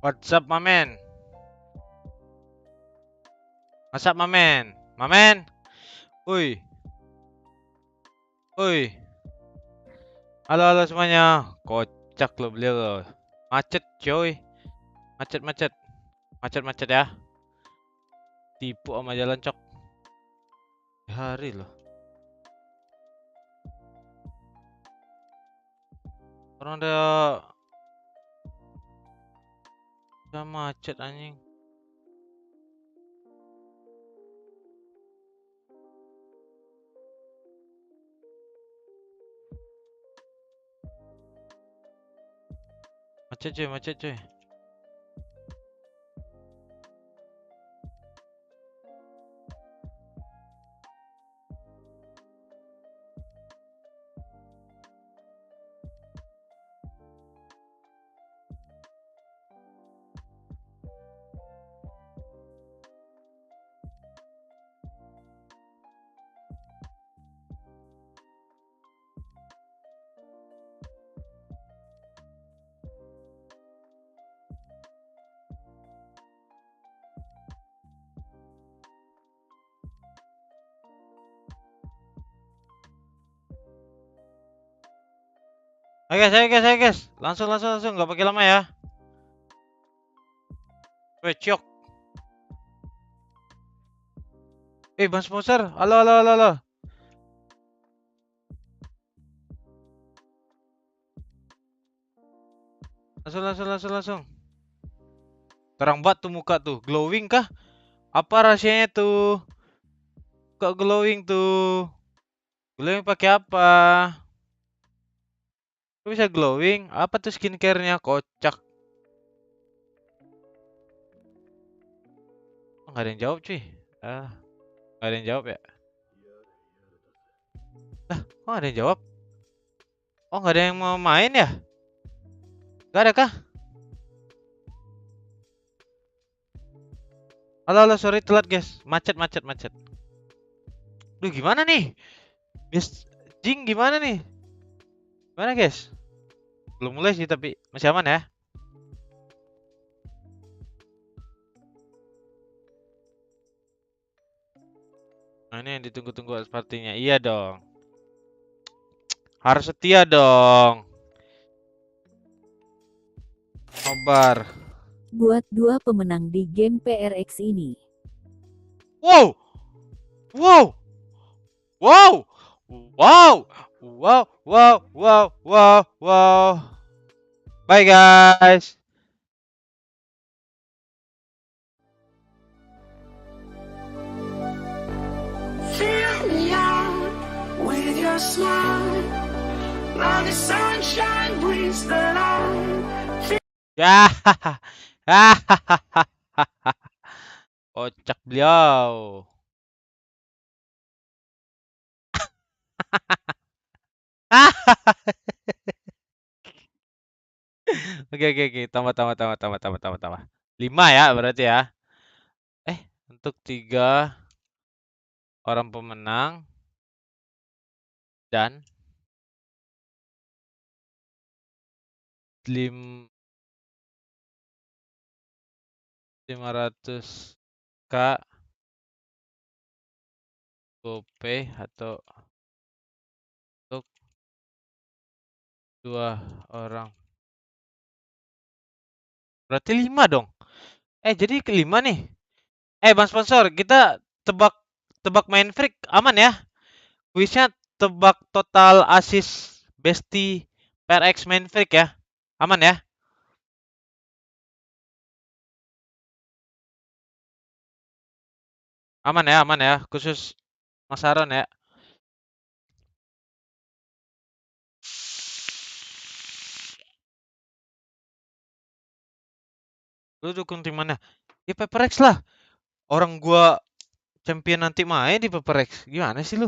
What's up, my man? What's up, my man? My man? Uy, uy. Halo, halo semuanya. Kocak lo beliau lo. Macet, coy. Macet, macet. Macet, macet ya. Tipu sama jalan cok. Hari loh. Orang udah macet anjing. Macet coy, macet coy. Ayo guys. Langsung, langsung. Nggak pakai lama ya. Weh, ciok. Bang sponsor. Halo, halo, halo, halo. Langsung. Terang banget tuh muka tuh. Glowing kah? Apa rahasianya tuh? Kok glowing tuh? Glowing pakai apa? Kok bisa glowing? Apa tuh skincare-nya? Kocak. Oh, nggak ada yang jawab cuy. Nggak ada yang jawab ya? Kok nggak ada yang jawab? Oh, nggak ada yang mau main ya? Nggak ada kah? Halo, sorry telat guys. Macet. Duh, gimana nih? Guys, Jing gimana nih? Gimana guys? Belum mulai sih tapi masih aman ya? Nah, ini yang ditunggu-tunggu sepertinya. Iya dong. Harus setia dong. Nobar. Buat 2 pemenang di game PRX ini. Wow. Wow. Wow. Wow. Wow. Wow. Wow. Wow. Wow. Bye guys. Fill me out with your smile. Now the sunshine brings the light. Ya. Kocak beliau. Oke. Tambah. 5 ya berarti ya. Untuk 3 orang pemenang dan 500k GoPay atau untuk 2 orang. Berarti 5 dong. Jadi kelima nih. Bang sponsor, kita tebak main freak aman ya? Kuisnya tebak total assist bestie PRX main freak ya. Aman ya? Aman ya. Khusus Mas Aron ya. Lu dukung tim mana? Ya PRX lah. Orang gua champion nanti main di PRX. Gimana sih lu?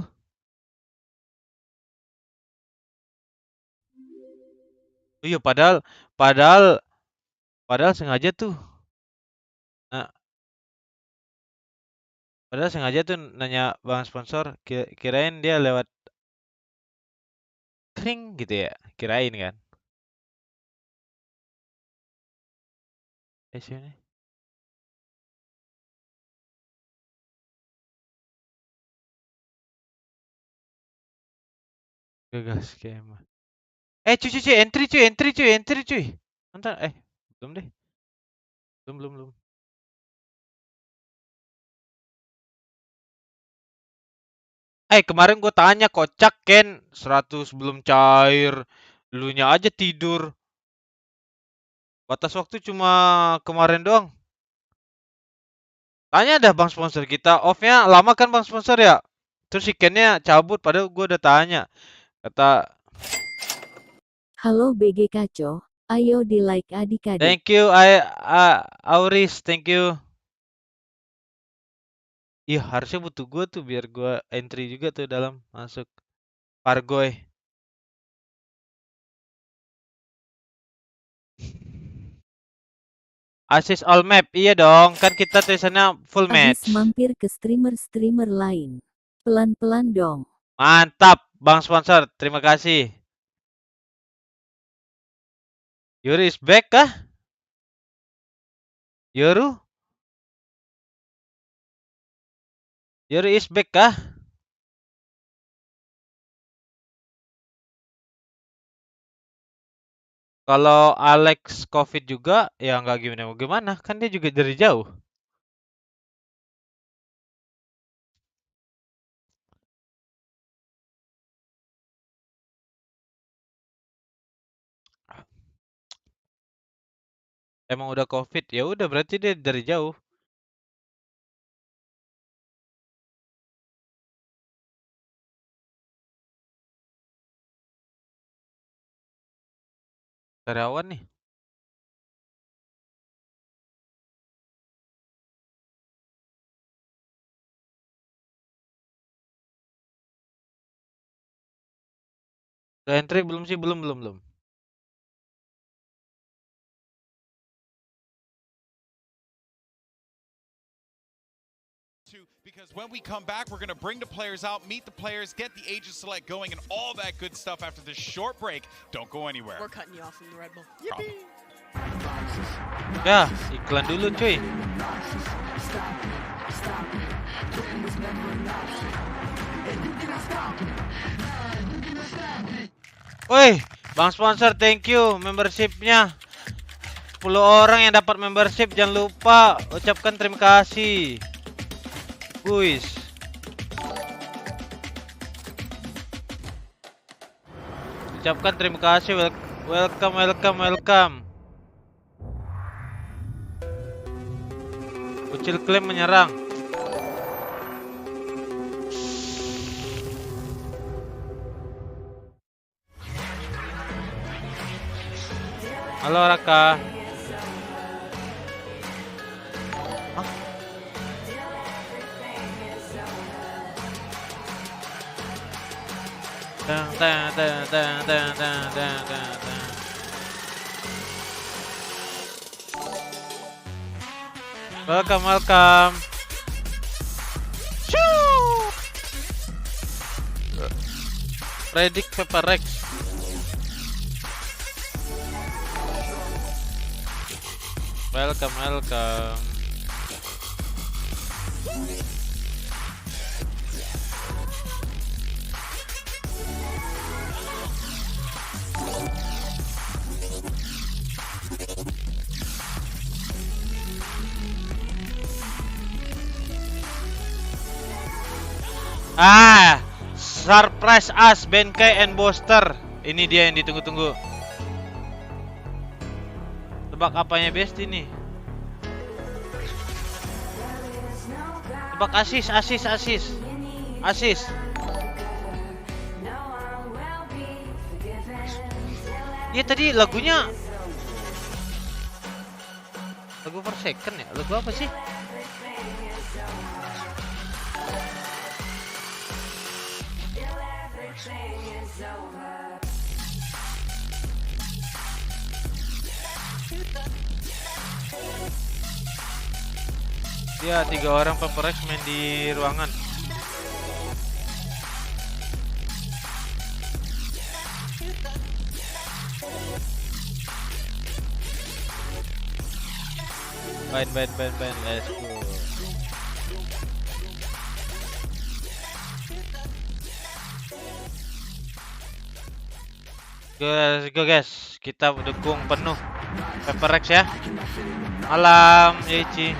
Iya padahal sengaja tuh. Nah, padahal sengaja tuh nanya bang sponsor, kirain dia lewat kring gitu ya, kirain kan. Sini. Gagas skema. Cuy, entry cuy. Bentar, belum deh. Belum. Kemarin gue tanya kocak Ken 100 belum cair. Lunya aja tidur. Batas waktu cuma kemarin doang. Tanya dah bang sponsor kita. Off-nya lama kan bang sponsor ya? Terus si Ken-nya cabut padahal gue udah tanya. Kata, Halo BG Kaco, ayo di like adik-adik. thank you Auris, thank you. Iya harusnya butuh gue tuh biar gue entry juga tuh dalam masuk Pargoy. Assist all map, iya dong kan kita tulisannya full Habis match. mampir ke streamer-streamer lain. Pelan-pelan dong. Mantap bang sponsor, terima kasih. Yuri is back kah? Yuri is back kah? Kalau Alex COVID juga, ya nggak gimana, kan dia juga dari jauh. Emang udah COVID, ya udah berarti dia dari jauh. Karyawan nih. Udah entry belum sih? Belum. Because when we come back, we're going to bring the players out, meet the players, get the agent select going, and all that good stuff after this short break. Don't go anywhere. We're cutting you off from the Red Bull. Yippee! Ya, iklan dulu cuy. Woi, bang sponsor thank you membershipnya. 10 orang yang dapat membership, jangan lupa ucapkan terima kasih. Guys. Ucapkan terima kasih, welcome. Kucil klaim menyerang. Halo Raka. Dang. Welcome. Predict Pepper Rex. Welcome. Surprise us Benkai and Booster. Ini dia yang ditunggu-tunggu. Tebak apanya best ini? Tebak asis. Ya tadi lagunya lagu per second ya? Lagu apa sih? Ya 3 orang pemperex main di ruangan. Ban. Let's go. Let's go guys. Kita dukung penuh PaperX ya. Malam Yaichi.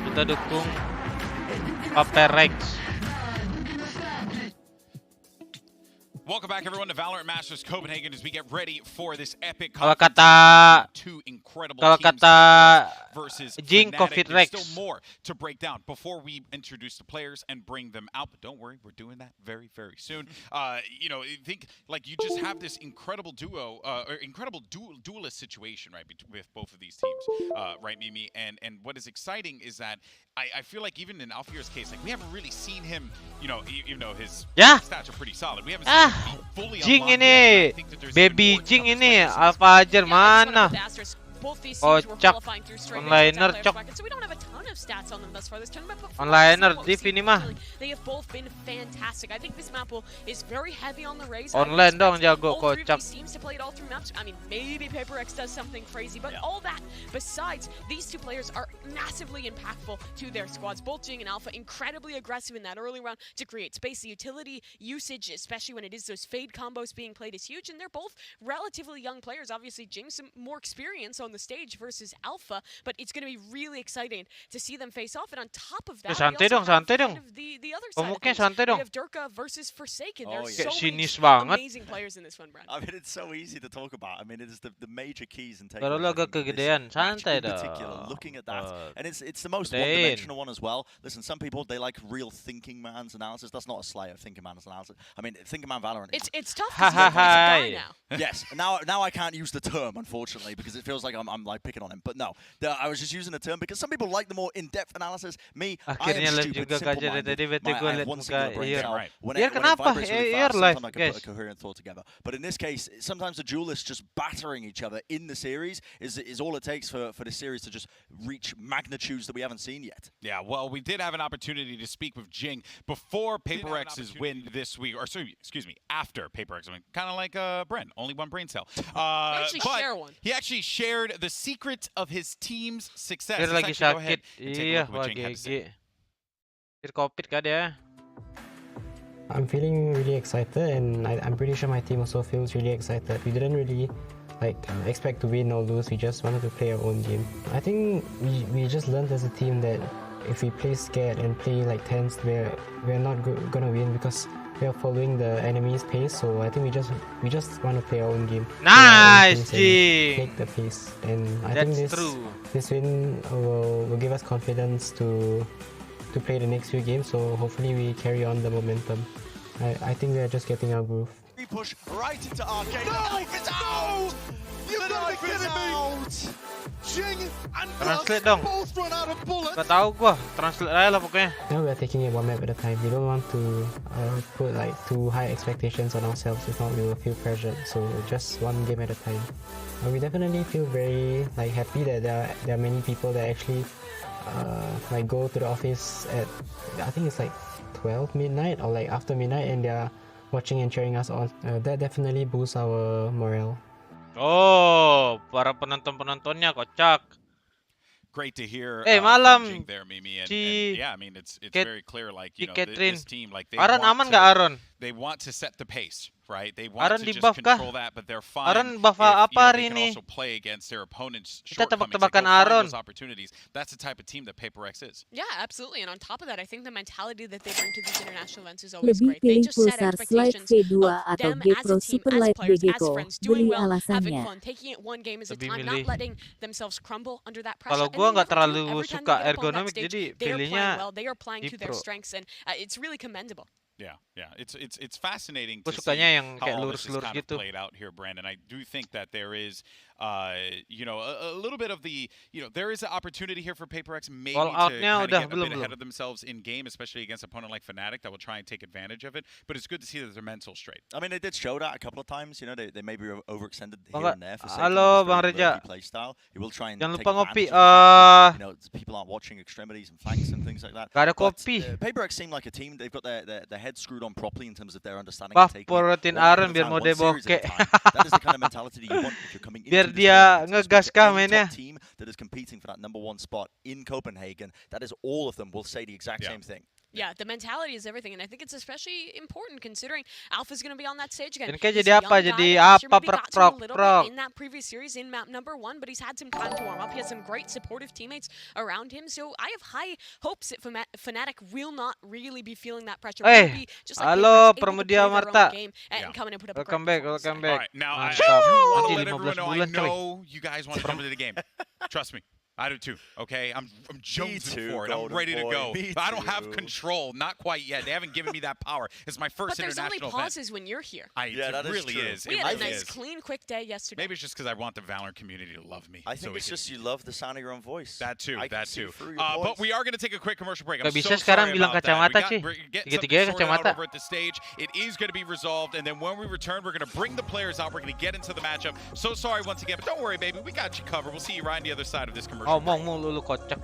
Kita dukung PaperX. Welcome back, everyone, to Valorant Masters Copenhagen as we get ready for this epic Kalau confrontation. Two incredible kalau teams kata versus Jing Fnatic. Covid There's Rex. still more to break down before we introduce the players and bring them out. But don't worry, we're doing that very, very soon. You know, I think like you just have this incredible duo, or incredible duelist situation, right, with both of these teams, right, Mimi? And what is exciting is that I feel like even in Alfier's case, like we haven't really seen him, you know, even though his stats are pretty solid, we haven't seen him be fully Jing unlocked ini, yet. I think that there's even baby more to Jing come. ini, apa aja mana? Both these teams were Kocak. qualifying through straight Onliner, into cok. bracket, so we don't have a ton of stats on them thus far this tournament. But Onliner, what we've div seen ini mah. personally, they have both been fantastic. I think this map pool is very heavy on the raise. Online dong jago, all three of kocak. these teams to play it all through maps. I mean, maybe PaperX does something crazy, but all that besides, these two players are massively impactful to their squads. Both Jing and Alpha incredibly aggressive in that early round to create space. The utility usage, especially when it is those fade combos being played, is huge, and they're both relatively young players. Obviously, Jing some more experience on the stage versus Alpha, but it's going to be really exciting to see them face off. And on top of that, Santai dong. kind of the other side of Ngomongnya things. santai We dong. have Durka versus Forsaken. Oh, There's yeah. so many Sinis banget. amazing players in this one, Brad. I mean, it's so easy to talk about. I mean, it is the major keys and Baru takeaways. lo I agak think, of this kegedean, match santai in particular, dah. looking at that, and it's the most Gedein. one-dimensional one as well. Listen, some people they like real thinking man's analysis. That's not a Slayer thinking man's analysis. I mean, thinking man Valorant. It's tough Ha, because ha, he's a guy ha. now. Yes. Now I can't use the term, unfortunately, because it feels like I'm like picking on him. But no, I was just using the term because some people like the more in-depth analysis. Me, Akhirnya I am live stupid, juga kaca dari simple-minded. tadi bete I gue have liat one muka singular brain Iyer. cell. Right. When Iyer it kenapa? vibrates really Iyer fast, live, sometimes I can guys. put a coherent thought together. But in this case, sometimes the duelists just battering each other in the series is all it takes for the series to just reach magnitudes that we haven't seen yet. Yeah, well, we did have an opportunity to speak with Jing before PaperX's win this week, or sorry, excuse me, after PaperX. I mean, kind of like Bren, only one brain cell. actually but share one. he actually shared the secret of his team's success. Iyer Let's lagi actually go ahead sakit. and take a Iya, look at what wah Jing had to say. GG. Iyer COVID kah dia? I'm feeling really excited, and I'm pretty sure my team also feels really excited. We didn't really expect to win or lose. We just wanted to play our own game. I think we just learned as a team that if we play scared and play like tense, we're not gonna win because we are following the enemy's pace. So I think we just want to play our own game. Nice, Take Jing. the pace, and I think That's true. this win will give us confidence to play the next few games. So hopefully we carry on the momentum. I think we are just getting our groove. We push right into arcade. The knife is out! The knife is out! Jing and Translate dong. both run out of bullets. Gak tau gua. Translate aja lah pokoknya. Now we are taking it one map at a time. We don't want to put like too high expectations on ourselves. If not, we will feel pressured. So just one game at a time. We definitely feel very happy that there are many people that actually go to the office at, I think it's 12 midnight or after midnight, and they're watching and cheering us on. That definitely boosts our morale. Oh, para penonton-penontonnya kocak. Great to hear malam, from Jing there, Mimi. And si yeah, I mean, it's Ket- very clear, like, si you know, Catherine. this team, like, they Aron want aman to, nggak Aron? they want to set the pace, right? They want Aron to di just buff kah? control that, but they're fine Aron buff if, you apa know, hari they can ini? also play against their opponent's Kita shortcomings. Like, tebak-tebakan they'll find Aron. those opportunities. That's the type of team that PaperX is. Yeah, absolutely. And on top of that, I think the mentality that they bring to these international events is always Lebih great. They pilih just set pulsar slide expectations V2 of atau them G as Pro a team, Super as Light players, as BGCO. friends, doing Beli well, having alasannya. fun, taking it one game at a Lebih time, milih. not letting themselves crumble under that pressure. Kalau And gua they nggak never do. terlalu Every time suka they get up on that ergonomik, stage, jadi they are pilihnya playing well, they are playing di to their Pro. strengths, and it's really commendable. Yeah, it's fascinating Gua to sukanya see yang how kayak all this is lurus-lurus kind of gitu. played out here, Brandon. I do think that there is, you know, a little bit of the, you know, there is an opportunity here for PaperX maybe All to out-nya kind of udah get a belum bit ahead belum. of themselves in game, especially against an opponent like Fnatic that will try and take advantage of it. But it's good to see that their mental straight. I mean, they did show that a couple of times. You know, they maybe overextended here Bang, and there. For halo, Bang Reja. Play style. He will try and Jangan take lupa ngopi. advantage of the fact that, you know, people aren't watching extremities and flanks and things like that. Gak ada But, kopi. PaperX seem like a team. They've got their heads screwed on properly in terms of their understanding. Buff of taking it porotin one Aaron at a biar time, mode one series at a bokeh. time. That is the kind of mentality you want if you're coming into Biar dia ngegas kah mainnya? Team that is competing for that #1 spot in Copenhagen, that is all of them will say the exact same thing. Yeah, the mentality is everything, and I think it's especially important considering Alpha's going to be on that stage again. Ini kayak He's jadi a apa? young guy Jadi that last year apa? maybe got to a little Prok. bit in that previous series in map #1, but he's had some time to warm up. He has some great supportive teammates around him, so I have high hopes that Fnatic will not really be feeling that pressure. Will be just like halo, able to Pramudia play their Marta. own game and come in and put up a Welcome great back, performance. welcome All back. right, now I Mantap. want to Anjir, let everyone 15 know. I bulan, coy. know you guys want to jump into the game. Trust me. I do too. Okay, I'm jonesing too, for it. I'm Golden ready to Boy. go. Me But I don't have too. control. Not quite yet. They haven't given me that power. It's my first But there's only international event. pauses when you're here. Yeah, that it is really true. is. We It had a really nice, is. clean, quick day yesterday. Maybe it's just because I want the Valorant community to love me. I think it's just you love the sound of your own voice. That too. I can That see too. through your But voice. we are going to take a quick commercial break. I'm Gak bisa so sekarang sorry bilang about that. kacamata, We cuy. got- we're getting Tiga-tiganya something sorted out kacamata. over at the stage. It is going to be resolved, and then when we return, we're going to bring the players out. We're going to get into the matchup. So sorry once again, but don't worry, baby. We got you covered. We'll see you right on the other side of this commercial break. Ngomong mulu lu kocak.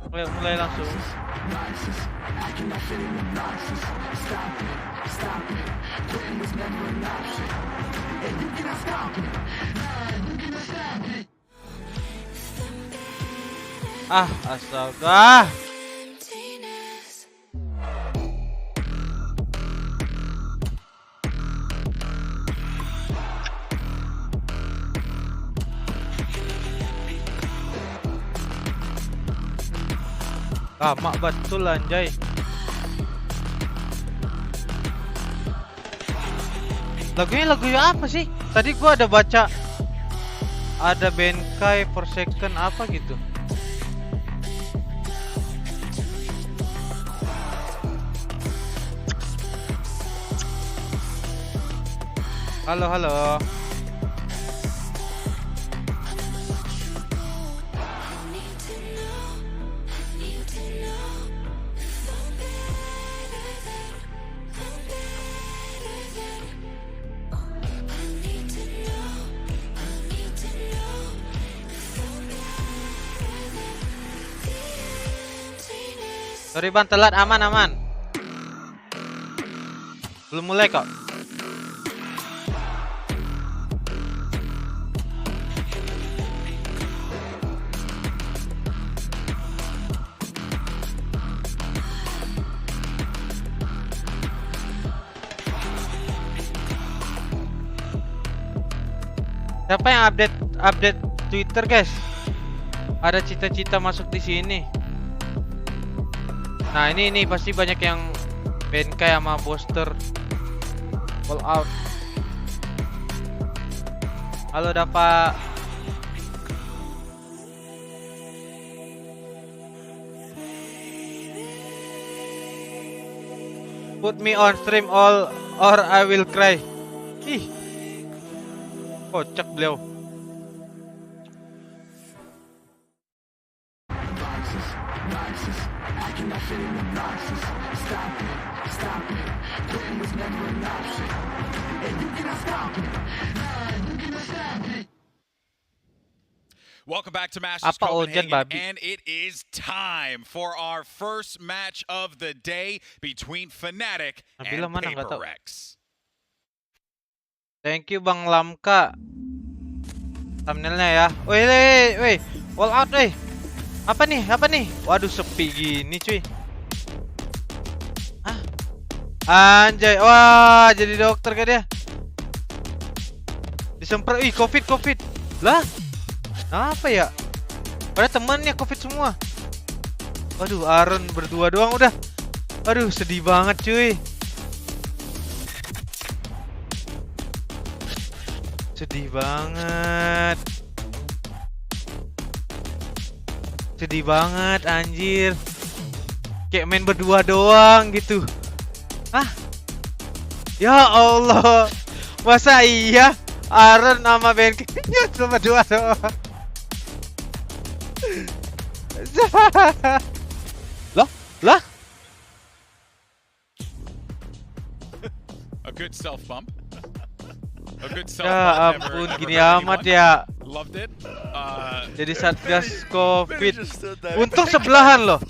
Mulai langsung. Astaga. Mak betul anjay. Lagunya lagu apa sih? Tadi gua ada baca ada Benkai per second apa gitu. Halo, halo. Sorry bang, telat. Aman. Belum mulai kok. Siapa yang update Twitter, guys? Ada cita-cita masuk di sini. Nah, ini pasti banyak yang Benkai sama booster all out. Halo Dapa. Put me on stream all or I will cry. Ih. Kocak beliau. Welcome back to Masters Apa Ojan, Copenhagen, babi? and it is time for our first match of the day between Fnatic Nabila and mana, nggak tahu. PaperX. Thank you Bang Lamka. Thumbnailnya ya. Woi, all out woi. Apa nih? Waduh, sepi gini cuy. Anjay, wah jadi dokter kan dia. Disemprot, covid. Lah, apa ya? Pada temannya covid semua. Waduh, Aaron berdua doang udah. Aduh, sedih banget cuy. Sedih banget anjir. Kayak main berdua doang gitu. Ya Allah. Masa iya Aaron sama Ben cuma berdua doang. Lah? A good self bump. A good self Ya bump. ampun, Never gini hurt amat anyone. ya. Loved it. Jadi Satgas Covid. Just stood there. Untung sebelahan loh.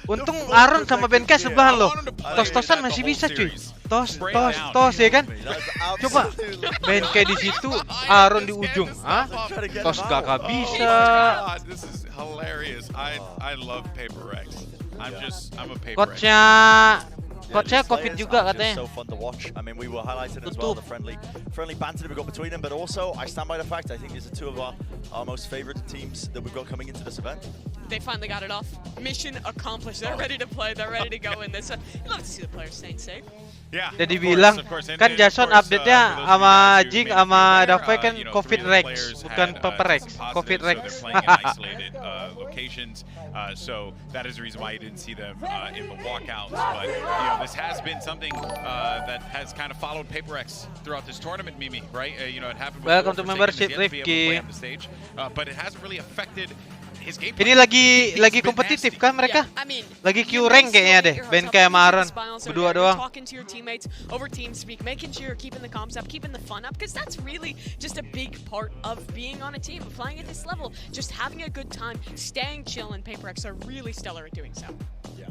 Untung Aaron sama Benkai sebelahan I loh. want him to play Tos-tosan that the masih whole bisa cuy. series. tos Spray tos down. tos ya kan? That's Coba absolutely main kayak di situ, Aaron di ujung, ah? Try to get Tos him gak out. bisa. God, this is hilarious. I love Paper X. I'm a Paper X. Coachnya These COVID players juga are just katanya. so fun to watch. I mean, we were highlighting as well the friendly banter that we got between them, but also I stand by the fact I think these are two of our most favorite teams that we've got coming into this event. They finally got it off. Mission accomplished. They're ready to play. They're ready to go in this. You love to see the players staying safe. Yeah. Jadi of course, bilang of course. And kan of Jason course, update-nya for those of you sama guys who Jing may not sama be aware, Davai kan you know, COVID 3 of the Rex, players bukan had, Papa Rex, tested COVID positive, Rex. So they're playing in isolated locations. So that is the reason why you didn't see them in the walkouts. But you know, this has been something that has kind of followed Paper X throughout this tournament, Mimi, right? You know, it happened with Welcome to Forsaken, membership, is yet to be able to play Rifki. on the stage, but it hasn't really affected his gameplay. Ini lagi kompetitif kan mereka? Yeah, I mean, Lagi you Q rank may kayaknya still deh, get your Ben hopes up, kayak but you Aaron, keep the smiles berdua over there, doang. You're talking to your teammates over TeamSpeak, making sure you're keeping the comms up, keeping the fun up, because that's really just a big part of being on a team, playing at this level, just having a good time, staying chill, and Paper X are really stellar at doing so. Yeah.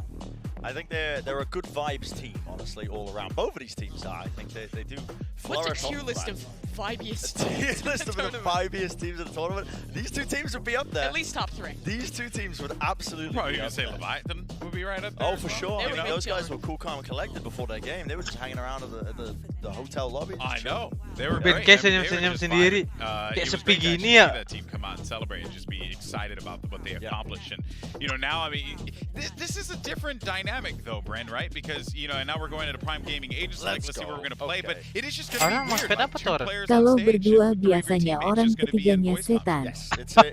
I think they're a good vibes team, honestly, all around. Both of these teams are. I think they do flourish. What's a tier list of vibiest a tier teams in list the of the tournament? five-biggest teams in the tournament? These two teams would be up there. At least top 3. These two teams would absolutely Probably be gonna up say there. Leviathan would be right up there. Oh, for sure. They I would've mean, been those guys chilling. were cool, calm, and collected before their game. They were just hanging around at the hotel lobby. I know. They were Ben great. kayak I mean, they were senyum-senyum just sendiri. fine. Kayak It was sepi great to gini actually ya. see that team come out and celebrate and just be excited about what they accomplished. And you know, now I mean, this is a different dynamic though, Bren, right? Because you know, and now we're going into Prime Gaming Agents. Like, let's see what we're gonna play. But it is just gonna Orang be weird. mousepad Like, apa two tuh orang? players Kalau on stage berdua and 3 of your biasanya teammates orang just gonna be in ketiganya voice comms. setan. Yes,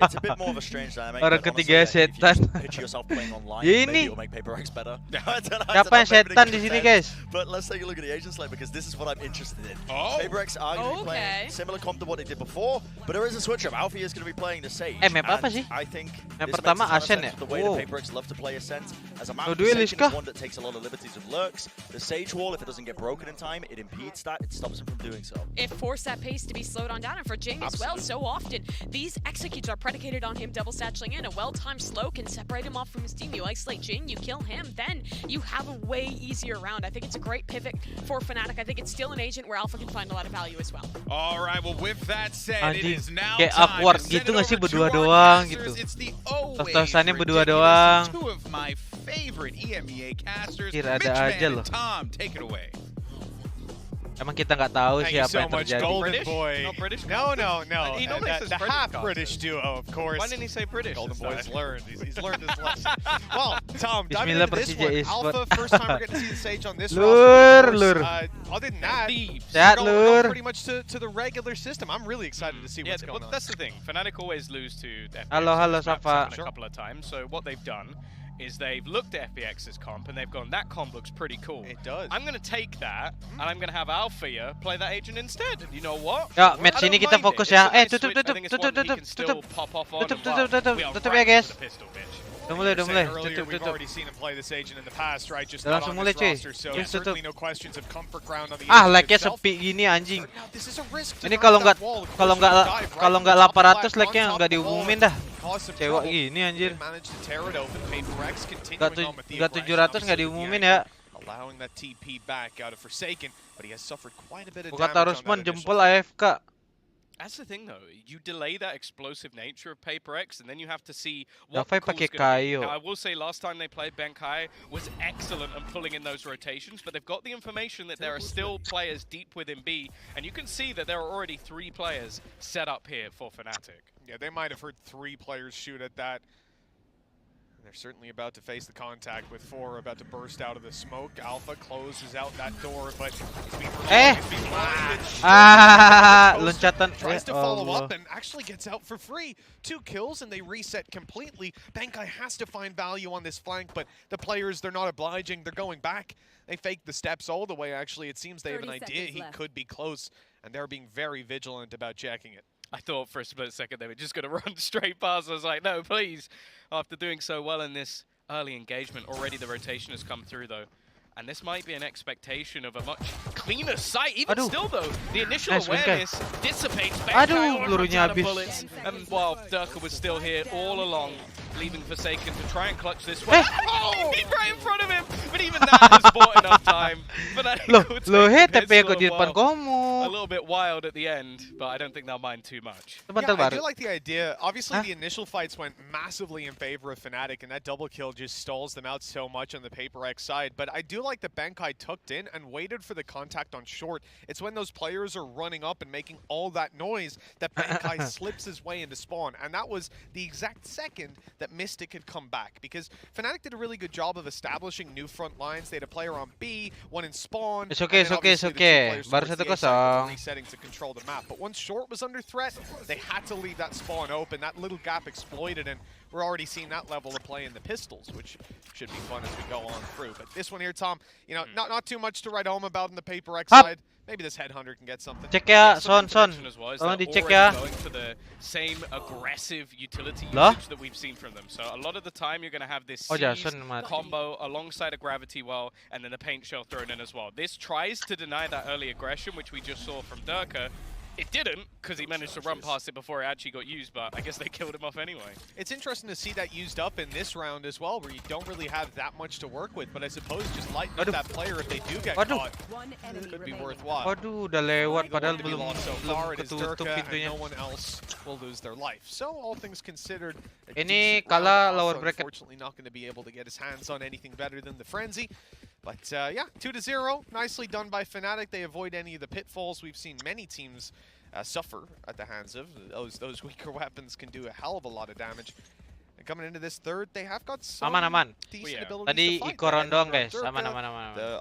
it's a bit more of a strange dynamic. Orang but ketiga honestly, if you just setan. picture yourself playing online, Ya maybe ini. it'll make Paper X better. Siapa yang setan di sini, guys? But let's take a look at the agent slate because this is what I'm interested in. Oh. Paper X are going to be playing similar comp to what they did before, but there is a switch up. Alfie is going to be playing the Sage. Map apa and sih? I think Map this pertama makes a ton Ashen of sense ya? with the way Wow. that Paper X love to play Ascent. As a map, Dua-duanya Forsaken Liska? is one that takes a lot of liberties with lurks. The Sage wall, if it doesn't get broken in time, it impedes that. It stops him from doing so. It forced that pace to be slowed on down, and for Jing as well, so often these executes are predicated on him double satcheling in. A well-timed slow can separate him off from his team. You isolate Jing, you kill him, then you have a way easier round. I think it's a great pivot for Fnatic. I think it's still an agent where Alpha can find a lot of value as well. All right, well, with that said, it Anjing, is now kayak time awkward to send gitu it nggak sih over to berdua our doang casters. gitu. It's the always Tos-tosannya berdua ridiculous doang. two of my favorite EMEA casters. Kira ada Mitchman aja and loh. Tom, take it away. Emang kita nggak tahu Thank you siapa so yang much, terjadi. Golden British? Boy. Not British? No. He normally says The British half-British duo, of course. Why didn't he say British? Golden this Boy's time? learned. He's learned his lesson. Well, Tom, diving Bismillah, into this Persija one, e-sport. Alpha, first time we're getting to see the Sage on this Lur, roster. Of lur. course, other than that, Thieves. Sehat, we're lur. going pretty much to the regular system. I'm really excited to see Yeah, what's going on. that's the thing. Fnatic always lose to FPX. Halo, halo, Safa. A couple of times. So what they've done is they've looked at FPX's comp and they've gone, that comp looks pretty cool. It does. I'm going to take that and I'm going to have Althea play that agent instead. And you know what? Ya, match I don't ini kita mind fokus it. ya. It's a nice Tutup, switch. I tutup, think it's tutup, one he tutup, can still tutup. pop off on Tutup, and, well, tutup, tutup, we are tutup ya, right guys. to the pistol, bitch. Udah mulai, udah mulai. Earlier, Tutup, we've tutup. already seen him play this agent in the past, right? Just Udah not langsung on mulai, this cuy. roster, so Tutup, certainly tutup. no questions of comfort ground on the Ah, agent like-nya itself. sepi gini anjing. Now, this is a risk to Ini knock kalau that nggak wall. Of kalau course, nggak you dive right kalau nggak on top of 800 that, like-nya on top nggak of the wall, diumumin dah. cause some Cewek trouble. gini anjir. They managed to tear it open. Paper X continuing Nggak on with the nggak aggression, 700 nggak obviously, diumumin the ya. angle, allowing that TP back out of Forsaken, but he has suffered quite a bit of Kata damage on Rusman that jempol initial AFK. That's the thing, though. You delay that explosive nature of Paper X, and then you have to see what Davai the call's pakai gonna be. kayu. Now, I will say last time they played, Benkai was excellent at pulling in those rotations, but they've got the information that there are still players deep within B, and you can see that there are already 3 players set up here for Fnatic. Yeah, they might have heard 3 players shoot at that. And they're certainly about to face the contact with 4 about to burst out of the smoke. Alpha closes out that door, but he's being blinded. Ah, loncatan. Tries to Ya follow Allah. up and actually gets out for free. 2 kills and they reset completely. Benkai has to find value on this flank, but the players, they're not obliging. They're going back. They fake the steps all the way. Actually, it seems they have an 30 idea seconds he left. could be close, and they're being very vigilant about checking it. I thought for a split second they were just going to run straight past. I was like, no, please. After doing so well in this early engagement, already the rotation has come through, though. And this might be an expectation of a much cleaner sight. Even Aduh. still, though, the initial Nice, Benkai. awareness dissipates. Aduh, Benkai almost pelurunya out of habis. bullets. And while Durka was still here all along, leaving Forsaken to try and clutch this one. Oh, he's right in front of him, but even that has bought enough time. Lo hit tapi aku di depan kamu. A little bit wild at the end, but I don't think they'll mind too much. Yeah, I do like the idea. Obviously, the initial fights went massively in favor of Fnatic, and that double kill just stalls them out so much on the Paper X side. But I do like that Benkai tucked in and waited for the contact on short. It's when those players are running up and making all that noise that Benkai slips his way into spawn. And that was the exact second that Mystic had come back, because Fnatic did a really good job of establishing new front lines. They had a player on B, one in spawn. It's okay, it's okay, it's okay. Baru 1-0. Resetting to control the map. But once short was under threat, they had to leave that spawn open. That little gap exploited, and we're already seeing that level of play in the pistols, which should be fun as we go on through. But this one here, Tom, you know, not too much to write home about in the Paper X side. Maybe this headhunter can get something. Cek ya, Son. Tolong dicek ya. Going for the same aggressive utility usage that we've seen from them. So a lot of the time you're going to have this seize combo alongside a gravity well and then the paint shell thrown in as well. This tries to deny that early aggression, which we just saw from Durka. It didn't, because he managed to run past it before it actually got used, but I guess they killed him off anyway. It's interesting to see that used up in this round as well, where you don't really have that much to work with, but I suppose just lighten up that player if they do get caught. It could be worthwhile. Waduh, udah lewat padahal belum ketutup pintunya. No one else will lose their life. So all things considered, ini kalah lower bracket. Unfortunately not going to be able to get his hands on anything better than the Frenzy. But yeah, 2-0, nicely done by Fnatic. They avoid any of the pitfalls we've seen many teams suffer at the hands of. Those weaker weapons can do a hell of a lot of damage. And coming into this third, they have got some decent abilities to fight. Tadi Iko rondong guys, aman.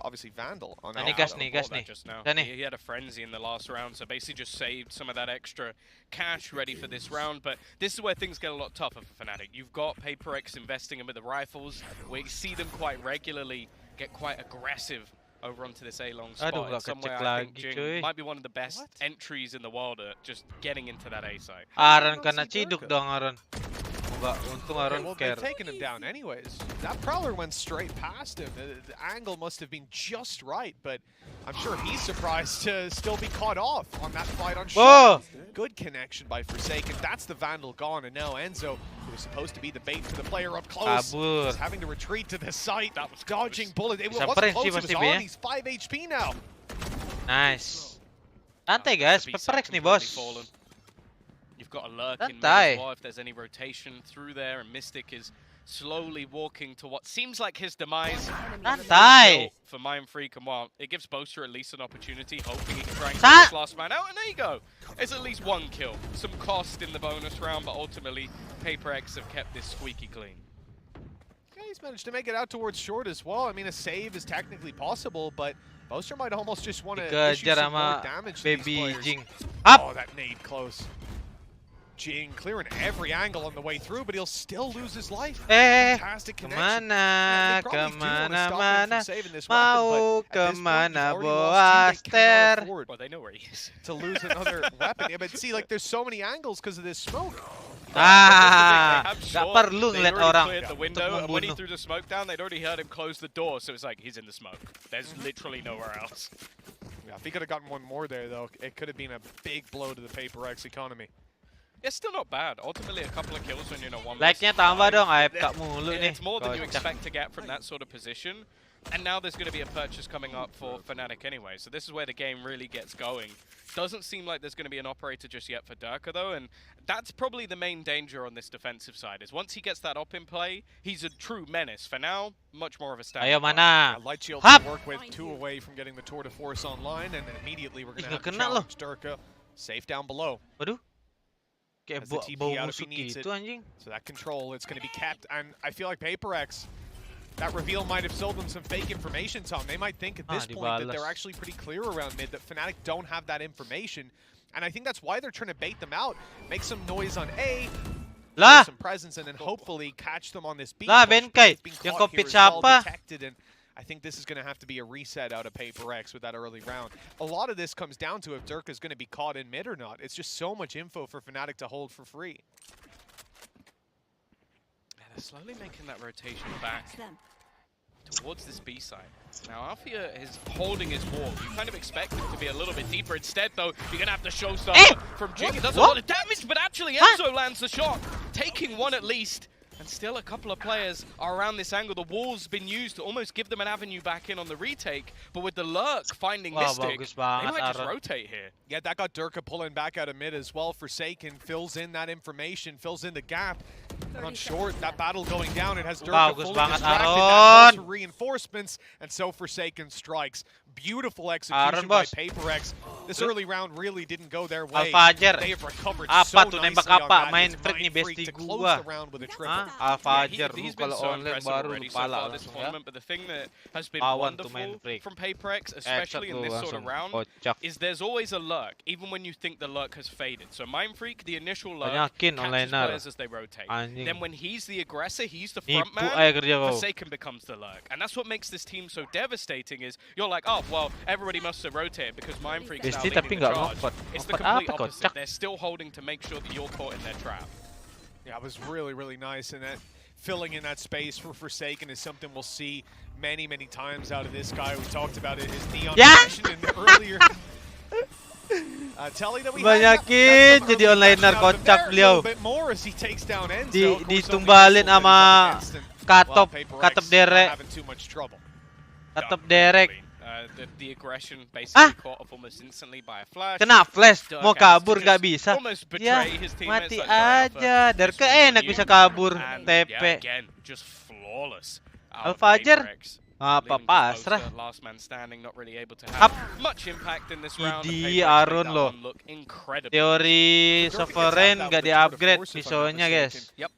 Obviously Vandal on Ini gas nih. He had a frenzy in the last round, so basically just saved some of that extra cash ready for this round. But this is where things get a lot tougher for Fnatic. You've got Paper X investing in with the rifles. We see them quite regularly get quite aggressive over onto this A-long spot. Somewhere I think Jing might be one of the best entries in the world at just getting into that A site. Aaron kena ciduk dong Aaron. Untung Aaron well, they've taken him down anyways. That Prowler went straight past him. The angle must have been just right, but I'm sure he's surprised to still be caught off on that fight on shot. Good connection by Forsaken. That's the Vandal gone, and now Enzo, who was supposed to be the bait for the player up close, is having to retreat to the site. That was dodging bullet. It wasn't close, it was on. He's 5 HP now. Nice. Santai guys, Paper X nih bos. You've got a lurk in mid as well if there's any rotation through there, and Mystic is slowly walking to what seems like his demise. For Mind Freak, and while it gives Boaster at least an opportunity, hoping he can try and get this last man out, and there you go. It's at least one kill. Some cost in the bonus round, but ultimately Paper X have kept this squeaky clean. Yeah, he's managed to make it out towards short as well. I mean, a save is technically possible, but Boaster might almost just want to issue some more damage to these players. Jing. Oh, that nade close. Jing clearing every angle on the way through, but he'll still lose his life. Fantastic connection. Kemana, mau kemana, Boaster? Well, they know where he is. To lose another weapon. Yeah, but see, like, there's so many angles because of this smoke. Gak perlu ngeliat orang cleared the window, and when he threw the smoke down, they'd already heard him close the door, so it's like, he's in the smoke. There's literally nowhere else. Yeah, if he could have gotten one more there, though, it could have been a big blow to the Paper X economy. It's still not bad. Ultimately, a couple of kills when you're not one. Like-nya tambah dong, AFK mulu nih. It's more than you expect to get from that sort of position. And now there's going to be a purchase coming up for Fnatic anyway, so this is where the game really gets going. Doesn't seem like there's going to be an operator just yet for Durka though, and that's probably the main danger on this defensive side, is once he gets that op in play, he's a true menace. For now, much more of a standard. Ayo mana? Light shield to work with, 2 away from getting the Tour de Force online, and immediately we're going to have to challenge Durka. Safe down below. Waduh. Kayak bau busuk gitu anjing. So that control, it's going to be kept, and I feel like Paper X, that reveal might have sold them some fake information, Tom. They might think at this point that they're actually pretty clear around mid, that Fnatic don't have that information. And I think that's why they're trying to bait them out, make some noise on A, some presence, and then hopefully catch them on this B. Benkai, yang compete siapa? And I think this is going to have to be a reset out of Paper X with that early round. A lot of this comes down to if Durka is going to be caught in mid or not. It's just so much info for Fnatic to hold for free. They're slowly making that rotation back towards this B side. Now, Alfia is holding his wall. You kind of expect him to be a little bit deeper. Instead, though, you're going to have to showstopper from Jing. It does a lot of damage, but actually Enzo lands the shot, taking one at least. And still a couple of players are around this angle. The wall's been used to almost give them an avenue back in on the retake, but with the lurk finding Mystic, bagus they banget might just Aaron. rotate here. Yeah, that got Durka pulling back out of mid as well. Forsaken fills in that information, fills in the gap. And on short, that battle going down, it has Durka Bagus fully banget, distracted. Aaron. That calls for reinforcements, and so Forsaken strikes. Beautiful execution Aaron, by boss. PaperX. This early round really didn't go their way. Alfajer. They have recovered Apa so tuh nicely nembak on apa? that. Main It's freak nih Mind Freak bestie to close gua. the round with a triple. Hah? Yeah, Alfajer, he's lu been kalau so online impressive baru already lu so pala far this langsung ya. tournament, but the thing that has been Pawan tuh main wonderful freak. from PaperX, Headshot especially in lu this sort langsung of round, kocak. is there's always a lurk, even when you think the lurk has faded. So Mind Freak, the initial lurk, Banyakin catches onlineer. players as they rotate. Anjing. Then when he's the aggressor, he's the front Nipu man, aja kerja kau. Forsaken becomes the lurk. And that's what makes this team so devastating is, you're like, oh, well, everybody must have rotated because Mind Freak's now Bestie leading tapi the nggak charge. ngopot. It's the Ngopot complete apa opposite. kocak? They're still holding to make sure that you're caught in their trap. Yeah, it was really, really nice, and that filling in that space for Forsaken is something we'll see many, many times out of this guy. We talked about it, his neon Yeah! passion in the earlier. Telly that we Banyakin jadi onlineer kocak beliau. More as he takes down Enzo. Di Of course, ditumbalin only sama against him. Katop, PaperX Katop not derek, having too much trouble. Katop derek. The aggression basically caught off almost instantly by a flash. Kena flash, Dirk mau has to kabur just gak bisa. almost Ya, betray his teammates mati like, sorry, Alpha, aja. this Derke one's on enak you. bisa kabur. And, TP. yeah, again, just flawless. out of Alfajer. PaperX. Apa Leaving just pasrah. Poster, last man standing, not really able to Up. have much impact in this round. and Idi PaperX made Arun that loh. one look incredible. Teori Don't forget sovereign that gak with the Tour de di-upgrade Force, if I'm not pisaunya guys. Yep.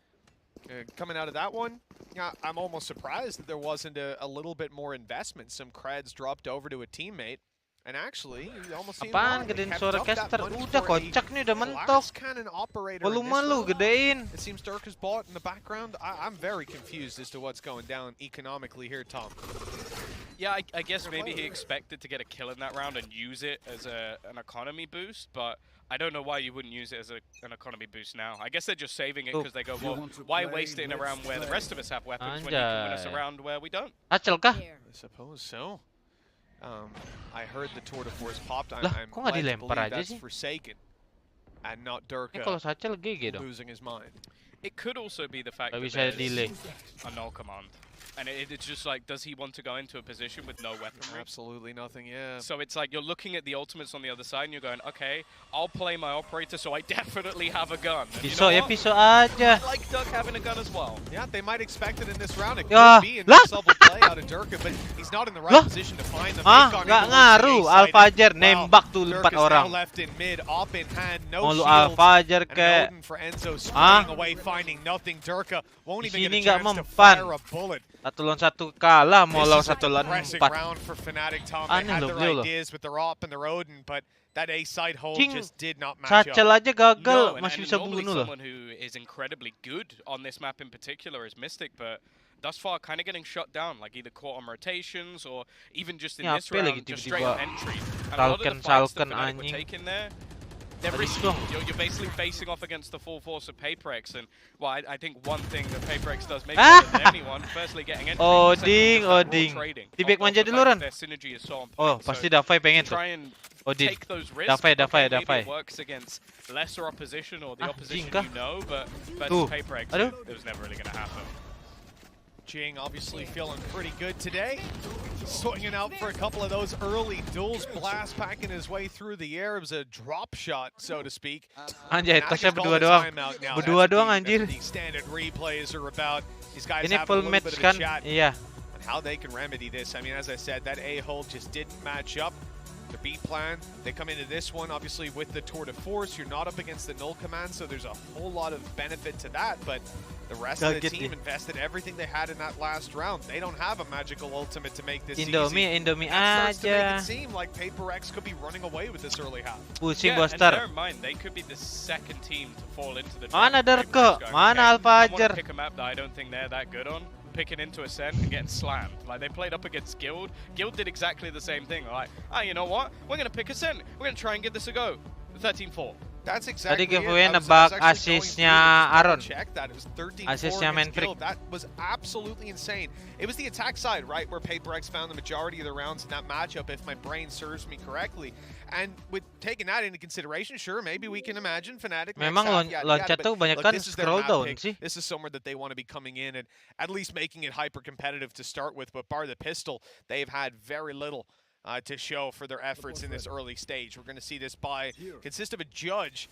Coming out of that one, yeah, I'm almost surprised that there wasn't a little bit more investment. Some creds dropped over to a teammate. And actually, you almost seemed Apaan wrong. They gedein kept suara up that caster? money Udah for a kocak nih udah mentok. glass cannon operator in Volume this lu round. gedein. It seems Dirk is bought in the background. I'm very confused as to what's going down economically here, Tom. Yeah, I guess maybe he expected to get a kill in that round and use it as an economy boost, but I don't know why you wouldn't use it as an economy boost now. I guess they're just saving it because they go, well, why waste it in a round where the rest of us have weapons when you can win us a Anjay. round where we don't? Acel kah? I suppose so. I heard the Tour de Force popped. I'm Lah, led kok nggak to dilempar believe aja that's sih? Forsaken and not Dirk Ini kalau Satchel GG dong. losing his mind. It could also be the fact Gak that bisa there's delay. a null command. And it's just like, does he want to go into a position with no weaponry? Absolutely nothing, yeah. So it's like you're looking at the ultimates on the other side and you're going, okay, I'll play my operator so I definitely have a gun. And you Pisau know ya what? pisau aja. I like Duck having a gun as well. Yeah, they might expect it in this round. It could Ya, be a lah. next level play out of Durka, but he's not in the right Lah. position to find them. Ah, They've gone nggak in towards the ngaruh. A side. Alfajer Wow, nembak tuh Dirk 4 is now orang. left in mid, op in hand, no Mau lu shields. Alfajer And kayak Odin for Enzo Ah. spraying away, finding nothing. Durka won't Di even get a sini nggak chance to mempan. fire a bullet. 1 lawan 1 kalah, mau lawan This is 1 lawan a pressing 4. round for Fnatic, Tom. Aneh They had loh, their beliau loh. ideas with their op and their Odin, but that A side hold King, just did not match Satchel up. aja gagal, No, and masih bisa normally bunuh loh. someone who is incredibly good on this map in particular is Mystic, but thus far kind of getting shut down, like either caught on rotations or even just in Ya, this apa lagi round, just straight on tiba-tiba entry. And a lot of the fights that Salken, Fnatic were anjing. taking there, they're Tadi risky. dong. You're basically facing off against the full force of PaperX, and well, I think one thing that PaperX does maybe Ah! better than anyone, firstly getting entry, Oding, secondly, just that raw Oding. trading. Di-back Off manja the dulu, fact Ran. that their synergy is so on Oh, point. pasti So Dafai pengen tuh. try and Odin. take those risks. Dafai, Okay, maybe Dafai. it works against lesser opposition or the Ah, opposition Jing kah? you know, but Tuh. versus PaperX, Aduh. it was never really going to happen. Jing obviously feeling pretty good today. Swinging out for a couple of those early duels. Blast packing his way through the air. It was a drop shot, so to speak. Anjay, Now tosnya he's berdua calling doang. timeout now. Berdua That's doang, what anjir. the extended replays are about. These guys Ini having full a little match bit of kan? a chat Iya. on how they can remedy this. I mean, as I said, that A hold just didn't match up. The B plan, they come into this one, obviously, with the Tour de Force. You're not up against the null command, so there's a whole lot of benefit to that, but the rest of the Kaget team nih. invested everything they had in that last round. They don't have a magical ultimate to make this Indomie, easy. Indomie That starts to make aja. it seem like PaperX could be running away with this early half. Pusing Yeah, bos and bear tar. in mind, they could be the second team to fall into the Mana trap. Darko? PaperX going, Mana okay, I Alfajer? want to pick a map that I don't think they're that good on. Picking into Ascent and getting slammed. Like, they played up against Guild. Guild did exactly the same thing. Like, you know what? We're going to pick Ascent. We're going to try and give this a go. 13-4. That's exactly Tadi giveaway it. I was nebak actually going asisnya through to just Aaron. double-check that. It was 13-4 Asisnya against Manfred. Guild. That was absolutely insane. It was the attack side, right, where PaperX found the majority of the rounds in that matchup, if my brain serves me correctly. And with taking that into consideration, sure, maybe we can imagine Fnatic. Memang loncat tuh banyak kan scroll down sih. This is somewhere that they want to be coming in and at least making it hyper competitive to start with. But bar the pistol, they've had very little to show for their efforts in this early stage. We're going to see this buy consist of a judge.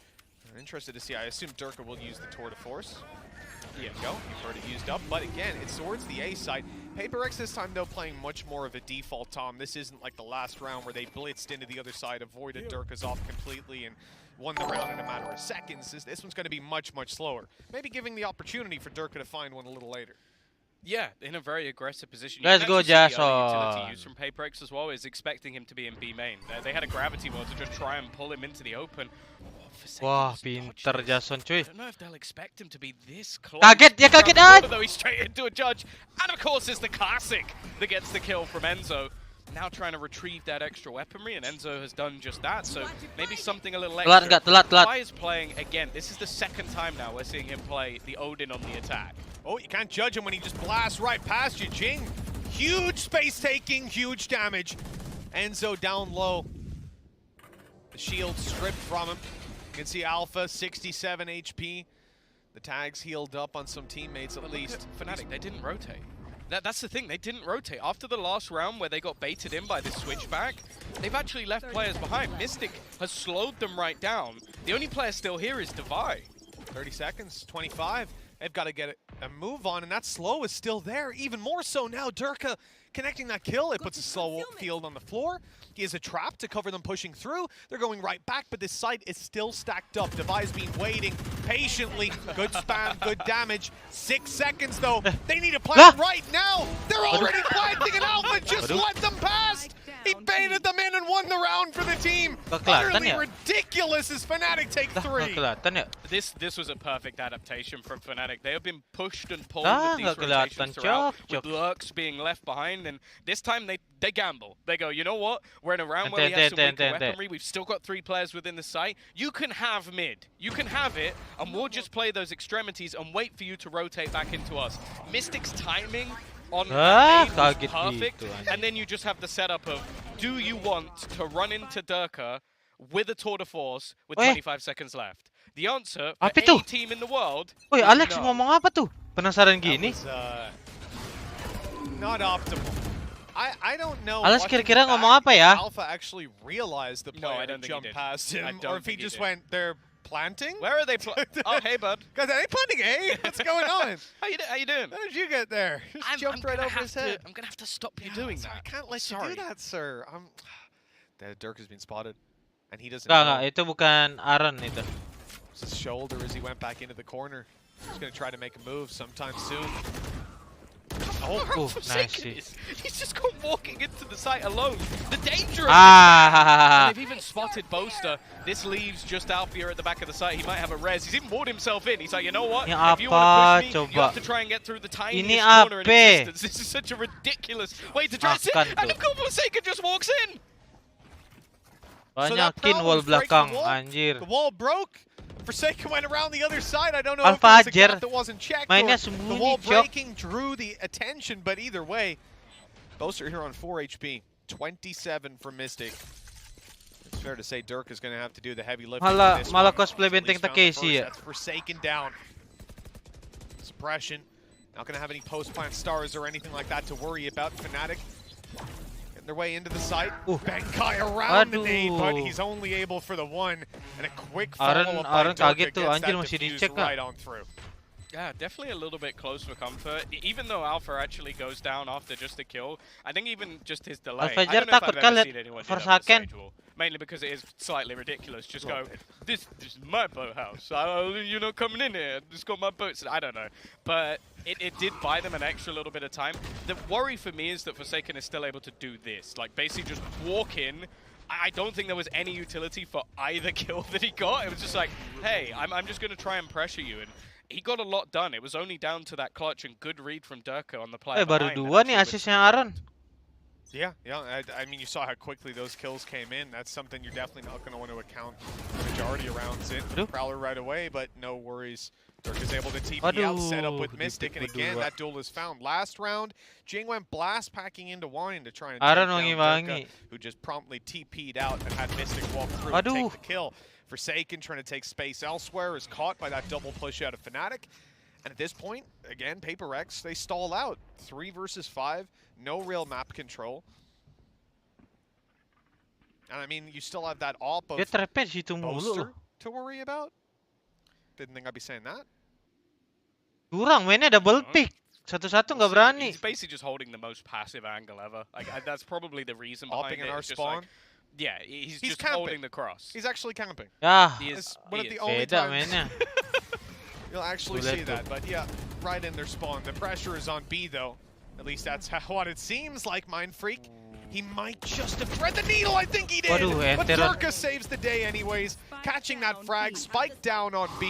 I'm interested to see. I assume Durka will use the Tour de Force. Here you go. You've already used up. But again, it's towards the A side. PaperX this time, though, playing much more of a default Tom. This isn't like the last round where they blitzed into the other side, avoided Durka's off completely, and won the round in a matter of seconds. This one's going to be much, much slower. Maybe giving the opportunity for Durka to find one a little later. Yeah, in a very aggressive position. Let's go, Jason. Jason. Utility use from PaperX as well is expecting him to be in B main. They had a gravity mode to just try and pull him into the open. Wah, pinter Jason cuy. I don't know if they'll expect him to be this close. Kaget, dia kaget ah! Though he's straight into a judge. And of course it's the classic that gets the kill from Enzo. Now trying to retrieve that extra weaponry, and Enzo has done just that, so maybe something a little extra. Telat. Fly is playing, again, this is the second time now we're seeing him play the Odin on the attack. Oh, you can't judge him when he just blasts right past you, Jing. Huge space taking, huge damage. Enzo down low. The shield stripped from him. You can see Alpha, 67 HP. The tags healed up on some teammates at least. Fnatic, they didn't rotate. That's the thing, they didn't rotate. After the last round where they got baited in by this switchback, they've actually left players behind. Mystic has slowed them right down. The only player still here is Divide. 30 seconds, 25. They've got to get a move on, and that slow is still there. Even more so now, Durka connecting that kill. It puts a slow field on the floor. He has a trap to cover them pushing through. They're going right back, but this site is still stacked up. Devi's been waiting patiently. Good spam, good damage. 6 seconds, though. They need a plan right now. They're already planting, and Alpha just let them pass. He baited them in and won the round for the team. Utterly ridiculous as Fnatic take 3. This was a perfect adaptation from Fnatic. They have been pushed and pulled with these rotations throughout, with Lurks being left behind, and this time they gamble. They go, you know what? We're in a round where we have some weaker weaponry. We've still got 3 players within the site. You can have mid. You can have it, and we'll just play those extremities and wait for you to rotate back into us. Mystic's timing on that was perfect, and then you just have the setup of, do you want to run into Durka with a Tour de Force with 25 seconds left? The answer for any team in the world is Alex no. ngomong apa tuh? Penasaran gini. Not optimal. I don't know. Alex kira-kira ngomong apa ya? Alpha actually realized the player jumped past him, or if he just went, they're planting? Where are they? Oh, hey, bud. Guys, are they planting A? What's going on? How you doing? How did you get there? Just jumped right over his head. I'm gonna have to stop you doing that. I can't let you do that, sir. Dirk has been spotted, and he doesn't. Enggak, itu bukan Aaron itu. It's his shoulder as he went back into the corner. He's gonna try to make a move sometime soon. Oh, nice. He's just gone walking into the site alone. The danger of and they've even spotted Boaster. This leaves just Alfia at the back of the site. He might have a res. He's even walled himself in. He's like, you know what? If you want to push me, you have to try and get through the tiniest corner in existence. This is such a ridiculous way to dress it. And of course, Forsaken just walks in. Banyakin wall belakang, anjir. The wall broke. Forsaken went around the other side. I don't know if it was a gap that wasn't checked or the wall breaking drew the attention, but either way, Boaster here on 4 HP, 27 for Mystic. It's fair to say Dirk is going to have to do the heavy lifting. Malah cosplay benteng Takeshi ya. That's Forsaken down. Suppression. Not going to have any post-plant stars or anything like that to worry about. Fnatic their way into the site. Benkai around the nade, but he's only able for the one. And a quick follow-up by Durka gets that defuse right on through. Yeah, definitely a little bit close for comfort. Even though Alpha actually goes down after just a kill, I think even just his delay. I don't know if I've ever seen anyone do that with a stage wall. Mainly because it is slightly ridiculous. Just go, this is my boathouse. You're not coming in here. Just got my boats. I don't know. But it did buy them an extra little bit of time. The worry for me is that Forsaken is still able to do this. Like, basically just walk in. I don't think there was any utility for either kill that he got. It was just like, hey, I'm just going to try and pressure you. And he got a lot done. It was only down to that clutch and good read from Durka on the play. Baru 2 nih asisnya Aaron. Yeah. I mean, you saw how quickly those kills came in. That's something you're definitely not going to want to account for the majority of rounds in. Aduh. Prowler right away, but no worries. Dirk is able to TP out, set up with Aduh, Mystic, and dipik again, berdua. that duel is found. Last round, Jing went blast packing into Wine to try and Aaron take down Dirka, wangi-wangi. who just promptly TP'd out and had Mystic walk through and take Aduh. the kill. Forsaken trying to take space elsewhere is caught by that double push out of Fnatic. And at this point, again, Paper X, they stall out. 3 versus 5, no real map control. And I mean, you still have that AWP Dia of trapnya di situ mulu Boaster loh. to worry about. Didn't think I'd be saying that. Curang mainnya double pick. Satu-satu nggak berani. He's basically just holding the most passive angle ever. Like, that's probably the reason behind Opping in it. our It's just spawn. like, yeah, he's just camping. holding the cross. He's actually camping. Ya, He is, It's one he of the is. only beda times mainnya. you'll actually Sulit see tuh. that. But yeah, right in their spawn. The pressure is on B though. At least that's what it seems like, Mind Freak. He might just have thread the needle, I think he did. Waduh, But Enteron. Dirka saves the day anyways, catching that frag, spike down on B.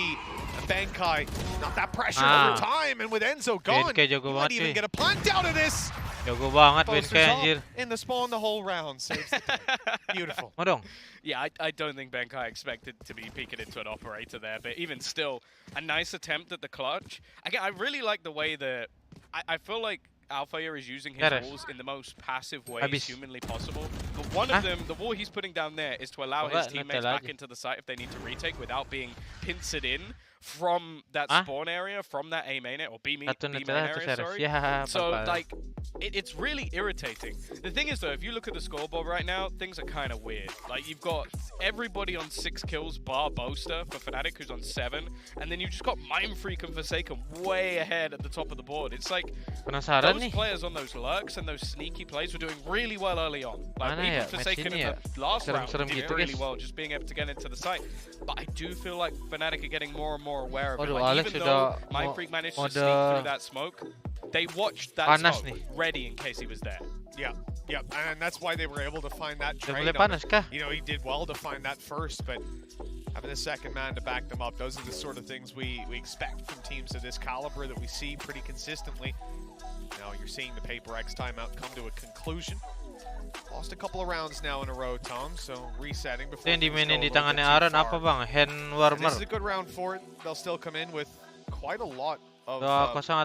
And Bankai, not that pressure Ah. over time, and with Enzo gone, Benkai he jago might banget, even cuy. get a plant out of this. Jago banget Boaster's Benkai up anjir. in the spawn the whole round, saves the day. Beautiful. Mau dong. Yeah, I don't think Benkai expected to be peeking into an operator there, but even still, a nice attempt at the clutch. Again, I really like the way that I feel like Alfaya is using his Beres. walls in the most passive way Habis. humanly possible. But one Hah? of them, the wall he's putting down there, is to allow Coba his teammates netel back aja. into the site if they need to retake without being pincered in from that Hah? spawn area, from that A main or B main, Satu B main netel, satu area, seres. sorry. Ya, So, bakal. like, it's really irritating. The thing is, though, if you look at the scoreboard right now, things are kind of weird. Like, you've got everybody on 6 kills, bar Boaster for Fnatic, who's on 7, and then you've just got Mind Freak and Forsaken way ahead at the top of the board. It's like, Penasaran those nih. players on those lurks and those sneaky plays were doing really well early on. Like, Mana even ya, Forsaken match ini in ya? the last round Serem-serem did gitu, really guys. well, just being able to get into the site. But I do feel like Fnatic are getting more and more aware of it. Waduh, Like, Alex even sudah though Mind mo- Freak managed to mode sneak through that smoke, they watched that panas smoke nih. ready in case he was there. Yeah, yeah, and that's why they were able to find that Udah trade mulai on panas him. kah? You know, he did well to find that first, but having a second man to back them up, those are the sort of things we expect from teams of this caliber that we see pretty consistently. Now you're seeing the Paper X timeout come to a conclusion. Lost a couple of rounds now in a row, Tom, so resetting before Yang things go dimainin a di little tangannya bit too Aaron apa far. bang? Hand And warmer. this is a good round for it. They'll still come in with quite a lot of 2-0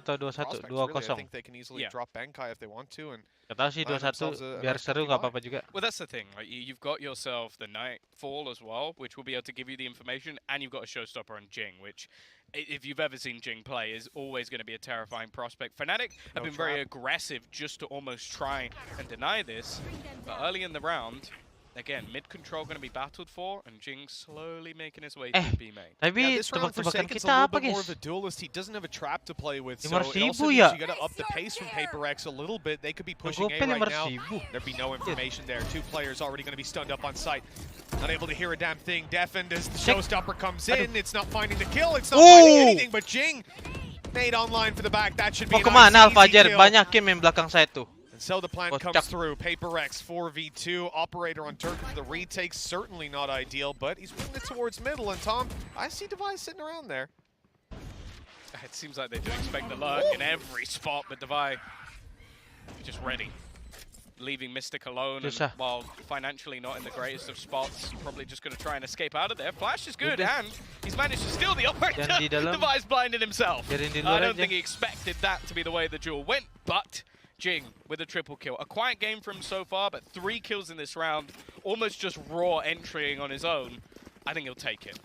atau 2-1? prospects, really. I 2-0. think they can easily Yeah. drop Bankai if they want to, and Gak tau sih Line 2-1 themselves a biar nice seru copy gak buy. apa-apa juga. Well, that's the thing. Like, you've got yourself the Nightfall as well, which will be able to give you the information, and you've got a showstopper on Jing, which, if you've ever seen Jing play, is always going to be a terrifying prospect. Fnatic have No been very trap. aggressive just to almost try and deny this, but early in the round, again, mid control going to be battled for, and Jing slowly making his way to B main. yeah, Tapi this round tebak-tebakan Forsaken's a kita little apa bit more guys? of a duelist. He doesn't have a trap to play with, so 500.000 it also means ya? you got to up the pace from Paper X a little bit. They could be Yang pushing A gopel right now. 500.000. There'd be no information there. 2 players already going to be stunned up on site. Unable to hear a damn thing. Deafened as the Check. showstopper comes Aduh. in. It's not finding the kill. It's not Ooh. finding anything, but Jing made online for the back. That should be Mau a kemana nice, easy Alfajar? kill. Banyakin main belakang saya tuh. And so the plan Kocak. comes through. Paper X 4v2. Operator on Turk for the retake. Certainly not ideal, but he's winning it towards middle. And Tom, I see Device sitting around there. It seems like they do expect the lurk in every spot, but Devi just ready. Leaving Mystic alone, and Susah. while financially not in the greatest of spots, probably just going to try and escape out of there. Flash is good, Udah. and he's managed to steal the operator. Dan di dalam. Devi's blinded himself. Biarin di I luar don't aja. think he expected that to be the way the duel went, but Jing with a triple kill. A quiet game from him so far, but 3 kills in this round, almost just raw entering on his own. I think he'll take it.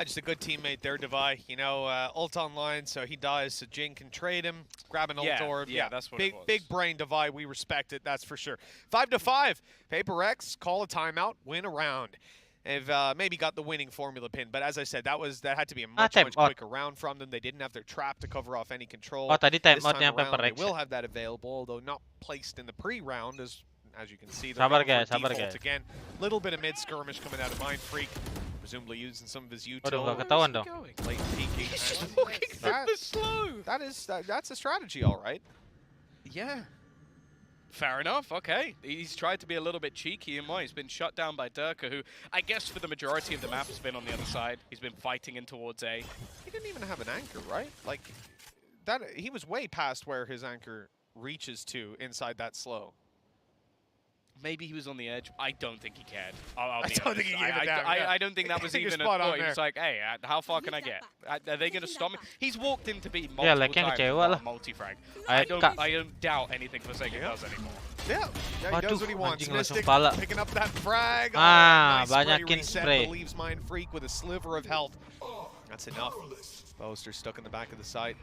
Just a good teammate there, Devi. You know, ult online, so he dies, so Jing can trade him, grab an ult Yeah, orb. yeah, that's what it big, was. big brain Devi. We respect it, that's for sure. 5-5. Paper X, call a timeout, win a round. They've maybe got the winning formula pin, but as I said, that had to be a much, time much out. quicker round from them. They didn't have their trap to cover off any control. Oh, tadi time This outnya time around, Paper they X. will have that available, although not placed in the pre-round, as you can see. Sabar, they're going guys, for sabar, default guys. again. Little bit of mid-skirmish coming out of Mind Freak, presumably using some of his Waduh, util. nggak ketahuan dong. Late peeking. He's and walking through that- the slow. That's a strategy, all right. Yeah. Fair enough, okay. He's tried to be a little bit cheeky in why he's been shut down by Dirka, who I guess for the majority of the map has been on the other side. He's been fighting in towards A. He didn't even have an anchor, right? Like that. He was way past where his anchor reaches to inside that slow. maybe he was on the edge. I don't think he cared. I'll be don't think he gave a damn, yeah. I don't think that was You're even a spot on thought. He was there. like, hey, how far can I get? Are they going to stop me? He's walked into B multiple Yeah, like yang times kecewa lah. with multi-frag. Ay, I don't doubt anything Forsaken does anymore. Yeah, he Waduh, does what he wants. anjing langsung Mystic pala. picking up that frag. Ah, Nice banyakin reset, spray. but leaves Mind Freak with a sliver of health. That's enough. Boaster stuck in the back of the site.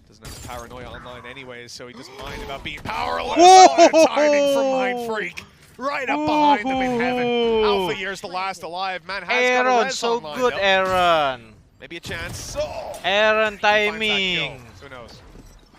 Doesn't have the paranoia online anyways, so he doesn't mind about being powerless. What a timing from Mind Freak. Right up behind them in heaven. Alpha Year's the last alive. Man has got a Aaron, res so online, good, though. Aaron. Maybe a chance. Oh, Aaron he finds that timing. kill. Who knows?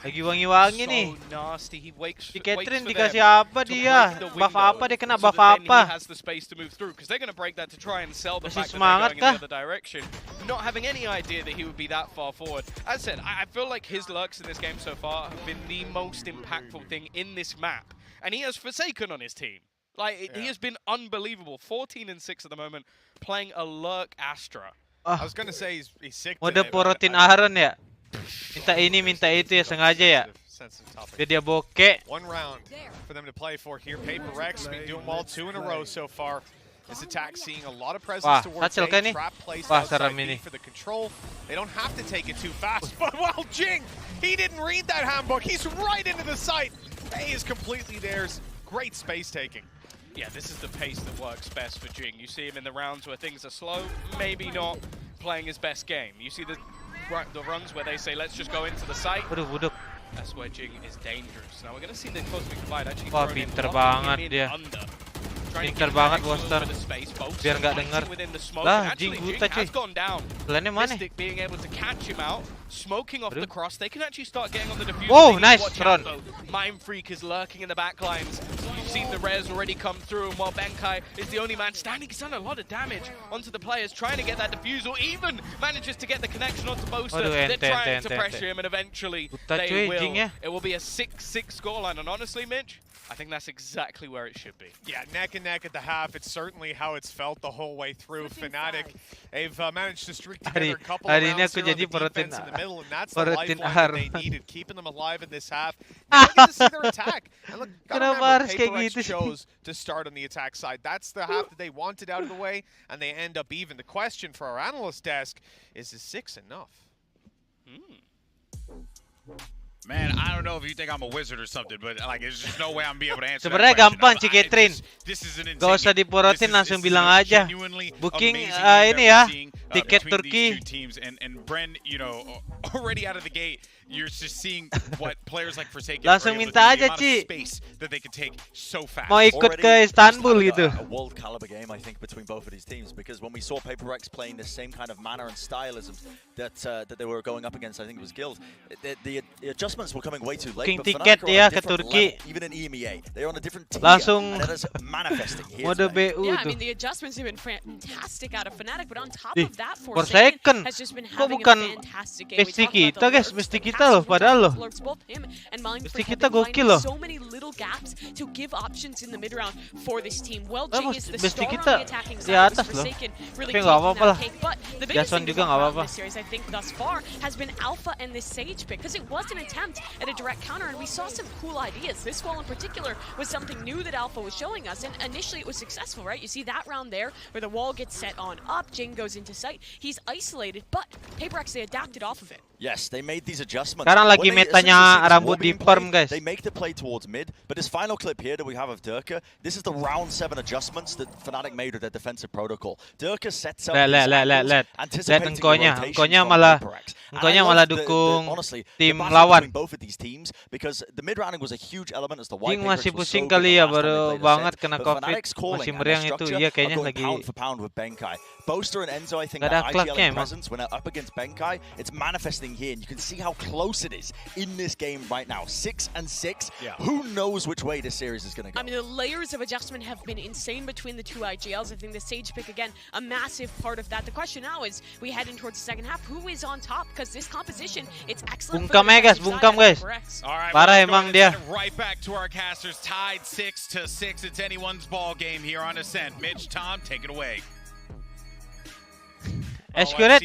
Lagi wangi-wangi nih. So nasty. He waits. Si waits Catherine for dikasih them apa to dia? break the Buff window apa? Dia kena so buff that then he apa? has the space to move through because they're going to break that to try and sell the Masih fact that semangat they're going in kah? the other direction. Not having any idea that he would be that far forward. As I said, I feel like his lurks in this game so far have been the most impactful thing in this map, and he has Forsaken on his team. Like he has been unbelievable. 14 and 6 at the moment, playing a lurk Astra. I was going to say he's sick Mode today, but porotin I- Aaron ya. Minta ini, minta itu ya, sengaja ya. Sensitive topic. Biar dia bokeh. One round for them to play for here. Paper Rex been doing well 2 in a row so far. This attack seeing a lot of presence Wah, towards Satchel kah A. ni? Trap placed Wah, outside seram B ini. for the control. They don't have to take it too fast. But well, Jing, he didn't read that handbook. He's right into the site. A is completely theirs. Great space taking. Yeah, this is the pace that works best for Jing. You see him in the rounds where things are slow, maybe not playing his best game. You see the runs where they say, let's just go into the site. Waduh, buduk. That's where Jing is dangerous. Now we're going to see the Cosmic Divide actually Wah, thrown in, pinter locking banget him in dia. under. Trying to Pinter give banget, Alex a little Boster. bit of space. Both Biar nggak fighting dengar. within the smoke. Lah, And actually, Jing Jing buta, cuy. has gone down. Plannya mana? Mystic being able to catch him out, smoking off the Aduh. cross. They can actually start getting on the diffuser. Whoa, They need to nice watch out, run. though. Mind Freak is lurking in the back lines. You've seen the res already come through, and while Benkai is the only man standing, he's done a lot of damage onto the players, trying to get that diffusal, even manages to get the connection onto Boaster. Aduh, They're ente, trying ente, to pressure ente. him, and eventually Buta, they cuy, will. Jing ya. It will be a 6-6 scoreline, and honestly, Mitch, I think that's exactly where it should be. Yeah, neck and neck at the half. It's certainly how it's felt the whole way through. Fnatic, they've managed to streak together a couple of hari ini rounds aku here on jadi the defense porotin- in the middle, and that's the porotin lifeline that they Aaron. needed, keeping them alive in this half. Now we get to see their attack. And look, gotta Kenapa remember, harus kayak Paper Rex gitu sih? chose to start on the attack side. That's the half that they wanted out of the way, and they end up even. The question for our analyst desk is 6 enough? Man, I don't know if you think I'm a wizard or something, but like, there's just no way I'm be able to answer that Sebenarnya question. gampang, Ci Catherine. This is an Gak usah insane game. diporotin, This langsung is bilang a aja. genuinely Booking amazing ini game that ya, we're seeing, tiket between Turki. these two teams. And Bren, you know, already out of the gate, you're just seeing what players like Forsaken Langsung are able minta to do, the aja, amount of Ci. space that they can take so fast. Mau ikut Already ke Istanbul just gitu. having a world caliber game, I think, between both of these teams, because when we saw Paper Rex playing the same kind of manner and stylism that that they were going up against, I think it was Guild, the adjustments were coming way too late. Booking But tiket Fnatic are on ya a ke different Turki. level, even in EMEA, they're on a different tier, Langsung and that is manifesting here Mode today. BU Yeah, I tuh. mean, the adjustments have been fantastic out of Fnatic, but on top Ih, of that, Forsaken. Forsaken has just been Kok having bukan a fantastic game. We Mesti talk about kita, the guys, lurks, mesti the kita passive loh, padahal loh. lurks, both him and Mind Mesti Freak have kita been gokil finding loh. so many little gaps to give options in the mid round for this team. Well, Jing is the mesti star on kita the attacking di side. It was atas loh. Forsaken really Tapi taking nggak apa-apa that lah. cake. But the biggest Jason thing juga to nggak walk around apa-apa. this series, I think, thus far, has been Alpha and this Sage pick, because it was an attempt at a direct counter, and we saw some cool ideas. This wall in particular was something new that Alpha was showing us, and initially it was successful, right? You see that round there, where the wall gets set on up, Jing goes into sight, he's isolated, but Paper Rex, they adapted off of it. Yes, they made these adjustments. Sekarang lagi When they- as soon as metanya they see this rambut wall di being perm, played, guys. They make the play towards mid, but this final clip here that we have of Durka, this is the round 7 adjustments that Fnatic made with their defensive protocol. Durka sets up Lihat, these lihat, lihat, angles, lihat. anticipating Lihat the engkonya. rotations Engkonya from malah- Paper Rex. And I engkonya love malah the- dukung honestly, tim the battle lawan. between both of these teams, because the mid rounding was a huge element as to why Jing Paper Rex masih was so pusing good kali the ya, last time they baru played the banget set. kena But COVID. Fnatic's calling Masih and their meriang itu, structure iya are kayaknya going lagi. pound for pound with Benkai. Boaster and Enzo, I think Nggak that ada IGL clutch-nya emang. presence when they're up against Benkai, it's manifesting here, and you can see how close it is in this game right now. 6 and 6. Yeah. Who knows which way this series is going to go? I mean, the layers of adjustment have been insane between the two IGLs. I think the Sage pick, again, a massive part of that. The question now is, we head in towards the second half, who is on top? Because this composition, it's excellent for Bungkam the ya, guys, defensive bungkam, side guys. of Rex. All right, Parah well, let's go emang ahead dia. and send it right back to our casters, tied 6-6. It's anyone's ball game here on Ascent. Mitch, Tom, take it away. Escuret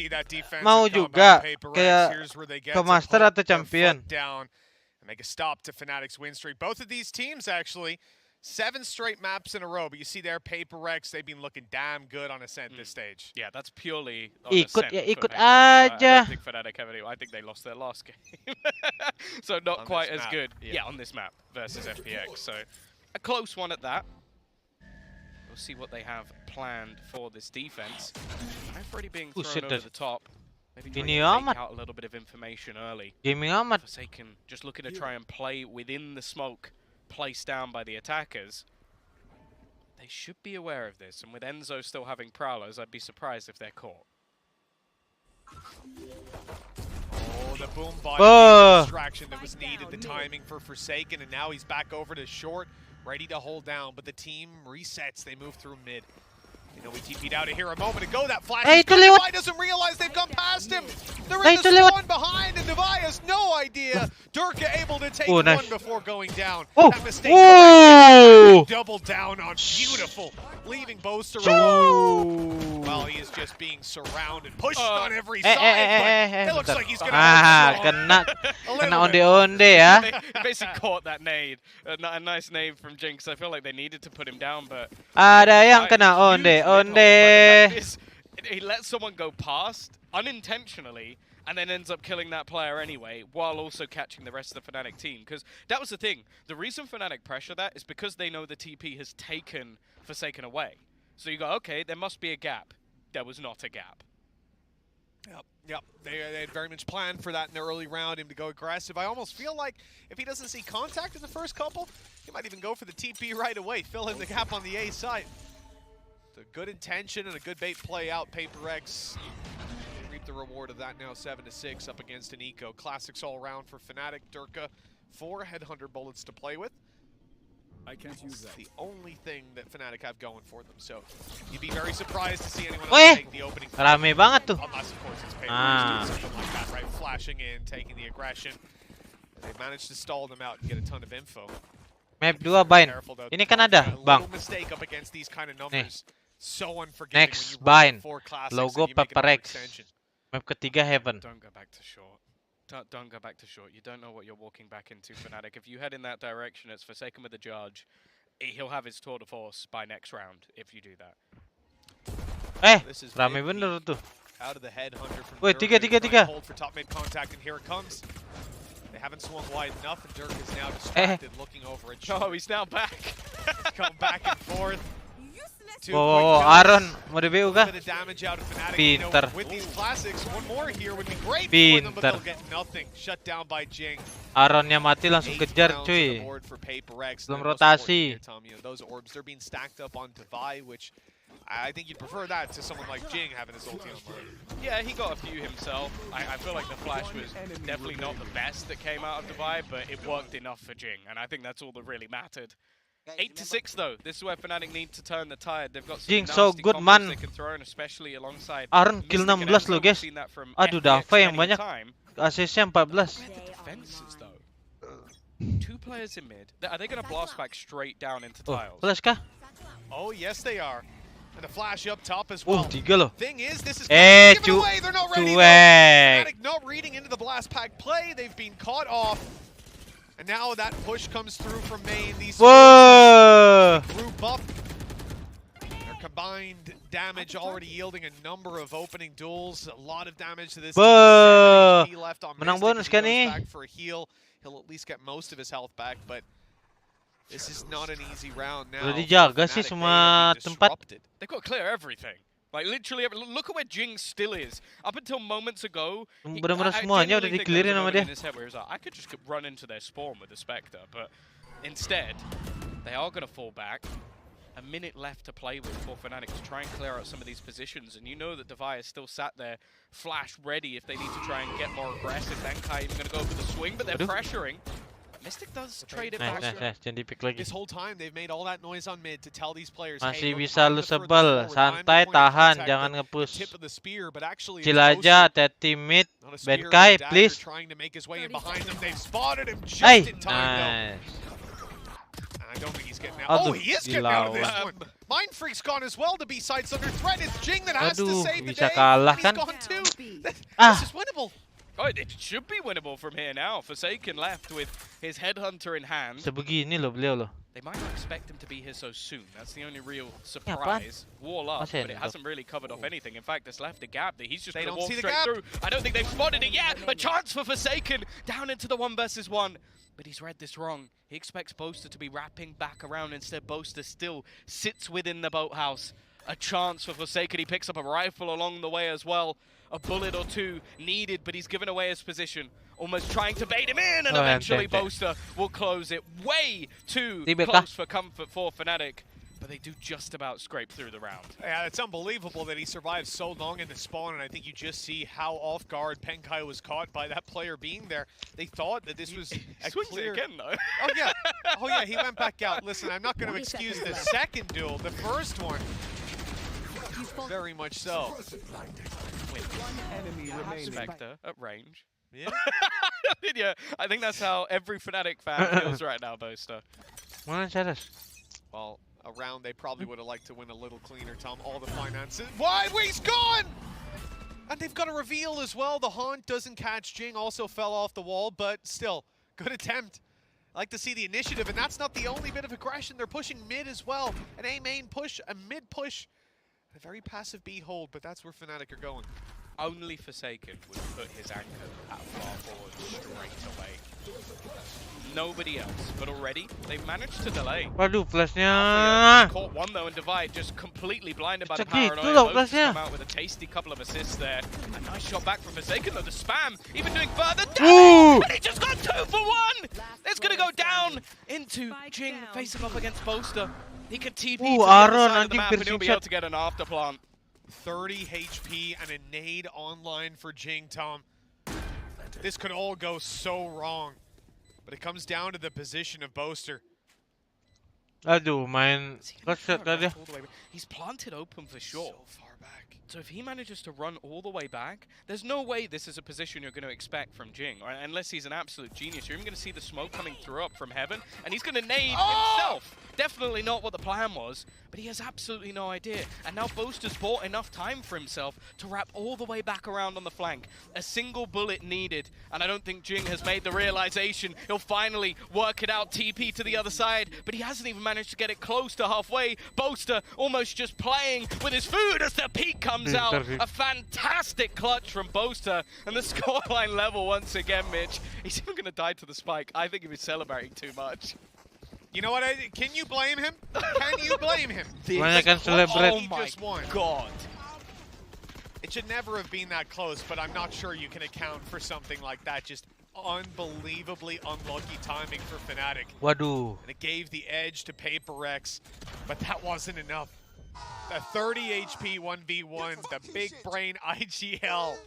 mau juga kayak ke Master atau Champion. Down and make a stop to Fnatic's win streak. Both of these teams actually 7 straight maps in a row, but you see there, PaperX, they've been looking damn good on Ascent this stage. Yeah, that's purely on Ikut Ascent ya, for ikut PaperX. I aja. don't think Fnatic have any. I think they lost their last game. So not On quite this as map, good. yeah. Yeah, on this map versus FPX. So a close one at that. We'll see what they have planned for this defense. I've already being thrown Buset over dah. the top. Maybe trying Ini to fake amat. out a little bit of information early. Gaming amat. Forsaken just looking to try and play within the smoke placed down by the attackers. They should be aware of this, and with Enzo still having prowlers, I'd be surprised if they're caught. Oh, the boom body Oh. distraction that was needed, the timing for Forsaken, and now he's back over to short, ready to hold down, but the team resets, they move through mid. You know, we TP'd out of here a moment ago, that flash Hey, is itu good. lewat. Divai doesn't realize they've gone past him. They're Hey, in the itu lewat. spawn behind, and Divai has no idea. Durka able to take Oh, one nice. before going down. Oh. That mistake Whoa. double down on beautiful, leaving Boaster while he is just being surrounded, pushed on every side, but it looks bentar. like he's gonna Ah, hold this one. kena A kena little bit. onde-onde ya. They basically caught that nade. A nice nade from Jinx. I feel like they needed to put him down, but Ada yang Right, kena huge mid hole, but the onde-onde. fact is, he let someone go past unintentionally and then ends up killing that player anyway, while also catching the rest of the Fnatic team. Because that was the thing. The reason Fnatic pressure that is because they know the TP has taken Forsaken away. So you go, okay, there must be a gap. There was not a gap. Yep. They had very much planned for that in the early round, him to go aggressive. I almost feel like if he doesn't see contact in the first couple, he might even go for the TP right away, fill in the gap on the A side. It's a good intention and a good bait play out. PaperX reap the reward of that now, 7-6 up against an Eco. Classics all around for Fnatic. Durka, 4 Headhunter bullets to play with. I can't use that. The only thing that Fnatic have going for them. So you'd be very surprised to see anyone Weh, else take the opening. rame banget tuh. Unless, of course, it's PaperX Ah. doing something like that, right? Flashing in, taking the aggression. They've managed to stall them out and get a ton of info. Map 2 Bind. Careful, though. Ini kan ada, A Bang. little mistake up against these kind of numbers. So unforgiving Next, when you run Bind. 4 classics Logo and you make an PaperX. overextension. Map ketiga Heaven. Don't go back to short. Don't go back to short. You don't know what you're walking back into, Fnatic. If you head in that direction, it's Forsaken with the Judge. He'll have his tour de force by next round if you do that. This is Rame mid bener peek tuh. out of the headhunter from Woi, Durka, tiga, tiga, trying to tiga. hold for top mid contact, and here it comes. They haven't swung wide enough, and Dirk is now distracted, looking over at Oh, he's now back. Going back and forth. Two Oh, quick kills. Aaron, mau DBU A kah? bit of damage out of Fnatic. You know, Pinter. with these classics, one more here would be great for them, but Pinter. they'll get nothing. Shut down by Jing. Aaronnya mati langsung 8 kejar rounds on the cuy. board for PaperX. Belum And most important rotasi. here, Tom, you know, those orbs, they're being stacked up on Divai, which I think you'd prefer that to someone like Jing having his ulti on low. Yeah, he got a few himself. I feel like the flash was definitely not the best that came out of Divide, but it worked enough for Jing, and I think that's all that really mattered. 8-6 though. This is where Fnatic need to turn the tide. They've got some Jing so nasty good, combos man. they can throw in, especially alongside Aaron kill Mystic and 16 loh Enzo. We've guys. seen that from Aduh, FPX Dava yang many a banyak. time. Asisnya 14. Defenses though. 2 players in mid. Are they going to blast back straight down into Oh, tiles? flash kah? Oh, yes, they are. And a flash up top as well. 3 loh. Thing is, this is Eh, given away. They're not ready. though. cuek. Fnatic not reading into the blast pack play. They've been caught off. And now that push comes through from main. These Whoa. group up. Their combined damage already yielding a number of opening duels. A lot of damage to this team. Bah. 7 HP left on Menang Mystic. bonus If he kan goes nih? back for a heal, he'll at least get most of his health back. But this is not an easy round now. Udah for dijaga sih Fnatic. They semua have been tempat. disrupted. They've got to clear everything. Like literally, look at where Jing still is. Up until moments ago, Bener-bener semuanya udah di-clearin sama dia. I could just run into their spawn with the Spectre, but instead, they are going to fall back. A minute left to play with for Fnatic to try and clear out some of these positions, and you know that Divai is still sat there, flash ready if they need to try and get more aggressive. Denkai even going to go for the swing, but they're pressuring. Mystic does trade it back. Nice. Jangan di-pick lagi. This whole time they've made all that noise on mid to tell these players, Masih hey, look, bisa I'm lu the furthest sebel. forward, I'm the Santai, point of tahan, contact, jangan the nge-push. tip of the spear, but actually Chill it's aja, Boaster. Teti mid. Not a spear, but a Benkai, dagger please. trying to make his way in behind them. They've spotted him just Hey, in time, nice. though. I don't think he's getting out. Aduh, Oh, he is getting out of this dilawan. one. Mind Freak's gone as well to be sights under threat. It's Jing that has to Aduh, save the bisa day. kalah and he's kan? gone too. Ah. This is winnable. Oh, it should be winnable from here now. Forsaken left with his headhunter in hand. Sebegini loh beliau loh. They might not expect him to be here so soon. That's the only real surprise. Wall up, but it hasn't really covered off anything. In fact, it's left a gap that he's just going to walk straight through. I don't think they've spotted it yet. A chance for Forsaken down into the 1 versus 1. But he's read this wrong. He expects Boaster to be wrapping back around. Instead, Boaster still sits within the boathouse. A chance for Forsaken. He picks up a rifle along the way as well. A bullet or two needed, but he's given away his position. Almost trying to bait him in, and eventually Boaster will close it. Way too close for comfort for Fnatic, but they do just about scrape through the round. Yeah, it's unbelievable that he survived so long in the spawn, and I think you just see how off guard Penkai was caught by that player being there. They thought that this was a clear... again, though. Oh yeah, he went back out. Listen, I'm not going to excuse the second duel, the first one. Very much so. Spectre at range. Yeah. Yeah, I think that's how every Fnatic fan feels right now, Boaster. Well, a round they probably would have liked to win a little cleaner, Tom. All the finances. Why? He's gone! And they've got a reveal as well. The Haunt doesn't catch Jing, also fell off the wall, but still, good attempt. I like to see the initiative, and that's not the only bit of aggression. They're pushing mid as well. An A main push, a mid push. A very passive B hold, but that's where Fnatic are going. Only Forsaken would put his anchor that far forward straight away. Nobody else, but already they've managed to delay. Waduh, flashnya. Caught one though, and Divide just completely blinded by the paranoia. Both come out with a tasty couple of assists there. A nice shot back from Forsaken though. The spam even doing further damage, but he just got 2 for 1. It's gonna go down into Jing facing off against Boaster. He can TP to the other side of the map, and he'll be able to get an afterplant. 30 HP and a nade online for Jing, Tom. This could all go so wrong. But it comes down to the position of Boaster. Aduh, main shot tadi. He's planted open for sure. So far back. So if he manages to run all the way back, there's no way this is a position you're going to expect from Jing, or unless he's an absolute genius. You're even going to see the smoke coming through up from heaven, and he's going to nade himself. Definitely not what the plan was, but he has absolutely no idea. And now Boaster's bought enough time for himself to wrap all the way back around on the flank. A single bullet needed, and I don't think Jing has made the realization. He'll finally work it out, TP to the other side, but he hasn't even managed to get it close to halfway. Boaster almost just playing with his food as the peak comes out. A fantastic clutch from Boaster, and the scoreline level once again, Mitch. He's even going to die to the spike. I think he was celebrating too much. You know what? Can you blame him? Can you blame him? Oh my God. It should never have been that close, but I'm not sure you can account for something like that. Just unbelievably unlucky timing for Fnatic. Waduh. And it gave the edge to PaperX, but that wasn't enough. The 30 HP 1v1, the big brain IGL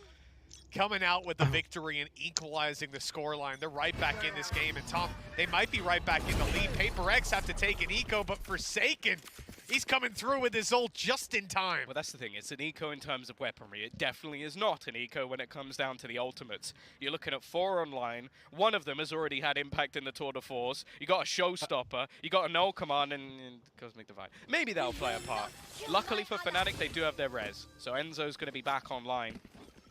coming out with the victory and equalizing the scoreline. They're right back in this game, and Tom, they might be right back in the lead. PaperX have to take an eco, but Forsaken, he's coming through with his ult just in time. Well, that's the thing. It's an eco in terms of weaponry. It definitely is not an eco when it comes down to the ultimates. You're looking at 4 online. One of them has already had impact in the Tour de Force. You got a Showstopper. You got a Null Command and Cosmic Divide. Maybe that'll play a part. Luckily for Fnatic, they do have their res. So Enzo's going to be back online.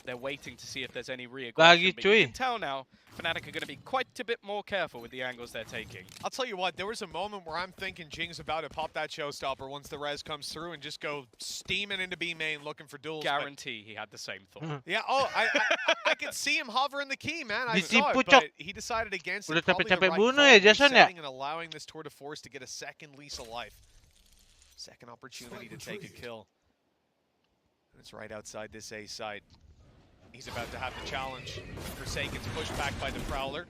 They're waiting to see if there's any re-aggression, but you can tell now Fnatic are going to be quite a bit more careful with the angles they're taking. I'll tell you what, there was a moment where I'm thinking Jing's about to pop that Showstopper once the res comes through and just go steaming into B main looking for duels. Guarantee he had the same thought. Yeah, I could see him hovering the key, man. I saw it, but he decided against it. Probably the right call, and allowing this Tour de Force to get a second lease of life. Second opportunity to take a kill. And it's right outside this A site. He's about to have the challenge. Forsaken's pushed back by the Prowler.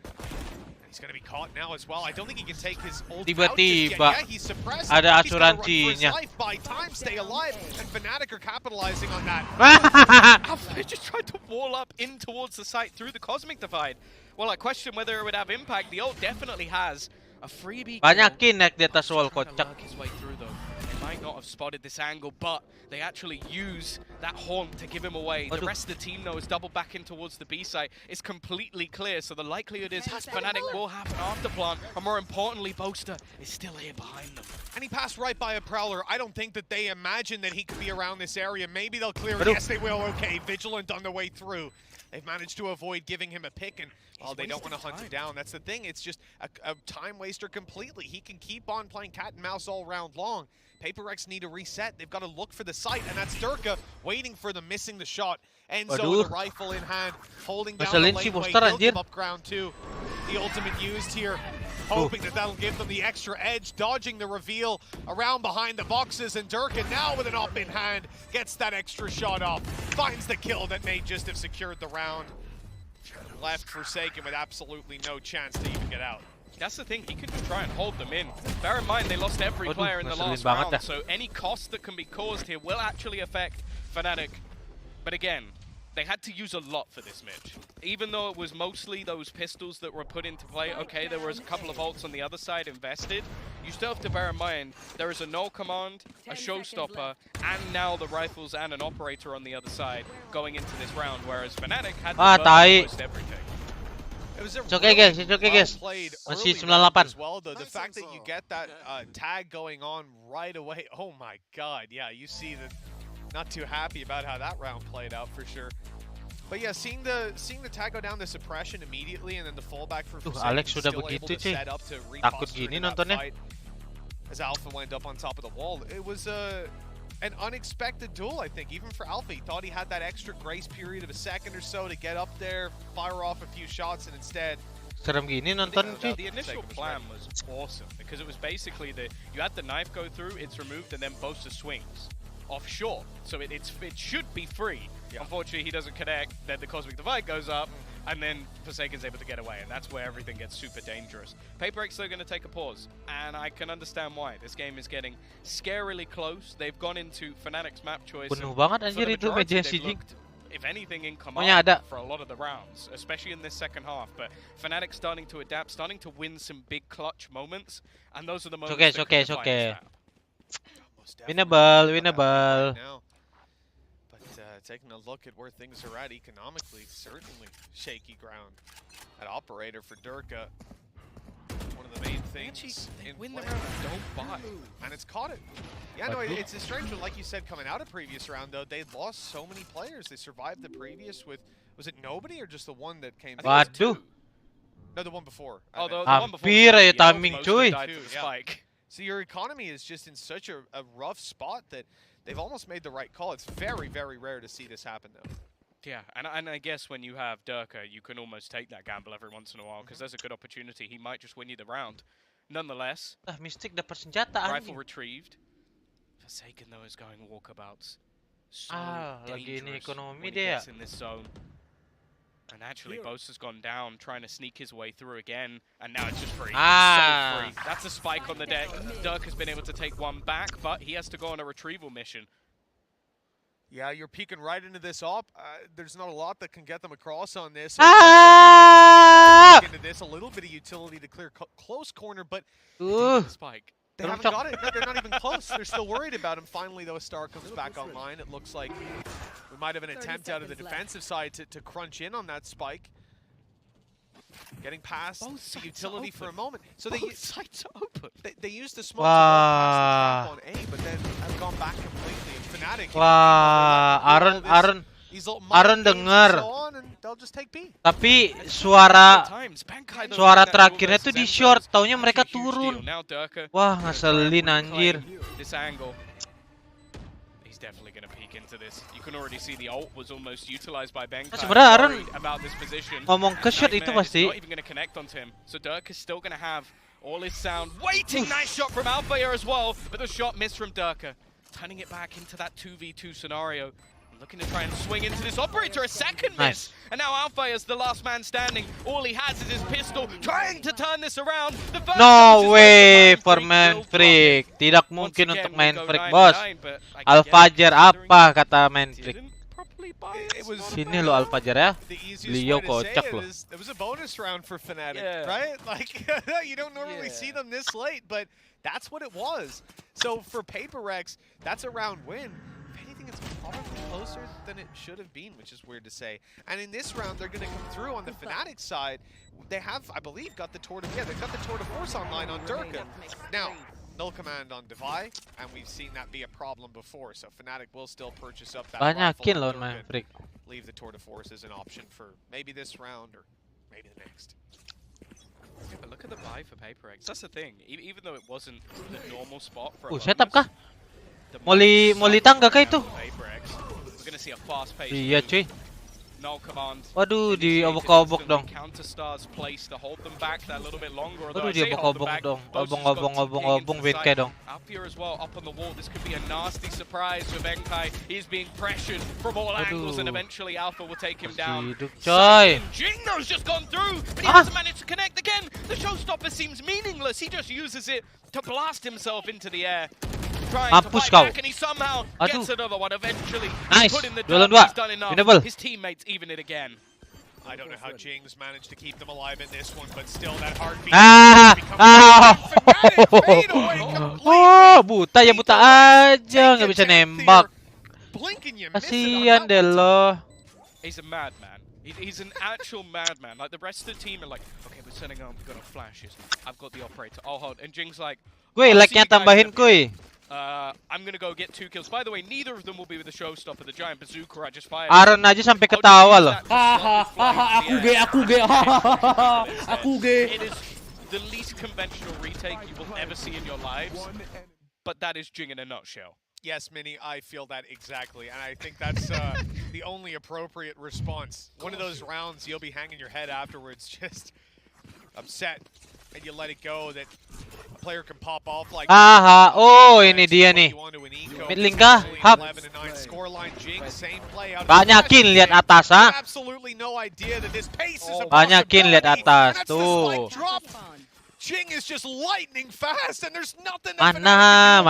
He's going to be caught now as well. I don't think he can take his ult out just yet. Yeah, he's suppressed. Ada he's got to run for his asuransinya. life. By time, stay alive. And Fnatic are capitalizing on that. Alpha just tried to wall up in towards the site through the Cosmic Divide. Well, I question whether it would have impact. The ult definitely has. A freebie Banyakin naik di atas wall, kocak. His way through though. They might not have spotted this angle, but they actually use that haunt to give him away. The rest of the team though is doubled back in towards the B site. It's completely clear, so the likelihood is Fnatic will have an afterplant, and more importantly, Boaster is still here behind them. And he passed right by a Prowler. I don't think that they imagine that he could be around this area. Maybe they'll clear it. Yes, they will. Okay, Vigilant on the way through. They've managed to avoid giving him a pick, and they don't want to hunt him down. That's the thing. It's just a time waster completely. He can keep on playing cat and mouse all round long. PaperX need to reset. They've got to look for the site, and that's Durka waiting for them, missing the shot. Enzo with the rifle in hand, holding down the lane way. He'll give up ground two. The ultimate used here, hoping that that'll give them the extra edge, dodging the reveal around behind the boxes, and Durka now with an op in hand gets that extra shot off, finds the kill that may just have secured the round. Left Forsaken with absolutely no chance to even get out. That's the thing, he could just try and hold them in. Bear in mind, they lost every player in the last round, so any cost that can be caused here will actually affect Fnatic. But again, they had to use a lot for this match. Even though it was mostly those pistols that were put into play, okay, there was a couple of ults on the other side invested. You still have to bear in mind, there is a null command, a showstopper, and now the rifles and an operator on the other side going into this round, whereas Fnatic had to burn almost everything. It was a okay, guys. It's okay, guys. Masih 98. As well, though. The fact that you get that tag going on right away. Oh my God! Yeah, you see that. Not too happy about how that round played out for sure. But yeah, seeing the tag go down, the suppression immediately, and then the fallback for Alex sudah still begitu able to cuy. set up to Takut gini nontonnya. fight. As Alpha went up on top of the wall, it was an unexpected duel, I think, even for Alpha. He thought he had that extra grace period of a second or so to get up there, fire off a few shots, and instead... Serem gini nonton cuy. The initial plan was awesome, because it was basically you had the knife go through, it's removed, and then Bosa swings offshore. So it should be free. Yeah. Unfortunately, he doesn't connect, then the Cosmic Divide goes up, and then Forsaken's able to get away, and that's where everything gets super dangerous. PaperX are going to take a pause, and I can understand why. This game is getting scarily close. They've gone into Fnatic's map choice. Penuh banget anjir itu meja sieging. If anything, in command for a lot of the rounds, especially in this second half. But Fnatic starting to adapt, starting to win some big clutch moments, and those are the moments. It's okay. Winnable. But taking a look at where things are at economically, certainly shaky ground. At operator for Durka, one of the main things in win play. the round, don't buy. And it's caught it. Yeah, no, it's a strange one. Like you said, coming out of previous round, though, they lost so many players. They survived the previous with, was it nobody or just the one that came? Waduh. No, the one before. Oh, the one before. Hampir aja timing cuy. So your economy is just in such a rough spot that they've almost made the right call. It's very, very rare to see this happen, though. Yeah, and I guess when you have Durka, you can almost take that gamble every once in a while, because there's a good opportunity. He might just win you the round. Nonetheless, Mystic dapat senjata rifle retrieved. Forsaken, though, is going walkabouts. So lagi ini ekonomi when he dia. gets in this zone. And actually, Bosa's gone down, trying to sneak his way through again, and now it's just free. It's so free. That's a spike on the deck. Dirk has been able to take one back, but he has to go on a retrieval mission. Yeah, you're peeking right into this op. There's not a lot that can get them across on this. Into this, a little bit of utility to clear close corner, but spike. They haven't got it. No, they're not even close. They're still worried about him. Finally, though, a star comes back online. It looks like we might have an attempt out of the defensive side to crunch in on that spike. Getting past the utility for a moment. So both sides are open. They used the smoke to past the trap on A, but then have gone back completely. And Fnatic. Wah, Aaron dengar. Tapi suara terakhirnya tuh di short, taunya mereka turun. Wah, ngeselin anjir. He's definitely going to peek into this. You can already see the ult was almost utilized by Benkai. Sebenarnya Aaron ngomong ke shot itu pasti. Not even going to connect onto him. So Dirk is still going to have all his sound waiting. Nice shot from Alpha here as well, but the shot missed from Durka. Turning it back into that 2v2 scenario. Looking to try and swing into this operator, a second miss. And now Alpha is the last man standing. All he has is his pistol, trying to turn this around. No way for Manfreak. Tidak mungkin untuk Manfreak, bos. Alfajar apa kata Manfreak? Sini lo Alfajar ya. Beliau kocak loh. It was a bonus round for Fnatic, right? Like you don't normally see them this late, but that's what it was. So for PaperX, that's a round win. It's probably closer than it should have been, which is weird to say. And in this round, they're going to come through on the Fnatic side. They have, I believe, got the Tour de Force online on Durka. Now, null command on Devi, and we've seen that be a problem before. So Fnatic will still purchase up that Banyakin lawan Manfreak. leave the Tour de Force as an option for maybe this round or maybe the next. Yeah, but look at the buy for PaperX. That's the thing. Even though it wasn't the normal spot for setup kah? the Muli tangga kah itu? PaperX, we're gonna see a fast-paced Iya move. cuy. Null command. Waduh, diobok-obok dong. Counter stars placed to hold them back that little bit longer. Waduh, diobok-obok dong. Obong-obong bengke dong. Alfia as well up on the wall. This could be a nasty surprise for Benkai. He's being pressured from all angles, and eventually Alpha will take him down. Hidup coy. Jingo's just gone through, but he doesn't manage to connect again. The showstopper seems meaningless. He just uses it to blast himself into the air. Mampus kau. And he somehow gets another one eventually. Nice. Put in the Dua lawan double, dua. he's done enough. Winnable. His teammates even it again. I don't know how Jings managed to keep them alive in this one, but still that heartbeat. Buta ya buta aja, nggak bisa nembak. Kasian deh lo. He's a madman. He's an actual madman. Like the rest of the team are like, okay, we're setting up, we've got our flashes. I've got the operator. I'll hold. And Jing's like, Kuy, like-nya tambahin kuy. I'm gonna go get 2 kills. By the way, neither of them will be with the showstopper. The giant bazooka I just fired. Aaron aja sampai ketawa loh. Aku ge. It is the least conventional retake you will ever see in your lives. But that is Jing in a nutshell. Yes, Minnie, I feel that exactly, and I think that's the only appropriate response. One of those rounds you'll be hanging your head afterwards, just upset, and you let it go that a player can pop off like ini dia nih. Mid link kah? Hap. Banyakin lihat atas, ha? Banyakin lihat atas, tuh. Jing is just lightning fast, and there's nothing. Mana.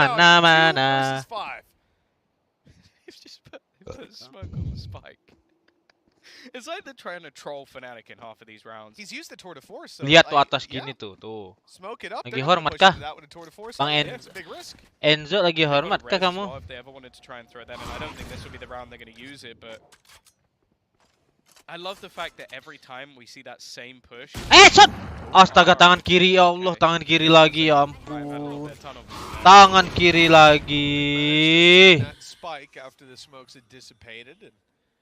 He's just put smoke on the spike. It's like they're trying to troll Fnatic in half of these rounds. He's used the Tour de Force. Lihat tuh atas gini tuh. Smoke it up. Lagi hormat kah? Bang Enzo lagi hormat kah kamu? If they ever wanted to try and throw that in, I don't think this will be the round they're going to use it, but I love the fact that every time we see that same push. Shot! Astaga, tangan kiri, ya Allah, tangan kiri lagi, ya ampun. Tangan kiri lagi. Spike after the smokes had dissipated and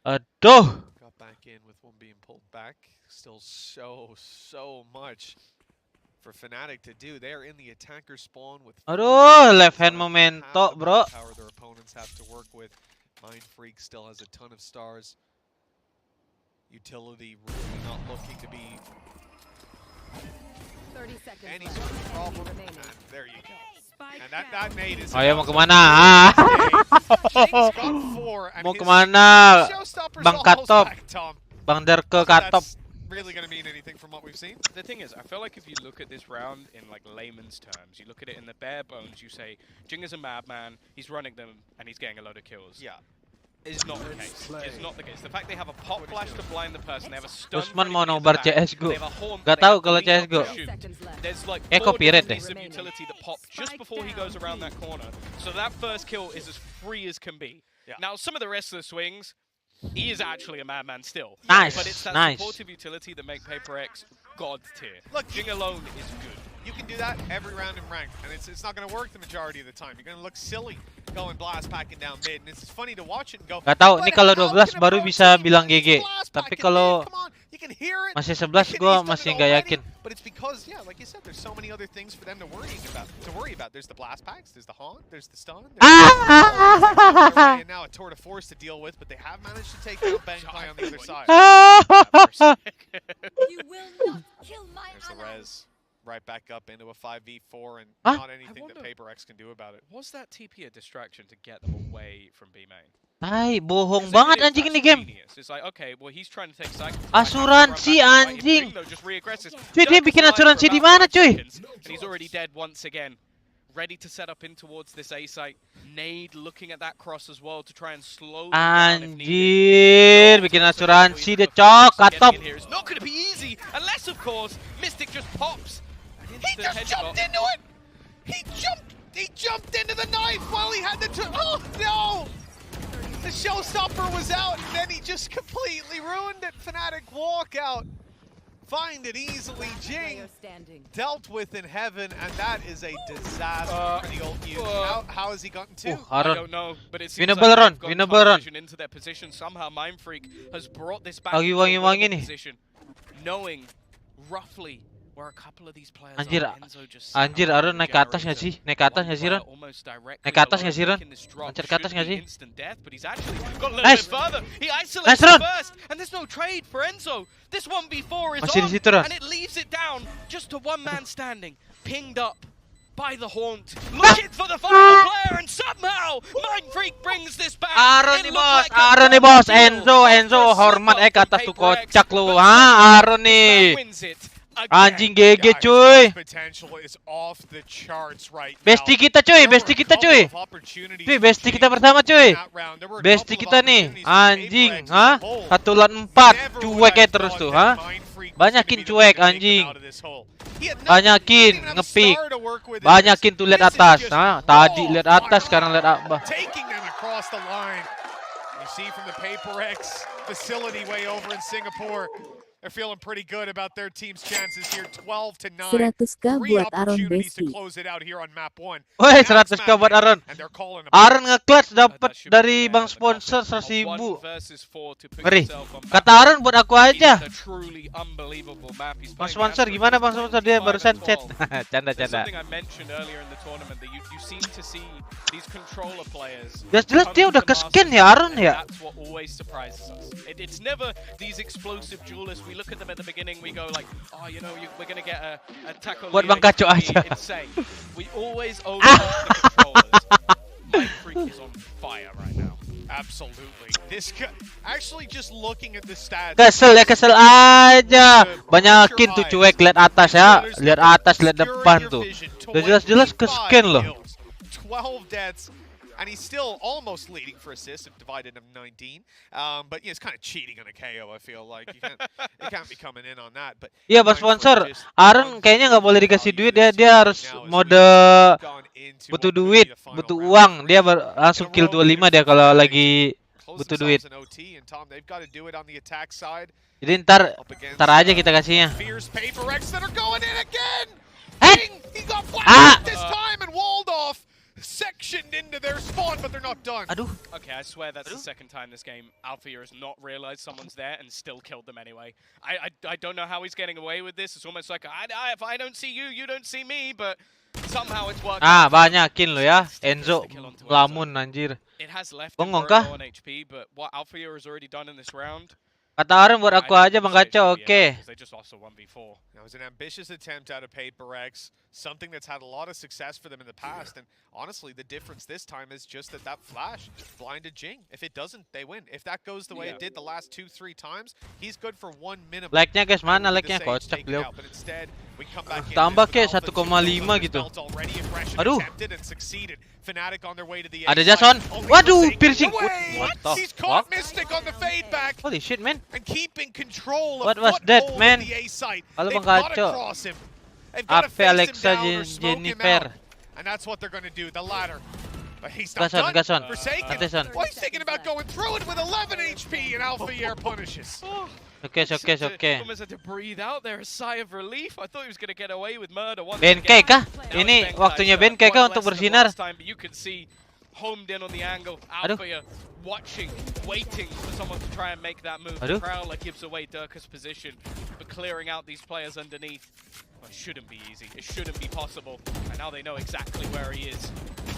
aduh. got back in with one being pulled back. Still so much for Fnatic to do. They're in the attacker spawn with aduh, left hand momento, bro. Power their opponents have to work with. Mind Freak still has a ton of stars. Utility really not looking to be 30 seconds any sort of problem. And there you go. And that nade is. Ayo mau kemana? Mau kemana? Bang Katop. Bang Derke Katop. Really going to mean anything from what we've seen? The thing is, I feel like if you look at this round in like layman's terms, you look at it in the bare bones, you say Jing is a madman, he's running them, and he's getting a load of kills. Yeah. Is not the case. It's not the case. The fact they have a pop flash to blind the person, they have a stun. Usman mau nobar CS:GO. Gak tahu kalau CS:GO. There's like copyright deh. pieces of utility that pop just before he goes around that corner. So that first kill is as free as can be. Yeah. Now some of the rest of the swings, he is actually a madman still. Nice, But it's that nice. supportive utility that make PaperX god tier. Look, Jing alone is good. You can do that every round in ranked, and it's not going to work the majority of the time. You're going to look silly going blast packing down mid, and it's funny to watch it and go. Gak tahu, ini kalau 12 baru bisa bilang GG. Tapi kalau masih 11 gua masih nggak yakin. But it's because, yeah, like you said, there's so many other things for them to worry about. There's the blast packs, there's the haunt, there's the stun. And now a Tour de Force to deal with, but they have managed to take down Benkai on the other side. You will not kill my There's the res. Right back up into a 5v4 and Huh? not anything that PaperX can do about it. Was that TP a distraction to get them away from B main? Tai, bohong banget anjing ini game. It's like, okay, well he's trying to take cycle. Asuransi anjing. Cuy, dia bikin asuransi di mana, cuy? And he's already dead once again. Ready to set up in towards this A site. Nade looking at that cross as well to try and slow them down if Anjir, needed. bikin asuransi dia cok, katop. It's not going to be easy unless, of course, Mystic just pops. He just jumped into it! He jumped into the knife while he had the oh no! The showstopper was out and then he just completely ruined it. Fnatic walk out. find it easily. Jing dealt with in heaven, and that is a disaster for the old youth. How has he gotten two? I don't know, but it seems Winnable like run, they've got winnable tunnel run. vision into their position. Somehow Mind Freak has brought this back Lagi into a wangi-wangi winnable nih. position, knowing roughly where a couple of these players Anjir, are. Enzo just anjir, somehow Aaron naik ke atas nggak sih? Naik ke atas nggak sih, Ron? almost directly Naik ke atas nggak sih, below, Ron? making this drop Loncat ke atas should nggak be sih? instant death, but he's actually got a little Nice. bit further. He isolates Nice, Ron. first, and there's no trade for Enzo. This 1v4 is Masih di on, situ, Ron. and it leaves it down just to one man standing, pinged up by the haunt, looking for the final player, and somehow Mind Freak brings this back. Aaron It nih looked bos, like a Aaron nih done bos, deal. Enzo, The hormat slip ke up atas from tuh Paper X, kocak lu, but Aaron somehow nih. wins it again. Anjing GG Guys, cuy. his potential is off the charts right now. Bestie kita cuy, There were bestie a kita couple cuy. of opportunities Cuy, for bestie kita Jing pertama cuy. in that round. There were a Bestie couple of kita nih, opportunities for anjing, Paper X as ha? a whole. Satu lawan 4, Never cuek would kayak have terus thought tuh, that ha? Mind Freak was Banyakin gonna be the cuek, one to take them anjing. out of this hole. He had Banyakin didn't have a ngepick. star to work with in Banyakin this. tuh lihat This is atas, just ha? raw Tadi lihat atas, fire. sekarang lihat apa? Taking them across the line. You see from the Paper X facility way over in Singapore. They're feeling pretty good about their team's chances here. 12-9. 100k 3 buat Aaron opportunities to Besti. close it out here on map 1. Woi, 100k buat Aaron. And they're calling a Aaron nge-clutch dapat That should dari be bang the sponsor cover. A 1.000. 1 versus 4 to put Ngeri. yourself on Kata map. Aaron buat aku aja. It's a truly unbelievable map. He's Bang playing sponsor Astro gimana bang Team sponsor dia 25 barusan and chat. 12. Canda There's canda. something I mentioned earlier in the tournament that you seem to see these controller players. Jelas-jelas dia coming udah to ke-scan master ya, it, Aaron and ya? That's what always surprises us. It's never these explosive duelists. We look at them at the beginning, we go like, oh, you know, we're gonna get a tackle. Buat Bang Kaco aja. Insane. We always overlook the controllers. Mind Freak is on fire right now. Absolutely. This actually just looking at the stats. Kesel ya, kesel aja. Banyakin tuh cuek lihat atas ya. Lihat atas, lihat depan tuh. Udah jelas-jelas ke-scan loh. 12 deaths. And he's still almost leading for assists if divided him 19. But yeah, it's kind of cheating on a KO, I feel like. You can't be coming in on that. But Iya, bang sponsor. Aaron kayaknya nggak boleh dikasih duit ya. Dia harus mode butuh duit, butuh uang. Dia langsung kill 25 dia kalau lagi butuh duit. Jadi ntar aja kita kasihnya. Sectioned into their spawn, but they're not done. Aduh. Okay, I swear that's the second time this game Althea has not realized someone's there and still killed them anyway. I don't know how he's getting away with this. It's almost like if I don't see you, you don't see me, but somehow it's working. Banyakin lo ya. Enzo lamun anjir. It has left Bengong him kah? very low on HP, but what Althea has already done in this round. Kata Aaron buat aku aja bang Kaco, oke. They just lost a 1v4. That was an ambitious attempt out of Paper X, something that's had a lot of success for them in the past, and honestly, the difference this time is just that flash blinded Jing. If it doesn't, they win. If that goes the way it did the last 2-3 times, he's good for 1 minimum. Like-nya guys, mana like-nya? Kocak beliau. But instead, we come back in Tambah with ke Alpha 1,5 gitu. already aggression Aduh. attempted and succeeded. Fnatic on their way to the Ada A Jason. site, only Waduh, forsaken piercing. away. What the He's caught fuck? Mystic on the fade back. Holy shit, man. And keeping control of What was that, foothold man? of the A site. Halo, They've Bang got to Kaco. cross him. They've got to Ape face him Alexa down or smoke him Jennifer. out. And that's what they're going to do, the ladder. But he's not Gason, done. Gason. Forsaken. Ateson. Well, he's thinking about going through it with 11 HP, and Alpha Air punishes. Oke. Almost had to breathe out there, a sigh of relief. I thought he was going to get away with murder once BNK again. kah? Now Ini it's waktunya Benkai, BNK kah one untuk less than bersinar? last time, but you can see homed in on the angle. Aduh. Althea watching, waiting for someone to try and make that move. Aduh. Prowler gives away Durka's position, but clearing out these players underneath. Well, it shouldn't be easy. It shouldn't be possible. And now they know exactly where he is.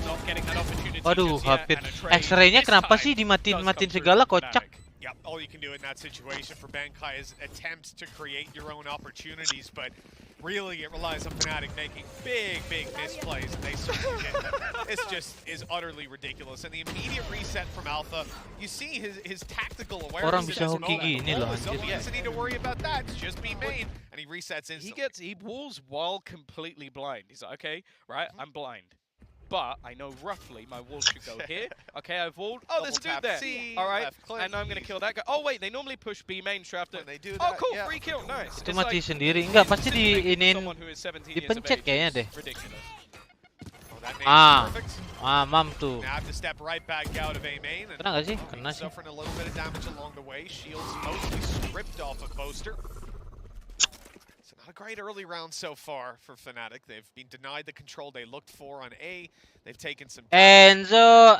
Not getting that opportunity Waduh, just yet, hampir. and a trade X-ray-nya this kenapa time sih does dimatiin come through segala, for kocak? Fnatic. Yep, all you can do in that situation for Benkai is attempt to create your own opportunities, but really it relies on Fnatic making big misplays, and they certainly did. This just is utterly ridiculous. And the immediate reset from Alpha, you see his tactical awareness. Orang bisa is hoki gini loh, so anjir. he doesn't need to worry about that. It's just be main, and he resets instantly. He walls while completely blind. He's like, okay, right, I'm blind. But I know roughly my wall should go here. Okay, I've walled. Oh, there's a dude there. All right, and I'm going to kill that guy. Oh, wait, they normally push B main straight after. When they do Oh, that, cool, yeah. free kill, nice. Itu It's mati like, sendiri. Enggak, pasti diinin, someone who is 17 years of dipencet age kayaknya is deh. ridiculous. Oh, that name Ah. is perfect. Mam tuh. Now have to step right back out of A main. And Kena nggak sih? Kena sih. suffering a little bit of damage along the way. Shields mostly stripped off of Boaster. Not a great early round so far for Fnatic. They've been denied the control they looked for on A. They've taken some Enzo,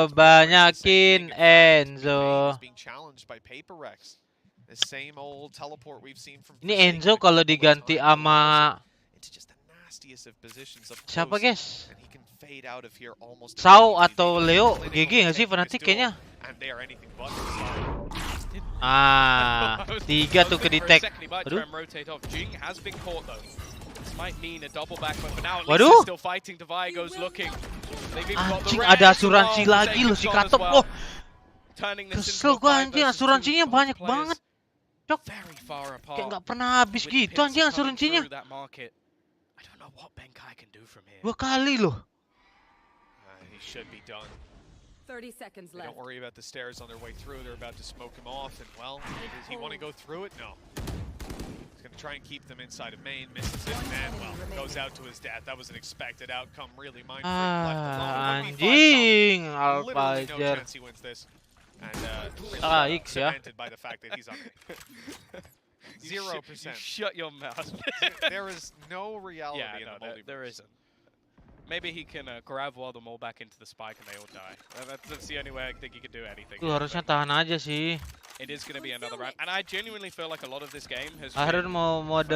banyakin Enzo. is being challenged by PaperX. The same old teleport we've seen from Ini Enzo kalau diganti sama siapa guys? Sao atau Leo GG nggak sih Fnatic kayaknya? Ah, 3 tuh ke detect. Aduh. Waduh. Anjing ada asuransi lagi loh si Katok. Wah. Kesel gua anjing, asuransinya banyak banget. Cok. Kayak nggak pernah habis gitu anjing asuransinya. 2 kali loh. 30 seconds left. Don't worry about the stairs on their way through. They're about to smoke him off. And, well, does he want to go through it? No. He's going to try and keep them inside of main. Misses it. And, well, goes out to his death. That was an expected outcome, really. Mind anjing. Literally no chance he wins this. And, cemented by the fact that he's on 0%. Shut your mouth. There is no reality in the multiverse. There isn't. Maybe he can grab while them all back into the spike and they all die. That's the only way I think he can do anything. Harusnya tahan aja sih. It is going to be another round, and I genuinely feel like a lot of this game has been mode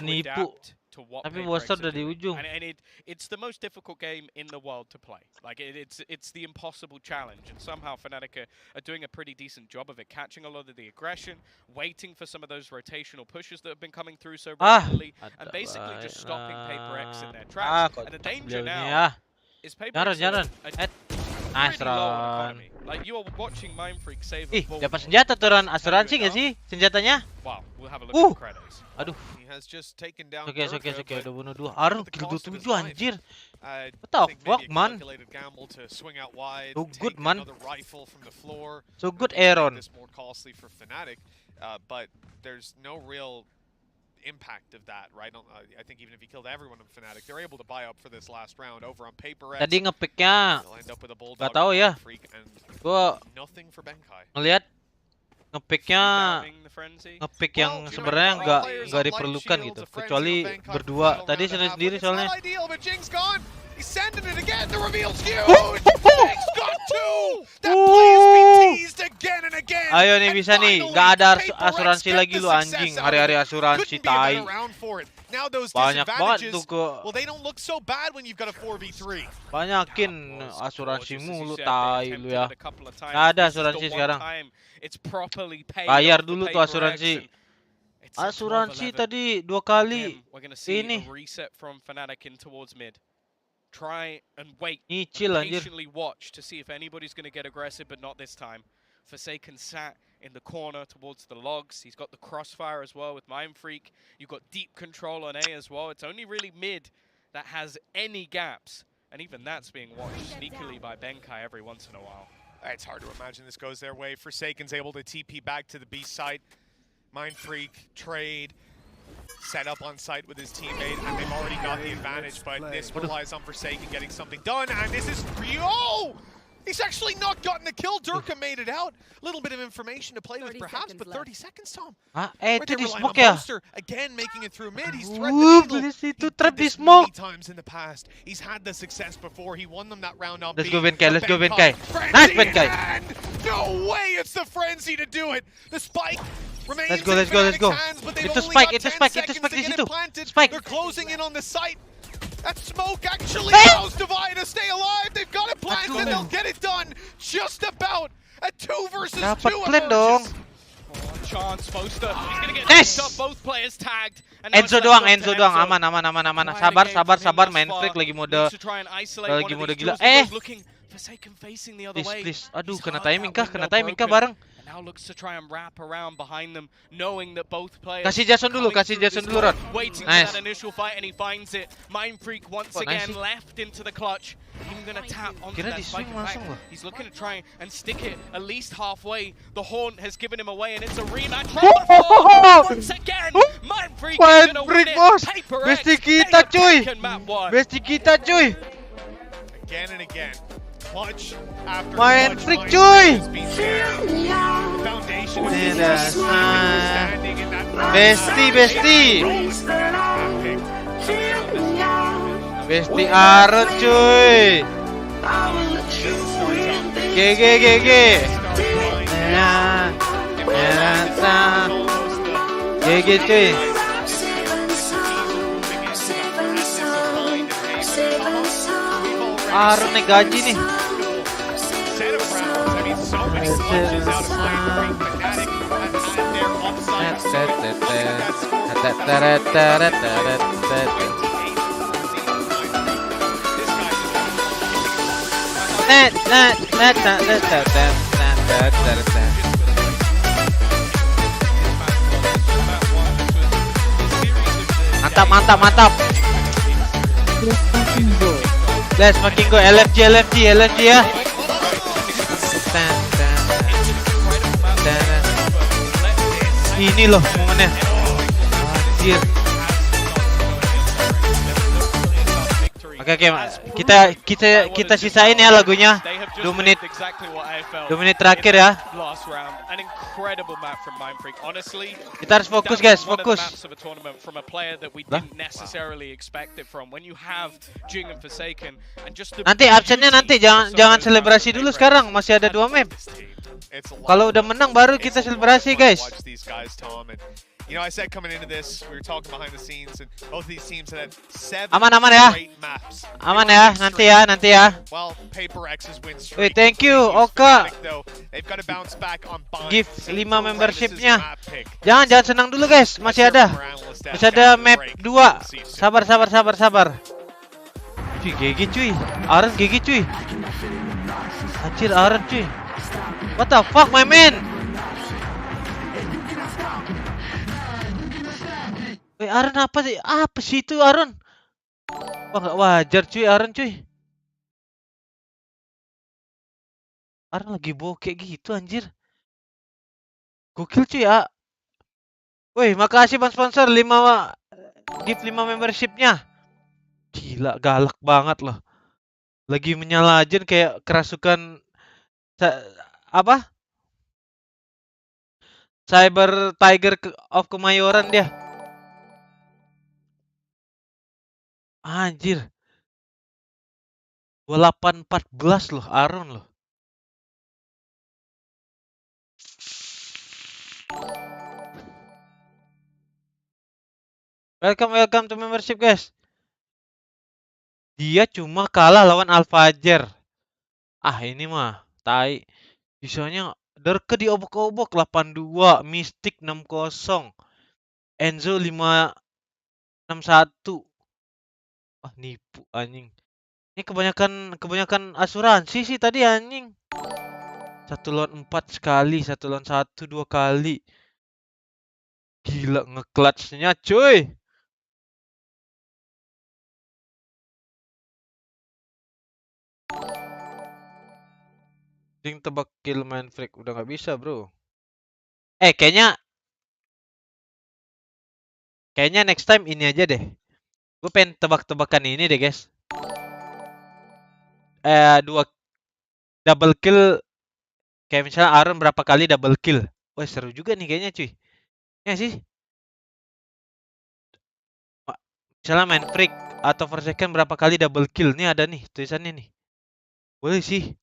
nipu. Tapi monster udah di ujung. And it's the most difficult game in the world to play. Like it's the impossible challenge, and somehow Fnatic are doing a pretty decent job of it, catching a lot of the aggression, waiting for some of those rotational pushes that have been coming through so regularly, and basically just stopping PaperX in their tracks. And the danger now is PaperX Nice run. Like you are watching Mindfreak save a ball. Dapat senjata tuh Ran, asuransi nggak sih senjatanya? Wow, we'll have a look at the credits. Aduh. Oke, udah bunuh 2. Aduh, kill 27 anjir. What the fuck, man? So good, man. So good, Aaron. But there's no real impact of that, right? I think even if he killed everyone in Fnatic, they're able to buy up for this last round over on PaperX. Tadi ngepicknya nggak tahu ya. Gua ngelihat ngepick yang sebenarnya nggak diperlukan gitu, kecuali berdua. Tadi sendiri soalnya. He's sending it again. The reveal's huge. He's got 2. That play's been teased again and again. Ayo nih bisa nih. Nggak ada asuransi lagi lu anjing. Hari-hari asuransi tai. Banyak banget tuh ke. Well, they don't look so bad when you've got a 4v3. Banyakin asuransimu lu tai lu ya. Nggak ada asuransi sekarang. Bayar dulu tuh asuransi. Asuransi tadi 2 kali. Ini. Try and wait, patiently watch to see if anybody's going to get aggressive, but not this time. Forsaken sat in the corner towards the logs. He's got the crossfire as well with Mindfreak. You've got deep control on A as well. It's only really mid that has any gaps, and even that's being watched sneakily by Benkai every once in a while. It's hard to imagine this goes their way. Forsaken's able to TP back to the B site. Mindfreak, trade. Set up on site with his teammate, and they've already got the advantage, but this relies on Forsaken getting something done, and this is... Oh! He's actually not gotten the kill. Durka made it out. A little bit of information to play with, perhaps, but 30 seconds, Tom. Itu di smoke ya? Again, making it through mid. He's threatened the itu trap di smoke. Many times in the past. He's had the success before. He won them that round on B. Let's go, Benkai. Nice, Benkai. No way! It's the Frenzy to do it. The spike remains let's go. Itu spike di situ. Spike. They're closing in on the site. That smoke actually allows Divide to stay alive. They've got it planted. They'll get it done. Just about a 2 versus 2 emerges. Chance, Boaster. He's gonna get up. Both players tagged. Enzo doang. Aman. Sabar. Mindfreak lagi mode gila. Please. Aduh, kena timing kah bareng. Now looks to try and wrap around behind them, knowing that both players. Kasih Jason dulu, Ron. Waiting for that initial fight, and he finds it. Mindfreak once again left into the clutch. Even gonna tap onto that spike. He's looking to try and stick it at least halfway. The Haunt has given him away, and it's a rematch. Once again, Mindfreak is gonna win it. PaperX, Besti kita, cuy. Again and again. Clutch after Mindfreak, cuy. Foundation is standing in that Besti, besti. Besti Aaron cuy. GG. GG cuy. Aaron nih gaji nih. Mantap. Let's fucking go. LFG ya. Ini loh momennya. Anjir. Oke, kita sisain ya lagunya. 2 menit terakhir ya. Kita harus fokus guys, fokus. Nanti absennya nanti jangan selebrasi dulu sekarang, masih ada 2 map. Kalau udah menang baru kita selebrasi guys. You know, I said coming into this, we were talking behind the scenes, and both of these teams had 7 aman ya. great maps. Aman ya, nanti ya. Well, Paper X's win streak. Wait, thank you, Oka. They've got to bounce back on Give 5 membershipnya. Jangan senang dulu guys, masih ada map 2. Sabar. Cuy, GG cuy. Aaron GG cuy. Anjir Aaron cuy. What the fuck my man? Aaron apa sih itu Aaron? Wah gak wajar cuy Aaron cuy. Aaron lagi bokek gitu anjir. Gokil cuy ya. Woi makasih bang sponsor 5 gift 5 membershipnya. Gila galak banget loh. Lagi menyala aja kayak kerasukan apa? Cyber Tiger of Kemayoran dia. Anjir. 28-14 loh Aaron loh. Welcome to membership guys. Dia cuma kalah lawan Alfajar. Ini mah tai. Bisanya Derke diobok-obok 82, Mystic 60, Enzo 561. Nipu anjing. Ini kebanyakan asuransi sih tadi anjing. 1 lawan 4 sekali, 1 lawan 1 2 kali. Gila nge-clutch-nya cuy. Ding tebak kill main freak udah nggak bisa bro. Kayaknya next time ini aja deh. Gue pengen tebak-tebakan ini deh guys. 2 double kill. Kayak misalnya Aaron berapa kali double kill. Wah seru juga nih kayaknya cuy. Ya sih. Misalnya main freak atau for second berapa kali double kill. Nih ada nih tulisannya nih. Boleh sih.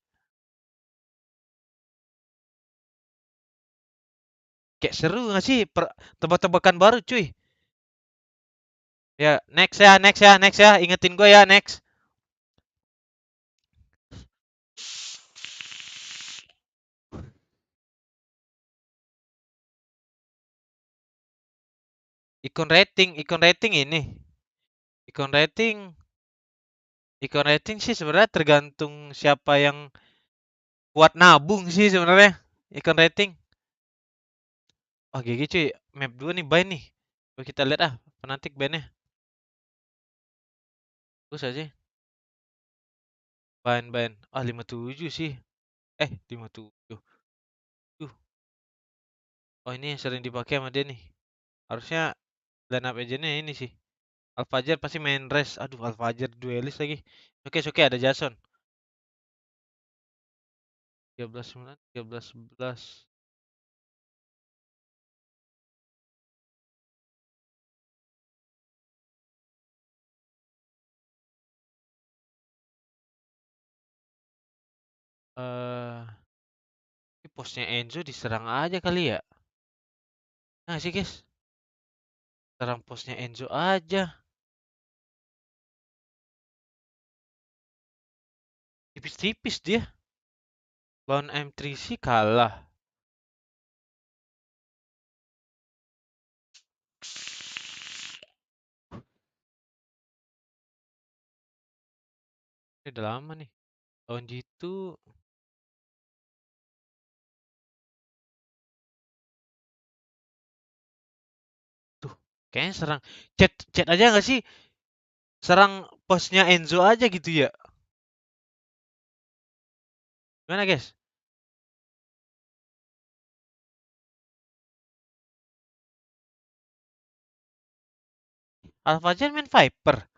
Kayak seru gak sih tebak-tebakan baru cuy. Ya next ya. Ingetin gue ya next. Ikon rating ini. Ikon rating sih sebenarnya tergantung siapa yang kuat nabung sih sebenarnya. Ikon rating. GG cuy, map 2 nih buy nih. Coba kita lihat Fnatic ban-nya. Terus aja. Ban. 57 sih. 57. Ini yang sering dipakai sama dia nih. Harusnya line up agentnya ini sih. Alfajar pasti main res. Aduh, Alfajar duelis lagi. Oke, ada Jason. 13-9, 13-11. Ini posnya Enzo diserang aja kali ya. Nah sih guys. Serang posnya Enzo aja. Tipis-tipis dia. Lawan M3C kalah. Ini udah lama nih. Lawan G2. Tuh, kayaknya serang. Chat aja nggak sih? Serang posnya Enzo aja gitu ya. Gimana guys? Alphagen main Viper.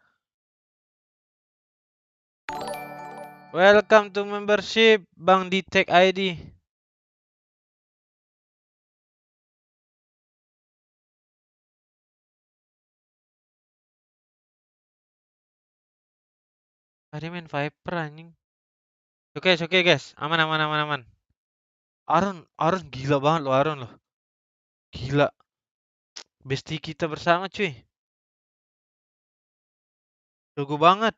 Welcome to membership Bang Detect ID. Tadi main Viper anjing. Oke guys. Aman. Aaron gila banget loh Aaron loh. Gila. Bestie kita bersama cuy. Jago banget.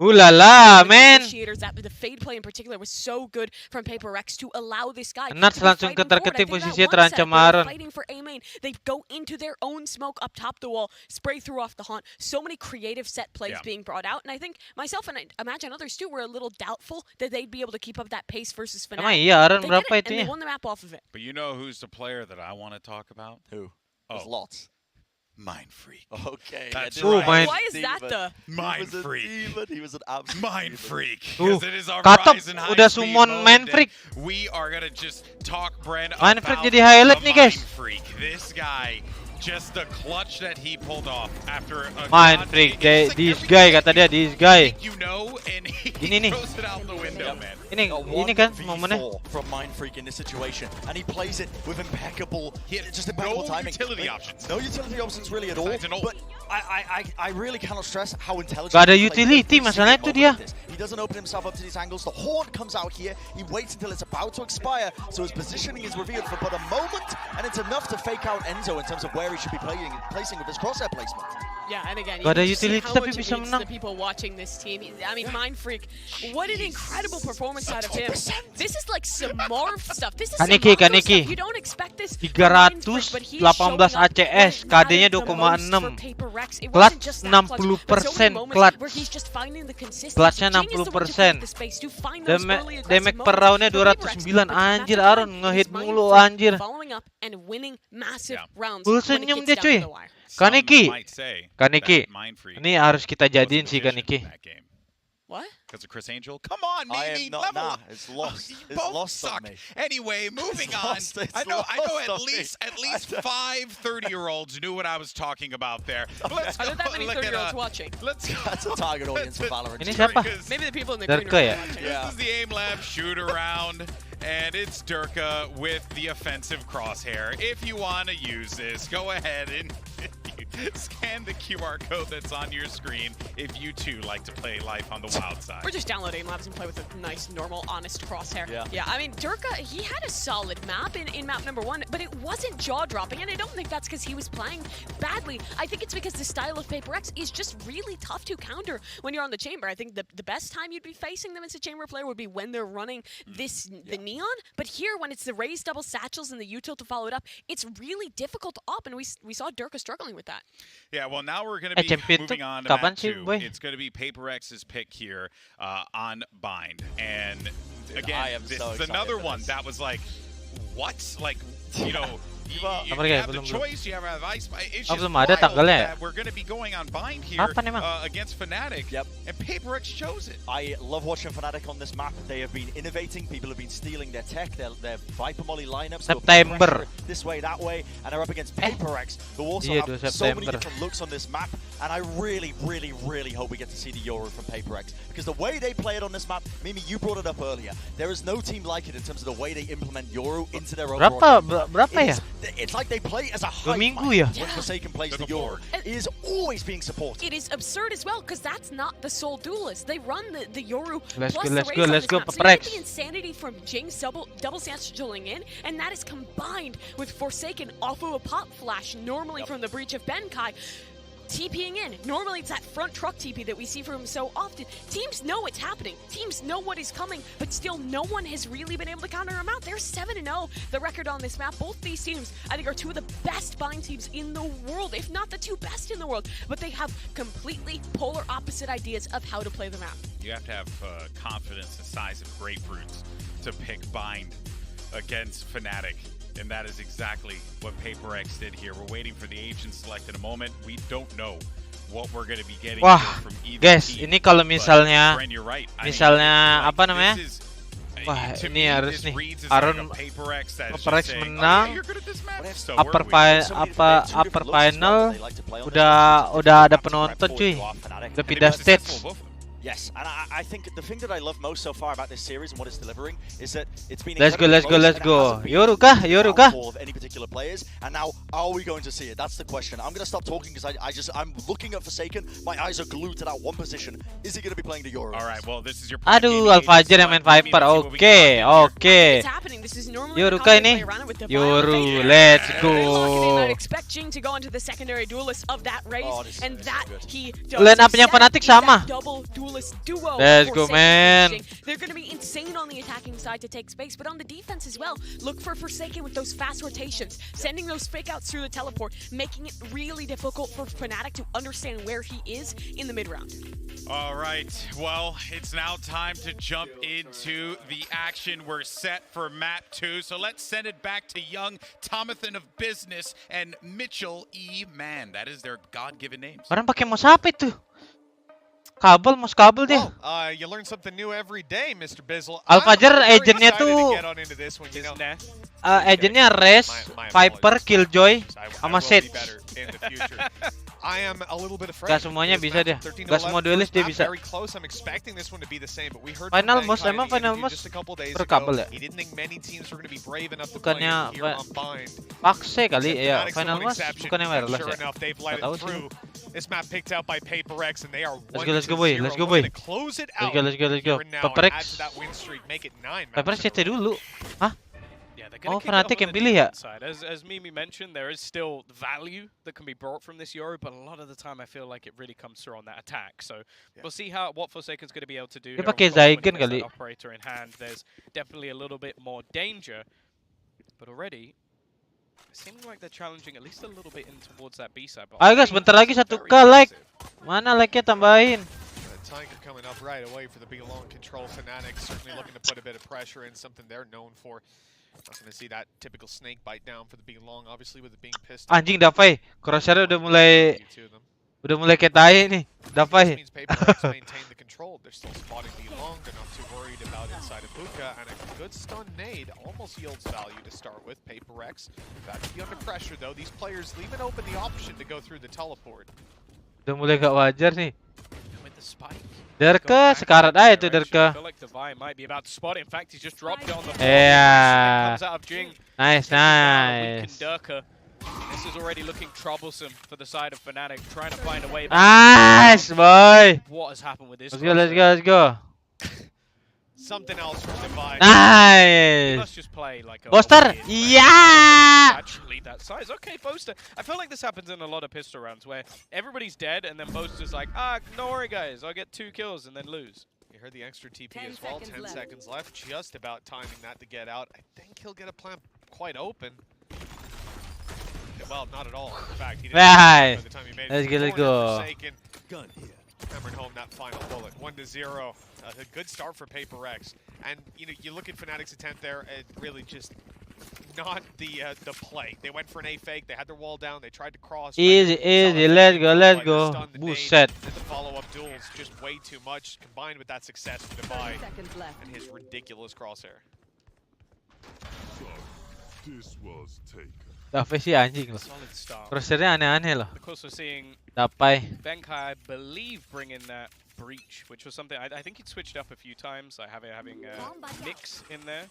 Ulala, man. The fade play in particular was so good from PaperX to allow this guy Nuts langsung ketar-ketir posisinya terancam Aaron. Fighting for A main, they go into their own smoke up top the wall, spray through off the haunt. So many creative set plays being brought out, and I think myself and I imagine others too were a little doubtful that they'd be able to keep up that pace versus Fnatic. Emang iya Aaron berapa and itunya? they won the map off of it. But you know who's the player that I want to talk about? Who? There's lots. Mind Freak. Okay. That's right. right. Why is that the Mind Freak? He was an absolute Mind Freak. Tuh, Because it is our Katop Rise and udah High Speed summon mode Mind that Freak. We are gonna just talk Brand Mind Freak about jadi highlight the nih guys. Mind Freak. This guy, just the clutch that he pulled off after a Mind Freak, this guy kata dia, this guy. You know, and he Ini nih. throws it out the window, man. Ini kan momennya. from Mind Freak in this situation, and he plays it with impeccable, just impeccable No timing. utility options. No utility options really at all. Besides an ult. But I really cannot stress how intelligent. Gak ada he plays utility, every masalahnya single itu dia. moment of this. He doesn't open himself up to these angles. The horn comes out here. He waits until it's about to expire, so his positioning is revealed for but a moment, and it's enough to fake out Enzo in terms of where he should be placing with his crosshair placement. Yeah, and again, Gak ada you can see utility how tapi much it bisa means to menang. the people watching this team. I mean, Mind Freak, what an incredible performance out of him. This is like some Marv stuff. This is some Kaneki. Marv stuff. You don't expect this. 318 ACS, KD-nya 2,6. Clutch 60%, clutch. Clutchnya 60%. Damage per roundnya 209. Anjir Aaron ngehit mulu anjir. Full senyum dia cuy. Kaneki. Ini harus kita jadiin sih Kaneki. What? Because of Chris Angel? Come on, maybe not, level. nah, it's lost. You It's both lost suck. on me. Anyway, moving on. I know at least 5 30-year-olds knew what I was talking about there. Let's Are there that many look at 30-year-olds watching? That's a target audience for Valorant. Ini siapa? Maybe the people in the green Durka room ya? are watching. Yeah. This is the aim lab shoot around, and it's Durka with the offensive crosshair. If you want to use this, go ahead and scan the QR code that's on your screen if you too like to play life on the wild side. Or just download aim labs and play with a nice, normal, honest crosshair. Yeah. I mean, Durka, he had a solid map in map number 1, but it wasn't jaw-dropping, and I don't think that's because he was playing badly. I think it's because the style of PaperX is just really tough to counter when you're on the chamber. I think the best time you'd be facing them as a chamber player would be when they're running the Neon, but here, when it's the raised double satchels and the util to follow it up, it's really difficult to op, and we saw Durka struggling with that. Yeah, well, now we're going to be champion moving tuh on to kapan map sih, 2. boy? It's going to be PaperX's pick here on Bind. And Dude, again, I am this so is excited another for one this. that was like, what? Like, you know, You Apa have the choice, you have ice. It's just belum ada wild tanggalnya ya? that we're going to be going on bind here Kapan emang? against Fnatic. Yep. And PaperX chose it. I love watching Fnatic on this map. They have been innovating. People have been stealing their tech, their Viper Molly lineups. September. This way, that way, and they're up against PaperX, who also Iya, have 2 so many September. different looks on this map. And I really, really, really hope we get to see the Euro from PaperX. Because the way they play it on this map, Mimi, you brought it up earlier. There is no team like it in terms of the way they implement Euro into their overall game. Berapa ya? It's like they play as a 2 hive minggu mind ya? when Forsaken plays the Euro. It is always being supported. It is absurd as well, because that's not the sole duelist. They run the Yoru Let's plus go, the let's Raze go, on let's this go, map. So you get PaperX. the insanity from Jing's double stance drilling in, and that is combined with Forsaken off of a pop flash, normally from the breach of Benkai. TPing in. Normally it's that front truck TP that we see from him so often. Teams know it's happening. Teams know what is coming, but still no one has really been able to counter him out. They're 7-0, the record on this map. Both these teams, I think, are two of the best bind teams in the world, if not the two best in the world. But they have completely polar opposite ideas of how to play the map. You have to have confidence the size of grapefruits to pick bind against Fnatic. And that is exactly what PaperX did here. We're waiting for the agent select in a moment. We don't know what we're going to be getting Wah, here from either guys, team. ini kalau But, misalnya Bren, you're right. I mean, misalnya like, apa namanya? this is- Wah, to ini me, harus this nih. reads as like Aaron a PaperX that's just PaperX saying, menang. "Oh, yeah, you're good at this map." So upper we're- upper final udah ada penonton cuy. Udah pindah stage. Yes, and I think the thing that I love most so far about this series and what it's delivering is that it's been Let's go, let's go, incredibly let's close, go. and it hasn't been Yoru kah? downfall of any particular players. And now, are we going to see it? That's the question. I'm going to stop talking because I'm looking at Forsaken. My eyes are glued to that one position. Is he going to be playing the Euro? All right, well, this is your Aduh, Alfajar yang main Viper. Oke, oke. It's happening. This is normally Yoru the kah combo ini? they play around it with the Yoru, Violent let's Fate. go. I'd expect Jing to go into the secondary duelist of that race, and that he does. Line up-nya Fnatic sama. Double duelist duo. Let's go, Forsaken man. and Jing. They're going to be insane on the attacking side to take space, but on the defense as well. Look for Forsaken with those fast rotations, sending those fake outs through the teleport, making it really difficult for Fnatic to understand where he is in the mid round. All right, well, it's now time to jump into the action. We're set for map 2, so let's send it back to young Tomathan of Business and Mitchell E. Mann. That is their God-given names. Orang pakai mouse apa itu? Kabel, mouse kabel dia. You learn something new every day, Mr. Bizzle. Alfajar I'm very agentnya excited to tuh get on into this one, you know. agentnya Res, Viper, Killjoy, sama Sage. I am a little bit afraid. Gak semuanya bisa dia. Gak semua duelist dia bisa. Very close. I'm expecting this one to be the same, but we heard Final from Mouse, Benkai in emang the Final interview Mouse just a couple days per ago. kabel ya? He didn't think many teams were going to be brave enough to play Bukannya here on Bind. Pakse kali ya, Fnatic's the Final one Mouse exception, bukannya but wireless sure ya. enough, they've let Gak tahu it sih. through. This map picked out by PaperX, and they are Let's go boy, 1-0. let's go We're boy. gonna close it Let's out go, let's go, let's go. here and now and add PaperX. to that win streak, make it 9 maps PaperX in a CT row. dulu. Hah? Yeah, they're gonna Oh, kick it off Fnatic on yang the pilih ya? defense side. As Mimi mentioned, there is still value that can be brought from this Euro, but a lot of the time I feel like it really comes through on that attack. So we'll see what Forsaken's going to be able to do. Dia here. pakai Of course, when he Zygon has that kali. operator in hand, there's definitely a little bit more danger, but already it seems like they're challenging at least a little bit in towards that B side. Ayo guys, bentar lagi 1K like. Mana like-nya tambahin? Tiger coming up right away for the Belong control. Fnatic certainly looking to put a bit of pressure in, something they're known for. Not going to see that typical snake bite down for the Belong, obviously with it being pissed. Anjing Davai, crosshair udah mulai kayak tai nih. Davai. Means PaperX maintain the control. They're still spotting Belong. They're not too worried about inside of Buka, and a good stun nade almost yields value to start with. PaperX got to be under pressure though. These players leaving open the option to go through the teleport. Udah mulai gak wajar nih. With the spike. Derka, sekarat aja tuh Derka. I feel like Divine might be about to spot it. In fact, he's just dropped it on the floor. Yeah. Comes out of Jing. Nice, nice. Durka. This is already looking troublesome for the side of Fnatic, trying to find a way back. Nice, boy. What has happened with this? Let's go, let's go, let's go. Something else from Divine. Nice. Let's just play like a Boaster. Yeah. Actually, that size. Okay, Boaster. I feel like this happens in a lot of pistol rounds where everybody's dead and then Boaster's like, don't worry guys, I'll get 2 kills and then lose. You heard the extra TP as well. 10 seconds left. Just about timing that to get out. I think he'll get a plant quite open. Well, not at all. In fact, he didn't by the time he made it. Let's go. Forsaken. Gun here. Hammering home that final bullet. 1-0. A good start for PaperX. And you know, you look at Fnatic's attempt there. It really just not the play. They went for an A fake. They had their wall down. They tried to cross. Easy, easy. Let's go, let's go. Buset. And the follow-up duels just way too much, combined with that success for Divide and his ridiculous crosshair. This was taken. Dapat sih anjing loh. Solid start. Crosshairnya aneh-aneh loh. Of course, we're seeing Dapai. Benkai, I believe, bring in that breach, which was something I think he'd switched up a few times, like having a mix in there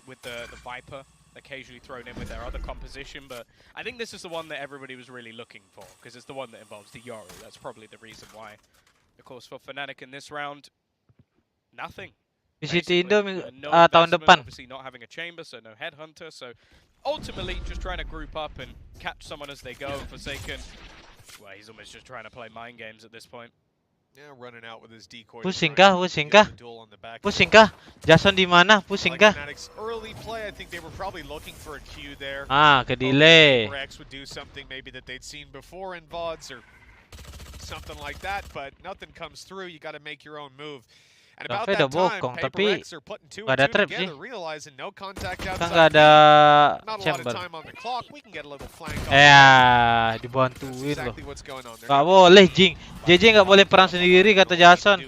with the Viper occasionally thrown in with their other composition. But I think this is the one that everybody was really looking for, because it's the one that involves the Yoru. That's probably the reason why. Of course, for Fnatic in this round, nothing. VCT Indo No tahun investment, depan. obviously not having a chamber, so no headhunter. So ultimately, just trying to group up and catch someone as they go. Forsaken, well, he's almost just trying to play mind games at this point. Yeah, running out with his decoy. Pusing kah? Pusing kah? Pusing kah? Jason di mana? Pusing kah? Fnatic's early play, I think they were probably looking for a Q there. Ah, ke delay. DRX would do something maybe that they'd seen before in VODs or something like that, but nothing comes through. You got to make your own move. And about that time, PaperX are putting two and two together, realizing no contact outside. Nggak ada Not a lot chamber. of time on the clock. We can get a little flank on. Ya, dibantuin loh. Exactly what's going on there. Nggak boleh, Jing. JJ nggak boleh perang sendiri, kata Jason.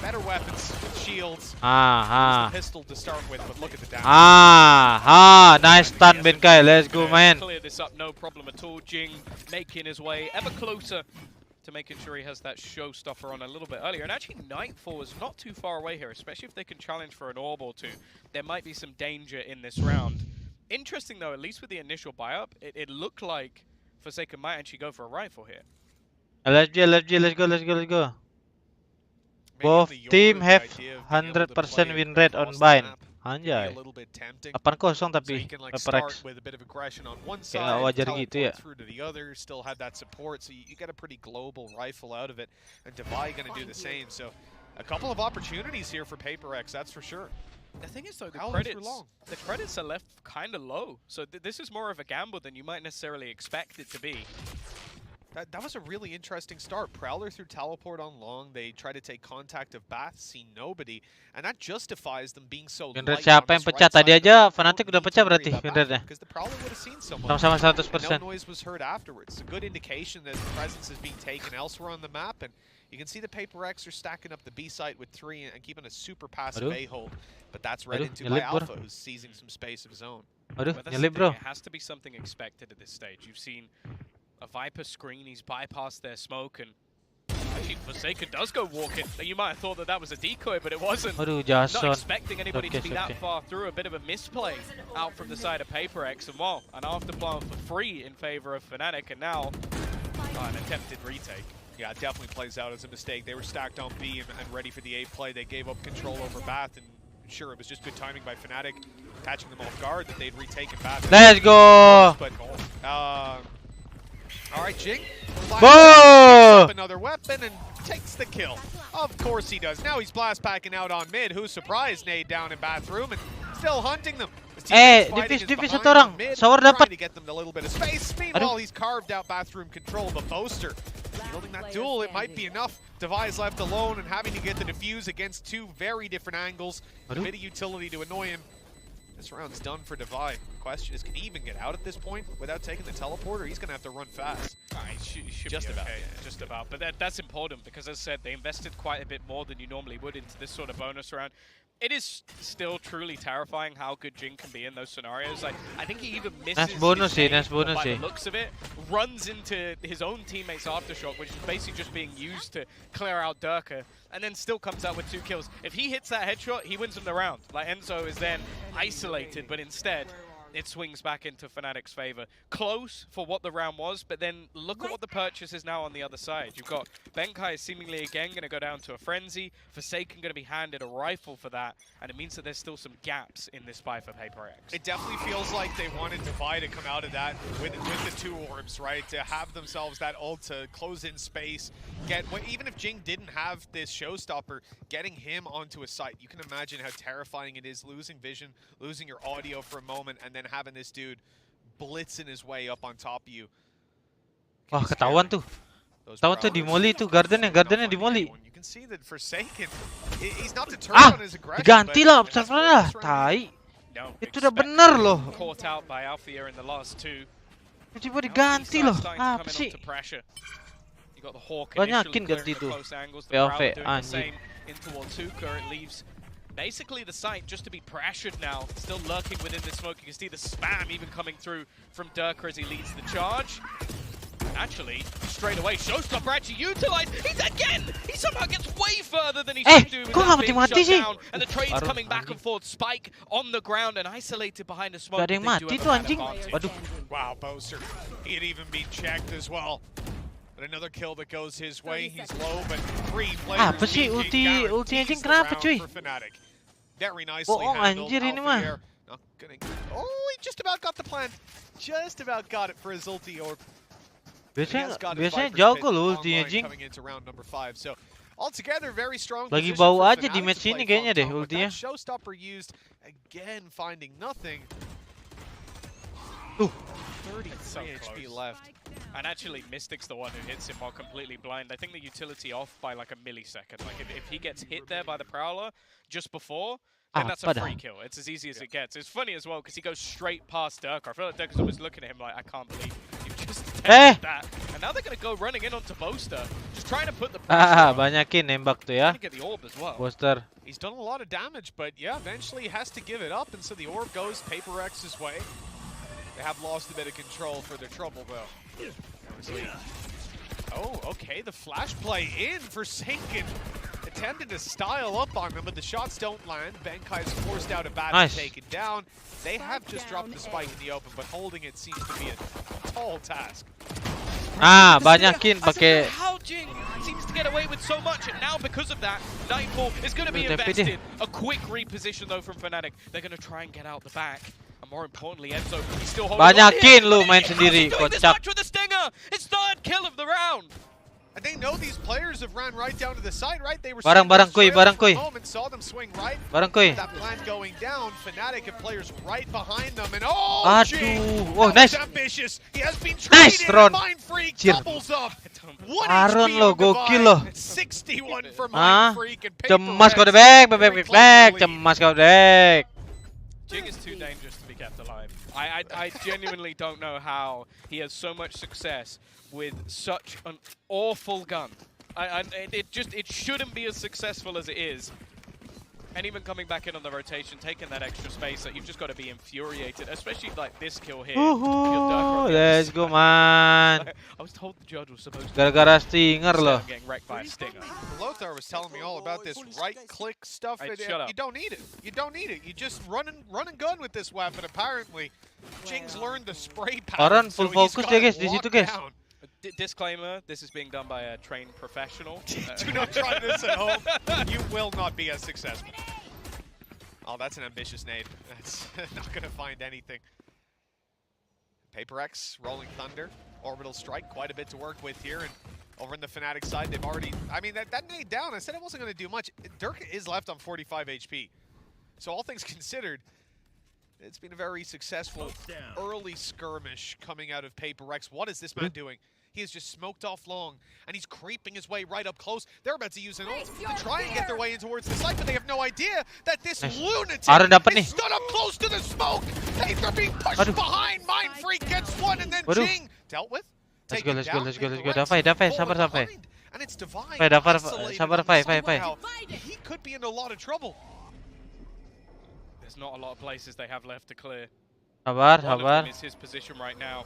Better weapons, shields. Pistol to start with, but look at the damage. Nice stun Benkai. Let's go, man. Clear this up, no problem at all. Jing making his way ever closer to making sure he has that showstopper on a little bit earlier. And actually, Nightfall is not too far away here, especially if they can challenge for an orb or two. There might be some danger in this round. Interesting, though, at least with the initial buy-up, it looked like Forsaken might actually go for a rifle here. Let's go. Both team have 100% win rate on bind. Anjay. 8-0 tapi PaperX. Kayak nggak wajar gitu ya. Still had that support, so you get a pretty global rifle out of it, and Divide going to do the same. So a couple of opportunities here for PaperX, that's for sure. The thing is, though, the credits are left kind of low, so this is more of a gamble than you might necessarily expect it to be. That was a really interesting start. Prowler through teleport on long. They try to take contact of Bath, see nobody, and that justifies them being so light. Winrate siapa yang pecah tadi aja? Fnatic udah pecah berarti winrate-nya. Because the Prowler would have seen someone. Sama-sama 100%. No noise was heard afterwards. It's a good indication that the presence is being taken elsewhere on the map, and you can see the PaperX are stacking up the B site with 3 and keeping a super passive A hold. But that's read into by Alpha, who's seizing some space of his own. Nyelip bro. It has to be something expected at this stage. You've seen a Viper screen, he's bypassed their smoke, and actually Forsaken does go walking. You might have thought that was a decoy, but it wasn't. Not expecting anybody to be that far through. A bit of a misplay out from the side of PaperX, and well, an afterplan for free in favor of Fnatic, and now an attempted retake. Yeah, it definitely plays out as a mistake. They were stacked on B and ready for the A play. They gave up control over Bath, and sure, it was just good timing by Fnatic, catching them off guard that they'd retaken Bath. Let's go! But, all right, Jing. Whoa! Another weapon and takes the kill. Of course he does. Now he's blast packing out on mid. Who's surprised? Nade down in bathroom and still hunting them. Divis satu orang. Shower dapat. To get them a little bit of space. Meanwhile, he's carved out bathroom control. But Boaster building that duel, it might be enough. Devi's left alone and having to get the defuse against two very different angles. A bit of utility to annoy him. This round's done for Divide. The question is, can he even get out at this point without taking the teleporter? He's going to have to run fast. He should just be about, okay. yeah. Just about. But that's important because, as I said, they invested quite a bit more than you normally would into this sort of bonus round. It is still truly terrifying how good Jing can be in those scenarios. Like, I think he even misses nice bonus by the looks of it, runs into his own teammate's aftershock, which is basically just being used to clear out Durka, and then still comes out with 2 kills. If he hits that headshot, he wins him the round. Like, Enzo is then isolated, but instead, it swings back into Fnatic's favor. Close for what the round was, but then look at what the purchase is now on the other side. You've got Benkai seemingly again going to go down to a frenzy. Forsaken going to be handed a rifle for that, and it means that there's still some gaps in this buy for PaperX. It definitely feels like they wanted Divide to come out of that with the 2 orbs, right? To have themselves that ult to close in space. Even if Jing didn't have this showstopper, getting him onto a site, you can imagine how terrifying it is, losing vision, losing your audio for a moment, and then having this dude blitzing his way up on top of you. Wah, ketahuan tuh. Ketahuan tuh di molly tuh, gardennya di molly. You can see that Forsaken, he's not deterred on his aggression. Diganti lah observernya lah, tai. don't Itu udah expect bener to be loh. caught out by Althea in the last two. Tiba-tiba diganti loh. Apa sih? You got the Hawk Banyakin initially ganti clearing the tuh. close angles. The POV, Prowler doing the anjing. same in towards Tuka. It leaves basically the site just to be pressured now. Still lurking within the smoke. You can see the spam even coming through from Durka as he leads the charge. Actually, straight away, Showstopper actually utilized. He's again! He somehow gets way further than he should do. Kok nggak mati-mati sih? And the trade's coming back and forth. Spike on the ground and isolated behind the smoke. Gak ada yang mati tuh anjing. Waduh. Wow, Boaster. He had even been checked as well. But another kill that goes his way. He's low, but 3 players. Apa sih ulti anjing kenapa cuy? Very nicely Bohong handled. anjir ini mah. Oh, he just about got the plant. Just about got it for his ulti orb. Biasanya jago loh ultinya jing. So altogether very strong. Lagi bau aja di match ini kayaknya deh ultinya. Showstopper used again, finding nothing. 33 HP left. And actually, Mystic's the one who hits him while completely blind. I think the utility off by like a millisecond. Like if he gets hit there by the Prowler just before, then that's a free kill. It's as easy as it gets. It's funny as well because he goes straight past Durka. I feel like Durka's always looking at him like, I can't believe you just that. And now they're going to go running in onto Boaster. Just trying to put the pressure on. Banyakin nembak tuh ya. Get the orb as well. Boaster. He's done a lot of damage, but yeah, eventually he has to give it up, and so the orb goes Paper X's way. They have lost a bit of control for their trouble, though. Oh, okay, the flash play in for Sinkin. Attempted to style up on him, but the shots don't land. Benkai is forced out of bat and taken down. They have just dropped the spike in the open, but holding it seems to be a tall task. Banyakin pakai. How Jing seems to get away with so much, and now because of that, Nightfall is going to be invested. A quick reposition though from Fnatic. They're going to try and get out the back. And more importantly, Enzo, he's still holding Banyakin lu main sendiri, kocak. With the stinger, it's third kill of the round. And they know these players have ran right down to the side, right? They were barang kuy. saw them swing right. Barang kuy. That plan going down, Fnatic have players right behind them, and aduh, oh nice. Ambitious. He has been Nice Ron. Mind Freak doubles up. Aaron lo, gokil lo. 61 for Mind Freak and Paper Cemas kau back, cemas kau back. Jing is too dangerous to be kept alive. I genuinely don't know how he has so much success with such an awful gun. It shouldn't be as successful as it is. And even coming back in on the rotation, taking that extra space, that you've just got to be infuriated, especially like this kill here. Let's go, man. I was told the judge was supposed to. Gara-gara stinger loh. Getting wrecked by a stinger. Lothar was telling me all about this right-click stuff. You don't need it. You don't need it. You just run and gun with this weapon. Apparently, Jing's learned the spray pattern. Full focus ya guys di situ guys. Disclaimer, this is being done by a trained professional. Do not try this at home. You will not be as successful. Oh, that's an ambitious nade. That's not going to find anything. Paper X, Rolling Thunder, Orbital Strike, quite a bit to work with here. And over in the Fnatic side, they've already... I mean, that nade down, I said it wasn't going to do much. Durka is left on 45 HP. So all things considered, it's been a very successful early skirmish coming out of Paper X. What is this man doing? He has just smoked off long, and he's creeping his way right up close. They're about to use an ult to try and get their way in towards the site, but they have no idea that this lunatic is stood up close to the smoke. They're being pushed behind. Mind Freak gets one, and then Jing dealt with. Let's go. Dafai, sabar. And it's Divine. Sabar. He could be in a lot of trouble. There's not a lot of places they have left to clear. Sabar. One of them is his position right now.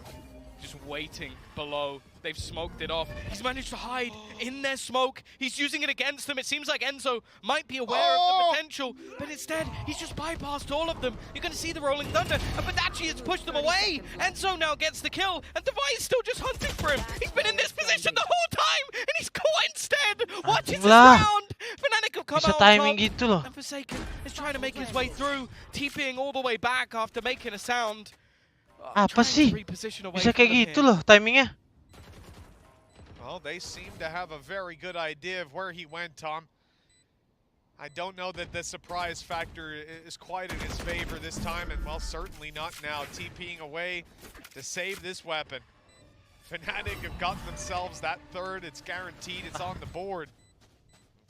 Just waiting below. They've smoked it off. He's managed to hide in their smoke. He's using it against them. It seems like Enzo might be aware of the potential, but instead, he's just bypassed all of them. You're going to see the Rolling Thunder, and Badachi has pushed them away. Enzo now gets the kill, and Device is still just hunting for him. He's been in this position the whole time, and he's caught instead. Watches this round. Fnatic have come out on top, and Forsaken is trying to make his way through, TPing all the way back after making a sound. Apa sih? Bisa kayak gitu loh timingnya. Well, they seem to have a very good idea of where he went, Tom. I don't know that the surprise factor is quite in his favor this time, and well, certainly not now. TPing away to save this weapon. Fnatic have gotten themselves that third. It's guaranteed. It's on the board.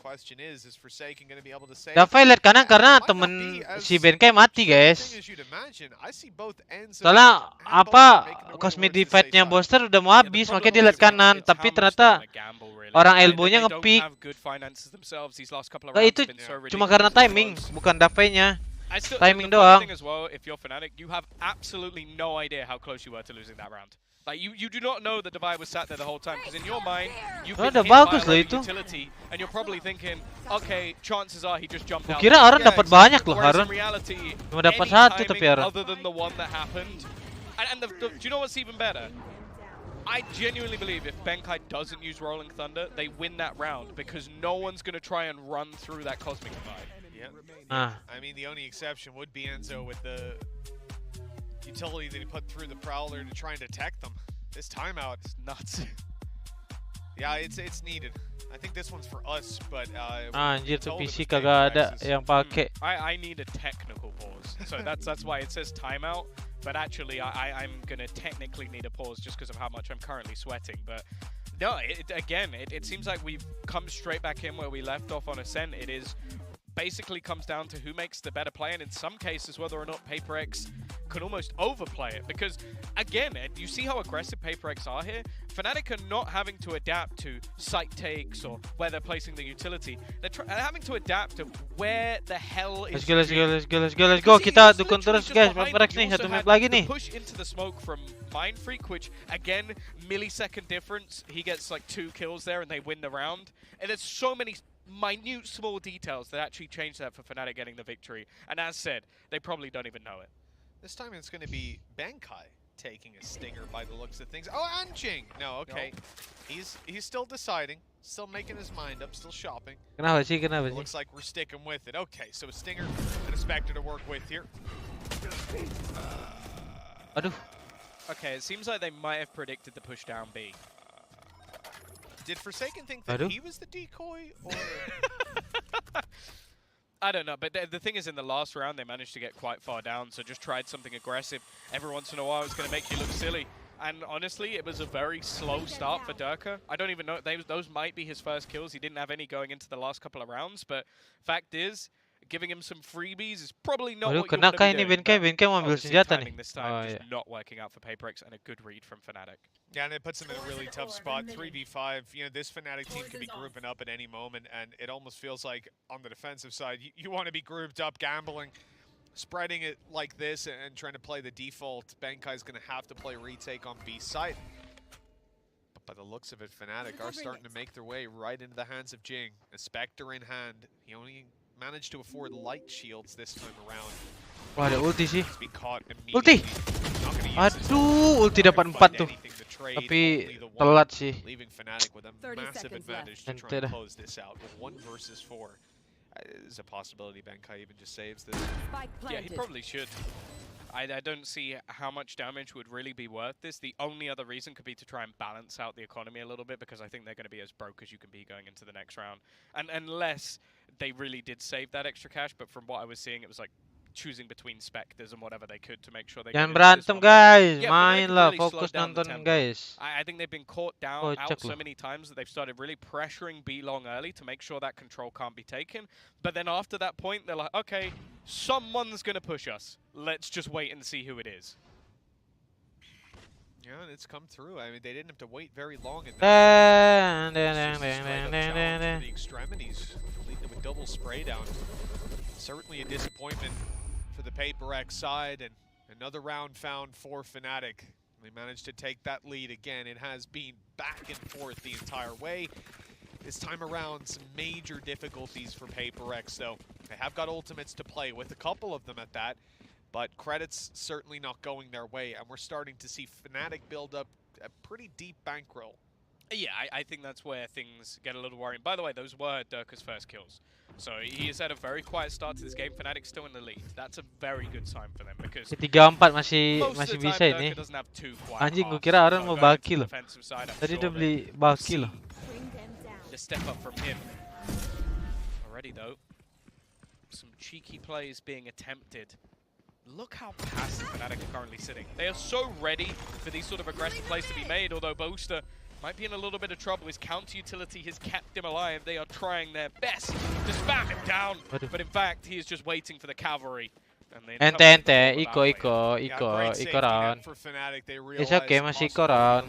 question is Forsaken going to be able to save? Davai lihat kanan karena Might not temen be as si Benkai mati guys. thing as you'd imagine. I see both ends of Soalnya and apa Bolster making their way cosmic towards the divide-nya safe Bolster udah mau Yeah, the habis, problem makanya dia is lihat kanan, it's tapi how much they ternyata wanna gamble, really. orang They elbow-nya don't nge-pick. have good finances themselves. These last couple of Nah, rounds itu have been so cuma karena ridiculously timing, close. bukan Davai-nya. Timing The funny doang. thing as well, if you're Fnatic, you have absolutely no idea how close you were to losing that round. Like you do not know the Divide was sat there the whole time, because in your mind you've been Udah hit by a bagus lot loh of itu. utility, and you're probably thinking, okay, chances are he just jumped out. Kira Aaron dapat banyak loh, Whereas Aaron. in reality, Cuma dapat any satu timing tapi Aaron. other than the one that happened, and do you know what's even better? I genuinely believe if Benkai doesn't use Rolling Thunder, they win that round because no one's going to try and run through that Cosmic Divide. Yeah. I mean, the only exception would be Enzo with the utility that he put through the Prowler to try and detect them. This timeout is nuts. Yeah, it's needed. I think this one's for us, but Anjir tuh PC kagak ada yang pakai. I need a technical pause, so that's why it says timeout. But actually, I'm gonna technically need a pause just because of how much I'm currently sweating. But no, it seems like we've come straight back in where we left off on Ascent. It is basically comes down to who makes the better play, and in some cases whether or not PaperX can almost overplay it, because again, you see how aggressive PaperX are here. Fnatic are not having to adapt to site takes or where they're placing the utility. They're having to adapt to where the hell is Let's go. Kita dukung terus guys. PaperX nih, satu map lagi nih. Push into the smoke from Mind Freak, which again, millisecond difference. He gets like 2 kills there and they win the round. And there's so many minute small details that actually change that for Fnatic getting the victory. And as said, they probably don't even know it. This time it's going to be Benkai taking a stinger by the looks of things. Oh, Anjing! No, okay. Nope. He's still deciding, still making his mind up, still shopping. Kenapa sih? Looks like we're sticking with it. Okay, so a stinger and a Spectre to work with here. Aduh. Okay, it seems like they might have predicted the push down B. Did Forsaken think that he was the decoy, or...? I don't know, but the thing is, in the last round, they managed to get quite far down, so just tried something aggressive. Every once in a while, it's going to make you look silly. And honestly, it was a very slow start for Durka. I don't even know, those might be his first kills. He didn't have any going into the last couple of rounds, but fact is, giving him some freebies is probably not what you want to be doing. Benkai mau ambil senjata nih. This time, just not working out for PaperX, and a good read from Fnatic. Yeah, and it puts him in a really tough spot. 3v5, you know, this Fnatic team could be grouping up at any moment, and it almost feels like on the defensive side, you want to be grouped up, gambling, spreading it like this, and trying to play the default. Benkai's going to have to play retake on B side. But by the looks of it, Fnatic are starting to make their way right into the hands of Jing. A Spectre in hand. He only managed to afford light shields this time around. Wah, ada ulti sih. Ulti! Aduh, ulti dapat 4 tuh. Tapi telat sih. Leaving Fnatic with a massive advantage to try and close this out with 1 versus 4. There's a possibility Benkai even just saves this. Yeah, he probably should. I don't see how much damage would really be worth this. The only other reason could be to try and balance out the economy a little bit, because I think they're going to be as broke as you can be going into the next round. And unless they really did save that extra cash, but from what I was seeing, it was like choosing between specters and whatever they could to make sure they Jangan berantem guys, main lah, really fokus nonton guys. I think they've been caught down out so many times that they've started really pressuring B long early to make sure that control can't be taken. But then after that point, they're like, okay, someone's going to push us. Let's just wait and see who it is. Yeah, and it's come through. I mean, they didn't have to wait very long in that. The extremities leading to a double spray down. Certainly a disappointment for the PaperX side, and another round found for Fnatic. They managed to take that lead again. It has been back and forth the entire way. This time around, some major difficulties for PaperX, though. They have got ultimates to play with, a couple of them at that, but credits certainly not going their way, and we're starting to see Fnatic build up a pretty deep bankroll. Yeah, I think that's where things get a little worrying. By the way, those were Durka's first kills. So he has had a very quiet start to this game. Fnatic still in the lead. That's a very good sign for them, because 3-4 masih bisa ini. Anjing, gua kira Aaron mau baki loh. Tadi udah beli baki loh. The step up from him. Already though, some cheeky plays being attempted. Look how passive Fnatic are currently sitting. They are so ready for these sort of aggressive plays to be made, although Boaster might be in a little bit of trouble. His counter utility has kept him alive. They are trying their best to spam him down, but in fact, he is just waiting for the cavalry. Ente, Iko round. It's okay, masih Iko round.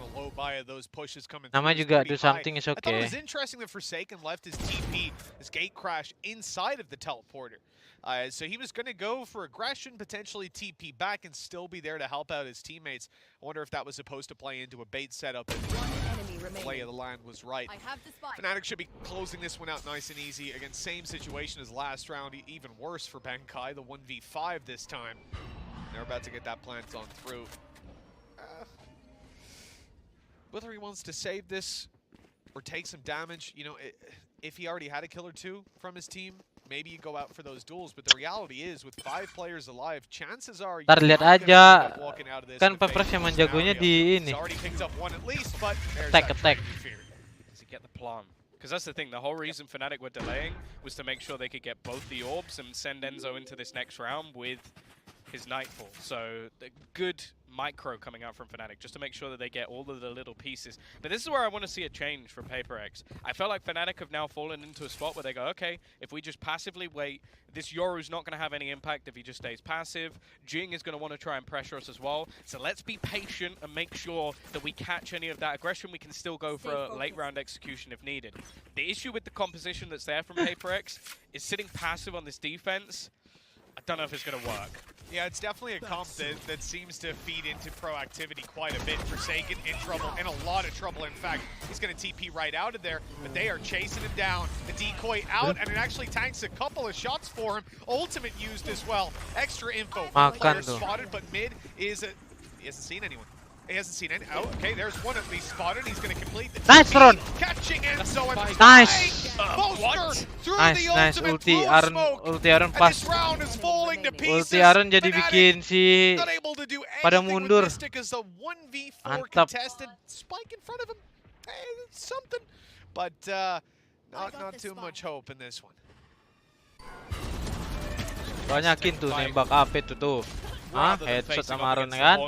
Nama juga do something is I thought it okay. was interesting that Forsaken left his TP, his gate crash, inside of the teleporter. So he was going to go for aggression, potentially TP back, and still be there to help out his teammates. I wonder if that was supposed to play into a bait setup. The play of the land was right. Fnatic should be closing this one out nice and easy. Again, same situation as last round, even worse for Bankai, the 1v5 this time. They're about to get that plant on through. Whether he wants to save this or take some damage, you know, if he already had a kill or two from his team, maybe you go out for those duels. But the reality is, with 5 players alive, chances are Ntar lihat aja, kan Peppers yang menjagonya di ini. Attack. Does he get the plan? Because that's the thing, the whole reason Fnatic were delaying was to make sure they could get both the orbs and send Enzo into this next round with his Nightfall. So the good micro coming out from Fnatic just to make sure that they get all of the little pieces. But this is where I want to see a change from PaperX. I felt like Fnatic have now fallen into a spot where they go, okay, if we just passively wait, this Yoru's not going to have any impact if he just stays passive. Jing is going to want to try and pressure us as well. So let's be patient and make sure that we catch any of that aggression. We can still go for a late round execution if needed. The issue with the composition that's there from PaperX is sitting passive on this defense. I don't know if it's going to work. Yeah, it's definitely a comp that seems to feed into proactivity quite a bit. Forsaken in trouble, in a lot of trouble. In fact, he's going to TP right out of there, but they are chasing him down. The decoy out, and it actually tanks a couple of shots for him. Ultimate used as well. Extra info. Player spotted, but mid is he hasn't seen anyone. He hasn't seen any. Oh, okay, there's one at least spotted. He's going to complete the Nice run. Catching Enzo and Nice. Nice. Ulti Aaron pas. Ulti Aaron jadi bikin si pada mundur. Mantap. Spike in front of him. Something, but not too much hope in this one. Banyakin tuh nembak apa itu tuh. Hah? Headshot sama Aaron kan?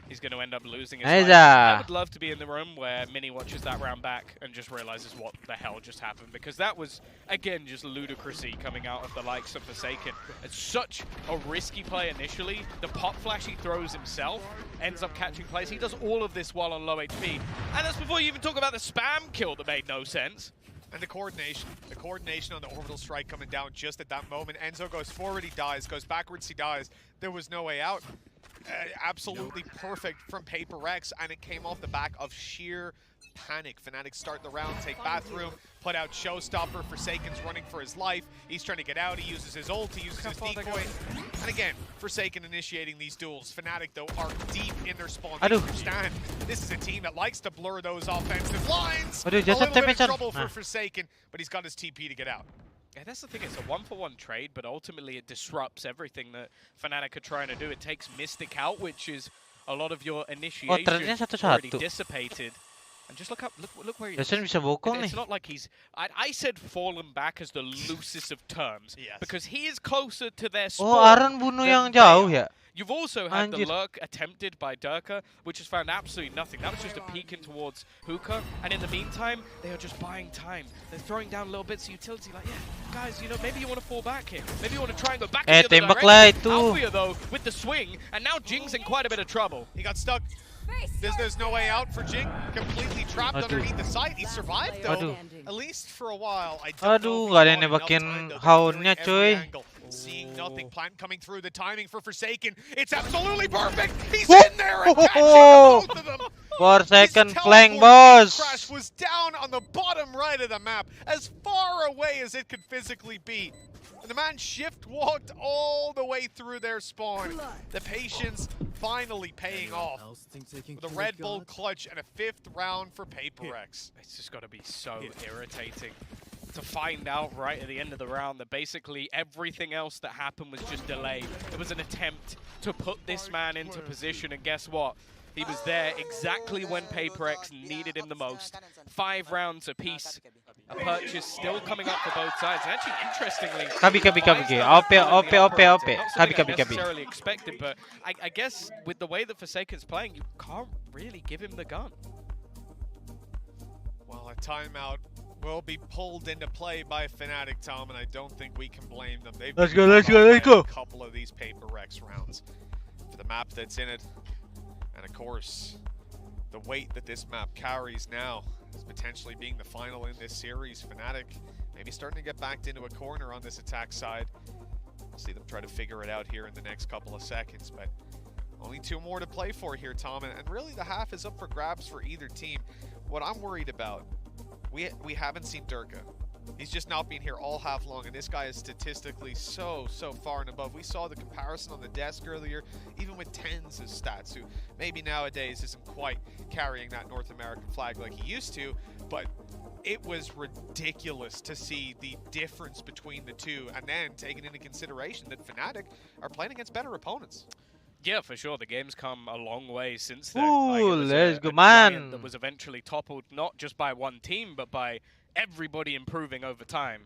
He's going to end up losing his life. I would love to be in the room where Mini watches that round back and just realizes what the hell just happened, because that was, again, just ludicrousy coming out of the likes of Forsaken. It's such a risky play initially. The pop flash he throws himself ends up catching plays. He does all of this while on low HP. And that's before you even talk about the spam kill that made no sense. And the coordination on the orbital strike coming down just at that moment. Enzo goes forward, he dies. Goes backwards, he dies. There was no way out. Absolutely perfect from PaperX, and it came off the back of sheer panic. Fnatic start the round, take bathroom, put out Showstopper. Forsaken's running for his life. He's trying to get out. He uses his ult, he uses his decoy. And again, Forsaken initiating these duels. Fnatic, though, are deep in their spawn. They understand this is a team that likes to blur those offensive lines. A little bit of trouble for Forsaken, but he's got his TP to get out. Yeah, that's the thing, it's a 1-for-1 trade, but ultimately it disrupts everything that Fnatic are trying to do. It takes Mystic out, which is a lot of your initiation already dissipated. And just look where he is. It's not like he's... I said fallen back as the loosest of terms, because he is closer to their spawn. Aaron bunuh yang jauh ya? You've also had the lurk attempted by Durka, which has found absolutely nothing. That was just a peek in towards Hookah, and in the meantime, they are just buying time. They're throwing down little bits of utility, like, yeah, guys, you know, maybe you want to fall back here. Maybe you want to try and go back in the other direction. Althea, though, with the swing, and now Jing's in quite a bit of trouble. He got stuck. There's no way out for Jing. Completely trapped underneath the site. He survived, though, at least for a while. I don't know nggak ada yang nebakin haunnya, cuy. Seeing nothing, plant coming through, the timing for Forsaken, it's absolutely perfect! He's in there and catching both of them! Forsaken flank, boss! Crash was down on the bottom right of the map, as far away as it could physically be. And the man shift walked all the way through their spawn. The patience finally paying off. With a Red Bull clutch and a 5th round for PaperX. It's just got to be so irritating to find out right at the end of the round that basically everything else that happened was just delayed. It was an attempt to put this man into position, and guess what? He was there exactly when PaperX needed him the most. 5 rounds apiece. A purchase still coming up for both sides. And actually, interestingly, not necessarily expected, but I guess with the way that Forsaken's playing, you can't really give him the gun. Well, a timeout will be pulled into play by Fnatic, Tom, and I don't think we can blame them. They've Let's been go, let's caught go, up let's by go. a couple of these Paper Rex rounds for the map that's in it, and of course, the weight that this map carries now is potentially being the final in this series. Fnatic maybe starting to get backed into a corner on this attack side. We'll see them try to figure it out here in the next couple of seconds, but only 2 more to play for here, Tom, and really the half is up for grabs for either team. What I'm worried about, we haven't seen Durka. He's just not been here all half long, and this guy is statistically so far and above. We saw the comparison on the desk earlier, even with Tens' stats, who maybe nowadays isn't quite carrying that North American flag like he used to, but it was ridiculous to see the difference between the two, and then taking into consideration that Fnatic are playing against better opponents. Yeah, for sure. The game's come a long way since then. Ooh, Like, let's go, a man. giant that was eventually toppled not just by one team, but by everybody improving over time.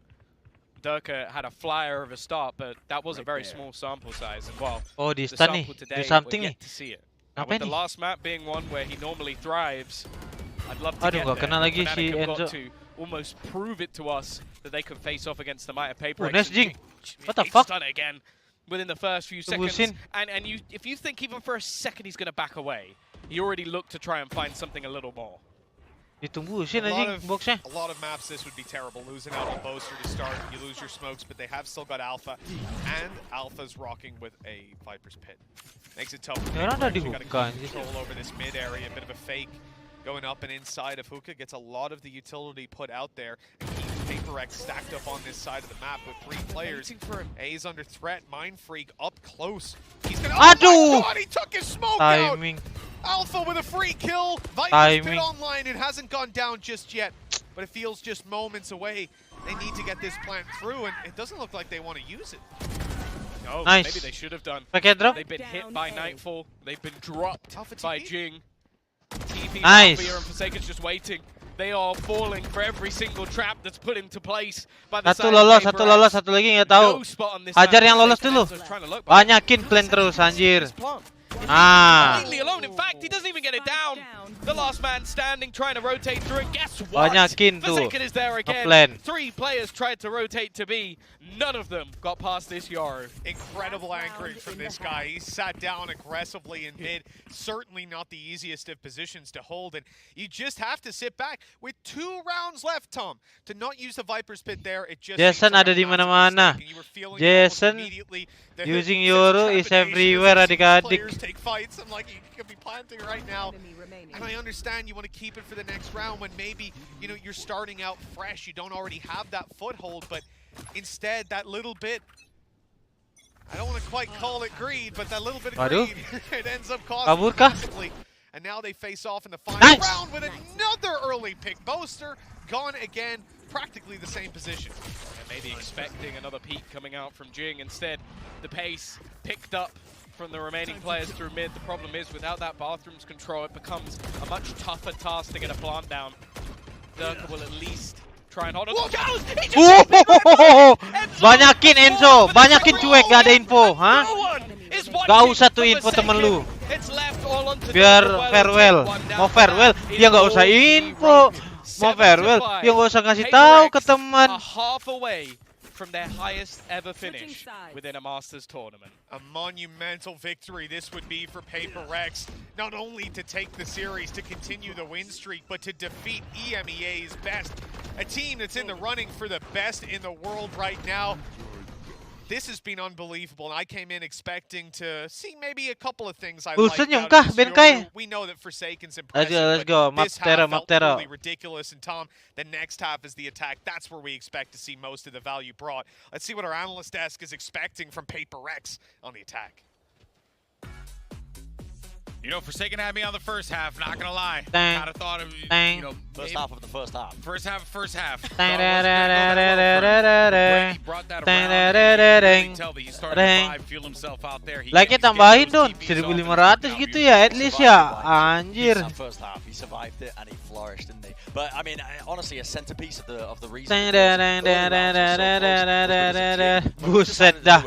Durka had a flyer of a start, but that was a very small sample size. And while Oh, di the stun nih. sample today, Do something we're nih. yet to see it. Now, Ngapain with the nih? last map being one where he normally thrives, I'd love to Aduh, get nggak there. kena lagi Fnatic si have got Enzo. to almost prove it to us that they can face off against the Might of Paper. Oh, nice Jing. What the They fuck? stun it again within the first few seconds. Tembusin. And if you think even for a second he's going to back away, you already look to try and find something a little more. Ditumbusin anjing boxnya. A lot of maps this would be terrible. Losing out on Boaster to start, you lose your smokes, but they have still got Alpha, and Alpha's rocking with a Viper's Pit. Makes it tough. Ya orang dah You got dibuka, to control over this mid area, a bit of a fake going up and inside of Hookah. Gets a lot of the utility put out there. And keeps Paper X stacked up on this side of the map with 3 players. A's under threat. Mind Freak up close. He's gonna. Aduh! Oh my God, he took his smoke out. Timing. Alpha with a free kill. Viper's Timing. Pit online. It hasn't gone down just yet, but it feels just moments away. They need to get this plant through, and it doesn't look like they want to use it. Oh, Nice. maybe they should have done. Pakai drop. They've been hit by Nightfall. They've been dropped Alpha by TP. Jing. TP Nice. Alpha and Forsaken's just waiting. They are falling for every single trap that's put into place by the Satu side lolos, of satu Paper lolos, X. satu lagi nggak tahu. No spot on this Hajar map. yang lolos Forsaken dulu. Enzo's trying to look, but Banyakin plan terus anjir. his plant. Ah. Completely alone. In fact, he doesn't even get it down. The last man standing, trying to rotate through, and guess what? Banyakin tuh. Forsaken is there again. Nge-plan. 3 players tried to rotate to B. None of them got past this Yoru. Incredible anchoring from this guy. He sat down aggressively in mid. Certainly not the easiest of positions to hold, and you just have to sit back with 2 rounds left, Tom. To not use the Viper's Pit there, it just Jason seems like ada a di massive mana-mana. mistake, and you were feeling it almost Jason immediately. The using sense of Yoru is trepidation everywhere, as these adik-adik. players take fights. I'm like, you could be planting right now. Enemy remaining. And I understand you want to keep it for the next round when maybe, you know, you're starting out fresh. You don't already have that foothold, but instead, that little bit, I don't want to quite call it greed, but that little bit of Waduh. greed, it ends up costing Kabur them kah? massively. And now they face off in the final Nice. round with another early pick. Boaster gone again, practically the same position. And maybe expecting another peak coming out from Jing. Instead, the pace picked up from the remaining players through mid. The problem is, without that bathroom's control, it becomes a much tougher task to get a plant down. Durka will at least try and hold on. Look out! He just Banyakin Enzo, banyakin cuek, gak ada info, hah? No one is Gak watching usah tuh from info the temen lu. second. It's left all onto Biar Durka. farewell, One down mau for farewell, that. dia nggak usah info. Mau farewell, dia nggak usah ngasih tahu ke teman. Are half away from their highest ever finish sides. within a Masters tournament. A monumental victory this would be for Paper Rex, not only to take the series, to continue the win streak, but to defeat EMEA's best, a team that's in the running for the best in the world right now. This has been unbelievable, and I came in expecting to see maybe a couple of things I liked Bosan yung out kah, of this Ben Yoru. Kai? We know that Forsaken's Let's impressive, go, let's but go. Map this Terra, half map felt Terra. truly ridiculous. And Tom, the next half is the attack. That's where we expect to see most of the value brought. Let's see what our analyst desk is expecting from Paper Rex on the attack. You know, Forsaken had me on the first half, not gonna lie. Dang. Kind of thought of, Dang. you know, First half of the first half. First half. Dang, Thought it wasn't gonna go that well for him. He brought that Dang, around, dang, and you can dang, really tell that he's starting dang. to vibe, feel himself out there. He Like-nya he's getting tambahin those dong, TPs off, and 1.500 now gitu beautiful. ya, at least ya. Anjir. Anjir. First half, he survived it and he flourished, didn't he? But I mean, honestly, a centerpiece of the reason. Dang, dang, dang, dang, dang, dang, dang, dang, dang, dang. Buset dah.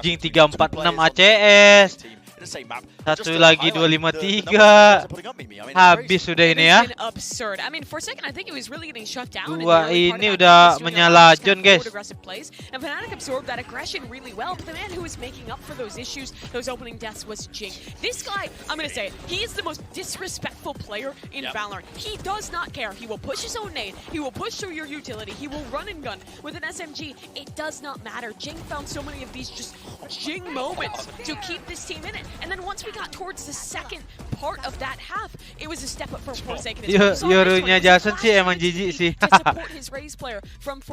Jing 346 ACS. the same map. Satu lagi 253. Habis sudah ini ya. Absurd. I mean, for a second, I think it was really getting shut down. Dua ini udah menyala John, guys. And Fnatic absorbed that aggression really well, but the man who was making up for those issues, those opening deaths, was Jing. This guy, I'm gonna say it, he is the most disrespectful player in Valorant. He does not care. He will push his own nade. He will push through your utility. He will run and gun with an SMG. It does not matter. Jing found so many of these just Jing moments to keep this team in it. And then once we got towards the second part of that half, it was a step up for Forsaken. Yorunya Jason sih emang jijik sih.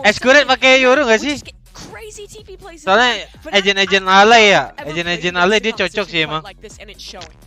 Escuret pakai Yoru nggak sih? Crazy TP plays. Soalnya agent alay ya, agent alay dia cocok sih emang.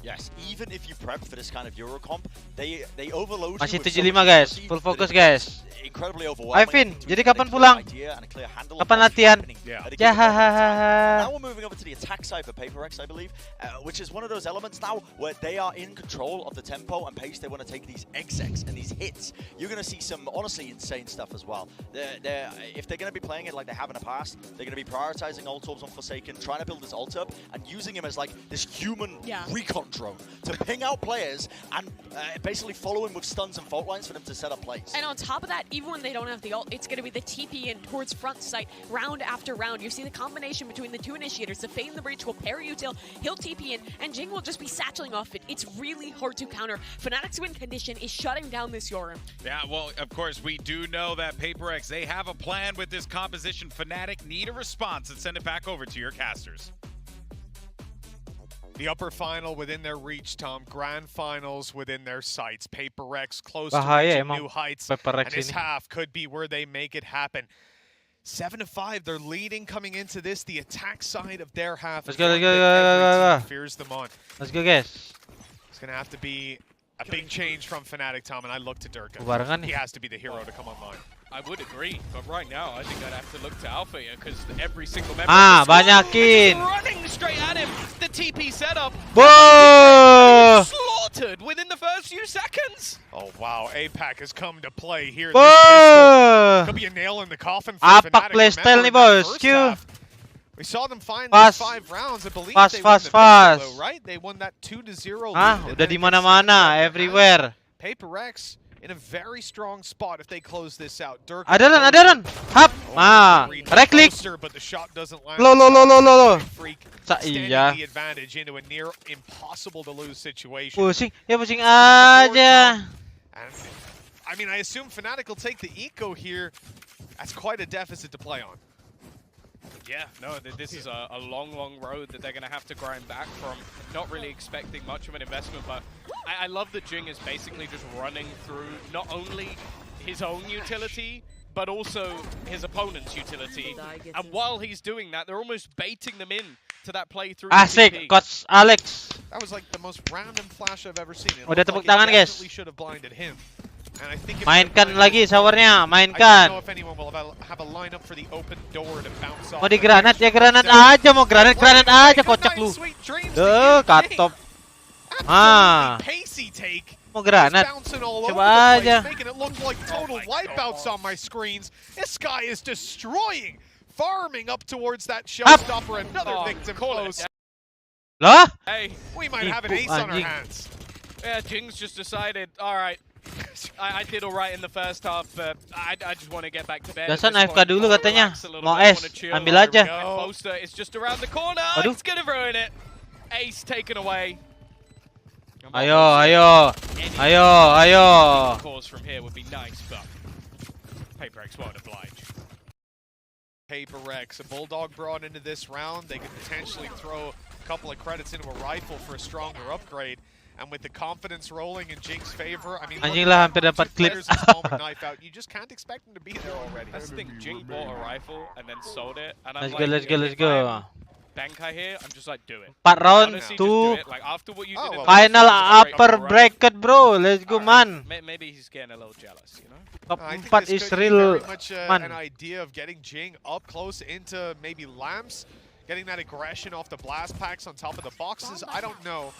Yes, even if you prep for this kind of Euro comp, they overload. Masih 75 guys, full focus guys. Incredibly overwhelming. Vin, jadi kapan pulang? Kapan latihan? Ya Now we're moving over to the attack side for PaperX, I believe, which is one of those elements now where they are in control of the tempo and pace. They want to take these execs and these hits. You're going to see some honestly insane stuff as well. If they're going to be playing it like they have in the past, they're going to be prioritizing ult orbs on Forsaken, trying to build this ult up and using him as like this human recon drone to ping out players and basically follow him with stuns and fault lines for them to set up plays. And on top of that, even when they don't have the ult, it's going to be the TP in towards front site round after round. You see the combination between the two initiators. The Fade and the Breach will parry util, he'll TP in, and Jing will just be satcheling off it. It's really hard to counter. Fnatic's win condition is shutting down this Yoru. Yeah, well, of course, we do know that PaperX, they have a plan with this composition. Fnatic need a response and send it back over to your casters. The upper final within their reach, Tom. Grand finals within their sights. PaperX close to reaching new heights. And this half could be where they make it happen. 7-5, they're leading coming into this. The attack side of their half. Let's go. Fears them on. Let's go, guys. It's going to have to be a big change from Fnatic, Tom, and I look to Durka. He has to be the hero to come online. I would agree, but right now I think I'd have to look to Alpha here because every single member banyakin. Running straight at him. The TP setup. Whoa! Slaughtered within the first few seconds. Oh wow, APAC has come to play here. This pistol could be a nail in the coffin for Fnatic. Playstyle nih bos. We saw them find these 5 rounds. I believe they won the pistol, though, right? They won that 2-0 lead. Udah di mana-mana, everywhere. PaperX in a very strong spot if they close this out. Dirk ada run. Hap. Right click. But the shot doesn't land. Lo. Extending the advantage into a near impossible to lose situation. Pusing aja. And I mean, I assume Fnatic will take the eco here. That's quite a deficit to play on. Yeah, no, this is a long, long road that they're going to have to grind back from. Not really expecting much of an investment, but I love that Jing is basically just running through not only his own utility, but also his opponent's utility. And while he's doing that, they're almost baiting them in to that play through. Asik, Coach Alex. That was like the most random flash I've ever seen. Udah tepuk tangan, guys. Should have blinded him. Mainkan lagi showernya, mainkan. Mau di granat ya granat aja, mau granat aja, kocak lu. Katop. Mau granat, coba aja. Lah? We might have an ace on our hands. Yeah, Jing's just decided, all right. I did all right in the first half, but I just want to get back to bed. Dasan AFK dulu katanya. Mau es, ambil aja. Poster is just around the corner. It's gonna ruin it. Ace taken away. Ayo. Course from here would be nice, but PaperX won't oblige. PaperX, a Bulldog brought into this round. They could potentially throw a couple of credits into a rifle for a stronger upgrade. And with the confidence rolling in Jing's favor, I mean, anjing lah hampir dapat clip. You just can't expect him to be there already. That's the thing. Jing bought a rifle and then sold it, and I'm let's go. Bankai here, I'm just like, do it. 4 round, 2 like, after what you did final upper bracket, bro. Let's go, man. Maybe he's getting a little jealous, you know. Top 4 is real, man. An idea of getting Jing up close into maybe lamps, getting that aggression off the blast packs on top of the boxes. I don't know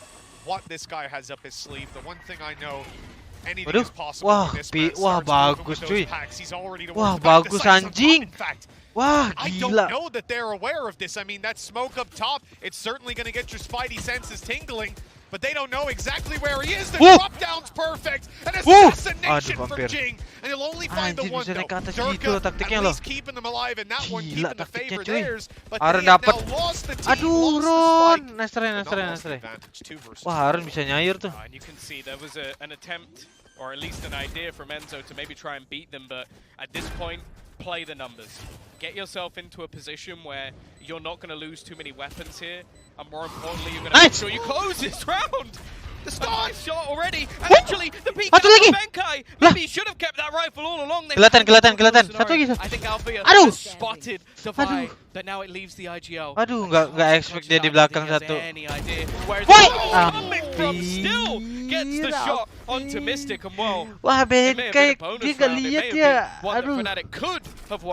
what this guy has up his sleeve. The one thing I know, anything is possible. Wah, bagus cuy. Wah, bagus anjing. Wah, I gila. don't know that they're aware of this. I mean, that smoke up top, it's certainly going to get your spidey senses tingling, but they don't know exactly where he is. The drop down's perfect. An assassination from Jing. And you'll only find the one, though. Durka, at least keeping them alive in that one, keeping the favor theirs. But they have now lost the team, lost the spike. Nice try. Wah, Aaron bisa nyair tuh. And you can see there was an attempt, or at least an idea from Enzo to maybe try and beat them, but at this point, play the numbers. Get yourself into a position where you're not going to lose too many weapons here, and more importantly, you're going to make sure you close this round. The start shot already, and actually the peak of Benkai. Maybe he should have kept that rifle all along. Kelihatan. Satu lagi. I think Alfia has spotted the fight, but now it leaves the IGL. Aduh, nggak expect dia di belakang satu. Still gets the shot onto Mystic and well. Wah, Benkai dia nggak lihat ya. Aduh.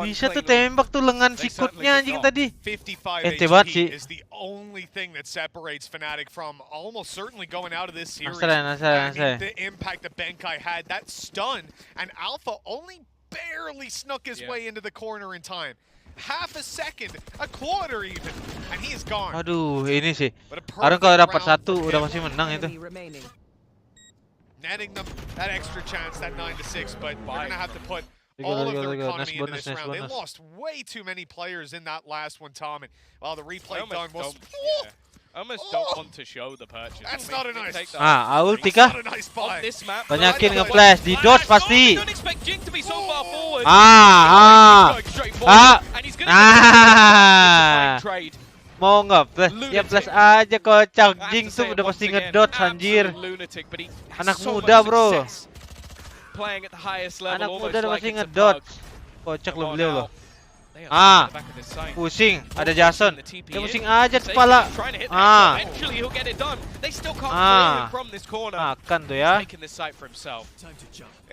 Bisa tuh tembak tuh lengan sikutnya anjing tadi. 55 Ente banget sih. is the only thing that separates Fnatic from almost certainly going out of this series. Nice. The impact that Benkai had, that stun, and Alpha only barely snuck his way into the corner in time. Half a second, a quarter even, and he is gone. Aduh, ini sih. Aaron kalau dapat satu udah masih menang itu. Netting them that extra chance, that 9-6, but we're gonna have to put all of their economy into this round. They lost way too many players in that last one, Tom, and while the replay done was... I almost don't want to show the purchase. That's not a nice... Ulti kah? Nice Banyakin nge-flash, di dodge pasti. Don't expect Jing to be so far forward. Mau nge-flash? Ya flash aja kocak. Jing tuh udah pasti ngedot anjir. Anak muda bro. Anak muda udah pasti ngedot. Kocak lo beliau loh. Pusing, ada Jason. Dia pusing aja kepala. Makan tuh ya.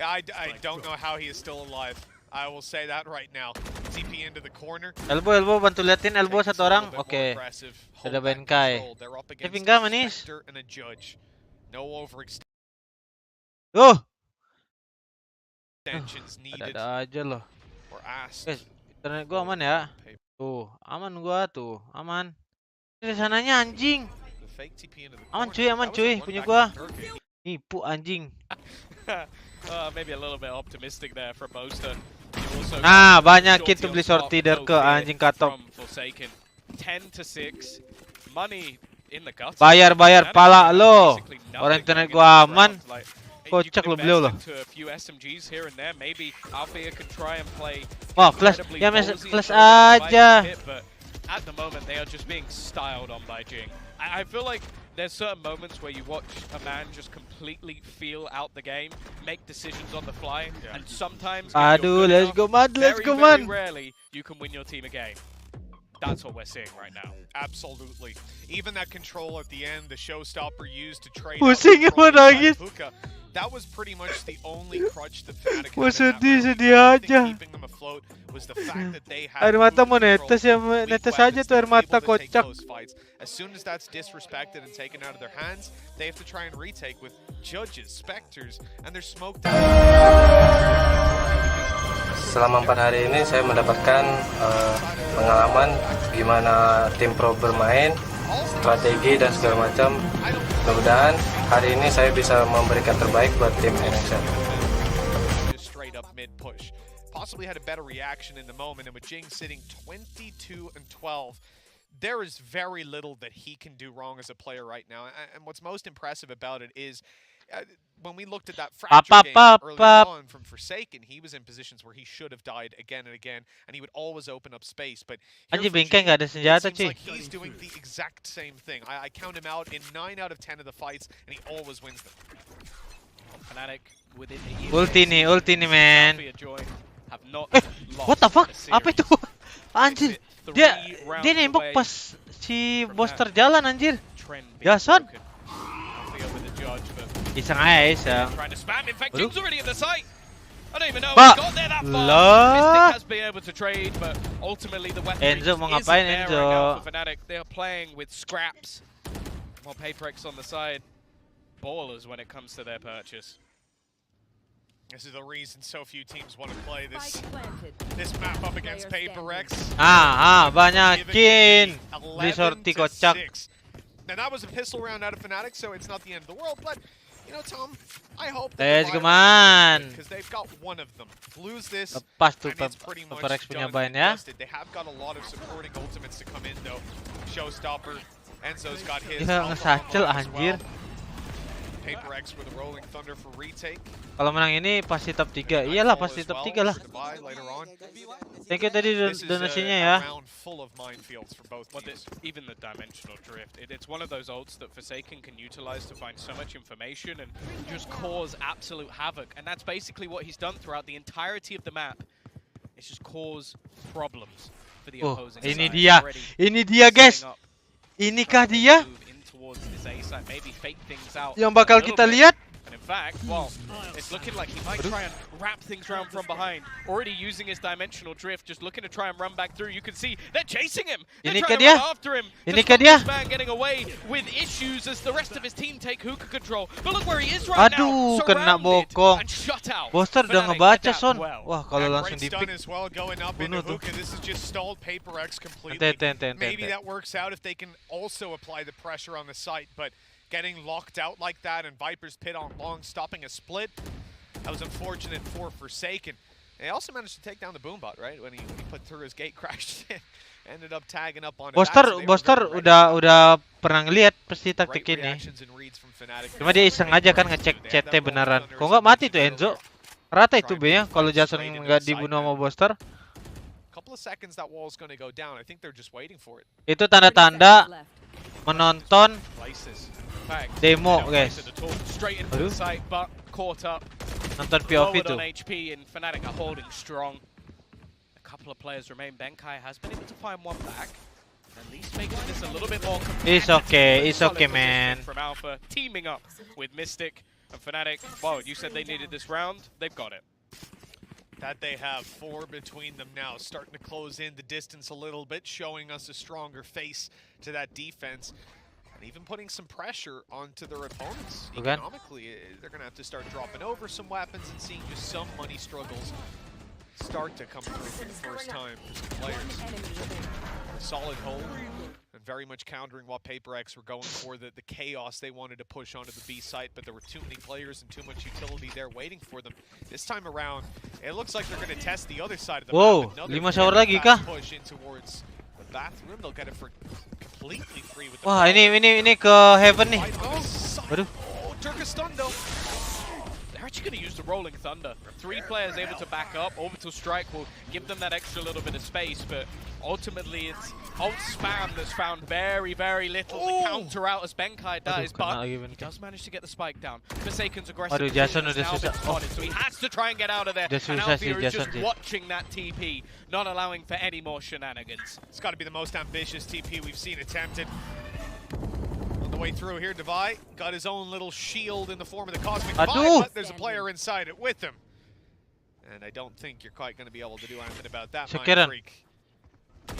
I don't know how he is still alive. I will say that right now. TP into the corner. Elbow, bantu liatin elbow satu orang. Oke. Ada Benkai. Pinggang manis. Ada aja loh. Internet gua aman ya. Tuh, aman gua tuh, aman. Ini sananya anjing. Aman cuy, punya gua. Nipu anjing. Maybe a little bit optimistic there for Boaster. Nah, banyakin tuh beli sorti ke anjing katok. 10-6. Money in the guts. Bayar pala lo. Orang internet gua aman. Kocak lo beliau loh. Wah, flash. Ya flash aja. At the moment, they are just being styled on by Jing. I feel like there's certain moments where you watch a man just completely feel out the game, make decisions on the fly, and sometimes aduh, let's go man. Very rarely you can win your team a game. That's what we're seeing right now. Absolutely. Even that control at the end, the showstopper used to trade that was pretty much the only crutch that Fnatic had keeping them afloat was the fact that they had air mata mau netes ya, netes aja tuh air mata kocak. As soon as that's disrespected and taken out of their hands, they have to try and retake with judges, specters, and they're smoked out. Selama 4 hari ini saya mendapatkan pengalaman gimana tim pro bermain, strategi dan segala macam. Mudah-mudahan hari ini saya bisa memberikan terbaik buat tim NXL. Just straight up mid push. Possibly had a better reaction in the moment, and with Jing sitting 22-12, there is very little that he can do wrong as a player right now. And what's most impressive about it is when we looked at that fracture game earlier on from Forsaken, he was in positions where he should have died again and again, and he would always open up space. But Anjir, Benkai nggak ada senjata, cuy. Like he's doing the exact same thing. I count him out in 9 out of 10 of the fights, and he always wins them. Fnatic within the ulti nih, man. What the fuck? Apa itu? Anjir, dia nembak pas si Boaster jalan anjir. Jason. Iseng aja, iseng. Enzo mau ngapain, Enzo? They are playing with scraps. More PaperX on the side. Ballers when it comes to their purchase. This is the reason so few teams want to play this map up against PaperX. Banyakin. Beli sorti kocak. Now that was a pistol round out of Fnatic, so it's not the end of the world, but you know, Tom, I hope Let's go, man. because they've got one of them. Lose this, Lepas tuh and it's pretty much PaperX punya done ban and ya. dusted. They have got a lot of supporting ultimates to come in though. Showstopper, Enzo's got his. Dia ngesacel Alpha anjir. PaperX with a rolling thunder for retake. Kalau menang ini pasti top 3. Iyalah pasti top 3 lah. Thank you tadi donasinya ya. Even the dimensional drift, it's one of those ults that Forsaken can utilize to find so much information and just cause absolute havoc. And that's basically what he's done throughout the entirety of the map. It's just cause problems for the opposing side. Ini dia guys. Inikah dia yang bakal kita lihat? And in fact, well, it's looking like he might try and wrap things around from behind. Already using his dimensional drift, just looking to try and run back through. You can see they're chasing him. They're trying to run after him. Inikah dia? Man getting away with issues as the rest of his team take hookah control. But look where he is right now. Aduh, kena bokong. Boster udah ngebaca Son. Wah, kalau langsung di pick bunuh tuh. This is just stalled PaperX completely. Maybe that works out if they can also apply the pressure on the site, but getting locked out like that and Viper's Pit on long, stopping a split, that was unfortunate for Forsaken. They also managed to take down the Boombot, right? When he put through his gate, crashed in, ended up tagging up on it. Boster udah pernah ngeliat pasti taktik ini. Cuma dia iseng aja kan ngecek CT beneran. Kok nggak mati tuh Enzo? Rata itu B-nya kalau Jason nggak dibunuh sama Boster. Itu tanda-tanda menonton demo guys. Aduh. Nonton POV tuh. A couple of players remain. Benkai has been able to find one back. At least making this a little bit more competitive. It's okay, man. From Alpha, teaming up with Mystic and Fnatic. Wow, you said they needed this round. They've got it. That they have 4 between them now, starting to close in the distance a little bit, showing us a stronger face to that defense. And even putting some pressure onto their opponents. Economically, they're going to have to start dropping over some weapons and seeing just some money struggles start to come through for the first time for some players. A solid hold, and very much countering what PaperX were going for, the chaos they wanted to push onto the B site, but there were too many players and too much utility there waiting for them. This time around, it looks like they're going to test the other side of the map. Whoa, 5 shower lagi kah? Push in towards the bathroom. They'll get it for completely free with the Wah, ini ke Heaven nih. Waduh. Turkistundo. They're actually going to use the Rolling Thunder. 3 players able to back up. Orbital Strike will give them that extra little bit of space, but ultimately it's ult spam that's found very, very little to counter out as Benkai does, but he does manage to get the spike down. Forsaken's aggressive Jason has now been spotted, so he has to try and get out of there. And Alfia is just watching that TP, not allowing for any more shenanigans. It's got to be the most ambitious TP we've seen attempted. On the way through here, Devi got his own little shield in the form of the Cosmic Divide, but there's a player inside it with him. And I don't think you're quite going to be able to do anything about that, Mind Freak.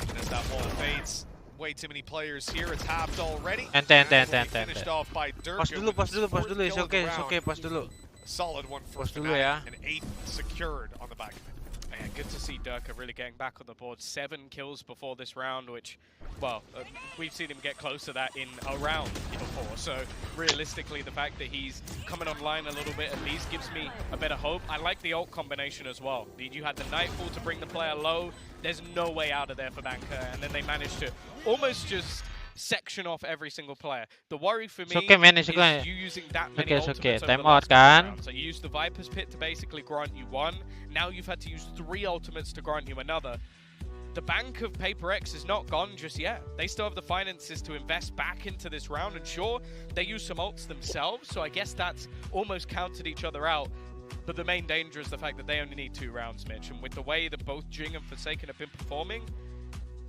Even as that wall fades, way too many players here. It's halved already. Finished off by Dirk. Pas dulu, it's okay, pas dulu. A solid one for Fnatic, and 8 secured on the back of it. And good to see Durka really getting back on the board. 7 kills before this round, which, well, we've seen him get close to that in a round before. So realistically, the fact that he's coming online a little bit at least gives me a better hope. I like the ult combination as well. You had the Nightfall to bring the player low. There's no way out of there for Banker, and then they managed to almost just section off every single player. The worry for me is you using that many ultimates over the last round. So you used the Viper's Pit to basically grant you 1. Now you've had to use 3 ultimates to grant you another. The bank of PaperX is not gone just yet. They still have the finances to invest back into this round, and sure, they use some ults themselves, so I guess that's almost counted each other out. But the main danger is the fact that they only need 2 rounds, Mitch, and with the way that both Jing and Forsaken have been performing,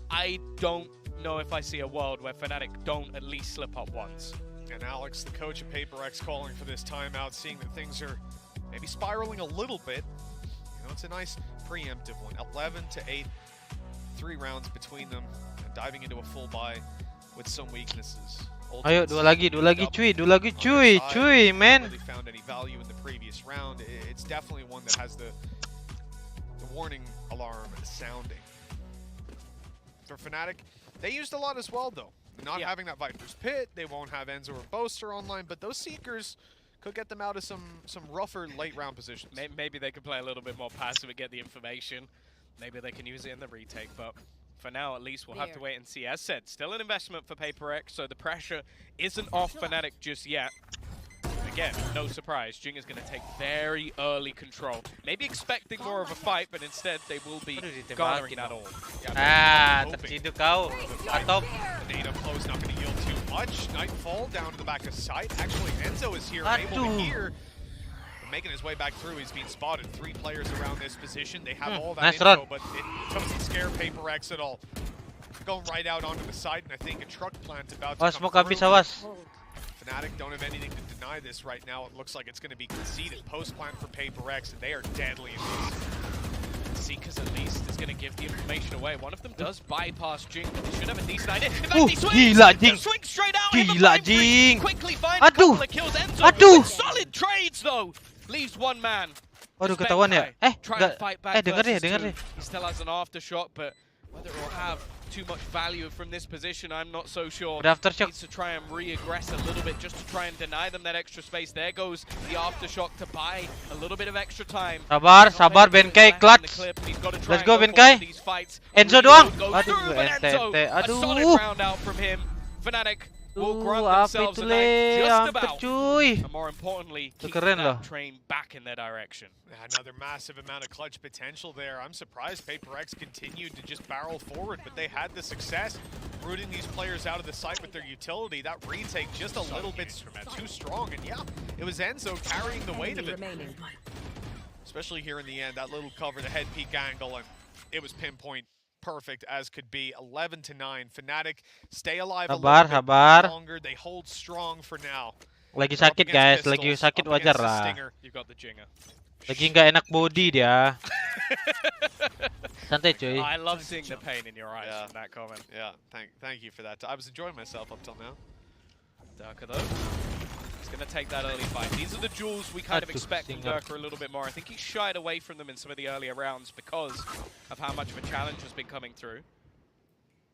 I don't know if I see a world where Fnatic don't at least slip up once. And Alex, the coach of PaperX, calling for this timeout, seeing that things are maybe spiraling a little bit. You know, it's a nice preemptive one. 11-8, 3 rounds between them, and diving into a full buy with some weaknesses. Ayo, dua lagi cuy, man. Really found any value in the previous round. It's definitely one that has the warning alarm sounding. For Fnatic, they used a lot as well though. Not having that Viper's Pit, they won't have Enzo or Boaster online, but those Seekers could get them out of some rougher late round positions. Maybe they can play a little bit more passive and get the information. Maybe they can use it in the retake, but for now at least we'll have to wait and see. As said, still an investment for PaperX, so the pressure isn't off Fnatic just yet. Again, no surprise, Jing is going to take very early control. Maybe expecting more of a fight, but instead they will be garnering that all. Terciduk kau. Atop. Data flow's not going to yield too much. Nightfall down to the back of sight. Actually, Enzo is here, able to hear. Making his way back through, he's being spotted. 3 players around this position. They have all that info, but it doesn't scare PaperX at all. Going right out onto the side, and I think a truck plant's about to come through. Fnatic don't have anything to deny this right now. It looks like it's going to be conceded. Post plant for PaperX, and they are deadly in this. Seekers at least is going to give the information away. One of them does bypass Jing, but they should have a decent idea. Gila Jing. Swing straight out. Gila Jing. Quickly find a couple of kills. Enzo with solid trades though. Leaves one man. Waduh, ketahuan ya? Dengar deh. He still has an aftershock, but whether it will have too much value from this position, I'm not so sure. Aftershock. Needs to try and re-aggress a little bit just to try and deny them that extra space. There goes the aftershock to buy a little bit of extra time. Sabar Benkai clutch. Let's go Benkai. Enzo doang. Aduh, ente. A solid round out from him. Fnatic will grant themselves a night just about. And more importantly, keep that train back in their direction. Another massive amount of clutch potential there. I'm surprised PaperX continued to just barrel forward, but they had the success rooting these players out of the site with their utility. That retake just a little bit too strong, and yeah, it was Enzo carrying the weight of it. Especially here in the end, that little cover, the head peek angle, and it was pinpoint perfect as could be. 11-9. Fnatic stay alive a little bit longer. They hold strong for now. Lagi sakit guys, lagi sakit wajar lah. You got the Jinger. Lagi nggak enak body dia. Santai cuy. I love seeing the pain in your eyes from that comment. Yeah, thank you for that. I was enjoying myself up till now. Durka though, he's going to take that early fight. These are the jewels we kind of expect from Durka a little bit more. I think he shied away from them in some of the earlier rounds because of how much of a challenge has been coming through.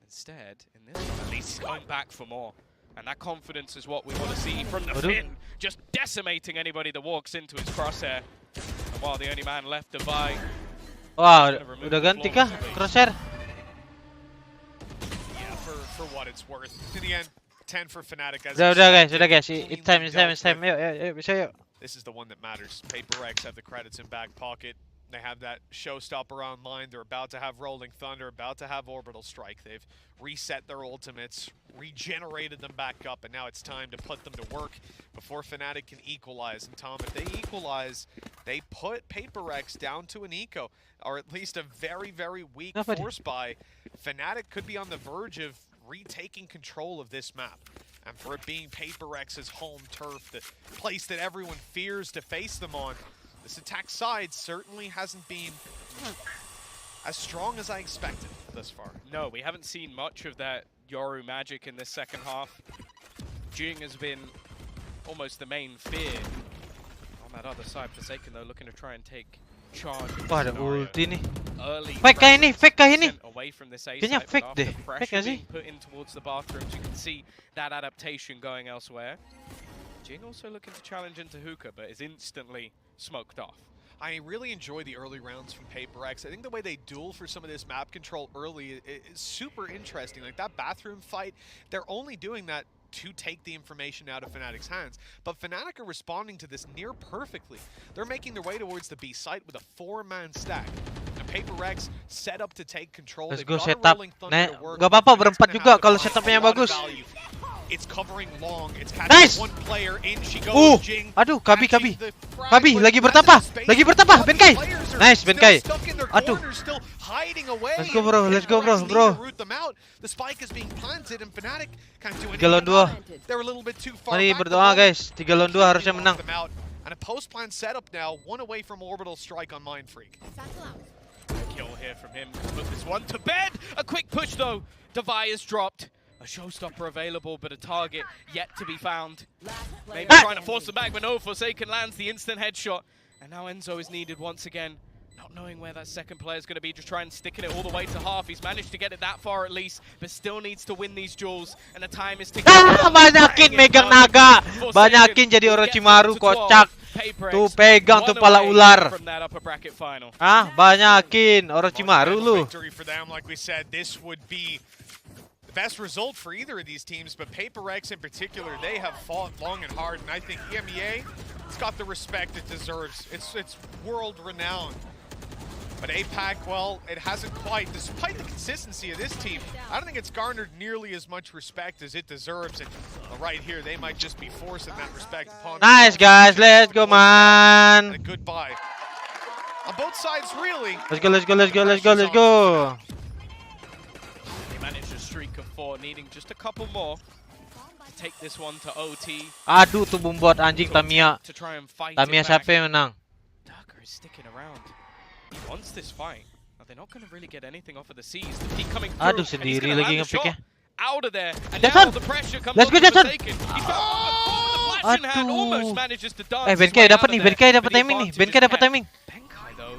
Instead, in this one, at least he's going back for more. And that confidence is what we want to see from the Finn, just decimating anybody that walks into his crosshair. And while the only man left to buy. Wah, udah ganti kah crosshair? Yeah, for what it's worth. In the end, 10 for Fnatic. Udah guys. It's time. Yuk, bisa yuk. This is the one that matters. PaperX have the credits in back pocket. They have that showstopper online. They're about to have Rolling Thunder, about to have Orbital Strike. They've reset their ultimates, regenerated them back up, and now it's time to put them to work before Fnatic can equalize. And Tom, if they equalize, they put PaperX down to an eco, or at least a very, very weak force buy. Fnatic could be on the verge of retaking control of this map. And for it being PaperX's home turf, the place that everyone fears to face them on, this attack side certainly hasn't been as strong as I expected thus far. No, we haven't seen much of that Yoru magic in this second half. Jing has been almost the main fear. On that other side, Forsaken though looking to try and take charge. Wah, ada ulti nih. Early Fake kah ini? away from this A Kayaknya site, fake but deh. after Fake pressure nggak sih? being put in towards the bathrooms, you can see that adaptation going elsewhere. Jing also looking to challenge into hookah, but is instantly smoked off. I really enjoy the early rounds from PaperX. I think the way they duel for some of this map control early is super interesting. Like that bathroom fight, they're only doing that to take the information out of Fnatic's hands. But Fnatic are responding to this near perfectly. They're making their way towards the B site with a 4-man stack. And PaperX set up to take control. Let's go setup. Nah, gak apa-apa berempat juga kalau setupnya bagus. It's covering long. It's catching one player in. She goes. Jing. Aduh, Kabi, lagi bertapa, Benkai. Nice, Benkai. Aduh. Let's go, bro. The spike is being planted and Fnatic can't do 3 lawan 2. They're a little bit too far. Mari berdoa guys, 3 lawan 2 harusnya menang. And a post plan setup now, one away from Orbital Strike on Mind Freak. Kill here from him. Put this one to bed. A quick push though. Devi is dropped. A showstopper available, but a target yet to be found. Maybe trying to force it back, but no, Forsaken lands the instant headshot. And now Enzo is needed once again. Not knowing where that second player is going to be, just trying to stick it all the way to half. He's managed to get it that far at least, but still needs to win these duels. And the time is ticking. Banyakin megang naga. Banyakin jadi Orochimaru, kocak. Tuh pegang tuh pala ular. Ah, banyakin Orochimaru lu. Best result for either of these teams, but PaperX in particular, they have fought long and hard, and I think EMEA, it's got the respect it deserves. It's world renowned. But APAC, well, it hasn't quite, despite the consistency of this team, I don't think it's garnered nearly as much respect as it deserves. And right here, they might just be forcing that respect upon. Nice guys, let's go man. And a goodbye. On both sides, really. Let's go, let's go, let's go, let's go, let's go. Managed a streak of 4, needing just a couple more to take this one to OT. Aduh tuh bumbot anjing Tamiya. Tamiya siapa yang menang? Darker is sticking around. He wants this fight. Now they're not going to really get anything off of the C's. The peak coming through. Aduh sendiri lagi ngepicknya. Out of there. And Jason, now the pressure comes let's go Jason. Aduh. Almost manages to dance. Benkai dapat nih, Benkai dapat timing nih. Benkai dapat timing. Benkai though,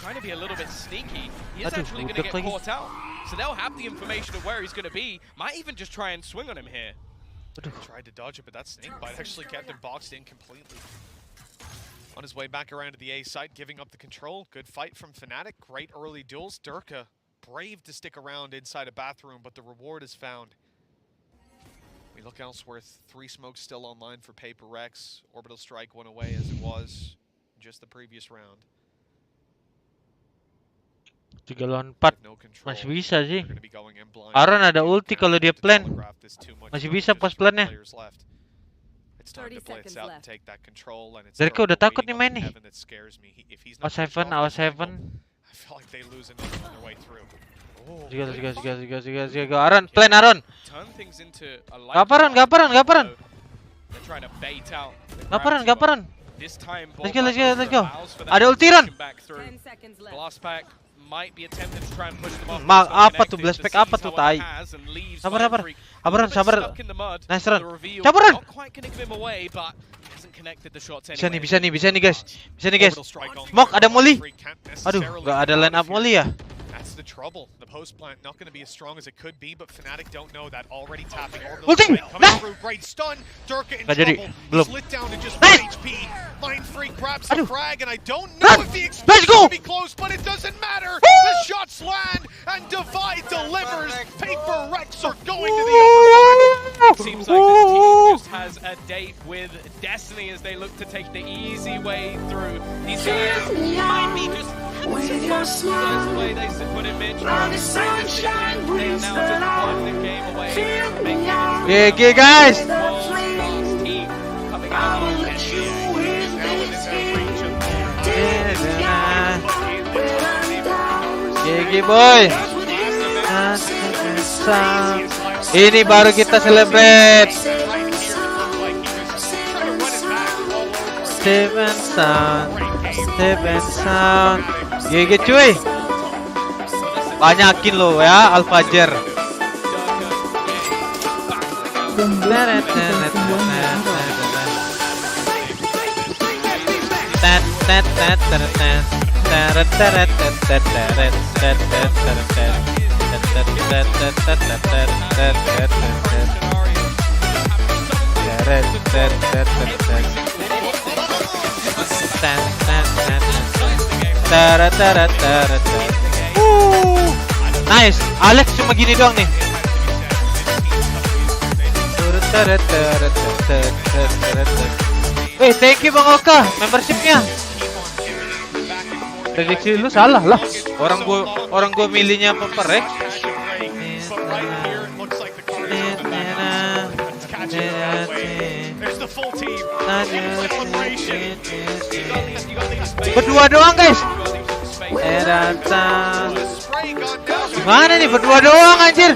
trying to be a little bit sneaky. He is actually going to get caught out. So they'll have the information of where he's going to be. Might even just try and swing on him here. Tried to dodge it, but that snake bite actually kept him boxed in completely. On his way back around to the A site, giving up the control. Good fight from Fnatic. Great early duels. Durka, brave to stick around inside a bathroom, but the reward is found. We look elsewhere. 3 smokes still online for PaperX. Orbital Strike went away as it was just the previous round. 3 lawan 4 masih bisa sih. Aaron ada ulti kalau dia plan. Masih bisa pas plannya. Dereka udah takut nih main nih. Awas Heaven, awas Heaven. Juga. Aaron, plan Aaron. Gaparan. Gaparan. Let's go. Ada ulti Ron. Might be attempted to try and push them off. Apa tuh blast pack apa tuh tai? Sabar. Nice run. Caburan. Bisa nih guys. Smoke ada molly. Aduh, enggak ada line up molly ya. That's the trouble. The post plant not going to be as strong as it could be, but Fnatic don't know that. Already tapping. Ulting. Great stun. Durka in trouble. Belum. Slit down to just 1 HP. Mind Freak grabs the frag, and I don't know if he expects to be close, but it doesn't matter. The shots land, and Divide delivers. PaperX are going to the upper final. It seems like this team just has a date with Destiny as they look to take the easy way through. These guys might be just with your smile. GG guys. GG boy. Ini baru kita celebrate. Steven Sound. GG cuy. Banyakin lo ya Alfajar. Nice, Alex cuma gini doang nih. Thank you Bang Oka, membershipnya. Prediksi lu salah lah. Orang gua milihnya PaperX. Berdua doang guys. Gimana nih berdua doang anjir.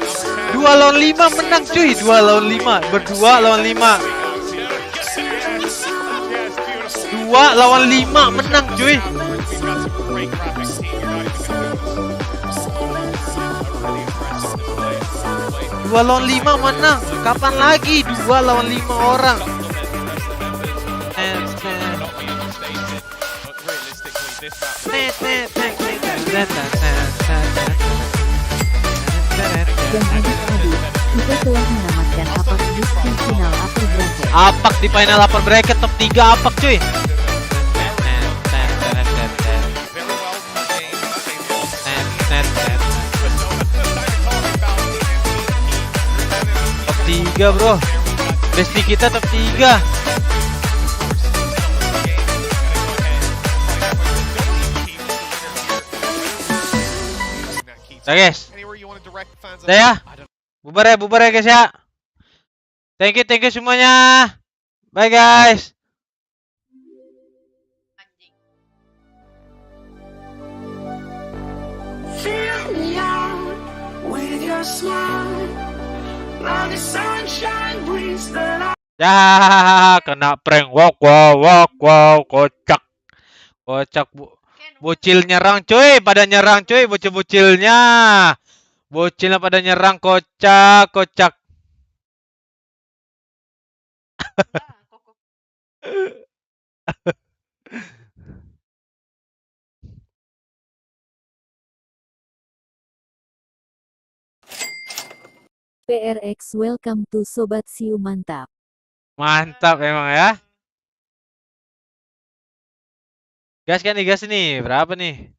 2 lawan 5 menang cuy. 2 lawan 5. Berdua lawan 5. 2 lawan 5 menang cuy. 2 lawan 5 menang. Kapan lagi 2 lawan 5 orang? Dan adik-adik, kita telah menamatkan apak di final upper bracket. Apak di final upper bracket top 3 apak cuy. Top 3 bro. Besti kita top 3. Nah guys, udah ya, bubar ya guys ya. Thank you semuanya. Bye guys. Fill me out with your smile. Like the sunshine brings the light. Ya, kena prank. Wow, kocak. Bocil nyerang cuy, pada nyerang cuy, bocil-bocilnya. Bocilnya pada nyerang, kocak. PRX welcome to Sobat Siu mantap. Mantap emang ya. Gas nih. Berapa nih?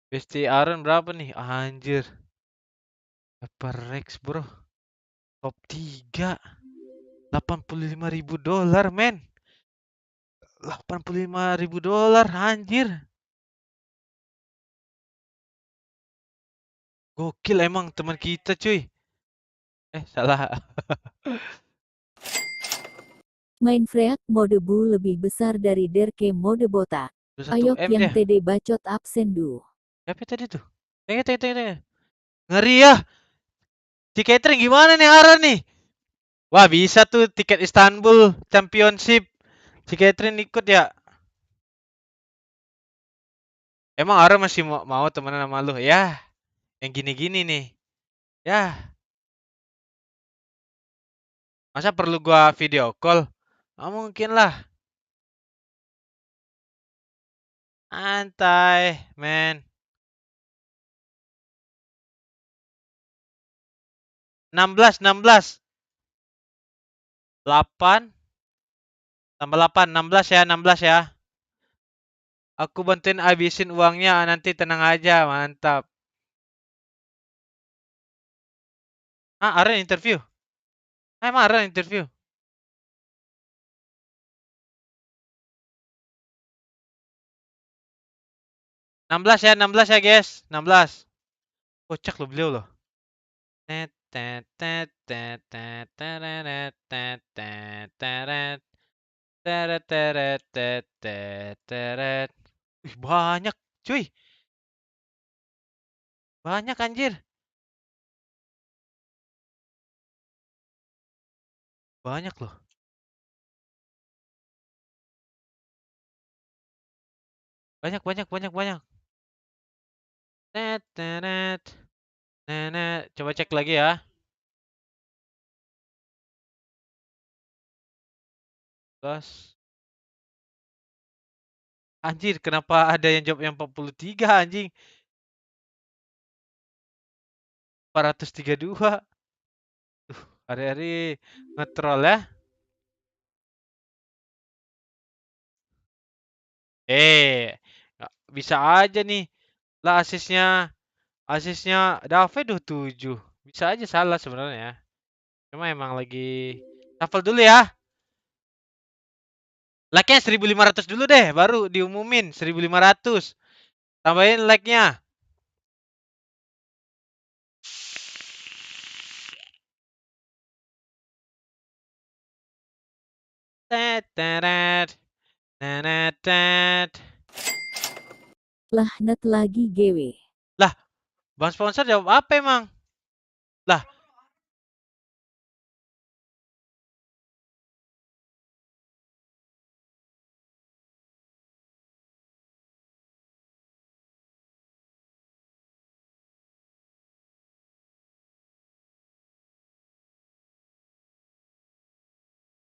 Besti Aaron berapa nih? Anjir. DRX bro. Top 3. $85.000 men. $85.000 anjir. Gokil emang teman kita cuy. Salah. Main Freak mode bu lebih besar dari Derke mode botak. 21 Ayok M yang dia. TD bacot absen du. Siapa tadi tuh? Tengah. Ngeri ya. Si catering gimana nih Aaron nih? Wah bisa tuh tiket Istanbul Championship. Si catering ikut ya. Emang Aaron masih mau temenan sama lu? Ya. Yang gini-gini nih. Ya. Masa perlu gua video call? Nggak mungkin lah. Antai, men. 16. 8 tambah 8, 16 ya. Aku bantuin habisin uangnya, nanti tenang aja, mantap. Aaron interview. Emang Aaron interview. Enam belas ya guys, 16. Kocak lo beliau loh. Wih, banyak cuy. Banyak anjir. Banyak loh. Banyak. Coba cek lagi ya. Gas. Anjir, kenapa ada yang jawab yang 43 anjing? 432. Hari-hari ngetrol ya. Bisa aja nih. Lah asisnya Dave 27. Bisa aja salah sebenarnya. Cuma emang lagi shuffle dulu ya. Like-nya 1.500 dulu deh, baru diumumin 1.500. Tambahin like-nya. Lah net lagi GW. Lah, bang sponsor jawab apa emang? Lah,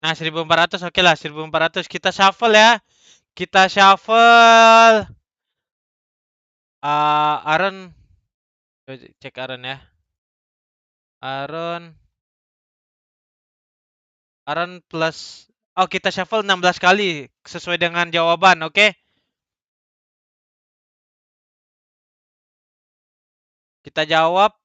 Nah, 1400 oke lah, 1400 kita shuffle ya. Kita shuffle Aaron, cek Aaron ya. Aaron plus kita shuffle 16 kali sesuai dengan jawaban, oke? Kita jawab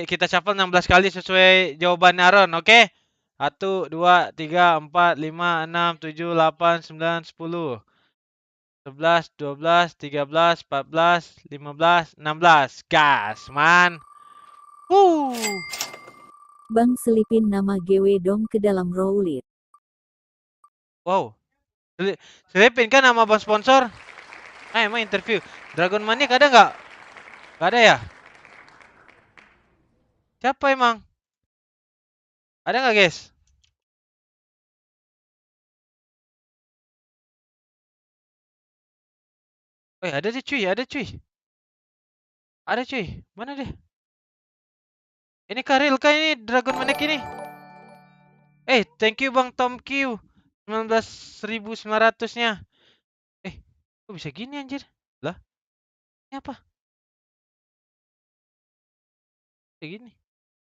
kita shuffle 16 kali sesuai jawaban Aaron, oke? 1 2 3 4 5 6 7 8 9 10 11 12 13 14 15 16. Gas, man. Bang selipin nama GW dong ke dalam Rowlit. Wow. Selipin kan nama bang sponsor? Emang interview. Dragon Maniac ada nggak? Nggak ada ya? Siapa emang? Ada nggak, guys? Ada deh cuy, ada cuy. Ada cuy. Mana deh? Ini Karil kah ini Dragon Maniac ini? Thank you Bang Tom Q. 19.900-nya. Kok bisa gini anjir? Lah, ini apa? Kayak gini.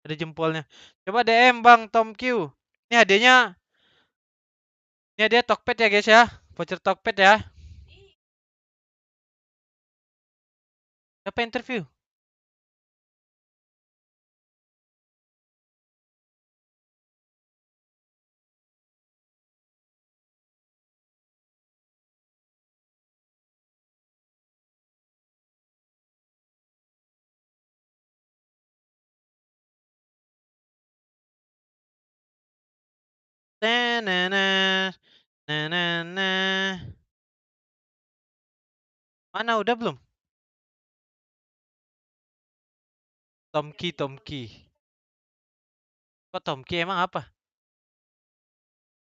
Ada jempolnya. Coba DM Bang Tom Q. Ini hadiahnya. Ini hadiah tokped ya guys ya. Voucher tokped ya. Siapa interview? Mana udah belum? Tomki. Kok Tomki emang apa?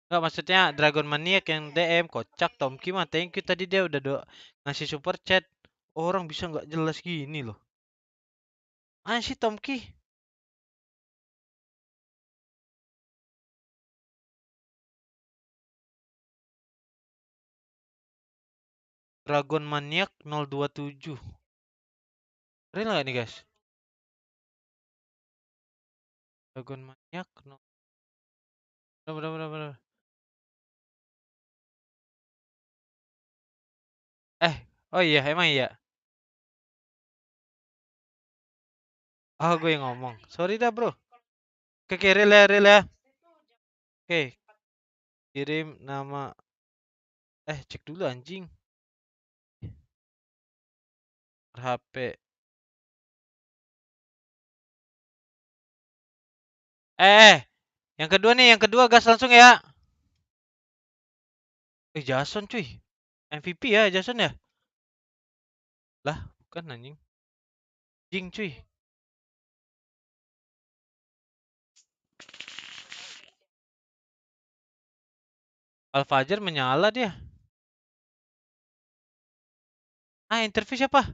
Enggak, maksudnya Dragon Maniac yang DM kocak. Tomki mah thank you tadi dia udah ngasih super chat. Orang bisa nggak jelas gini loh. Mana sih Tomki? Dragon Maniac 027. Real nggak nih guys? Dragon Maniac no. Bener. Oh iya, emang iya. Gue yang ngomong. Sorry dah bro. Oke, real ya. Oke. Kirim nama. Cek dulu anjing. HP. Yang kedua gas langsung ya. Jason cuy. MVP ya Jason ya? Lah, bukan anjing. Jing cuy. Alfajar menyala dia. Interview siapa?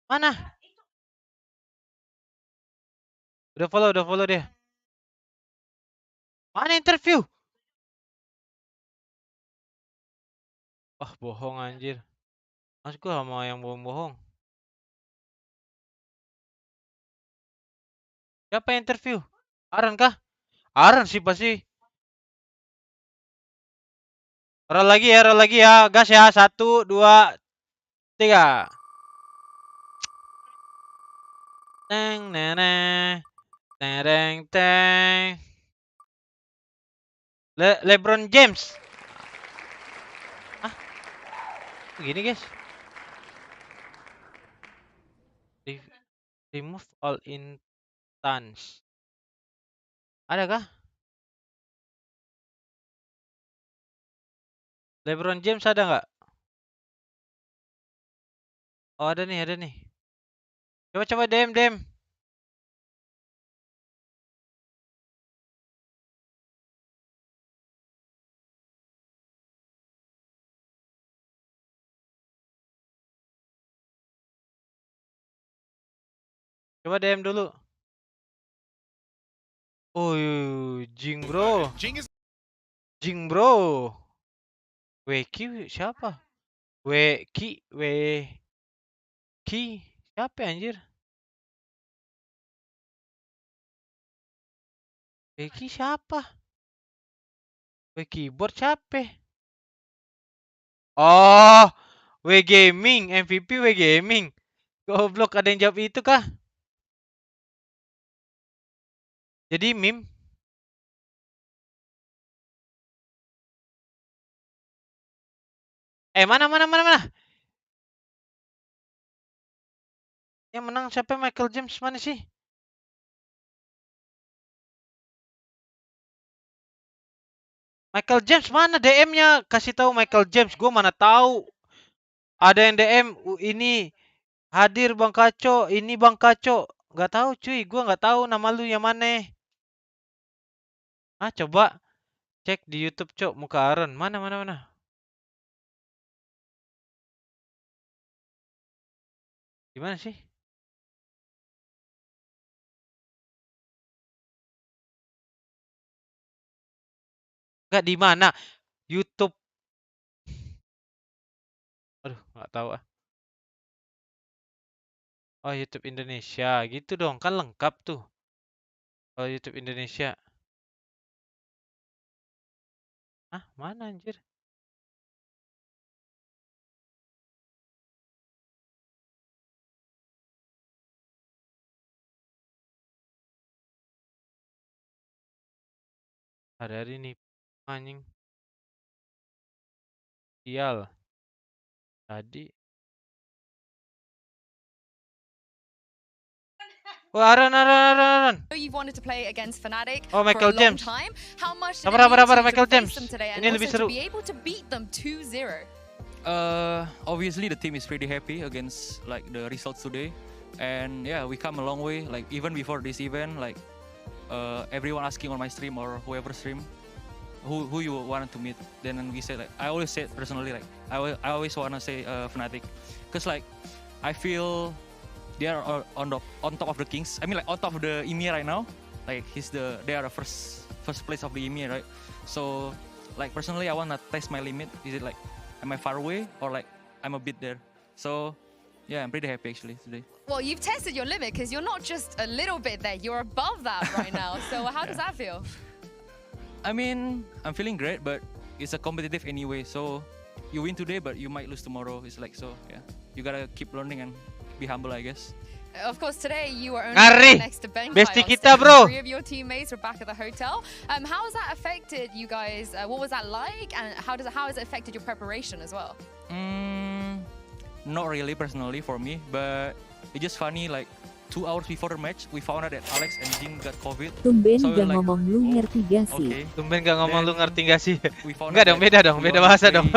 Mana? Udah follow dia. Mana interview? Bohong anjir. Mas gua sama yang bohong-bohong. Siapa yang interview? Aaron kah? Aaron sih pasti. Roll lagi ya. Gas ya. 1, 2, 3. Teng neneng. Teng. LeBron James. Begini guys. Remove all instance. Ada kah? LeBron James ada nggak? Oh ada nih. Coba DM. Coba DM dulu. Jing bro. Jing bro. Weki siapa? Weki siapa anjir? Weki siapa? Keyboard siapa? Oh, W Gaming, MVP W Gaming. Goblok, ada yang jawab itu kah? Jadi meme. Mana? Yang menang siapa? Michael James mana sih? Michael James mana DM-nya? Kasih tahu Michael James, gue mana tahu. Ada yang DM ini hadir Bang Kaco, ini Bang Kaco. Gak tahu cuy, gue nggak tahu nama lu yang mana. Ah, coba cek di YouTube, Cok, muka Aaron. Mana? Gimana sih? Enggak di mana? YouTube. Aduh, nggak tahu ah. Oh, YouTube Indonesia. Gitu dong, kan lengkap tuh. Oh, YouTube Indonesia. Ah, mana anjir? Hari-hari nih anjing. Sial. Tadi. Oh, Aaron. You've wanted to play against Fnatic Oh, Michael for a long James. time. How much did Sabar, it mean to Michael face James. them today and Ini lebih also seru. to be able to beat them 2-0? Obviously the team is pretty happy against like the results today, and yeah, we come a long way. Like even before this event, like everyone asking on my stream or whoever stream, who you wanted to meet. Then we said like I always said personally like I always wanna say Fnatic, cause like I feel they are on top of the Kings. I mean like on top of the EMEA right now. Like they are the first place of the EMEA, right? So like personally I wanna test my limit. Is it like am I far away or like I'm a bit there? So yeah, I'm pretty happy actually today. Well, you've tested your limit because you're not just a little bit there, you're above that right now. So how does that feel? I mean, I'm feeling great, but it's a competitive anyway. So you win today, but you might lose tomorrow. It's like so, yeah. You gotta keep learning and be humble, I guess. Of course, today you were only next to Ben. Besti kita, bro. 3 of your teammates were back at the hotel. How has that affected you guys? What was that like, and how has it affected your preparation as well? Not really personally for me, but it's just funny. Like 2 hours before the match, we found out that Alex and Jing got COVID. Tumben So gak like, ngomong lu ngerti gak sih? okay. Tumben gak ngomong lu ngerti gak sih? Enggak dong, beda bahasa dong.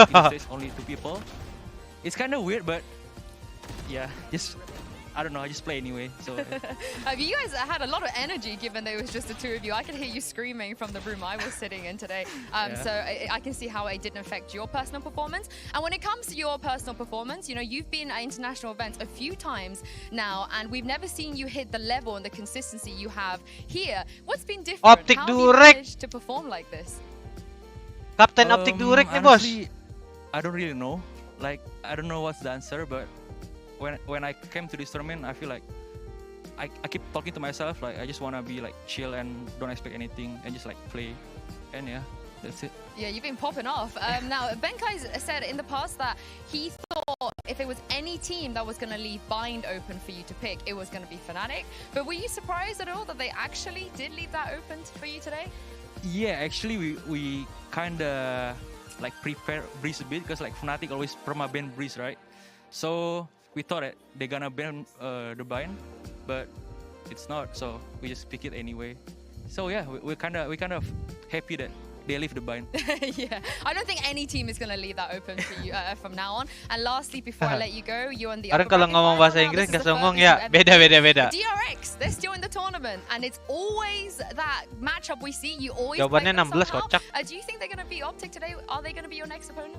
Only 2 people. It's kind of weird, but yeah, just I don't know. I just play anyway. So you guys had a lot of energy given there was just the 2 of you. I could hear you screaming from the room I was sitting in today. So I can see how it didn't affect your personal performance. And when it comes to your personal performance, you know, you've been at international events a few times now, and we've never seen you hit the level and the consistency you have here. What's been different? OPTIC how have you DRX. managed to perform like this? Kapten OPTIC DRX nih, bos. I don't really know. Like I don't know what's the answer, but when I came to this tournament, I feel like I keep talking to myself like I just wanna be like chill and don't expect anything and just like play, and yeah, that's it. Yeah, you've been popping off. Now, Benkai said in the past that he thought if it was any team that was going to leave bind open for you to pick, it was going to be Fnatic. But were you surprised at all that they actually did leave that open for you today? Yeah, actually we kinda like prepare Breeze a bit because like Fnatic always perma-ban Breeze, right? So we thought that they're gonna ban the bind, but it's not. So we just pick it anyway. So yeah, we're kind of happy that they leave the bind. Yeah, I don't think any team is going to leave that open for you from now on. And lastly, before I let you go, you on the Orang kalau ngomong bahasa Inggris nggak songong ya, beda. DRX, they're still in the tournament, and it's always that matchup we see. You always Jawabannya play them 16 somehow. kocak. Do you think they're going to beat OPTIC today? Are they going to be your next opponent?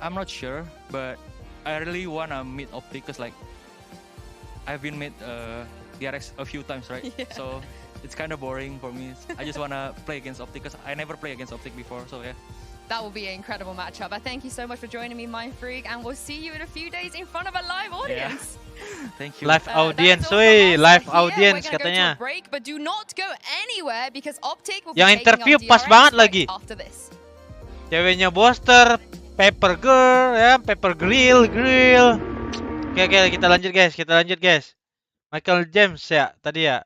I'm not sure, but I really wanna meet OPTIC because like I've been met DRX a few times, right? Yeah. So it's kind of boring for me. I just wanna play against OPTIC because I never played against OPTIC before. So yeah. That will be an incredible matchup. I thank you so much for joining me, Mind Freak, and we'll see you in a few days in front of a live audience. Thank you. Live audience, woi, live audience We're gonna go to a katanya. break, but do not go anywhere because OPTIC will be Yang taking interview on pas DRX banget right lagi. after this. Ceweknya Boster, Paper Girl, ya, Paper Grill. Oke, kita lanjut guys. Michael James ya, tadi ya.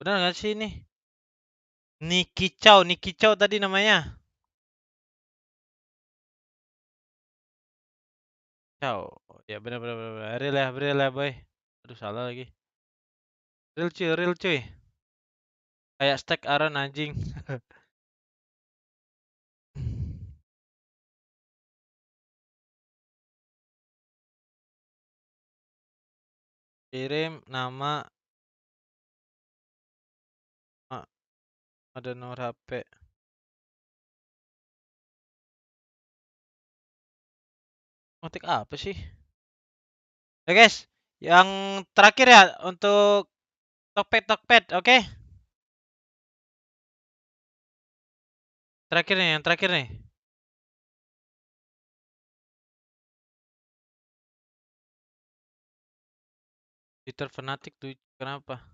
Benar nggak sih ini? Nicky Chow tadi namanya. Chow. Ya benar. Real ya boy. Aduh salah lagi. Real cuy. Kayak stack Aaron anjing. Kirim nama ada nomor HP. Motik apa sih? Ya guys, yang terakhir ya untuk tokped, oke? Yang terakhir nih. Twitter fanatik tuh kenapa?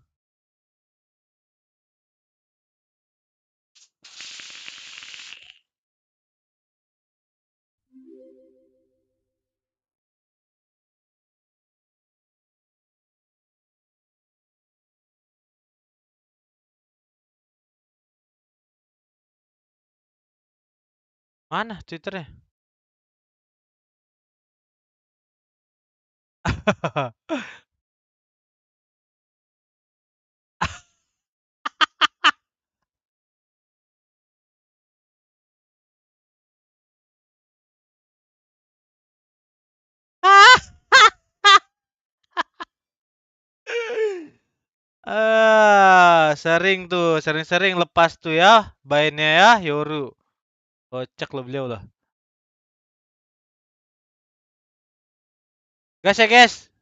Mana Twitternya? Sering lepas tuh ya, bainnya ya, Yoru. Kocak lo beliau lah. Gas ya guys.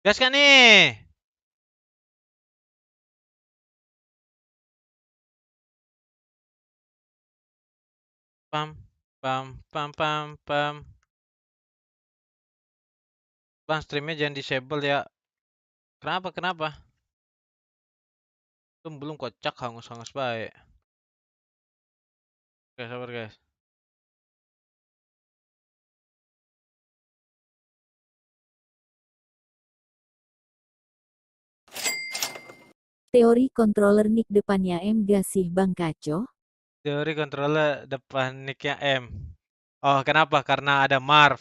Gas kan nih? Pam. Bang, streamnya jangan disable ya. Kenapa? Belum kocak hangus baik. Oke, sabar guys. Teori controller nick depannya M gak sih Bang Kaco? Teori controller depan nicknya M. Oh, kenapa? Karena ada Marv,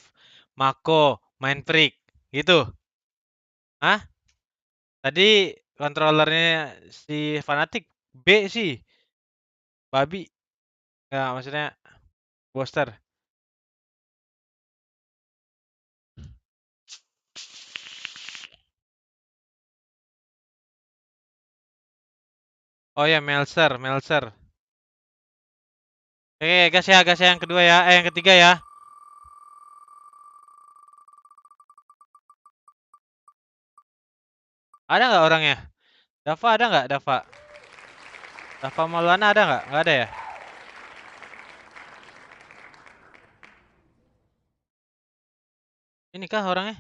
Mako, Mind Freak. Gitu. Hah? Tadi controllernya si Fanatic B sih. Babi. Nggak, maksudnya Boster. Oh ya, Melser. Oke, gas ya yang kedua ya. Yang ketiga ya. Ada nggak orangnya? Dava ada nggak? Dava Maulana ada nggak? Nggak ada ya? Ini kah orangnya?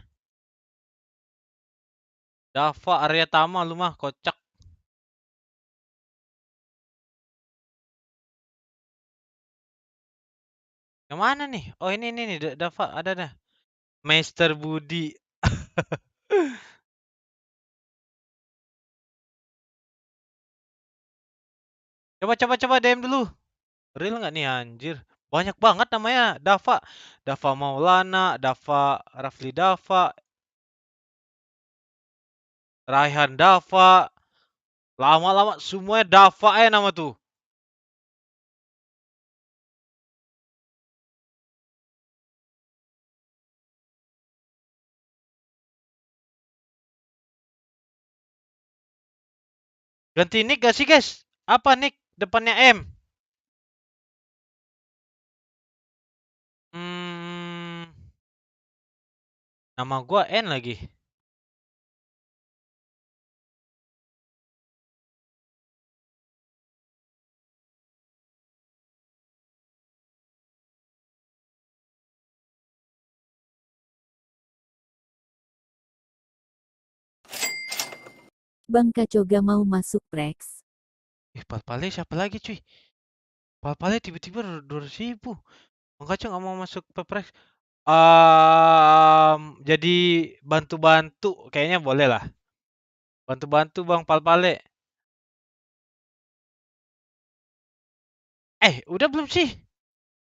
Dava Arya Tama lu mah kocak. Yang mana nih? Oh ini nih Dava ada dah. Meister Budi. Coba DM dulu. Real nggak nih anjir? Banyak banget namanya. Dava Maulana, Dava Rafli Dava, Raihan Dava. Lama-lama semuanya Dava nama tuh. Ganti nick gak sih guys? Apa nick depannya M? Nama gua N lagi. Bang Kacoga mau masuk Prex. Palpale siapa lagi cuy? Palpale tiba-tiba 200.000. Bang Kaco nggak mau masuk Peprex. Jadi bantu-bantu kayaknya boleh lah. Bantu-bantu Bang Palpale. Udah belum sih?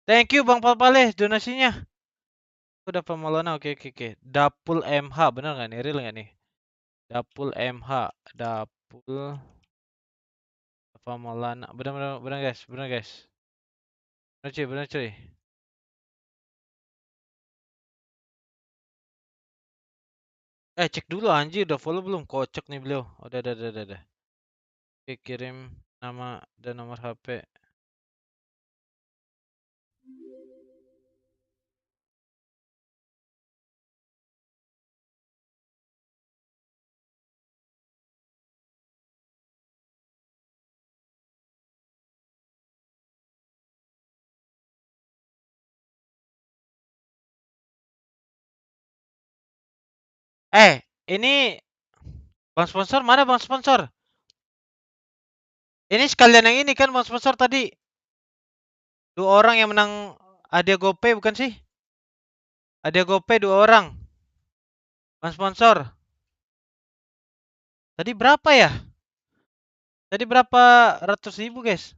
Thank you Bang Palpale donasinya. Udah Pemalona, oke. Dapul MH, bener nggak nih? Real nggak nih? Dapul MH, Dapul Pemalona. Bener guys, bener cuy. Cek dulu anjir, udah follow belum? Kocak nih beliau. Udah. Oke, kirim nama dan nomor HP. Ini Bang sponsor, mana Bang sponsor? Ini sekalian yang ini kan Bang sponsor tadi. 2 orang yang menang hadiah GoPay bukan sih? Hadiah GoPay 2 orang. Bang sponsor. Tadi berapa ya? Tadi berapa ratus ribu guys?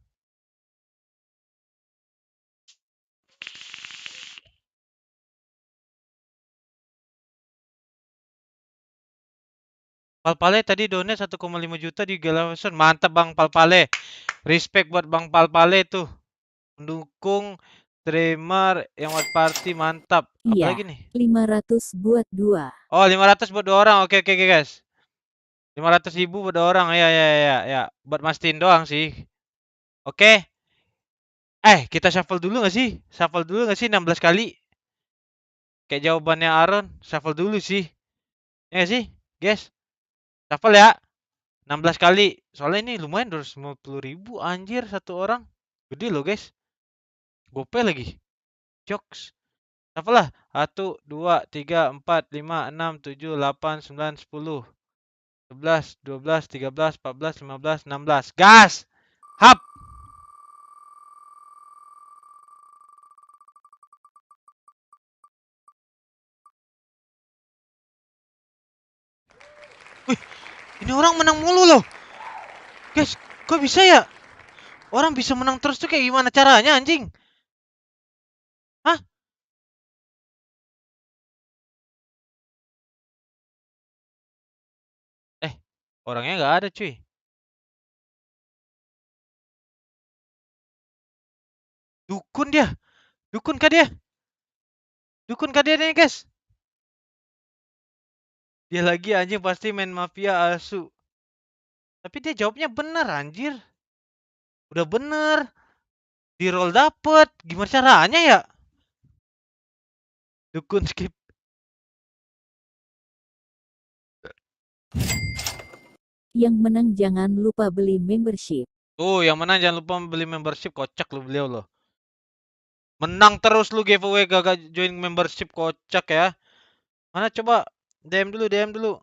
Palpale tadi donate 1,5 juta di Galawson. Mantap Bang Palpale. Respect buat Bang Palpale tuh. Mendukung streamer yang watch party mantap. Iya, Apalagi nih? 500 buat 2. Oh, 500 buat 2 orang. Oke guys. 500.000 buat 2 orang. Ya. Buat mastiin doang sih. Oke. Kita shuffle dulu gak sih? 16 kali? Kayak jawabannya Aaron. Shuffle dulu sih. Ya gak sih? Guys. Shuffle ya. 16 kali. Soalnya ini lumayan 250.000 anjir satu orang. Gede loh guys. Gopay lagi. Jokes. Shuffle lah. 1, 2, 3, 4, 5, 6, 7, 8, 9, 10. 11, 12, 13, 14, 15, 16. Gas! Hap! Wih, ini orang menang mulu loh. Guys, kok bisa ya? Orang bisa menang terus tuh kayak gimana caranya anjing? Hah? Orangnya nggak ada cuy. Dukun dia. Dukun kah dia? Dukun kah dia nih guys? Dia lagi anjing pasti main mafia asu. Tapi dia jawabnya bener anjir. Udah bener. Di roll dapet. Gimana caranya ya? Dukun skip. Yang menang jangan lupa beli membership. Tuh, yang menang jangan lupa beli membership. Kocak lu beliau loh. Menang terus lu giveaway gak join membership, kocak ya. Mana coba DM dulu.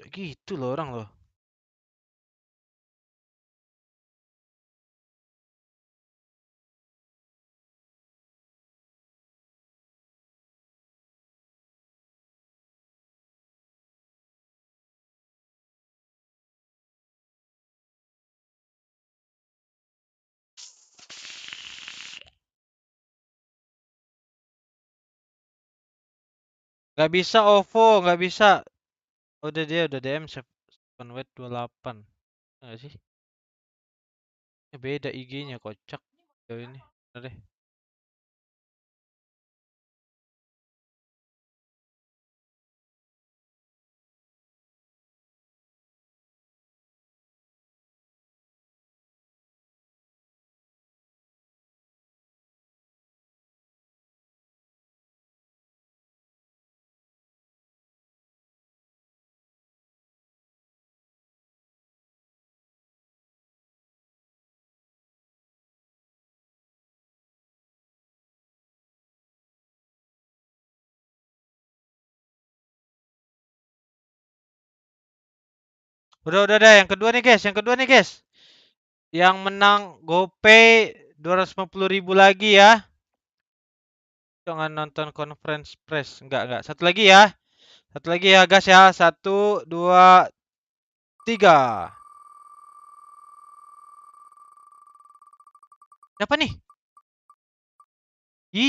Kayak gitu loh orang loh. Gak bisa OVO, gak bisa. Udah DM 7wet28. Enggak sih? Beda IG-nya kocak. Ini. Udah deh. Udah yang kedua nih guys. Yang menang GoPay 250.000 lagi ya. Jangan nonton conference press. Enggak. Satu lagi ya guys ya. 1, 2, 3. Siapa nih?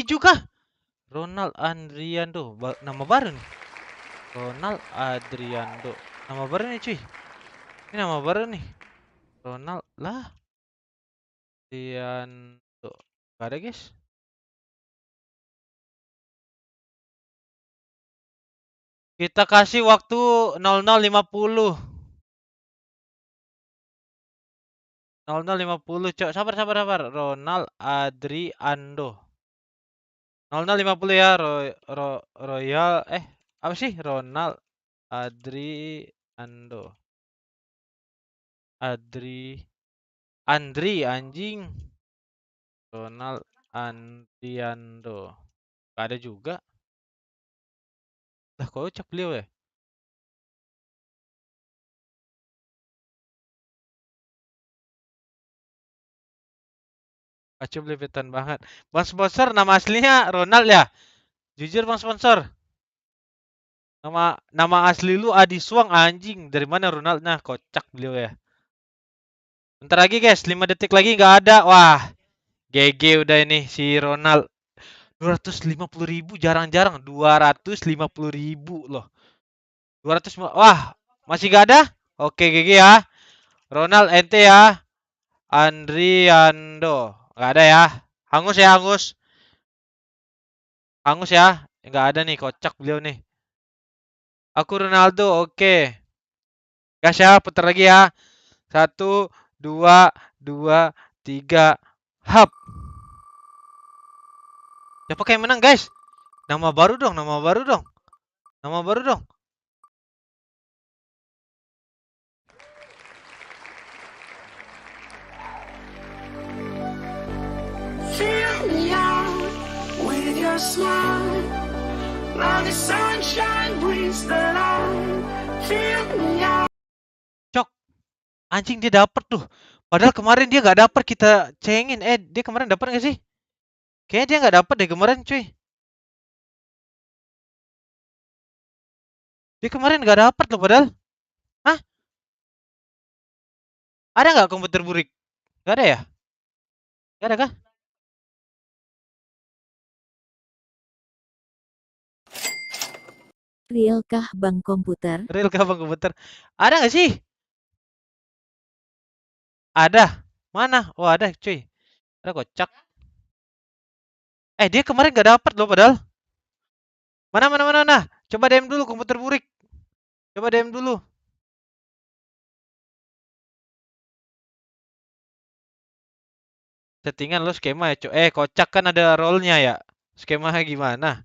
Juga. Ronald Adriando. Nama baru nih. Ronald Adriando. Nama baru nih cuy. Ini nama baru nih. Ronald lah. Adriando. Gak ada guys. Kita kasih waktu 00.50. 00.50 cok. Sabar. Ronald Adriando. 00.50 ya. Royal apa sih? Ronald Adriando. Andri anjing. Ronald Andriando. Gak ada juga. Lah kocak beliau ya. Kacau belebetan banget. Bang sponsor nama aslinya Ronald ya? Jujur bang sponsor. Nama asli lu Adi Suang anjing. Dari mana Ronald? Nah, kocak beliau ya. Bentar lagi guys, 5 detik lagi nggak ada. Wah, GG udah ini si Ronald. 250.000 jarang-jarang. 250.000 loh. 200 wah, masih nggak ada? Oke, GG ya. Ronald ente ya. Andriando. Nggak ada ya. Hangus ya, hangus. Hangus ya. Nggak ada nih, kocak beliau nih. Aku Ronaldo, oke. Gas ya, putar lagi ya. 1, 2, 3. Hap. Siapa kayak menang guys? Nama baru dong. Nama baru dong. Fill me out with your smile. Now the sunshine brings the light. Fill me out. Cok. Anjing dia dapet tuh. Padahal kemarin dia nggak dapet, kita cengin. Dia kemarin dapet nggak sih? Kayaknya dia nggak dapet deh kemarin cuy. Dia kemarin nggak dapet loh padahal. Hah? Ada nggak komputer burik? Nggak ada ya? Nggak ada kah? Real kah bang komputer? Ada nggak sih? Ada. Mana? Oh ada cuy. Ada kocak. Dia kemarin nggak dapet loh padahal. Mana? Coba DM dulu komputer burik. Coba DM dulu. Settingan lo skema ya cuy. Kocak kan ada rollnya ya. Skemanya gimana?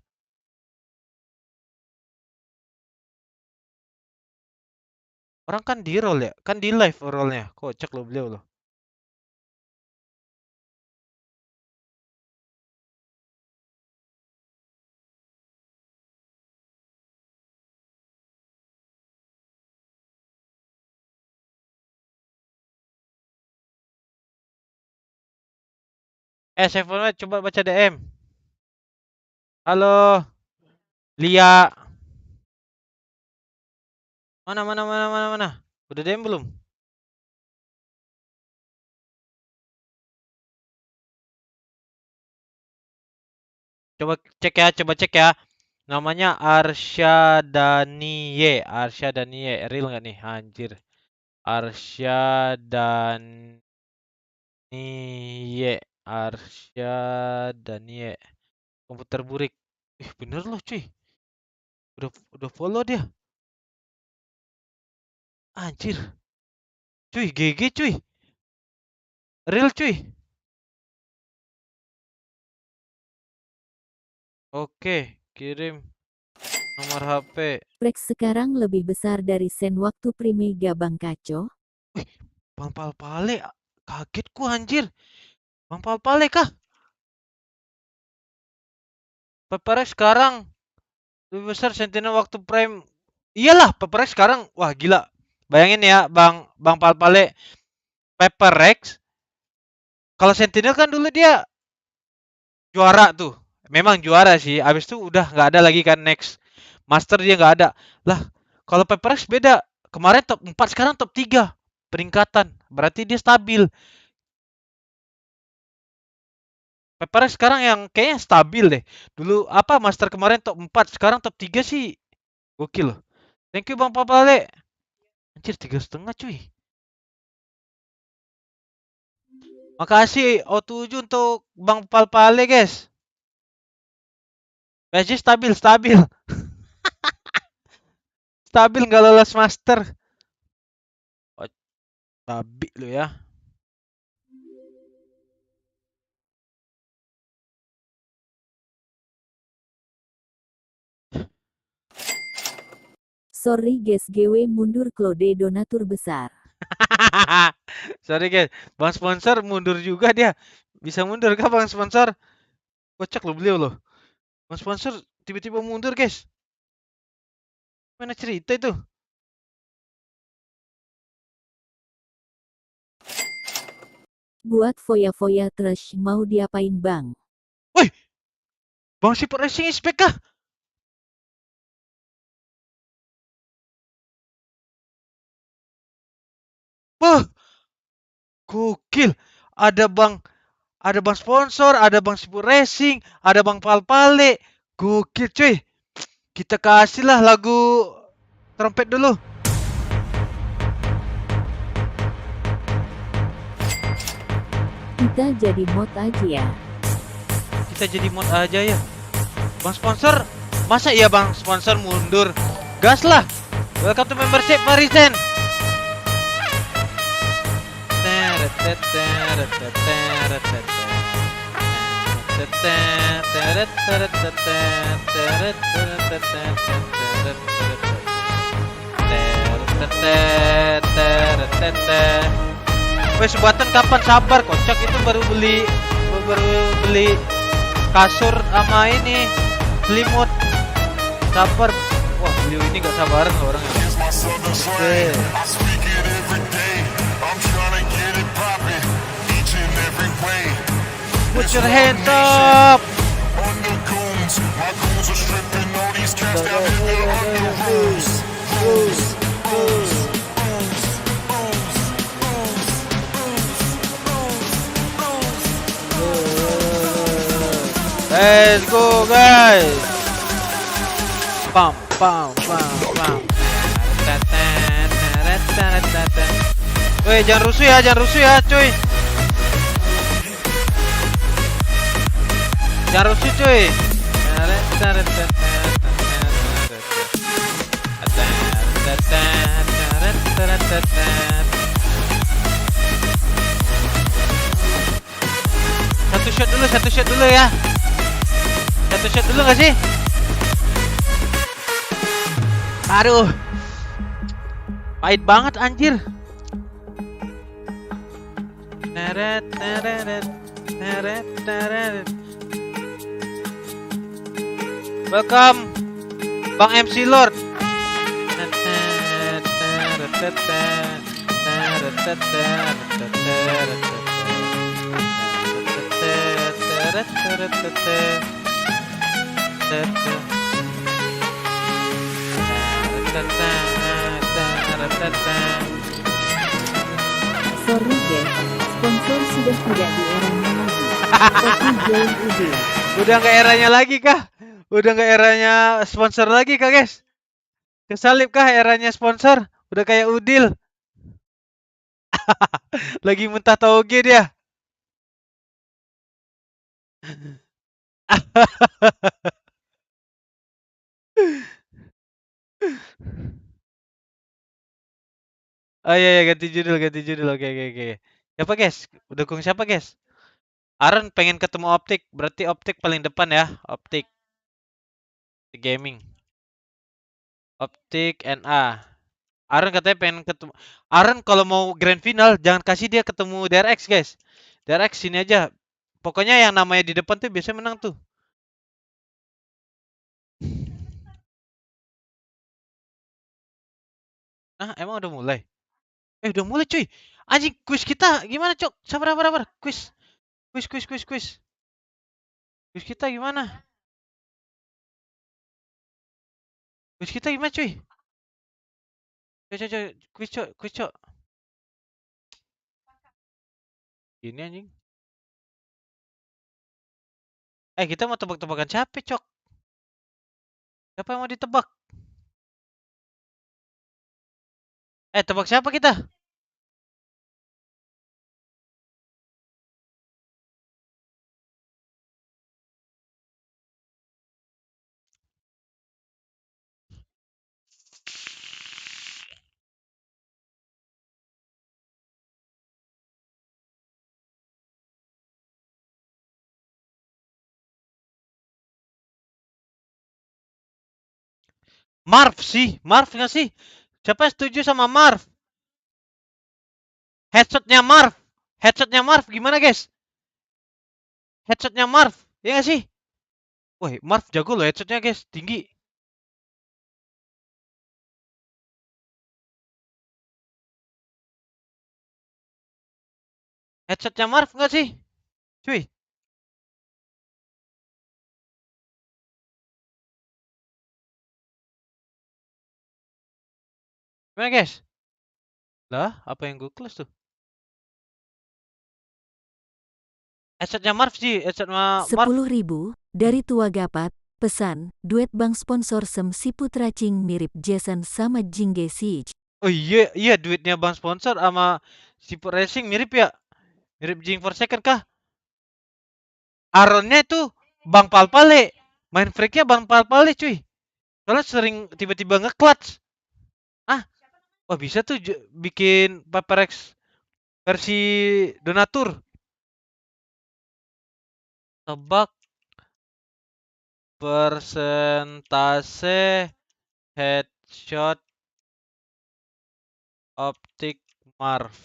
Orang kan di roll ya. Kan di live rollnya. Kocak lo beliau loh. Seven coba baca DM. Halo. Lia. Mana? Udah DM belum? Coba cek ya. Namanya Arsyadanie. Real nggak nih? Anjir. Arsyadanie. Komputer burik. Bener loh cuy. Udah follow dia. Anjir. Cuy, GG cuy. Real cuy. Oke, kirim nomor HP. Prek sekarang lebih besar dari sen waktu Primega Bang Kaco. Bang Palpale, kaget ku anjir. Bang Palpale kah? PPRX sekarang lebih besar Sentinel waktu Prime. Iyalah, PPRX sekarang wah gila. Bayangin ya, Bang Palpale, Paper Rex. Kalau Sentinel kan dulu dia juara tuh. Memang juara sih. Abis itu udah nggak ada lagi kan next Master dia nggak ada. Lah, kalau Paper Rex beda. Kemarin top 4, sekarang top 3 peringkatan. Berarti dia stabil. Paper Rex sekarang yang kayaknya stabil deh. Dulu apa Master kemarin top 4, sekarang top 3 sih. Gokil loh. Thank you Bang Palpale. Anjir 3,5 cuy. Makasih O7 untuk Bang Palpale guys. PSG stabil. Stabil nggak lolos master. Oh, babi lu ya. Sorry guys, GW mundur Claude donatur besar. Sorry guys, bang sponsor mundur juga dia. Bisa mundur kah bang sponsor? Kocak lo beliau loh. Bang sponsor tiba-tiba mundur guys. Mana cerita itu? Buat foya-foya trash mau diapain bang? Woi, bang Super Racing spec kah? Wah, gokil. Ada bang sponsor, ada bang Super Racing, ada bang Palpale. Gokil cuy. Kita kasih lah lagu trompet dulu. Kita jadi mod aja ya. Kita jadi mod aja ya. Bang sponsor, masa iya bang sponsor mundur? Gas lah. Welcome to membership Marisen. Wes buatan kapan sabar kocak itu baru beli kasur sama ini selimut. Sabar. Wah, beliau ini gak sabaran orang ya. Put your hands up. Let's go guys. Pam. Woi, jangan rusuh ya cuy. Jangan rusuh cuy. Satu shot dulu ya. Satu shot dulu gak sih? Aduh. Pahit banget anjir. Welcome Bang MC Lord. Sorry guys, sponsor sudah tidak di eranya lagi. Tapi join udah. Udah nggak eranya lagi kah? Udah nggak eranya sponsor lagi kah guys? Kesalip kah eranya sponsor? Udah kayak Udil. Lagi muntah toge dia. Oh iya, ganti judul. Oke. Siapa guys? Dukung siapa guys? Aaron pengen ketemu OPTIC, berarti OPTIC paling depan ya. OPTIC Gaming. OPTIC NA. Aaron katanya pengen ketemu. Aaron kalau mau grand final jangan kasih dia ketemu DRX guys. DRX sini aja. Pokoknya yang namanya di depan tuh biasanya menang tuh. Ah, emang udah mulai? Udah mulai cuy. Anjing, quiz kita gimana, Cok? Sabar. Quiz. Quiz kita gimana? Quiz kita gimana, cuy? Coy. Quiz, Cok. Ini anjing. Kita mau tebak-tebakan siapa, Cok? Siapa yang mau ditebak? Tebak siapa kita? Marv nggak sih? Siapa yang setuju sama Marv? Headshotnya Marv gimana, guys? Headshotnya Marv, ya nggak sih? Wah, Marv jago loh headshotnya, guys, tinggi. Headshotnya Marv nggak sih, cuy? Gimana, guys? Lah, apa yang gue close tuh? Headshotnya Marv sih, headshotnya Marv. 10.000 dari Tua Gapat. Pesan, duet bang sponsor Sem si Putra Cing mirip Jason sama Jingge Siege. Oh iya duitnya bang sponsor sama Siput Racing mirip ya? Mirip Jing for Second kah? Aronnya itu Bang Palpale. Main freaknya Bang Palpale, cuy. Soalnya sering tiba-tiba nge-clutch. Wah bisa tuh bikin PaperX versi donatur. Tebak persentase headshot OPTIC Marv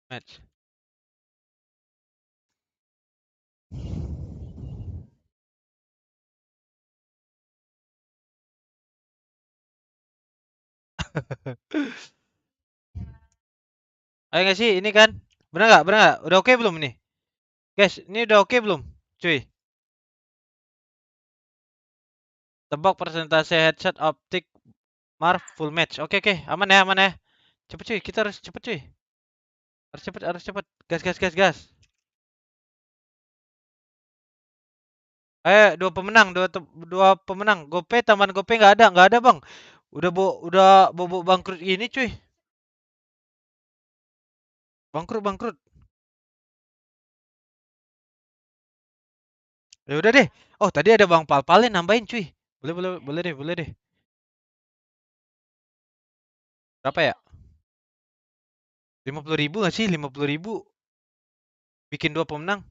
match. Ayo nggak sih ini kan? Bener nggak? Udah oke belum nih? Guys, ini udah oke belum? Cuy. Tebak persentase headshot OPTIC Marv full match. Oke. Aman ya. Cepet cuy, kita harus cepet cuy. Harus cepet. Gas. Dua pemenang. Gope tambahan Gope nggak ada bang. Udah bobo bangkrut ini cuy. Bangkrut. Ya udah deh. Oh tadi ada bang Palpalin nambahin cuy. Boleh deh. Berapa ya? 50.000 nggak sih? 50.000. Bikin dua pemenang.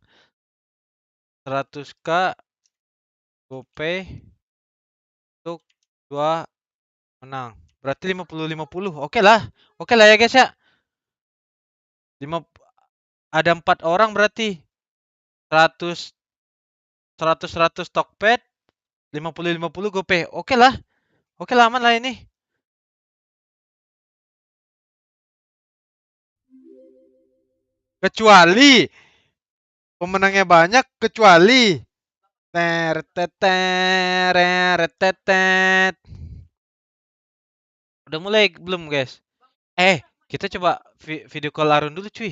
100k Gope untuk dua menang. Berarti 50-50. Oke lah ya guys ya. Ada 4 orang berarti 100 tokped 50 Gope. Oke lah aman lah ini. Kecuali pemenangnya banyak, kecuali udah mulai belum guys? Kita coba video call Arun dulu cuy.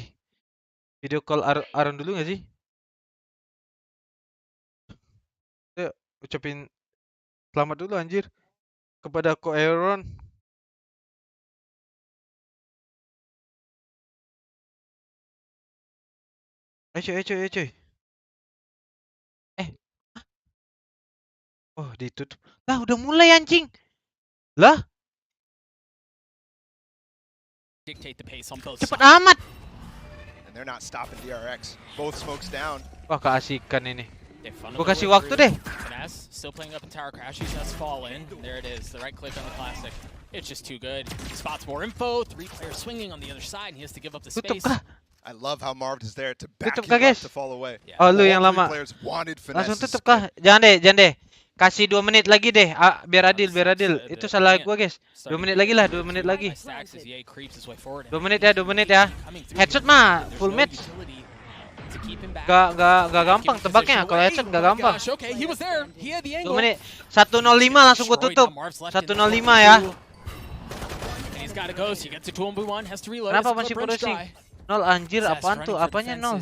Video call Arun dulu gak sih? Yuk, ucapin selamat dulu anjir kepada Ko Aaron. Ayo cuy. Oh ditutup. Lah udah mulai anjing. Lah. Cepet amat. And they're not stopping DRX. Both smokes down. Wah keasikan ini. Gue kasih waktu deh. Still playing up in tower crash. He has fallen. There it is. The right click on the classic. It's just too good. Spots more info. 3 players swinging on the other side. And he has to give up the space. I love how Marv is there to back you up to fall away. Oh lu yang lama. Langsung tutup kah? Jangan deh. Kasih 2 menit lagi deh, biar adil. Itu salah gua guys. 2 menit lagi lah, 2 menit lagi. 2 menit ya. Headshot mah full match. Gak gampang tebaknya. Kalau headshot gak gampang. 2 menit. 105 langsung gua tutup. 105 ya. Kenapa masih producing? 0 anjir, apaan tuh? Apanya 0?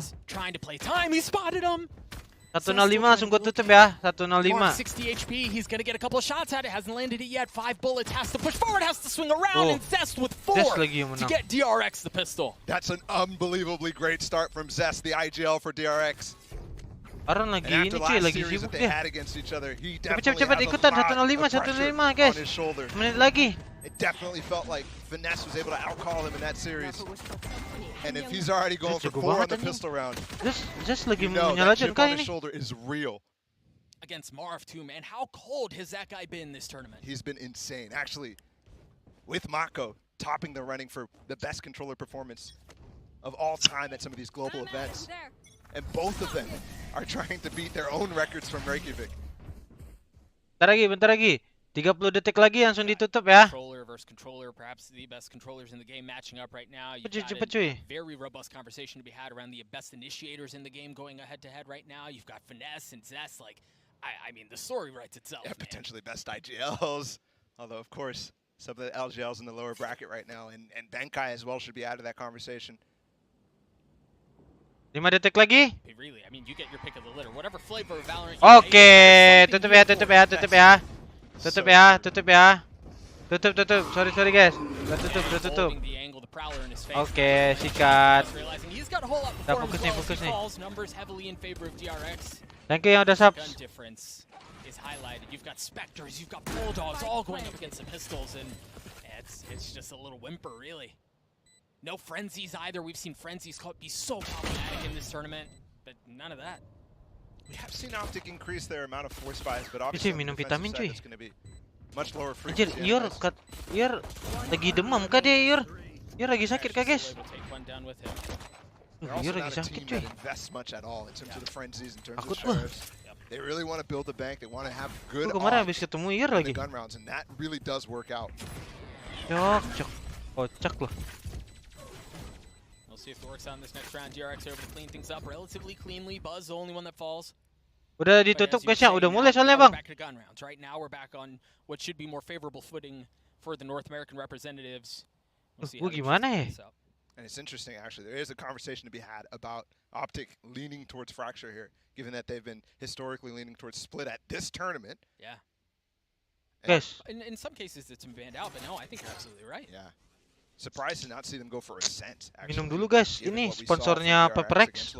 105 langsung gue tutup ya. 105. 60 HP. He's gonna get a couple of shots at it. Hasn't landed it yet. 5 bullets. Has to push forward. Has to swing around. And Zest with 4 to get DRX the pistol. That's an unbelievably great start from Zest, the IGL for DRX. Orang lagi ini cuy, lagi sibuk ya. Cepet ikutan 105 guys. 1 menit lagi. It definitely felt like Finesse was able to outcall him in that series. And if he's already going for 4 on the pistol round, just lagi that chip menyalahkan on his ini. shoulder is real. Against Marv too, man. How cold has that guy been this tournament? He's been insane. Actually, with Mako topping the running for the best controller performance of all time at some of these global events. And both of them are trying to beat their own records from Reykjavik. Bentar lagi. 30 detik lagi langsung ditutup ya. Controller versus controller, perhaps the best controllers in the game matching up right now. You've cepet got cuy. a very robust conversation to be had around the best initiators in the game going head to head right now. You've got Finesse and Zest. Like, I mean, the story writes itself. Yeah, potentially best IGLs. Although, of course, some of the LGLs in the lower bracket right now, and Benkai as well should be out of that conversation. 5 detik lagi. Really, I mean, you get your pick of the litter. Whatever flavor of Valorant. Oke, tutup ya. Tutup ya. Sorry guys. Udah tutup. Oke, sikat. Udah fokus nih. Thank you yang udah sub. Is highlighted. You've got Spectres, you've got Bulldogs all going up against the pistols, and it's just a little whimper, really. No frenzies either. We've seen frenzies be so problematic in this tournament, but none of that. We have seen OPTIC increase their amount of force buys, but obviously minum vitamin cuy. it's going to be much lower Anjir, frequency. Yor lagi demam kah dia, Yor? Yor lagi sakit kah, guys? Yor lagi sakit cuy. Takut gua. They really want to build the bank. They want to have good kemarin habis ketemu Yor lagi. gun rounds, and that really does work out. Kocak loh. We'll see if it works out in this next round. DRX able to clean things up relatively cleanly. Buzz the only one that falls. Udah ditutup guys ya, udah mulai soalnya bang. Back to gun rounds. Right now we're back on what should be more favorable footing for the North American representatives. We'll see how gimana ya? And it's interesting actually. There is a conversation to be had about OPTIC leaning towards Fracture here, given that they've been historically leaning towards Split at this tournament. Yeah. Yes. In some cases it's been banned out, but no, I think you're absolutely right. Yeah. Surprised to not see them go for a cent. Minum dulu guys, ini sponsornya PPRX.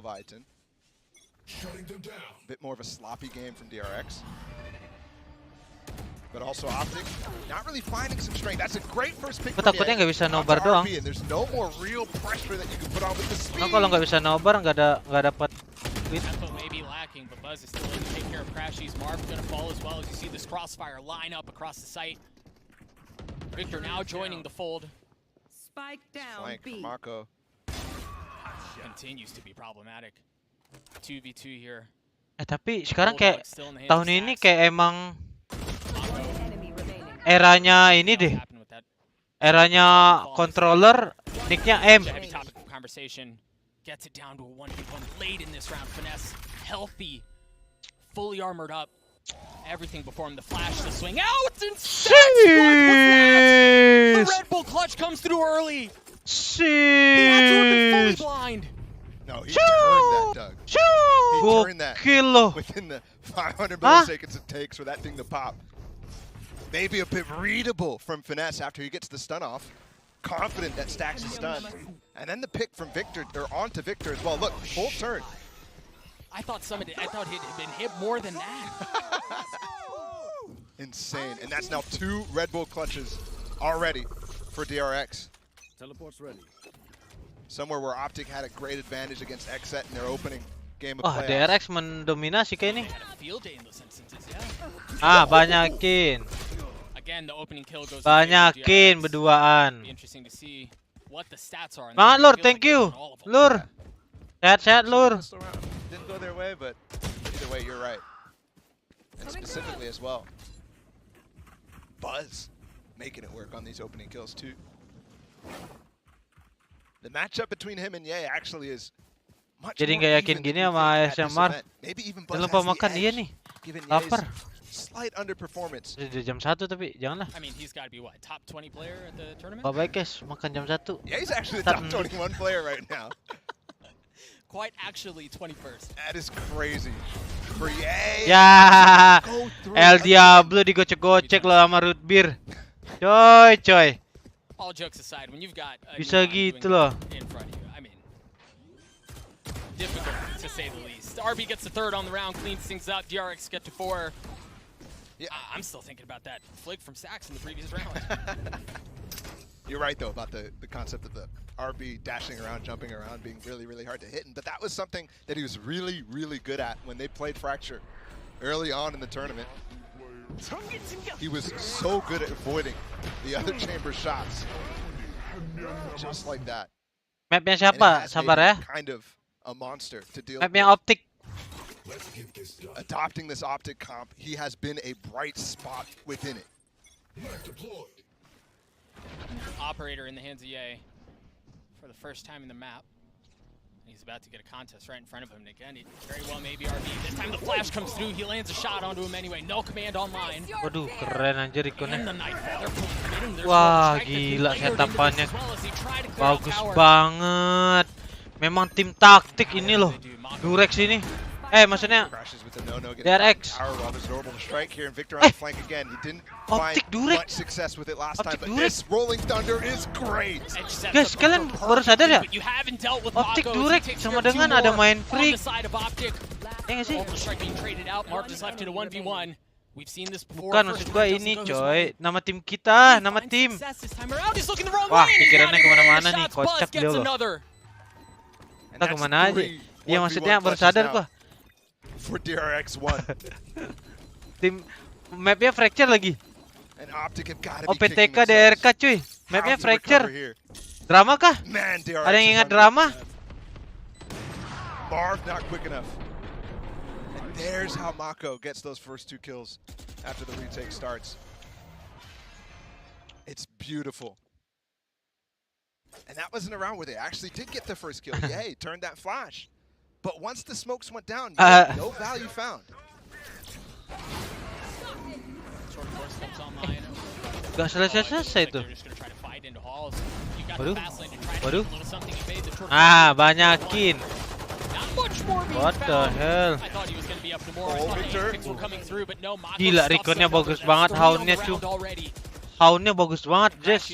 Bit more of a sloppy game from DRX. But also OPTIC not really finding some strength. That's a great first pick. Takutnya nggak bisa nobar doang. There's no more real pressure that you can put on with the speed. Nah, kalau nggak bisa nobar nggak dapat win. Maybe lacking, but Buzz is still able to take care of Crashies. Marv's gonna fall as well as you see this crossfire line up across the site. Victor now joining the fold. Spike down. B. Mako continues to be problematic. 2v2 here. Tapi sekarang kayak tahun ini kayak emang eranya ini deh. Eranya controller, nicknya M. Gets it down to a 1v1 late in this round. Finesse, healthy, fully armored up. Everything before him, the flash, the swing out, and the Red Bull clutch comes through early. He had to have been fully blind. No, he turned that, Doug. He turned that within the 500 milliseconds it takes for that thing to pop. Maybe a bit readable from Finesse after he gets the stun off. Confident that stacks the stun. And then the pick from Victor, or onto Victor as well. Look, full turn. I thought it had been hit more than that. Insane. And that's now 2 Red Bull clutches already for DRX. Teleport's ready. Somewhere where OPTIC had a great advantage against XSET in their opening game of playoffs. DRX mendominasi kayak ini. Banyakin. Banyakin berduaan. Banget Lur, thank you. Lur. Sehat-sehat Lur. Didn't go their way, but either way, you're right. And specifically as well. Buzz making it work on these opening kills too. The matchup between him and Ye actually is much Jadi more nggak yakin even gini than you sama think at this SMR. event. Maybe even Jangan Buzz lupa has the makan dia edge, nih. given Ye's Lapar. slight underperformance. Sudah jam 1 tapi janganlah. I mean, he's got to be what, top 20 player at the tournament? Gak baik guys, makan jam 1. Yeah, he's actually the top 21 player right now. Quite actually 21st. That is crazy. For Ye. Ya, El Diablo digocek-gocek loh sama root beer. Coy. All jokes aside, when you've got Bisa gitu loh. in front of you, I mean, difficult to say the least. RB gets the third on the round, cleans things up. DRX get to 4. Yeah, I'm still thinking about that flick from Sax in the previous round. You're right though about the concept of the RB dashing around, jumping around, being really, really hard to hit. But that was something that he was really, really good at when they played Fracture early on in the tournament. He was so good at avoiding the other chamber shots, just like that. Mapnya siapa? Sabar ya. Kind of a monster to deal Mapnya with. OPTIC. Adopting this OPTIC comp, he has been a bright spot within it. Operator in the hands of Ye for the first time in the map. He's about to get a contest right in front of him. And again, it very well may be RB. This time the flash comes through. He lands a shot onto him anyway. No command online. Waduh, keren anjir ikonnya. And the Nightfall. They're pulling him. There's Wah, no gila strike setapannya. as well as he tried to clear out Bagus tower. banget. Memang tim taktik ini loh. DRX ini. Maksudnya DRX. OPTIC DRX. This rolling thunder is great. Guys, kalian baru sadar ya? OPTIC DRX sama dengan ada main freak. Ya nggak sih? Bukan, maksud gua ini coy. Nama tim kita, nama tim. Wah, pikirannya kemana-mana nih. Kocak dia loh. Entah kemana aja. Iya maksudnya baru sadar gua. For DRX 1. Tim mapnya Fracture lagi. And OPTIC have gotta be OPTIC kicking DRX themselves. cuy. Mapnya How to Fracture. recover here. Drama kah? Man, DRX Ada yang is ingat hungry. drama? Marv not quick enough. And there's how Mako gets those first 2 kills after the retake starts. It's beautiful. And that wasn't a round where they actually did get the first kill. Yay, turned that flash. But once the smokes went down, no value found. Gak selesai-selesai tuh. Waduh. Banyakin. What the hell? Gila, rekonnya bagus banget. Houndnya cuy. Houndnya bagus banget, Jess.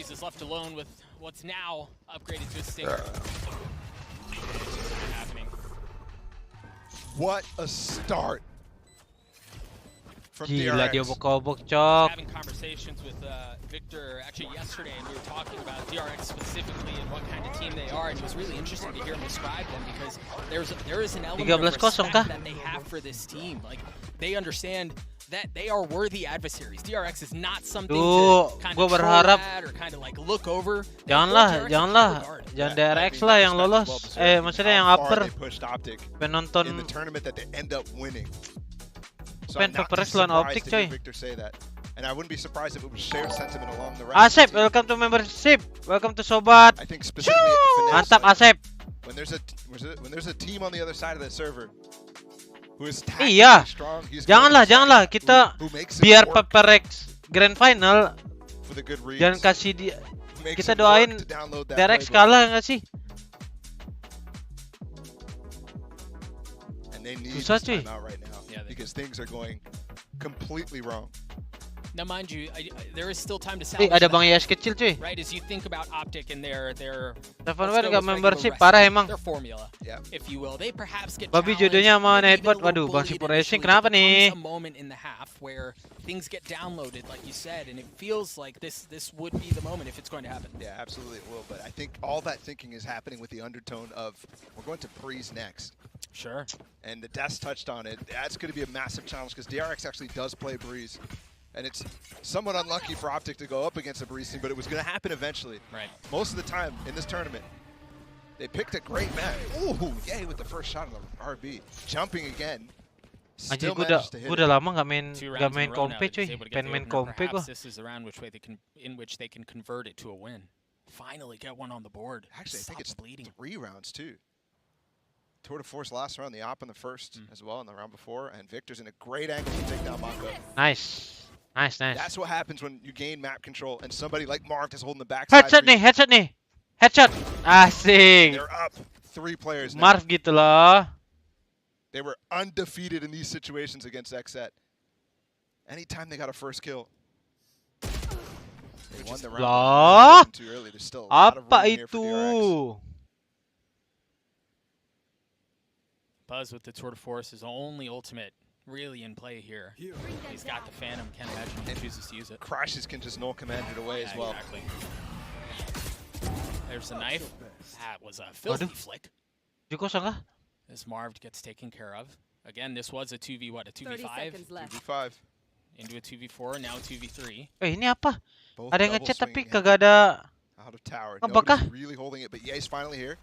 What a start from Gila, DRX. dia bokok cok. Having conversations with Victor actually yesterday, and we were talking about DRX specifically and what kind of team they are, and it was really interesting to hear him describe them because there is an element of respect that they have for this team. Like they understand that they are worthy adversaries. DRX is not something to kind of berharap at or kind of like look over. Jangan DRX lah yang lolos. Maksudnya yang upper. Penonton in the tournament that they end up winning. So Pen Paperes lawan OPTIC coy. And I wouldn't be surprised if it was shared sentiment along the rest. Asep, welcome to membership. Welcome to Sobat. I think specifically Mantap Asep. When there's a team on the other side of the server who is Iya. strong, Janganlah kita biar Paperex Grand Final. Jangan kasih dia. Kita doain DRX kalah nggak sih? And they need Susah this cuy. timeout right now because things are going completely wrong. Now, mind you, there is still time to salvage. Ada Bang Yas kecil cuy. Right, as you think about OPTIC and their Telepon gak membership parah emang. Their formula, if you will, they perhaps get Babi jodohnya sama headbutt. Waduh, Bang Sipur Racing kenapa nih? A moment in the half where things get downloaded, like you said, and it feels like this would be the moment if it's going to happen. Yeah, absolutely it will. But I think all that thinking is happening with the undertone of we're going to Breeze next. Sure. And the Des touched on it. That's going to be a massive challenge because DRX actually does play Breeze. And it's somewhat unlucky for OPTIC to go up against a Breeze team, but it was going to happen eventually. Right. Most of the time in this tournament, they picked a great map. Ooh, yay with the first shot on the RB. Jumping again. Anjir, Still gue managed to hit udah it. lama nggak main kompe cuy. Pengen main kompe Perhaps gua. this is the round in which they can convert it to a win. Finally get one on the board. Actually, I think it's bleeding. 3 rounds too. Tour de Force last round, the op in the first as well in the round before, and Victor's in a great angle to take down Mako. Nice. That's what happens when you gain map control and somebody like Marv is holding the backside. Headshot nih. Headshot. Asik. They're up 3 players now. Marv gitu loh. They were undefeated in these situations against XZ. Anytime they got a first kill, they won the round. Lah. Too early. There's still a lot of Apa room here for itu? DRX. Buzz with the Tour de Force is only ultimate really in play here. He's got the Phantom, can't imagine he chooses to use it. Crashes can just null command it away as well. Exactly. There's the knife. That was a filthy flick. As Marv gets taken care of. Again, this was a 2v what? A 2v5? 2v5. Into a 2v4, now 2v3. Ini apa? Both Ada yang double ngechat tapi swinging kagak ada. Out of tower. Apakah? Nobody's really holding it, but Ye's finally here.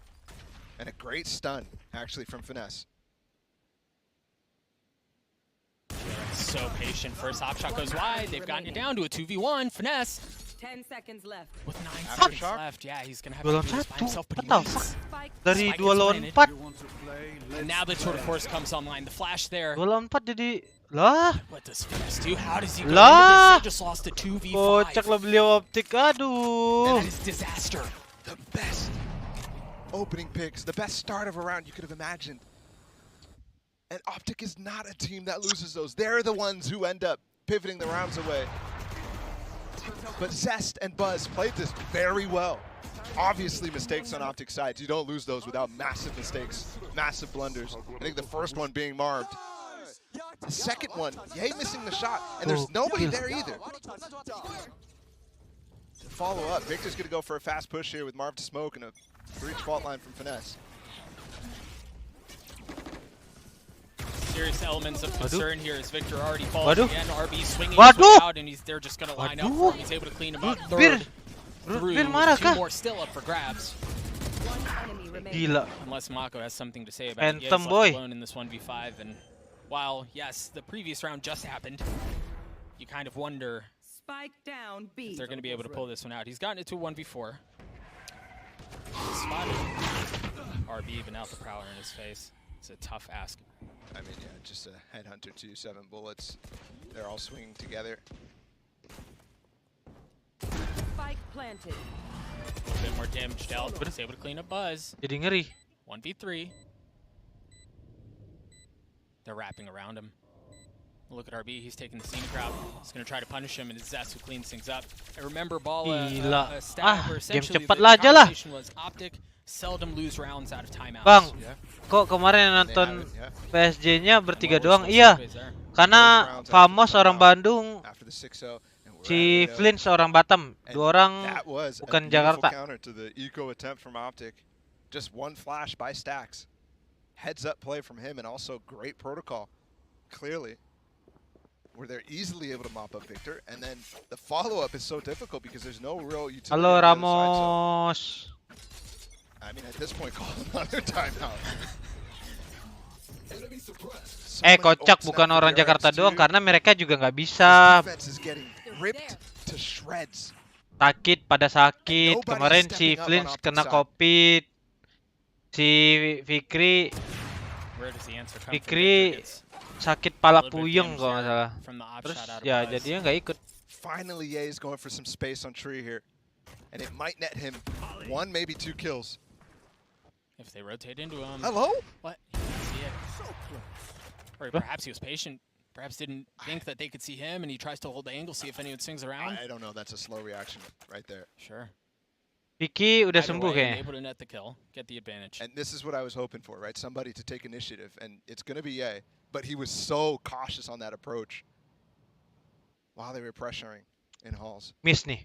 And a great stun, actually, from Finesse. So patient. First hop shot goes wide. They've gotten it down to a 2v1. Finesse. 10 seconds left. With 9 Aftershock? seconds left. Yeah, he's going to have Dua to lawan do this by satu. himself, but he What the wins. fuck? Dari Spike 2 gets lawan planted. 4. And now the Tour de Force comes online. The flash there. 2 lawan 4 jadi lah. What does Finesse do? How does he go Lah. into this? They just lost a 2v5. Kocak lah beliau OPTIC. Aduh. That is disaster. The best opening picks, the best start of a round you could have imagined. And OPTIC is not a team that loses those. They're the ones who end up pivoting the rounds away. But Zest and Buzz played this very well. Obviously mistakes on OPTIC sides. You don't lose those without massive mistakes, massive blunders. I think the first one being marved. The second one, Ye missing the shot, and there's nobody there either. To follow up, Victor's going to go for a fast push here with Marv to smoke and a breach fault line from Finesse. Serious elements of concern here as Victor already falls Waduh. again. RB swinging Waduh. out, and they're just going to line up Waduh. for him. He's able to clean him up. Bir. Third through, Bir marah 2 kah? more still up for grabs. Gila. Unless Mako has something to say about it. Yeah, Anthem he's boy. left alone in this 1v5, and while, yes, the previous round just happened, you kind of wonder Spike down B. if they're going to be able to pull this one out. He's gotten it to 1v4. Spotted RB even out the prowler in his face. It's a tough ask. I mean, yeah, just a headhunter 2, 7 bullets. They're all swinging together. Spike planted. A little bit more damage dealt, but he's able to clean up Buzz. Jadi ngeri. 1v3. They're wrapping around him. Look at RB, he's taking the scenic route. He's going to try to punish him, and it's Zest who cleans things up. And remember, Gila. stat, or Game essentially cepat the lah aja lah. conversation was OPTIC seldom lose rounds out of timeouts. Bang, kok kemarin nonton PSG-nya bertiga doang? Iya, karena Famos orang Bandung, si Flins orang Batam, 2 orang bukan Jakarta. Counter to the eco attempt from OPTIC. Just one flash by Stacks. Heads up play from him, and also great protocol, clearly, where they're easily able to mop up Victor. And then the follow-up is so difficult because there's no real utility. Halo on the other side, Ramos. so I mean, at this point, call another timeout. Kocak bukan orang Jakarta doang, karena mereka juga nggak bisa. Sakit pada sakit. Kemarin si Flins kena COVID. Si Fikri sakit pala puyeng kalau nggak salah. Terus ya jadinya nggak ikut. Finally, Ye is going for some space on Tree here, and it might net him 1, maybe 2 kills. If they rotate into him. Hello? What? He didn't see it. Or perhaps he was patient. Perhaps didn't think that they could see him, and he tries to hold the angle, see if anyone swings around. I don't know. That's a slow reaction right there. Sure. Vicky udah Either sembuh way, kayaknya. able to net the kill, get the advantage. And this is what I was hoping for, right? Somebody to take initiative, and it's going to be Ye. But he was so cautious on that approach while they were pressuring in halls. Miss nih.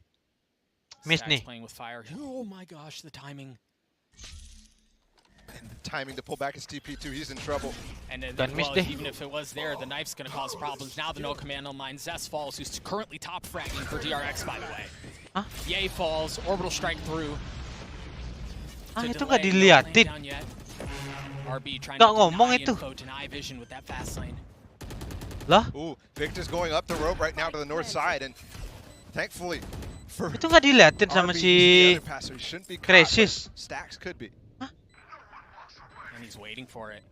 Miss Stacks nih. playing with fire. Oh my gosh, the timing. And the timing to pull back his TP2, he's in trouble. And then, Dan miss well, deh. even if it was there, the knife's going to cause problems. Now the no command online. Zest falls, who's currently top fragging for DRX, by the way. Huh? Ye falls, orbital strike through. Itu nggak diliatin. RB trying Nggak to ngomong deny itu. info, deny vision with that fast lane. Lah? Ooh, Victor's going up the rope right now to the north side, and thankfully for Itu nggak diliatin sama RB, si the other passer, he shouldn't be caught, Crisis. but Stacks could be. And he's waiting for it.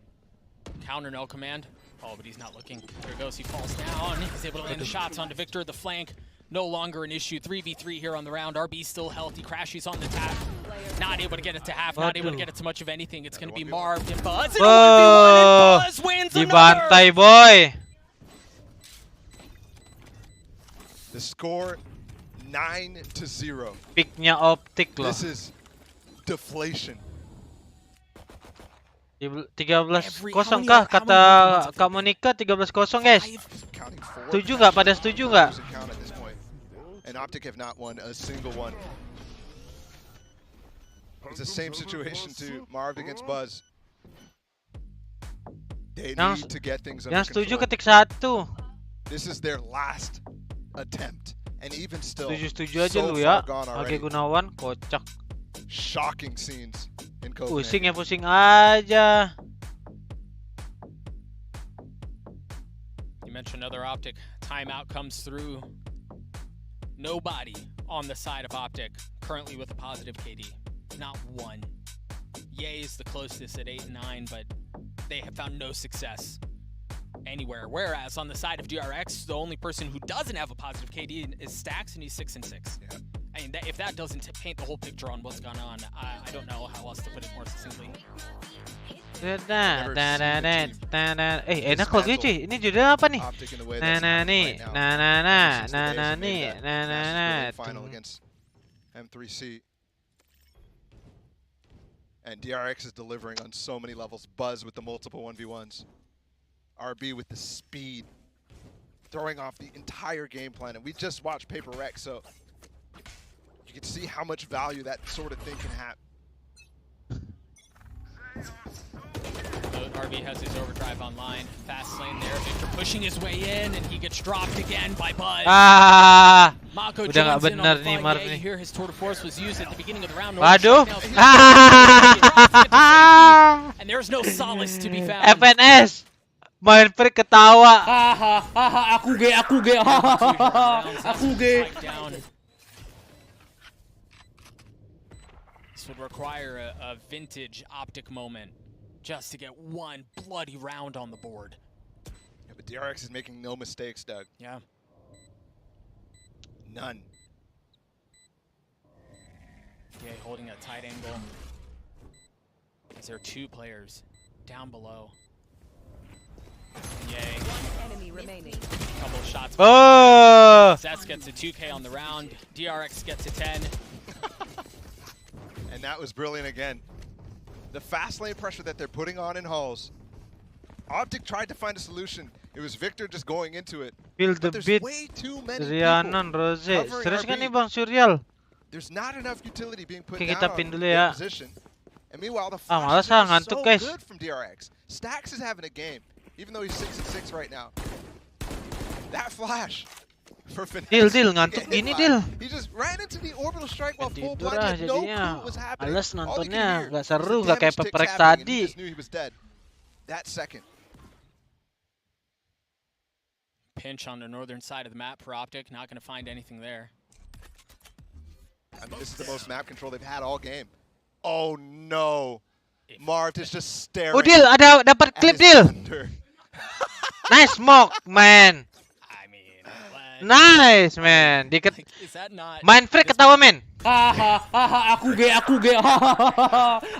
Counter no command. Oh, but he's not looking. There goes. He falls down. He's able to land the shots onto Victor at the flank. No longer an issue. 3v3 here on the round. RB's still healthy. Crashy's on the tap. Not able to get it to half. Not able to get it to much of anything. It's going to be Marv and Buzz. And a 1v1 and Buzz wins another. Dibantai, boy. The score 9-0. Picknya OPTIC loh. This is deflation. 13-0 kah kata Kak Monica? 13-0 guys. Setuju nggak? Pada setuju nggak? And OPTIC have not won a single one. It's the same situation to Marv against Buzz. They need to get things under Yang setuju control. ketik 1. This is their last attempt, and even still, Setuju aja so lu far ya. gone Age already. Gunawan kocak. Shocking scenes in Copenhagen. Pusing ya, pusing aja. You mentioned another OPTIC. Timeout comes through. Nobody on the side of OPTIC currently with a positive KD. Not one. Ye is the closest at 8-9, but they have found no success anywhere. Whereas on the side of DRX, the only person who doesn't have a positive KD is Stacks, and he's 6-6. Yeah. I mean, if that doesn't paint the whole picture on what's gone on, I don't know how else to put it more succinctly. Enak loh gue cuy. Ini judul apa nih? Final against M3C. And DRX is delivering on so many levels. Buzz with the multiple 1v1s. RB with the speed. Throwing off the entire game plan. And we just watched Paper Rex, so you can see how much value that sort of thing can have. RB has his overdrive online. Fast lane there. Victor pushing his way in, and he gets dropped again by Buzz. Mako udah nggak joins in bener on the nih fight. Marv Yeah, nih. you hear his tour de force was used at the beginning of the round. Waduh. And there's no solace to be found. FNS. Main freak ketawa. Aku ge. This would require a vintage OPTIC moment just to get one bloody round on the board. Yeah, but DRX is making no mistakes, Doug. Yeah. None. Yeah, holding a tight angle. Is there two players down below? Yay. One enemy remaining. Couple of shots. Oh! Sets gets a 2K on the round. DRX gets a 10. And that was brilliant again. The fast lane pressure that they're putting on in halls. OPTIC tried to find a solution. It was Victor just going into it. Feel the beat. Way too many Rianan Rose. Serius kan nih Bang Surreal? There's not enough utility being put Oke, down kita on pin dulu their ya. position. And meanwhile, the malas flashes ah, are ngantuk, so guys. good from DRX. Stacks is having a game, even though he's 6-6 right now. That flash for Finesse. Deal, ngantuk gini, Deal. He just ran into the orbital strike while full Tidur blind, had no clue jadinya. what was happening. Males All he could nontonnya, hear nggak was the seru, nggak kayak damage ticks Paper Rex happening, and tadi. he just knew he was dead. That second. Pinch on the northern side of the map for OPTIC. Not going to find anything there. I mean, this is the most map control they've had all game. Oh no. Marv is just staring. Oh, Deal, ada dapat klip, Deal. Nice smoke, man. I mean, nice, man. is that not... Main freak ketawa, man.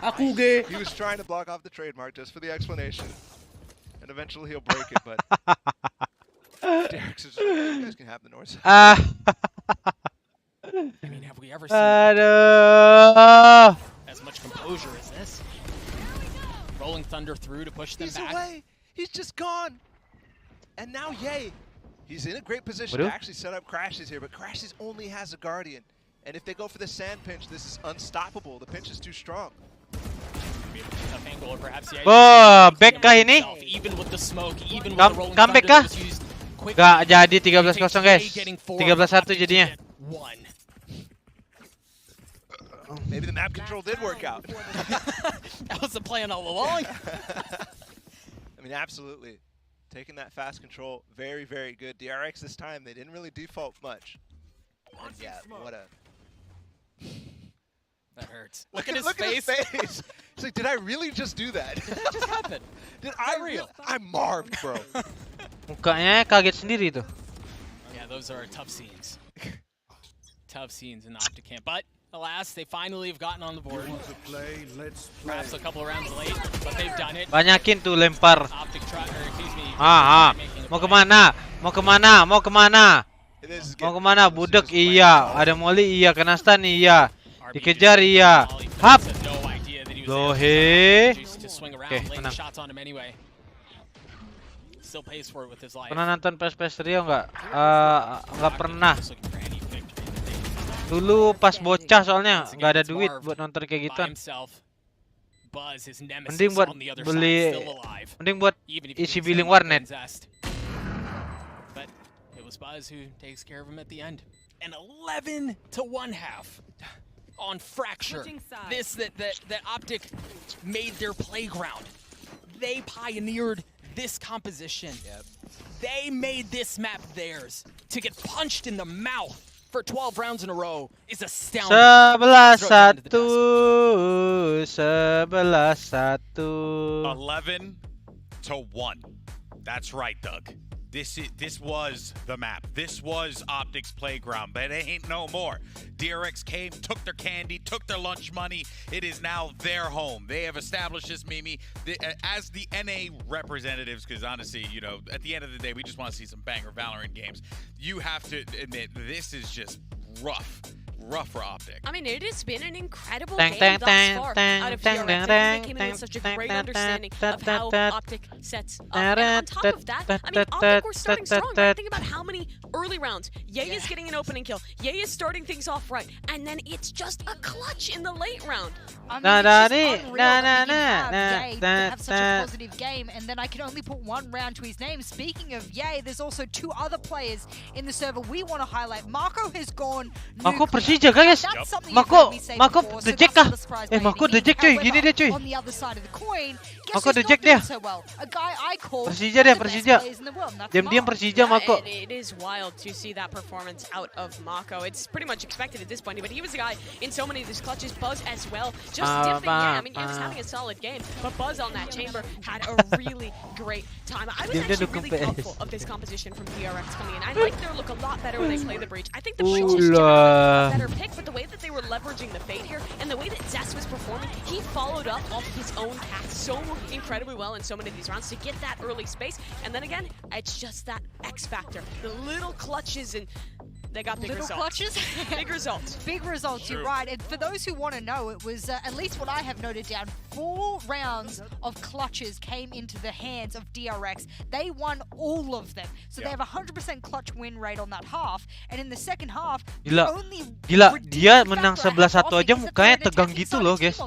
Aku ge. He was trying to block off the trademark just for the explanation. And eventually he'll break it, but DRX is you guys can have the north side. I mean, have we ever seen as much composure as this? Rolling Thunder through to push them back. He's away. He's just gone. And now, yay. He's in a great position Waduh. to actually set up Crashes here, but Crashes only has a Guardian. And if they go for the sand pinch, this is unstoppable. The pinch is too strong. Tough angle, or perhaps Oh, back kah ini? even with the smoke, even with the rolling Comeback thunder kah? that was used quickly. Gak jadi 13-0 guys. 13-1 jadinya. One. Maybe the map control did work out. That was the plan all along. I mean, absolutely. taking that fast control, very, very good. DRX this time, they didn't really default much. And yeah, what a... That hurts. Look at his face. It's like, did I really just do that? Did that just happen? Did I real? I marved, bro. Mukanya kaget sendiri tuh. Yeah, those are tough scenes. Tough scenes in the OPTIC camp. But alas, they finally have gotten on the board. Perhaps a couple of rounds late, but they've done it. Banyakin tuh lempar. OPTIC excuse me. Mau kemana? Mau kemana? Mau kemana? Mau kemana? Budek iya. Ada molly iya. Kena stun iya. Dikejar iya. Hap. Lohe. Oke, menang. Pernah nonton PES Rio nggak? Nggak pernah. Dulu pas bocah soalnya nggak ada duit buat nonton kayak gituan. Mending buat beli, mending buat isi billing warnet. But it was Buzz who takes care of him at the end. An 11-1 half on Fracture. This that OPTIC made their playground. They pioneered this composition. They made this map theirs. To get punched in the mouth for 12 rounds in a row is astounding. 11-1. 11-1. That's right, Doug. This was the map. This was OPTIC's playground, but it ain't no more. DRX came, took their candy, took their lunch money. It is now their home. They have established this, Mimi, as the NA representatives, because honestly, you know, at the end of the day, we just want to see some banger Valorant games. You have to admit, this is just rough for OPTIC. I mean, it has been an incredible game thus far out of DRX. I think they came in with such a great understanding of how OPTIC sets up. And on top of that, I mean, OPTIC were starting strong, right? Think about how many early rounds. Ye is getting an opening kill. Ye is starting things off right. And then it's just a clutch in the late round. I mean, it's just unreal that Ye to have such a positive game, and then I can only put one round to his name. Speaking of Ye, there's also two other players in the server we want to highlight. Marco has gone Mako Persija guys. Mako the Jack kah? Mako the Jack cuy, gini dia cuy. On the other side of the coin, Mako the Jack dia. so well. A guy I call Persija dia, Persija. Diam-diam Persija Mako. It is wild to see that performance out of Mako. It's pretty much expected at this point, but he was a guy in so many of these clutches. Buzz as well, just dipping. Yeah, I mean, he was having a solid game, but Buzz on that chamber had a really great time. I was actually really thoughtful of this composition from DRX coming in. I like their look a lot better when they play the breach. I think the breach is generally a better pick, but the way that they were leveraging the fade here and the way that Zest was performing, he followed up off his own path so incredibly well in so many of these rounds to get that early space. And then again, it's just that X factor, the little clutches, and they got big results. Clutches? Big results. Big results, you're right. And for those who want to know, it was, at least what I have noted down, 4 rounds of clutches came into the hands of DRX. They won all of them. So they have a 100% clutch win rate on that half. And in the second half, Gila, dia menang 11-1 aja mukanya tegang gitu loh, guys.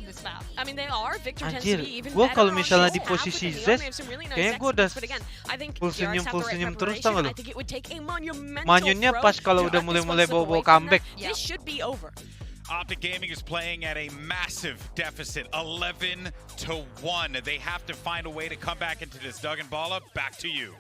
I mean, they are. Victor tends Anjir, to be even gua better kalau on misalnya this di half posisi with the Zest, They have some really nice kayaknya gua udah executes, but again, I think full DRX have the right senyum terus preparation. tau gak I lo? think it would take a monumental Manyunnya throw pas kalau to udah cut this mulai-mulai one step bawa away from comeback. that. This should be over. OPTIC Gaming is playing at a massive deficit, 11-1. They have to find a way to come back into this. Doug and Bala, back to you.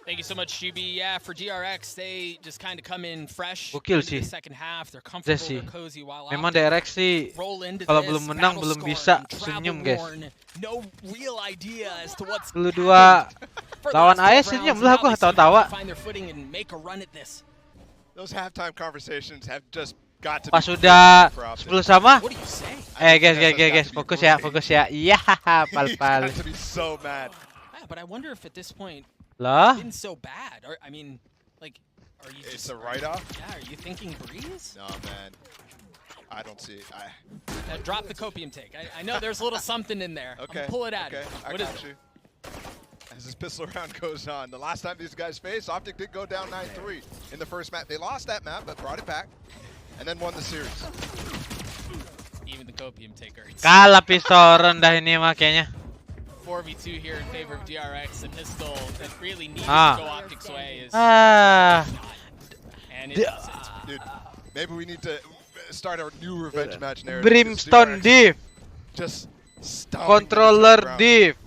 Thank you so much, GB. Yeah, for DRX, they just kind of come in fresh Gokil into sih. the second half. They're comfortable, Sih. they're cozy, while Memang OPTIC DRX sih roll into kalau this, belum menang belum bisa battle-scarred, senyum guys. travel-worn, no real idea as to what's Dulu dua for the lawan last 12 AS senyum rounds. lah Now gua they somehow tawa-tawa. find their footing and make a run at this. Those halftime conversations have just got to Pas be udah for OPTIC. 10 sama. What do you say? Guys, fokus ya. Iya, pal-pal. Got to be so mad. Yeah, but I wonder if at this point Lah? it's been so bad. Or, I mean, like, are you It's just a write-off? Yeah, are you thinking Breeze? No, man. I don't see it. Now drop the copium take. I know there's a little something in there. Okay. I'm pull it at Okay, you. I What is got you. As this pistol round goes on, the last time these guys faced, OPTIC did go down 9-3 in the first map. They lost that map, but brought it back, and then won the series. Even the copium taker. Kalah pistol rendah ini makanya. 4v2 here in favor of DRX. The pistol that really needs Ah. to go OPTIC's way is and it doesn't. Dude, maybe we need to start a new revenge match narrative. Brimstone div. Just stop. Controller div.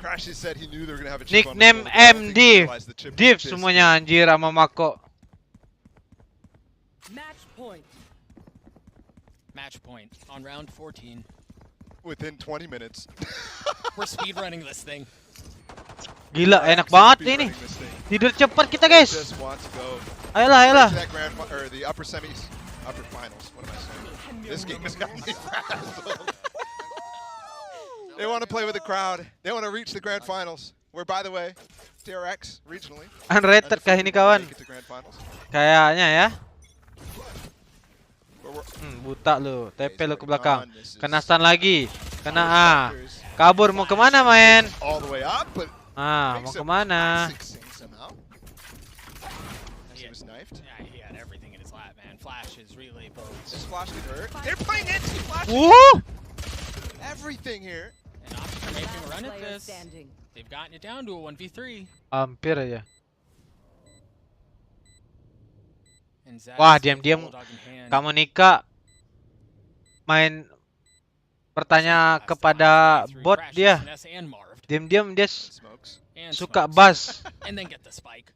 Crashy said he knew they were gonna have a chip on the Nickname shoulder, but I don't think he MD. realized the chip was Div this semuanya anjir sama Mako. Match point. Match point on round 14. within 20 minutes. We're speedrunning this thing. Gila, enak banget ini. Tidur cepat kita, guys. Just want to go Ayolah, ayolah. to that or the upper semis, upper finals. What am I saying? This game has got me frazzled. They want to play with the crowd. They want to reach the grand finals. Where, by the way, DRX regionally. Unrated kah ini kawan? Kayaknya ya. Buta lu, TP lu ke belakang. Kena stun lagi. Kena A. Kabur mau kemana main? Ah, mau kemana? Everything here. And OPTIC are making a run at this. They've gotten it down to a 1v3. Hampir aja. And Zaz Wah, with the diam-diam bulldog in hand. kamu Nika main bertanya kepada bot dia. Diam-diam dia suka buzz. And then get the spike.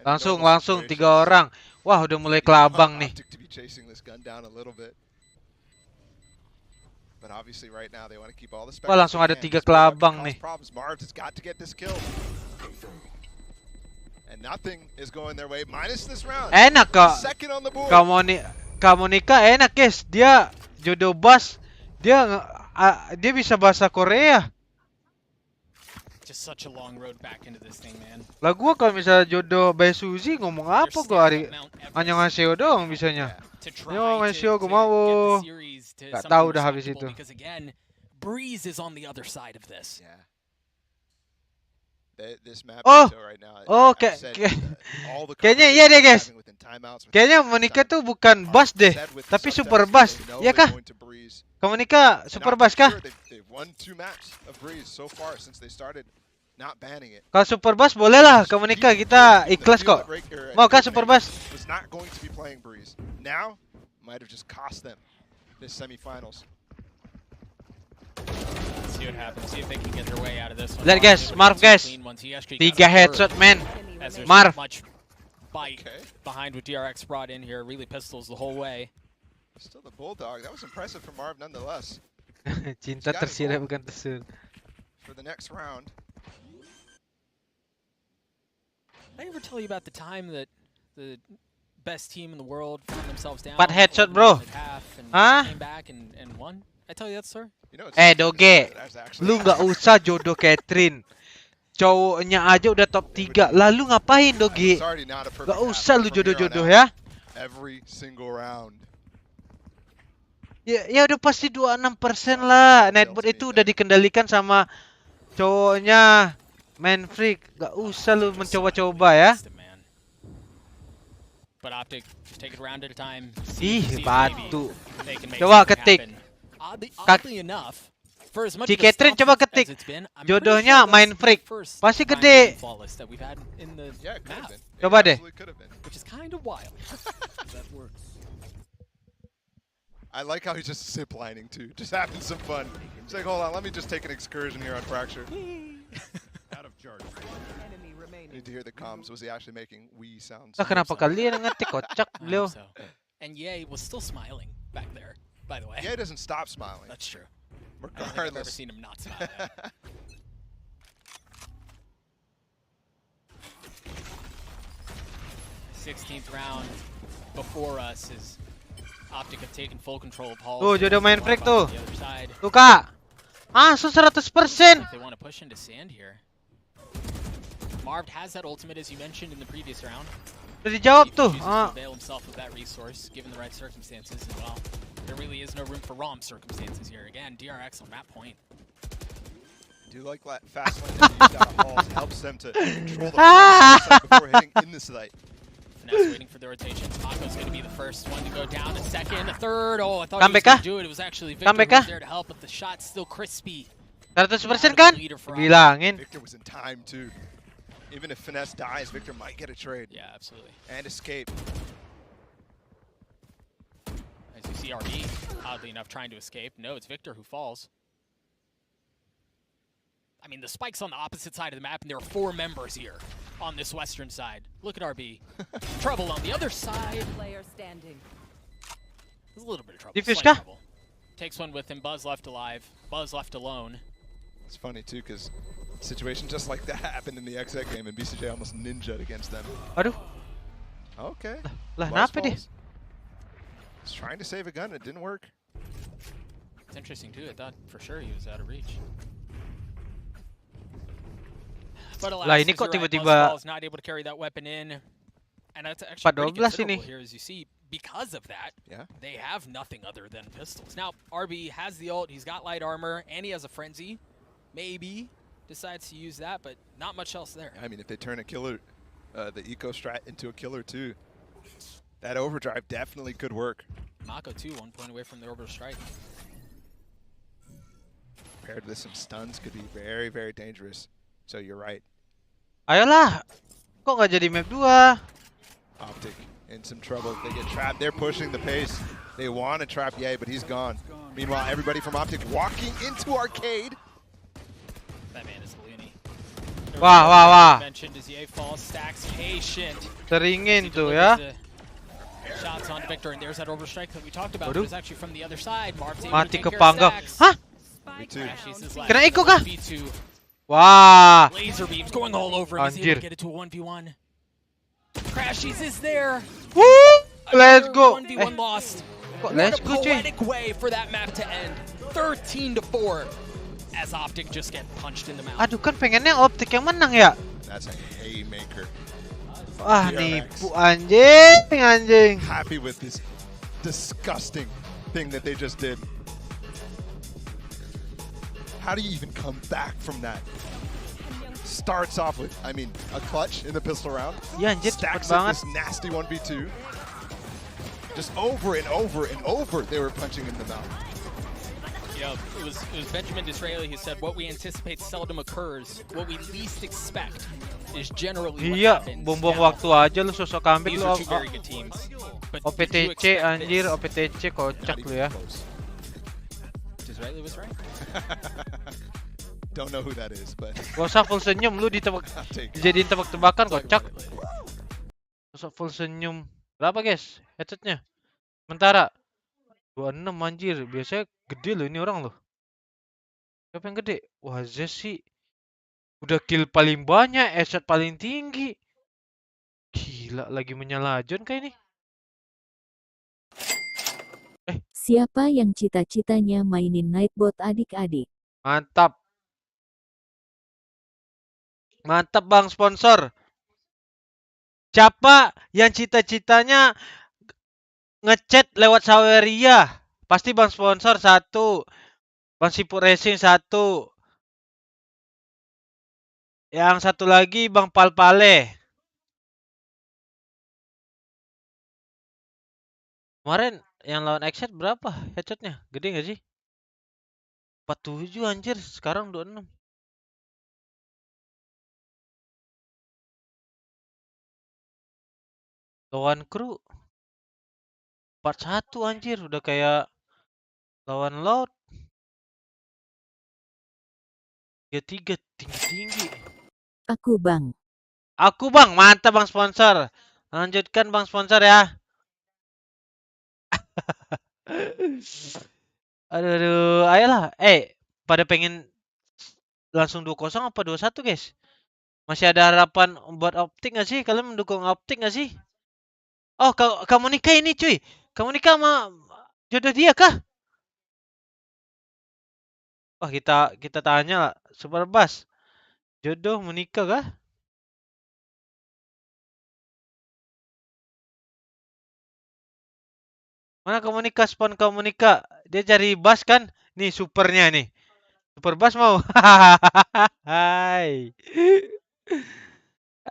Langsung 3 orang. Wah, udah mulai kelabang nih. Wah, langsung ada 3 kelabang nih. Enak kok. Kamu Nika enak, guys. Dia jodoh bass. Dia bisa bahasa Korea. Just such a long road back into this thing, man. Lah gua kalau misalnya jodoh Bae Suzy ngomong apa gua hari annyeonghaseyo doang bisanya. Annyeonghaseyo gua mau. Gak tahu udah habis itu. Because again, Breeze is on the other side of this. Kayaknya iya deh, guys. Kayaknya Monica tuh bukan bass deh, tapi super bass. Iya kah? Kamu Monica super bass kah? Kalau super bass boleh lah, kamu Monica kita ikhlas kok. Mau kah super bass? See what happens. See if they can get their way out of this one. Lihat guys, Marv guys. 3 headshot man. Marv. Much bite behind what DRX brought in here. Really pistols the whole way. Still the bulldog. That was impressive from Marv nonetheless. Cinta tersirat bukan tersurat. For the next round. Did I ever tell you about the time that the best team in the world found themselves down? 4 headshot, bro. Hah? Came back and won. I tell you that story? Doge, lu nggak usah jodoh Catherine. Cowoknya aja udah top 3. Lalu ngapain Doge? Gak usah lu jodoh-jodoh ya. Every single round. Ya udah pasti 26% lah. Nightbot itu udah dikendalikan sama cowoknya Man Freak. Gak usah lu mencoba-coba ya. But OPTIC take it round at a time. Ih, batu. Coba ketik. Si Catherine coba ketik. Jodohnya main freak. Pasti gede. Coba deh. I like how he's just ziplining too. Just having some fun. He's like, hold on, let me just take an excursion here on Fracture. Out of charge. I need to hear the comms. Was he actually making wee sounds? Kenapa kalian ngetik kocak beliau? And Ye was still smiling back there, by the way. Ye doesn't stop smiling. That's true. Regardless. I've never seen him not smile. 16th round before us is OPTIC have taken full control of Hall. Tuh, jodoh main freak tuh. Tuh kak. Langsung 100%. They want to push into sand here. Marv has that ultimate as you mentioned in the previous round. Udah dijawab tuh. Avail himself of that resource given the right circumstances as well. There really is no room for ROM circumstances here. Again, DRX on that point. Do you like fast lane and use out halls helps them to control the side before hitting in the site. Finesse waiting for the rotations. Mako's going to be the first one to go down. A second, a third. Oh, I thought he was going to do it. It was actually Victor who was there to help, but the shot's still crispy. 100% kan? Bilangin. Victor was in time too. Even if Finesse dies, Victor might get a trade. Yeah, absolutely. And escape. As you see RB, oddly enough, trying to escape. No, it's Victor who falls. I mean, the spike's on the opposite side of the map, and there are 4 members here on this western side. Look at RB. Trouble on the other side. Player standing. There's a little bit of trouble. Diffuse Slight kah? trouble. Takes one with him. Buzz left alive. Buzz left alone. It's funny too, because a situation just like that happened in the XX game, and BCJ almost ninja'd against them. Aduh. Okay. Lah, Buzz kenapa dia? falls. He's trying to save a gun, it didn't work. It's interesting too. I thought for sure he was out of reach. But alas, Lah, ini as kok you're right, tiba-tiba Buzzball is not able to carry that weapon in. And that's actually pretty 4-12 considerable ini. here, as you see. Because of that, yeah, they have nothing other than pistols. Now, RB has the ult, he's got light armor, and he has a frenzy. Maybe decides to use that, but not much else there. I mean, if they turn a killer, the eco strat into a killer too, that overdrive definitely could work. Mako too, 1 point away from the orbital strike. Paired with some stuns could be very, very dangerous. So you're right. Ayolah. Kok nggak jadi map 2? Optic in some trouble. They get trapped. They're pushing the pace. They want to trap Ye, but he's gone. Meanwhile, everybody from Optic walking into arcade. That man is loony. Wah, wah, wah. Mentioned as Ye falls, stacks patient. Seringin tuh ya. Shots on Victor, and there's that overstrike that we talked about. Waduh. It was actually from the other side. Marv's able to Mati take ke care of panggal. stacks. Hah? Kena Kena eco kah? V2. Wah. Laser beams going all over him. He's able Anjir. to get it to a 1v1. Crashies is there. Woo! Let's go. 1v1 lost. Kok What let's a go cuy. poetic way for that map to end. 13-4 as Optic just get punched in the mouth. Aduh, kan pengennya Optik yang menang ya. That's a haymaker. Wah, DRX. nipu anjing. Happy with this disgusting thing that they just did. How do you even come back from that? Starts off with, I mean, a clutch in the pistol round. Ya anjir, cepet Stacks up banget. this nasty 1v2. Just over and over and over, they were punching in the mouth. Yeah, it was Benjamin Disraeli who said, what we anticipate seldom occurs. What we least expect is generally what Iya, happens. buang-buang Now, waktu aja lu sosok kambing these lu. are two very good teams. But did you OPTC expect anjir, this? OPTC kocak lu ya. Disraeli was right. Don't know who that is, but Gak usah full senyum, lu dijadiin tebak-tebakan kocak. Sosok full senyum. Berapa guys headsetnya? Sementara 26 anjir, biasanya gede loh ini orang loh. Siapa yang gede? Wah, Zez sih udah kill paling banyak, headset paling tinggi. Gila, lagi menyala John kayak ini. Siapa yang cita-citanya mainin Nightbot adik-adik? Mantap. Mantap bang sponsor. Siapa yang cita-citanya ngechat lewat Saweria? Pasti bang sponsor 1. Bang Siput Racing 1. Yang satu lagi bang Palpale. Kemarin yang lawan Exet berapa headshotnya? Gede gak sih? 47 anjir, sekarang 26. Lawan kru 41 anjir, udah kayak lawan Loud. 33 tinggi-tinggi. Aku bang. Aku bang, mantap bang sponsor. Lanjutkan bang sponsor ya. Aduh, ayolah. Pada pengen langsung 2-0 apa 2-1 guys? Masih ada harapan buat Optik gak sih? Kalian mendukung Optik gak sih? Oh, kamu nikah ini cuy. Kamu nikah sama jodoh dia kah? Wah, kita tanya lah. Super Bass. Jodoh menikah kah? Mana kamu nikah? Spawn kamu nikah. Dia cari Bass kan? Nih supernya nih. Super Bass mau. Hai.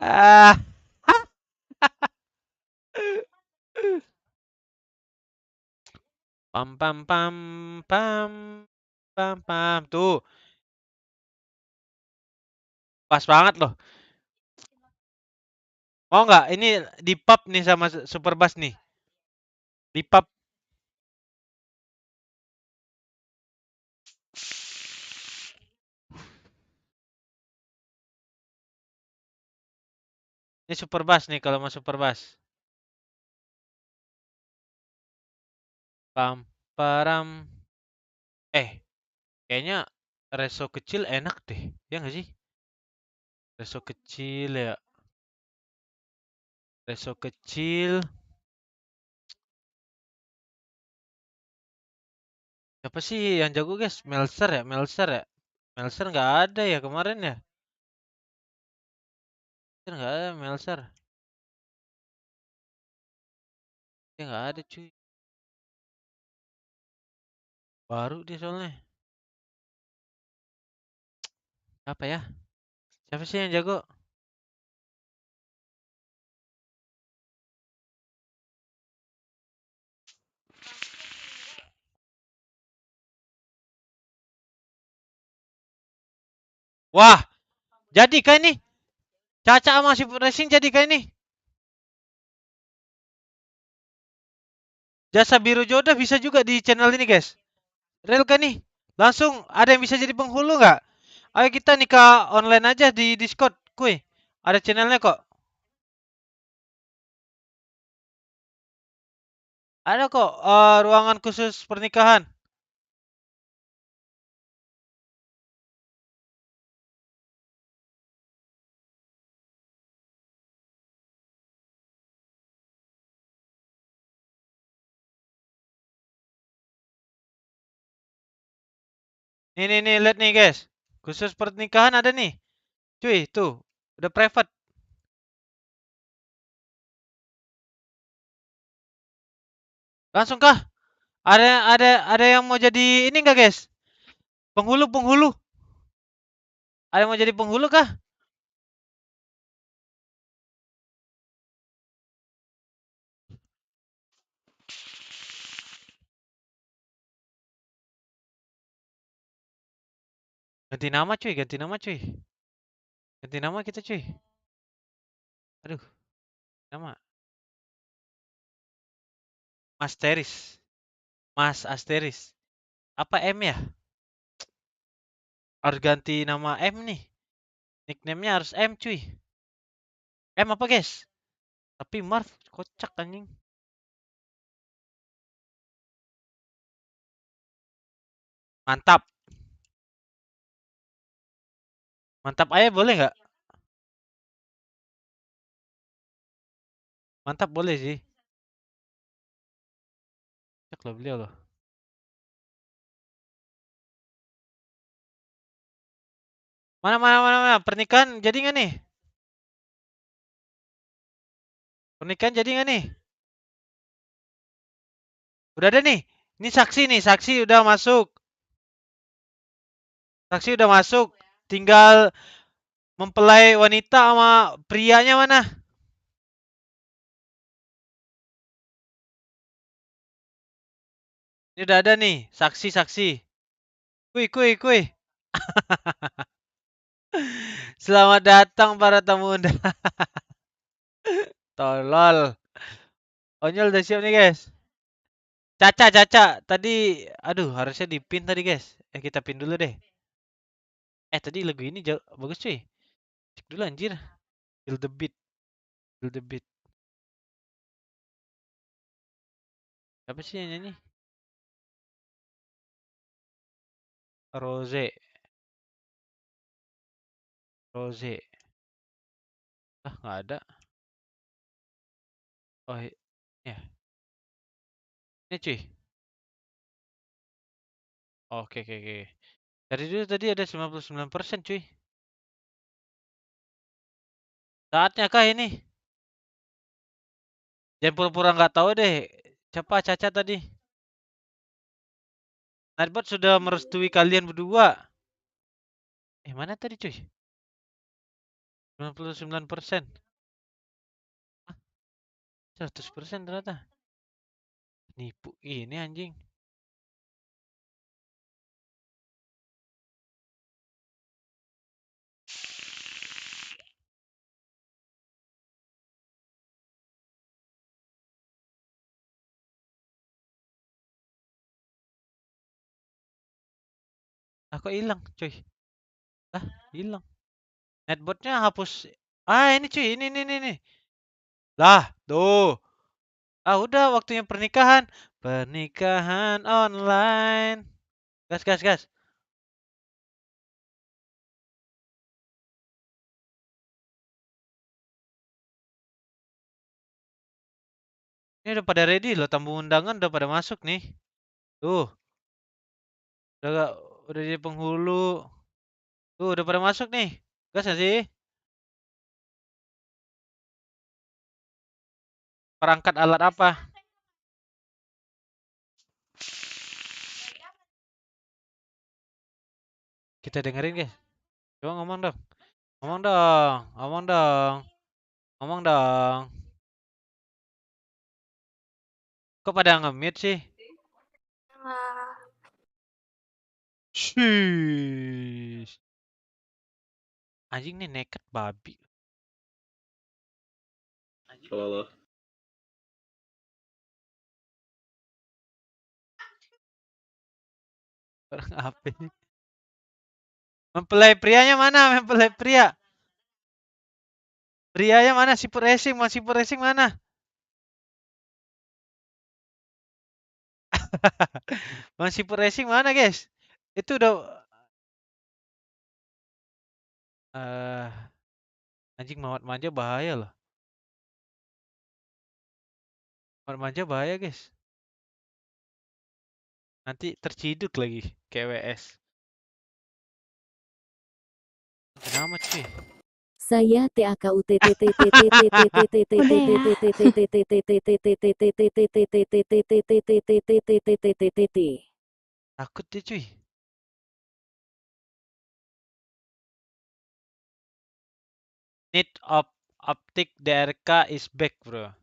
Ah. Pam pam pam pam pam pam tuh. Pas banget loh. Mau nggak? Ini di pub nih sama Super Bass nih. Di pub. Ini super bass nih kalau mau super bass. Pam param. Kayaknya reso kecil enak deh. Ya nggak sih? Reso kecil ya. Reso kecil. Siapa sih yang jago guys? Melser ya? Melser ya? Melser nggak ada ya kemarin ya? Nggak ada Melser. Ya nggak ada cuy. Baru dia soalnya. Apa ya? Siapa sih yang jago? Wah, jadi kah ini? Caca sama si Racing jadi kah ini? Jasa biru jodoh bisa juga di channel ini guys. Real kan nih? Langsung ada yang bisa jadi penghulu nggak? Ayo kita nikah online aja di Discord, kuy. Ada channelnya kok. Ada kok ruangan khusus pernikahan. Nih, lihat nih guys. Khusus pernikahan ada nih. Cuy, tuh. Udah private. Langsung kah? Ada yang mau jadi ini nggak guys? Penghulu. Ada yang mau jadi penghulu kah? Ganti nama cuy. Ganti nama kita cuy. Aduh, nama. Mas Asteris. Apa M ya? Harus ganti nama M nih. Nickname-nya harus M cuy. M apa guys? Tapi Marv kocak anjing. Mantap. Mantap aja boleh nggak? Mantap boleh sih. Cek loh beliau loh. Mana. Pernikahan jadi nggak nih? Pernikahan jadi nggak nih? Udah ada nih. Ini saksi udah masuk. Saksi udah masuk. Tinggal mempelai wanita sama prianya mana? Ini udah ada nih, saksi. Kuy. Selamat datang para tamu undangan. Tolol. Onyol udah siap nih guys. Caca. Tadi, aduh harusnya dipin tadi guys. Kita pin dulu deh. Tadi lagu ini bagus cuy. Cek dulu anjir. Feel the beat. Siapa sih yang nyanyi? Rose. Ah, nggak ada. Oh, ya. Ini cuy. Oke. Dari dulu tadi ada 99% cuy. Saatnya kah ini? Jangan pura-pura nggak tahu deh. Siapa Caca tadi? Nightbot sudah merestui kalian berdua. Mana tadi cuy? 99%. 100% ternyata. Nipu ini anjing. Kok hilang, cuy? Hilang. Netbotnya hapus Ah, ini cuy, ini. Lah, tuh. Ah, udah waktunya pernikahan. Pernikahan online. Gas. Ini udah pada ready loh, tamu undangan udah pada masuk nih. Tuh. Udah jadi penghulu. Tuh, udah pada masuk nih. Gas gak sih? Perangkat alat apa? Kita dengerin guys. Coba ngomong dong. Ngomong dong. Kok pada nge-mute sih? Sheesh. Anjing nih naked babi. Halo. Orang apa ini? Mempelai prianya mana? Mempelai pria. Prianya mana? Sipur racing mana? Bang Sipur racing mana, guys? Itu udah anjing mawat manja bahaya loh. Mawat manja bahaya, guys. Nanti terciduk lagi KWS. Kenapa cuy? Saya Takut dia cuy. Need of OPTIC DRX is back, bro.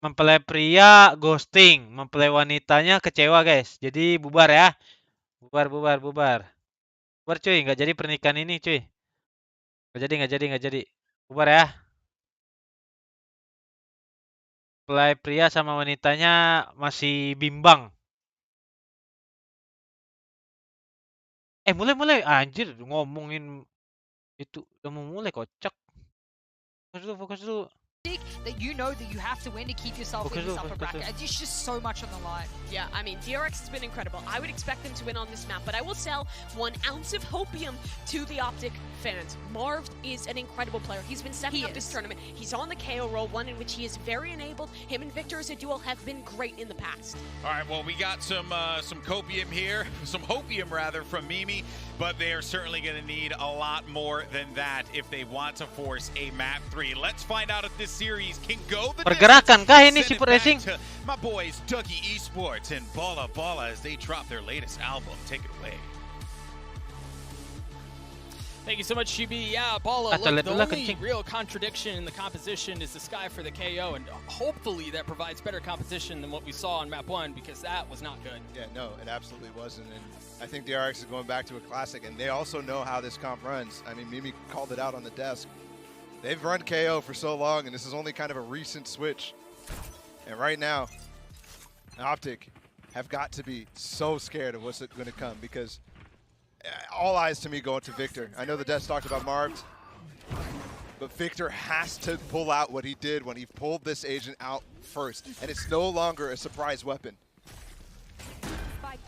Mempelai pria ghosting, mempelai wanitanya kecewa, guys. Jadi bubar ya. Bubar. Bubar cuy, nggak jadi pernikahan ini cuy. Nggak jadi. Bubar ya. Mempelai pria sama wanitanya masih bimbang. Mulai. Anjir, ngomongin itu udah mau mulai kocak. Fokus dulu. That you know that you have to win to keep yourself in this upper bracket. It's just so much on the line. Yeah, I mean, DRX has been incredible. I would expect them to win on this map, but I will sell 1 ounce of hopium to the OPTIC fans. Marv is an incredible player. He's been stepping up this tournament. He's on the KO role, one in which he is very enabled. Him and Victor as a duo have been great in the past. All right, well, we got some copium here, some hopium rather, from Mimi, but they are certainly going to need a lot more than that if they want to force a map 3. Let's find out if this series can go the Pergerakan kah ini Sipur Racing? My boys Dougie Esports and Bala as they drop their latest album. Take it away. Thank you so much, Shibi. Yeah, Bala, look, the only real contradiction in the composition is the Sky for the KO, and hopefully that provides better competition than what we saw on map 1, because that was not good. Yeah, no, it absolutely wasn't, and I think DRX is going back to a classic, and they also know how this comp runs. I mean, Mimi called it out on the desk. They've run KO for so long, and this is only kind of a recent switch. And right now, OPTIC have got to be so scared of what's going to come, because all eyes to me going to Victor. I know the desk talked about Marv, but Victor has to pull out what he did when he pulled this agent out first, and it's no longer a surprise weapon.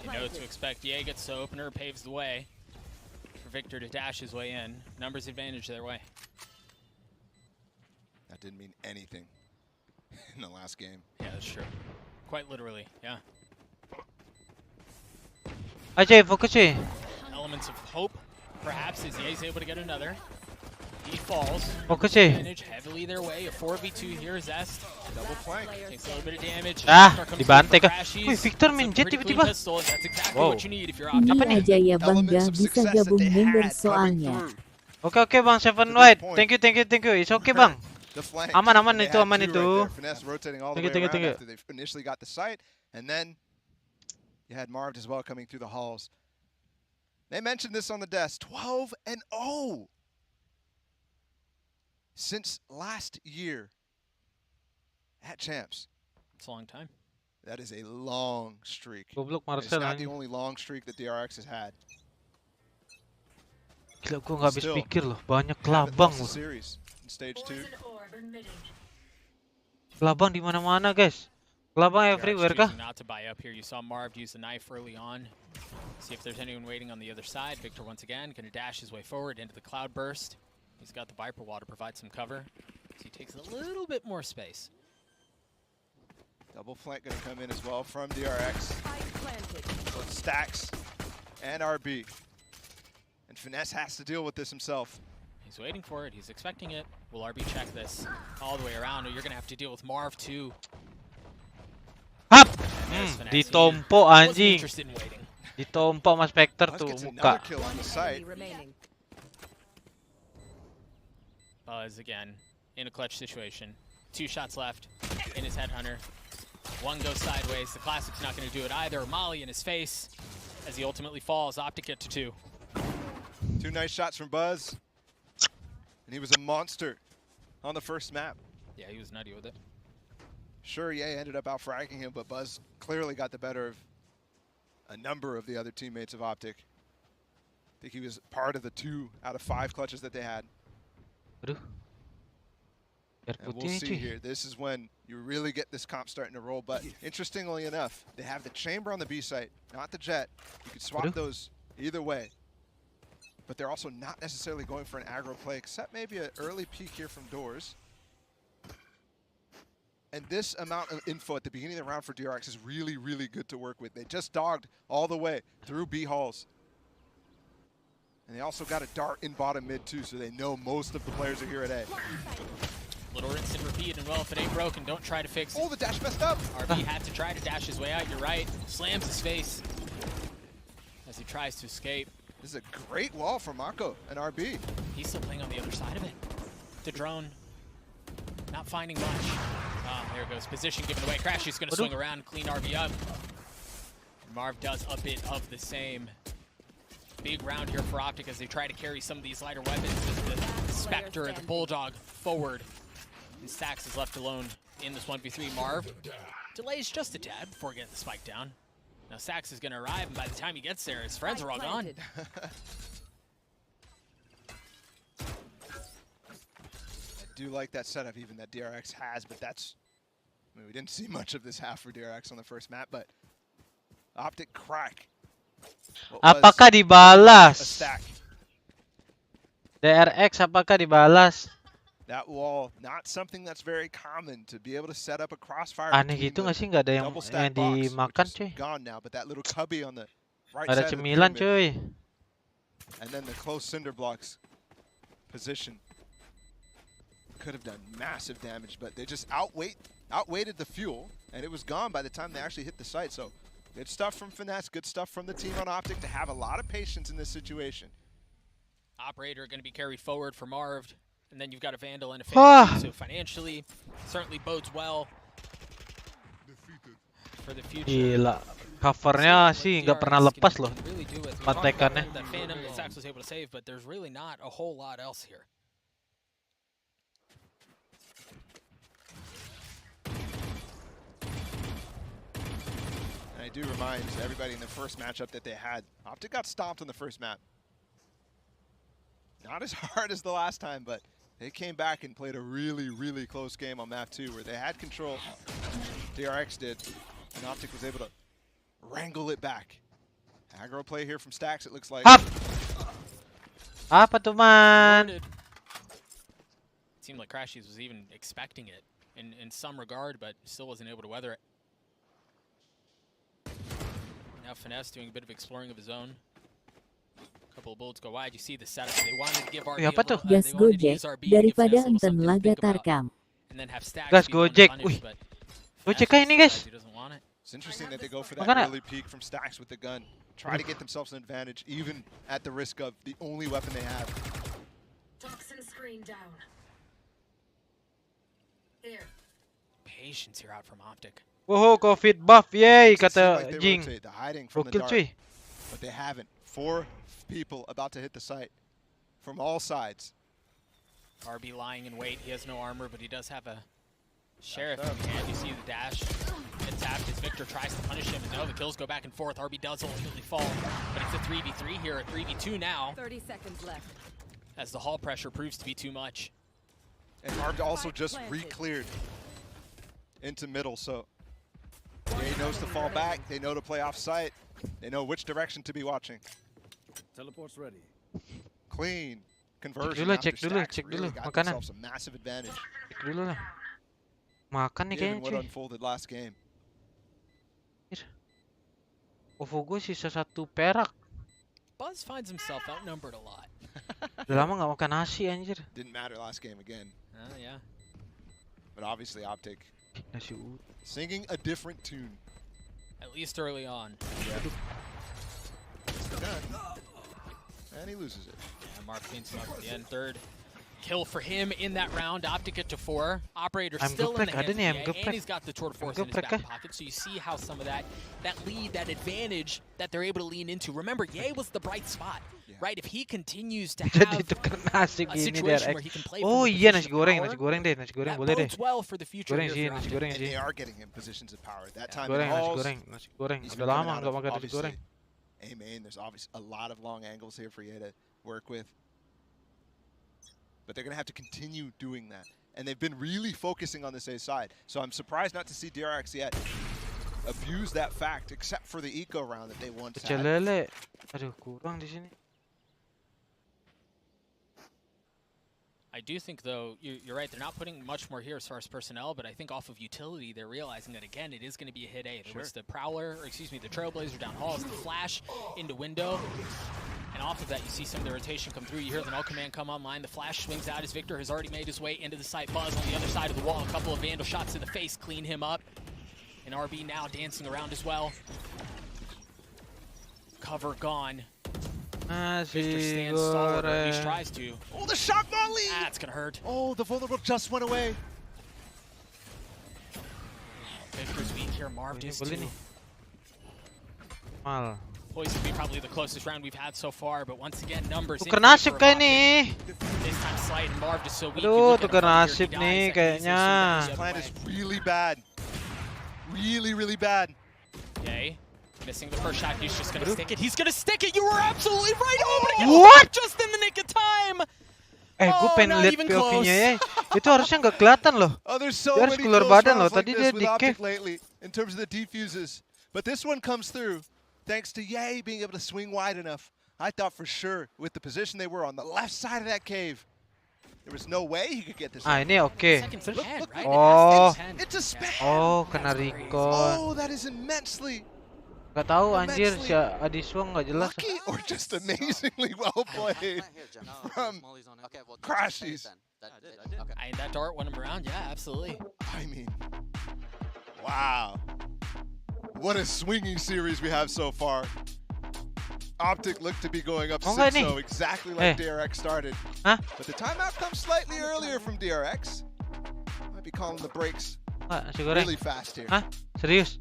You know what to expect. Ye gets the opener, paves the way for Victor to dash his way in. Numbers advantage their way. That didn't mean anything in the last game. Yeah, that's true. Quite literally, yeah. Ajay, fokus cuy. Elements of hope, perhaps, as Ye's able to get another. He falls. Fokus cuy. Advantage heavily their way. A 4v2 here. Zest. Double flank. Takes a little bit of damage. Dibantai kah? Wih, Victor main jet tiba-tiba. Wow. Apa nih? Aja ya bangga bisa gabung member soalnya. Oke Bang Seven White. Thank you. It's okay Bang. Aman itu. Finesse rotating all the way around after they initially got the sight, and then you had Marv as well coming through the halls. They mentioned this on the desk, 12-0 since last year at Champs. It's a long time. That is a long streak. Goblok It's Marcel. not the only long streak that DRX has had. Gila, gua nggak habis Still, pikir loh, banyak haven't kelabang lost the loh. series in stage 2. Kelabang di mana-mana, guys. Kelabang DRX everywhere kah? choosing not to buy up here. You saw Marv use the knife early on. See if there's anyone waiting on the other side. Victor once again gonna dash his way forward into the cloud burst. He's got the Viper wall to provide some cover. So he takes a little bit more space. Double flank gonna come in as well from DRX. So it's Stacks and RB. And Finesse has to deal with this himself. He's waiting for it. He's expecting it. Will RB check this all the way around, or you're gonna have to deal with Marv too. Hap! There's Finesse. Ditompo He wasn't anjing. interested in waiting. Ditompo sama Spectre Buzz tuh gets muka. another kill on the site. Buzz again in a clutch situation. 2 shots left in his headhunter. One goes sideways. The Classic's not going to do it either. Molly in his face as he ultimately falls. Optic get to 2. 2 nice shots from Buzz. And he was a monster on the first map. Yeah, he was nutty with it. Sure, yeah, ended up out-fragging him, but Buzz clearly got the better of a number of the other teammates of Optic. I think he was part of the 2 out of 5 clutches that they had. Aduh. Biar And we'll putih nih, see cuy. here. This is when you really get this comp starting to roll. But interestingly enough, they have the chamber on the B site, not the jet. You can swap Aduh. those either way. But they're also not necessarily going for an aggro play, except maybe an early peek here from Doors. And this amount of info at the beginning of the round for DRX is really, really good to work with. They just dogged all the way through B halls. And they also got a dart in bottom mid too, so they know most of the players are here at A. Little rinse and repeat, and well, if it ain't broken, don't try to fix it. Oh, the dash messed up. RB had to try to dash his way out. You're right. Slams his face as he tries to escape. This is a great wall from Mako and RB. He's still playing on the other side of it. The drone not finding much. There goes position given away. Crashy's going to swing around, clean RB up. Marv does a bit of the same. Big round here for Optic as they try to carry some of these lighter weapons with the Spectre and the Bulldog forward. And Stacks is left alone in this 1v3. Marv delays just a tad before getting the spike down. Now Stacks is going to arrive, and by the time he gets there, his friends are all gone. I do like that setup even that DRX has, but that's, I mean, we didn't see much of this half for DRX on the first map, but Optic crack. Apakah A dibalas? stack. DRX apakah dibalas? That wall, not something that's very common to be able to set up a crossfire. Aneh gitu nggak sih? Nggak ada yang dimakan, cuy. Gone now, but that little cubby on the right Ada side of the cemilan, pyramid. cuy. And then the close cinder blocks position could have done massive damage, but they just outweighted the fuel, and it was gone by the time they actually hit the site. So good stuff from Finesse, good stuff from the team on Optic to have a lot of patience in this situation. Operator going to be carried forward for Marv, and then you've got a Vandal and a Phantom, so financially certainly bodes well for the future. Gila, covernya sih nggak pernah lepas loh. Pantekannya. That Phantom that Sax was able to save, but there's really not a whole lot else here. And I do remind everybody in the first matchup that they had, Optic got stomped on the first map. Not as hard as the last time, but they came back and played a really, really close game on map 2 where they had control. DRX did, and Optic was able to wrangle it back. Aggro play here from Stacks, it looks like. Apa tuh, man? It seemed like Crashies was even expecting it in some regard, but still wasn't able to weather it. Now Finesse doing a bit of exploring of his own. Couple of bullets go wide. You see the setup. They wanted to give RB Gas Gojek daripada enten laga tarkam. and then have Stacks Gas be the one to Gojek. punish, Wih. but Gojek kah ini, guys? he doesn't want it. It's interesting that they go for that Makanya- early peek from Stacks with the gun. Try to get themselves an advantage, even at the risk of the only weapon they have. Toxin screen down. Here. Patience here out from Optic. Woho, COVID buff, yay, It seemed kata like they Jing. rotate, they're hiding from the Gokil, dart, cuy. but they haven't. 4 people about to hit the site from all sides. RB lying in wait. He has no armor, but he does have a Sheriff in hand, you see the dash get tapped as Victor tries to punish him, and no, the kills go back and forth. RB does ultimately fall, but it's a 3v3 here, a 3v2 now. 30 seconds left. As the hall pressure proves to be too much. And Arb also just re-cleared into middle, so he knows to fall back, they know to play off site, they know which direction to be watching. Teleport's ready. Clean conversion. Cek dulu, makanan. A massive advantage. Cek dulu lah. Makan nih Given kayaknya what cuy. unfolded last game. OVO gue sisa 1 perak. Buzz finds himself outnumbered a lot. Udah lama nggak makan nasi anjir. Didn't matter last game again. Yeah. But obviously OPTIC Nasi uduk. singing a different tune. At least early on. Yeah. And he loses it. Yeah, Mark cleans him up at the end. Third kill for him in that round. OPTIC get to 4. Operator still in the hands of EA, and he's got the tour de force in his back pocket. So you see how some of that lead, that advantage that they're able to lean into. Remember, Ye was the bright spot, right? If he continues to have a situation where he can play Oh iya, nasi goreng deh, nasi goreng that boleh deh. bodes well for the future Goreng here sih, for nasi OPTIC. goreng And sih. they are getting him positions of power. That time Goreng, in halls, nasi goreng. he's Udah been lama coming out nggak of, makan nasi obviously, goreng. A main, there's obviously a lot of long angles here for Ye to work with. But they're going to have to continue doing that. And they've been really focusing on this A side. So I'm surprised not to see DRX yet abuse that fact, except for the eco round that they once Pecah had. lele. Aduh, kurang di sini. I do think, though, you're right, they're not putting much more here as far as personnel, but I think off of utility, they're realizing that, again, it is going to be a hit A. There was the Prowler, or excuse me, the Trailblazer down halls, the flash into window, and off of that, you see some of the rotation come through. You hear the null command come online. The flash swings out as Victor has already made his way into the site. Buzz on the other side of the wall. A couple of Vandal shots in the face clean him up. And RB now dancing around as well. Cover gone. Victor stands solid, or at least tries to. Oh, the shot volley! That's gonna hurt. Oh, the vulnerable just went away. Victor's weak here. Marv is too. Mal. Poison will be probably the closest round we've had so far, but once again, numbers. Tukar nasib kayak nih. This time Slide and Marv just so weak. Aduh, tukar nasib nih kayaknya. This plan is really bad. Really, really bad. Okay. Missing the first shot, he's just gonna stick it. He's gonna stick it. You were absolutely right. What? Just in the nick of time. Gue pengen lihat POV-nya ya. Itu harusnya nggak kelihatan loh. Oh, there's so Dia harus many keluar close badan loh. rounds like Tadi this dia with di OPTIC cave. lately in terms of the defuses. But this one comes through thanks to Ye being able to swing wide enough. I thought for sure with the position they were on the left side of that cave, there was no way he could get this. Ah, ini oke. Look, Oh. It's a spec. Oh, kena recon. Oh, that is immensely Gak tahu anjir si Adiswa nggak jelas. lucky or just amazingly well played from Crashies. That dart went him around. Yeah, absolutely. I mean, wow. What a swinging series we have so far. OPTIC looked to be going up 6-0, exactly like DRX started. Huh? But the timeout comes slightly earlier from DRX. Might be calling the brakes really fast here. Hah? Serius?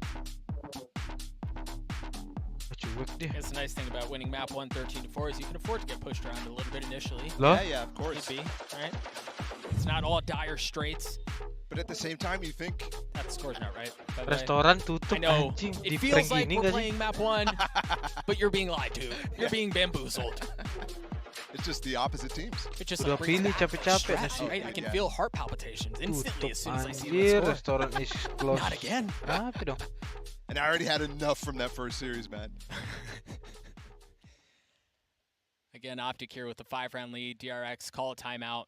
It's the nice thing about winning map 1 13-4 is you can afford to get pushed around a little bit initially. Yeah, of course. Could be, right? It's not all dire straits. But at the same time, you think that score's not right. Restoran tutup I know. anjing. It Di feels prank like gini we're nggak sih? playing map 1, but you're being lied to. You're being bamboozled. It's just the opposite teams. It just Udah brings pilih back capek-capek stress, nasi. right? I can feel heart palpitations instantly as soon as I see that Anjir, score. restoran is close. Not again. Apa dong? And I already had enough from that first series, man. Again, OPTIC here with the 5-round lead. DRX call a timeout.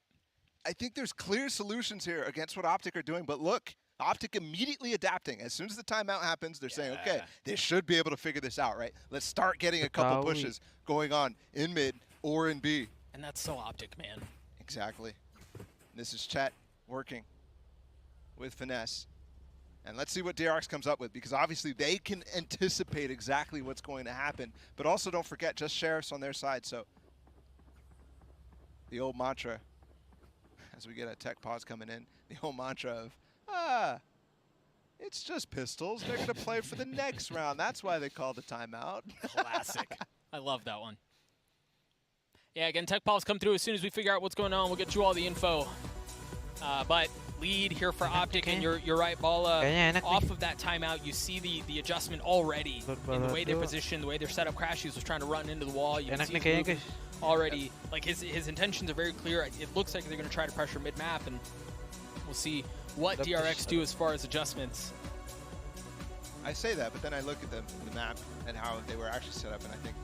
I think there's clear solutions here against what OPTIC are doing, but look, OPTIC immediately adapting. As soon as the timeout happens, they're saying, okay, they should be able to figure this out, right? Let's start getting a couple pushes going on in mid or in B. And that's so OPTIC, man. Exactly. This is Chet working with finesse. And let's see what DRX comes up with, because obviously they can anticipate exactly what's going to happen. But also don't forget, just Sheriffs on their side, so the old mantra, as we get a tech pause coming in, the old mantra of, it's just pistols. They're going to play for the next round. That's why they called the timeout. Classic. I love that one. Yeah, again, tech pause come through as soon as we figure out what's going on. We'll get you all the info. But lead here for OPTIC, and you're right, Bala. Off of that timeout, you see the adjustment already in the way they're positioned, the way they're set up. Crashies was trying to run into the wall. You can see him already. Like his intentions are very clear. It looks like they're going to try to pressure mid-map, and we'll see what DRX do as far as adjustments. I say that, but then I look at the map and how they were actually set up, and I think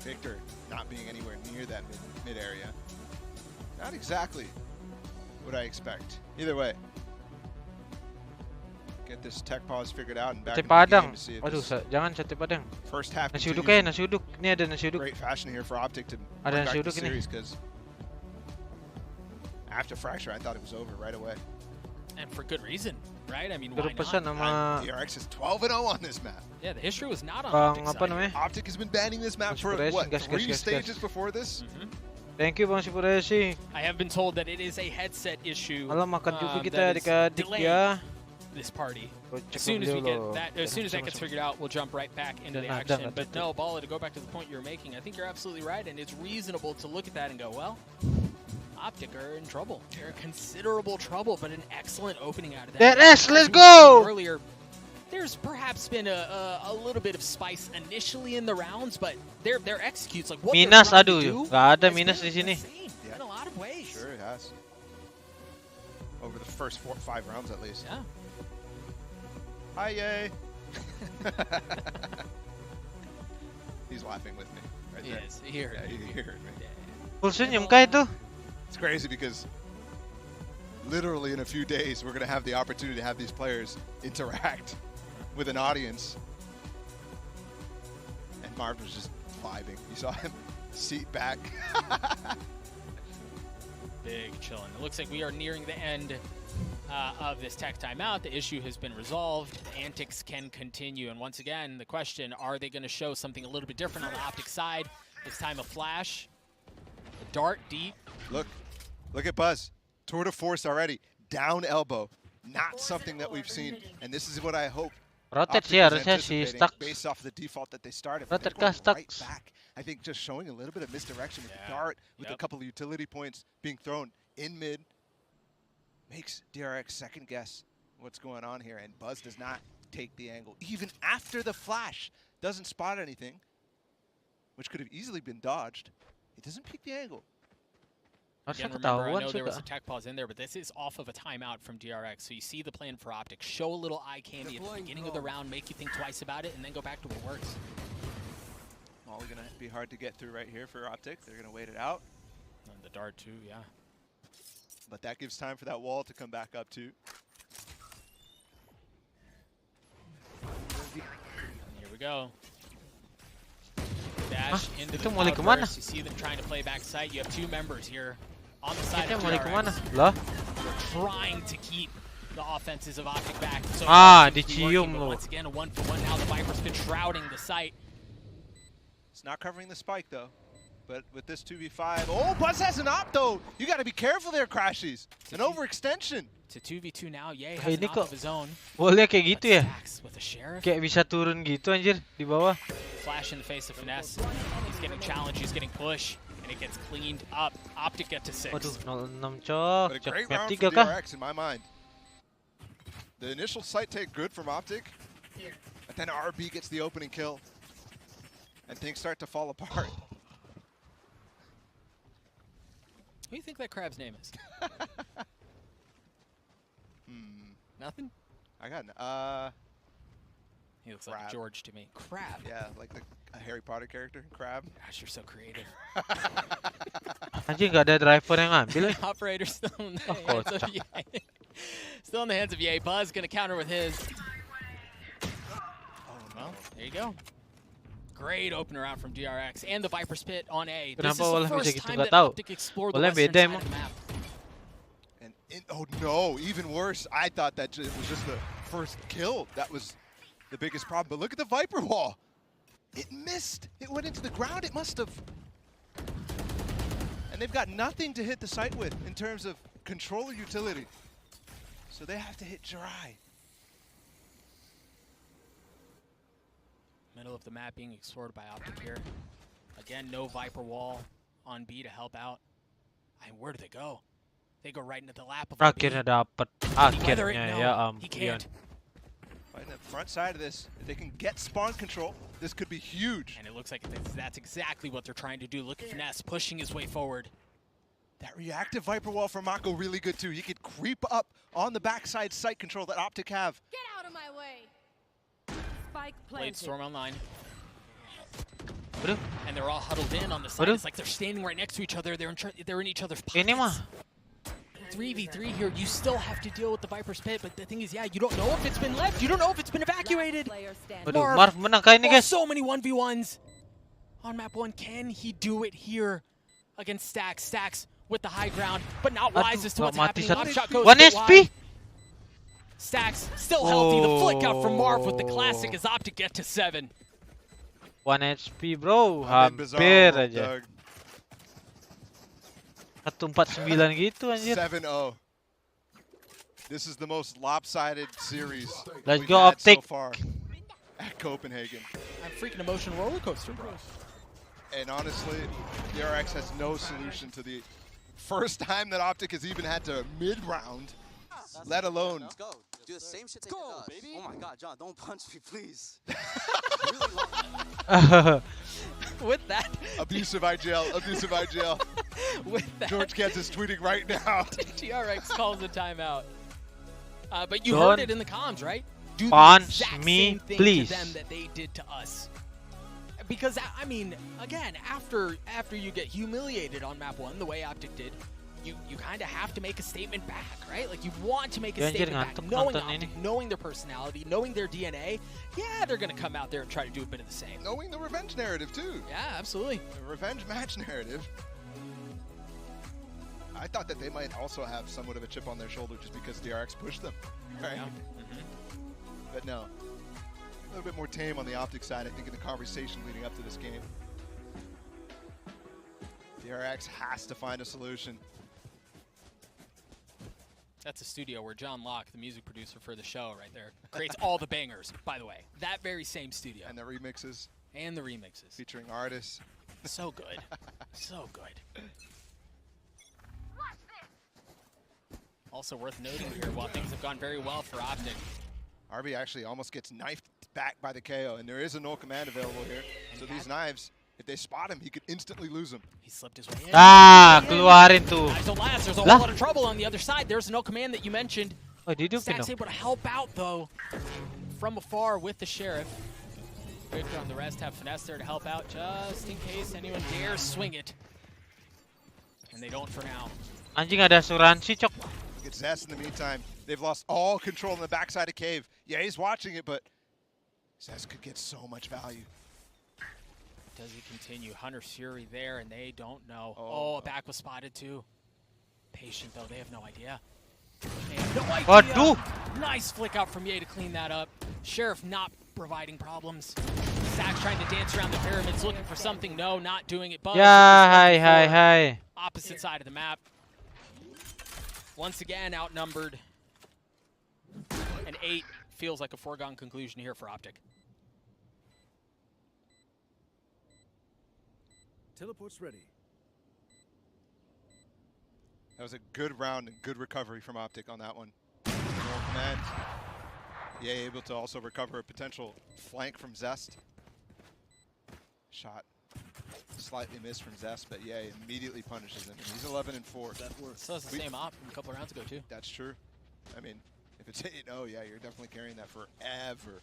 Victor not being anywhere near that mid area, not exactly what I expect. Either way, get this tech pause figured out and back Sate into the Padang. game to see if Aduh, this jangan sate Padang. first half Nasi uduk continues nasi uduk. Ini ada nasi uduk. great fashion here for OPTIC to Ada bring nasi back the uduk ini. series, because after Fracture I thought it was over right away. And for good reason, right? I mean, why Pesan not? sama DRX is 12-0 on this map. Yeah, the history was not on Bang OPTIC apa side. namanya? OPTIC has been banning this map for what, three stages before this? Thank you Bang Sipuresi. I have been told that it is a headset issue. Malam makan juga kita that is adik-adik delaying ya. this party. Go As check soon as we dulu get loh. that, as soon as that gets figured out, we'll jump right back into the Dah, action. dah, But dah, no, Bala, to go back to the point you're making, I think you're absolutely right, and it's reasonable to look at that and go, well, OPTIC are in trouble. They're in considerable trouble, but an excellent opening out of that. DRX, let's As we were saying go! Earlier, there's perhaps been a little bit of spice initially in the rounds, but their executes, like what Minus, they're trying to aduh, do, nggak ada has minus been di sini. insane in a lot of ways. Sure it has. Over the first 5 rounds at least. Yeah. Hi, yay! He's laughing with me right there. Yes, he heard yeah, me. he heard me. Full senyum kah itu? It's crazy because literally in a few days we're going to have the opportunity to have these players interact with an audience. And Marv was just vibing. You saw him seat back. Big chillin'. It looks like we are nearing the end of this tech timeout. The issue has been resolved. The antics can continue. And once again, the question, are they going to show something a little bit different on the OPTIC side? This time a flash. A dart deep. Look at Buzz. Tour de force already. Down elbow. Not something that we've seen. And this is what I hope. Rotate OPTIC sih was harusnya si anticipating Stuck. based off the default that they started. Rotate They're kah going right Stuck? back. I think just showing a little bit of misdirection with the dart, with a couple of utility points being thrown in mid, makes DRX second guess what's going on here. And Buzz does not take the angle. Even after the flash, doesn't spot anything, which could have easily been dodged. He doesn't pick the angle. Again, remember, I know there was a tech pause in there, but this is off of a timeout from DRX. So you see the plan for OPTIC. Show a little eye candy at the beginning of the round, make you think twice about it, and then go back to what works. All going to be hard to get through right here for OPTIC. They're going to wait it out. And the dart too, yeah. But that gives time for that wall to come back up too. Here we go. Dash into the mau lari cloud kemana? burst. You see them trying to play back side. You have two members here on the side Kita of mau lari kemana? DRX. Lah? They're trying to keep the offenses of OPTIC back. So Ah, far seems to be dicium working, but loh. once again, a 1-for-1 now. The Viper's been shrouding the site. It's not covering the spike though. But with this 2v5, oh, Buzz has an op though. You got to be careful there, Crashies. An overextension. To 2v2 now. Yay Kayak has an ini op kok of his own. boleh kayak gitu ya? With the Sheriff. Kayak bisa turun gitu anjir di bawah. Flash in the face of Finesse. He's getting challenged, he's getting pushed, and it gets cleaned up. OPTIC get to 6. Waduh, 0-6 cok. But a great Map round 3 from kah? DRX in my mind. The initial sight take good from OPTIC. But then RB gets the opening kill. And things start to fall apart. What do you think that crab's name is? Nothing? I got He looks like a George to me. Crab. Yeah, like a Harry Potter character, Crab. Gosh, you're so creative. Anjir nggak ada driver yang ngambil. Operator still in the hands of Ye. Still in the hands of Ye. Buzz gonna counter with his. Oh well, there you go. Great opener out from DRX and the Viper Spit on A. This is Kenapa the Walah bisa first gitu time nggak that tahu? OPTIC explored the Walah western beda side emang. of the map. And oh no, even worse. I thought that it was just the first kill that was the biggest problem. But look at the Viper wall. It missed. It went into the ground. It must have. And they've got nothing to hit the site with in terms of controller utility. So they have to hit dry. Middle of the map being explored by OPTIC here. Again, no Viper wall on B to help out. And where do they go? They go right into the lap of Akhirnya dapat. Weather it, Akhirnya no, ya he ampun. can't. Right in the front side of this, if they can get spawn control, this could be huge. And it looks like that's exactly what they're trying to do. Look at Finesse pushing his way forward. That reactive Viper wall from Mako really good too. He could creep up on the backside sight control that OPTIC have. Get out of my way. Spike Blade planted. Storm online. Bro. And they're all huddled in on the side. It's like they're standing right next to each other. They're in each other's pockets. Ini mah 3v3 here. You still have to deal with the Viper's pit, but the thing is, yeah, you don't know if it's been left. You don't know if it's been evacuated. Aduh, Marv menang kali ini guys. So many 1v1s on map 1. Can he do it here against Stax? Stax with the high ground, but not wise as to what's happening. Left shot goes 1 a bit SP. wide. Stax still healthy. The flick up from Marv with the classic as OPTIC get to 7. 1 HP bro, hampir aja. 149 gitu anjir. 7-0. This is the most lopsided series Let's we've go had OPTIC. so far at Copenhagen. I'm freaking emotional roller coaster, bro. And honestly, DRX has no solution to the first time that OPTIC has even had to mid-round, let alone. Let's go. Do the same shit they did to us. Baby. Oh my God, John, don't punch me, please. With that. Abusive IGL, abusive IGL. With that. George Katz is tweeting right now. DRX calls a timeout. But you Don't heard it in the comms, right? Do the punch exact me, same thing please. to them that they did to us. Because, I mean, again, after you get humiliated on map 1, the way OPTIC did, you kind of have to make a statement back, right? Like, you want to make a statement back, knowing OPTIC, knowing their personality, knowing their DNA. Yeah, they're going to come out there and try to do a bit of the same. Knowing the revenge narrative, too. Yeah, absolutely. The revenge match narrative. I thought that they might also have somewhat of a chip on their shoulder just because DRX pushed them, right? Yeah. But no. A little bit more tame on the OPTIC side, I think, in the conversation leading up to this game. DRX has to find a solution. That's a studio where John Locke, the music producer for the show right there, creates all the bangers, by the way. That very same studio. And the remixes. And the remixes. Featuring artists. So good. So good. Also worth noting here, while things have gone very well for OPTIC. RB actually almost gets knifed back by the KO, and there is a null command available here. So these knives, if they spot him, he could instantly lose them. He slipped his way in. Keluarin tuh. There's a whole lot of trouble on the other side. There's no command that you mentioned. Oh, did you Stack's able to help out, though, from afar with the Sheriff. Victor on the rest have Finesse there to help out just in case anyone dares swing it. And they don't for now. Anjing ada asuransi, Cok. Look at Zest in the meantime. They've lost all control in the backside of Cave. Yeah, he's watching it, but Zest could get so much value. Does he continue? Hunter's Fury there, and they don't know. Oh, a back was spotted too. Patient, though. They have no idea. They have no idea. Waduh. Nice flick out from Ye to clean that up. Sheriff not providing problems. Stack's trying to dance around the pyramids, looking for something. No, not doing it. Buzz. Yeah, hi. Opposite side of the map. Once again, outnumbered. An 8 feels like a foregone conclusion here for OPTIC. Teleport's ready. That was a good round and good recovery from OPTIC on that one. Roll command. Yeah, able to also recover a potential flank from Zest. Shot slightly missed from Zest, but yeah, immediately punishes him. He's 11-4. That works. So it's the same op from a couple rounds ago too. That's true. I mean, if it's 8-0, yeah, you're definitely carrying that forever.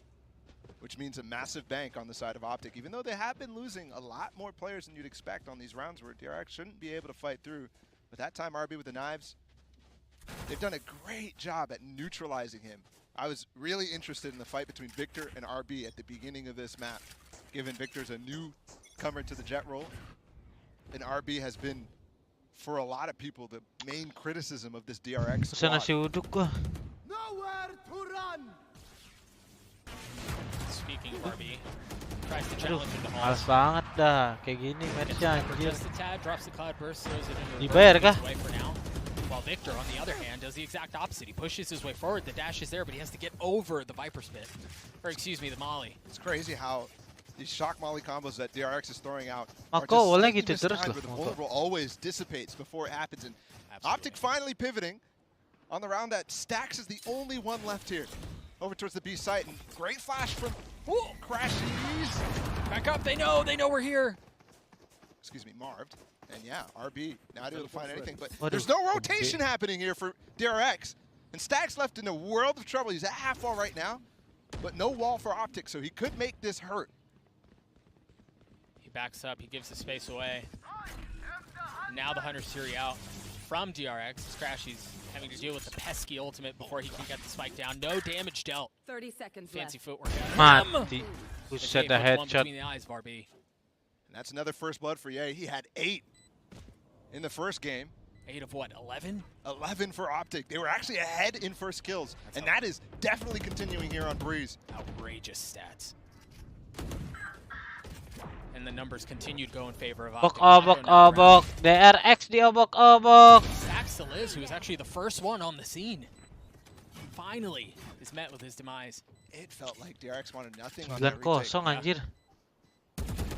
Which means a massive bank on the side of OPTIC, even though they have been losing a lot more players than you'd expect on these rounds where DRX shouldn't be able to fight through. But that time, RB with the knives, they've done a great job at neutralizing him. I was really interested in the fight between Victor and RB at the beginning of this map, given Victor's a newcomer to the jet role. And RB has been, for a lot of people, the main criticism of this DRX squad. Sana si Uduk gua. Nowhere to run. Speaking of RB, tries to challenge him to Males halt. banget dah, kayak gini matchnya anjir. Just a tad, drops the cloud burst, throws it into Dibayar kah? away for now. While Victor, on the other hand, does the exact opposite. He pushes his way forward. The dash is there, but he has to get over the Viper Spit. Or excuse me, the Molly. It's crazy how these shock molly combos that DRX is throwing out are Mako just boleh slightly gitu terus mistimed, loh. where the Mako. vulnerable always dissipates before it happens. And OPTIC finally pivoting on the round that Stax is the only one left here. Over towards the B site, and great flash from Crashies. Back up, they know we're here. Excuse me, Marved. And yeah, RB not able to find anything, but Waduh. there's no rotation happening here for DRX. And Stax left in a world of trouble. He's at half wall right now, but no wall for OPTIC, so he could make this hurt. He backs up, he gives the space away. Now the Hunter Siri out from DRX. Crashy's having to deal with the pesky ultimate before he can get the spike down. No damage dealt. 30 seconds Fancy left. footwork out of him. Mati. Who Okay, said the puts one headshot? between the eyes of RB. And that's another first blood for Ye. He had 8 in the first game. 8 of what, 11? 11 for OPTIC. They were actually ahead in first kills, and that is definitely continuing here on Breeze. Outrageous stats. And the numbers continued go in favor of Obok. DRX diobok-obok. Stax Liz, who was actually the first one on the scene, finally is met with his demise. It felt like DRX wanted nothing on that 9-0 retake. anjir.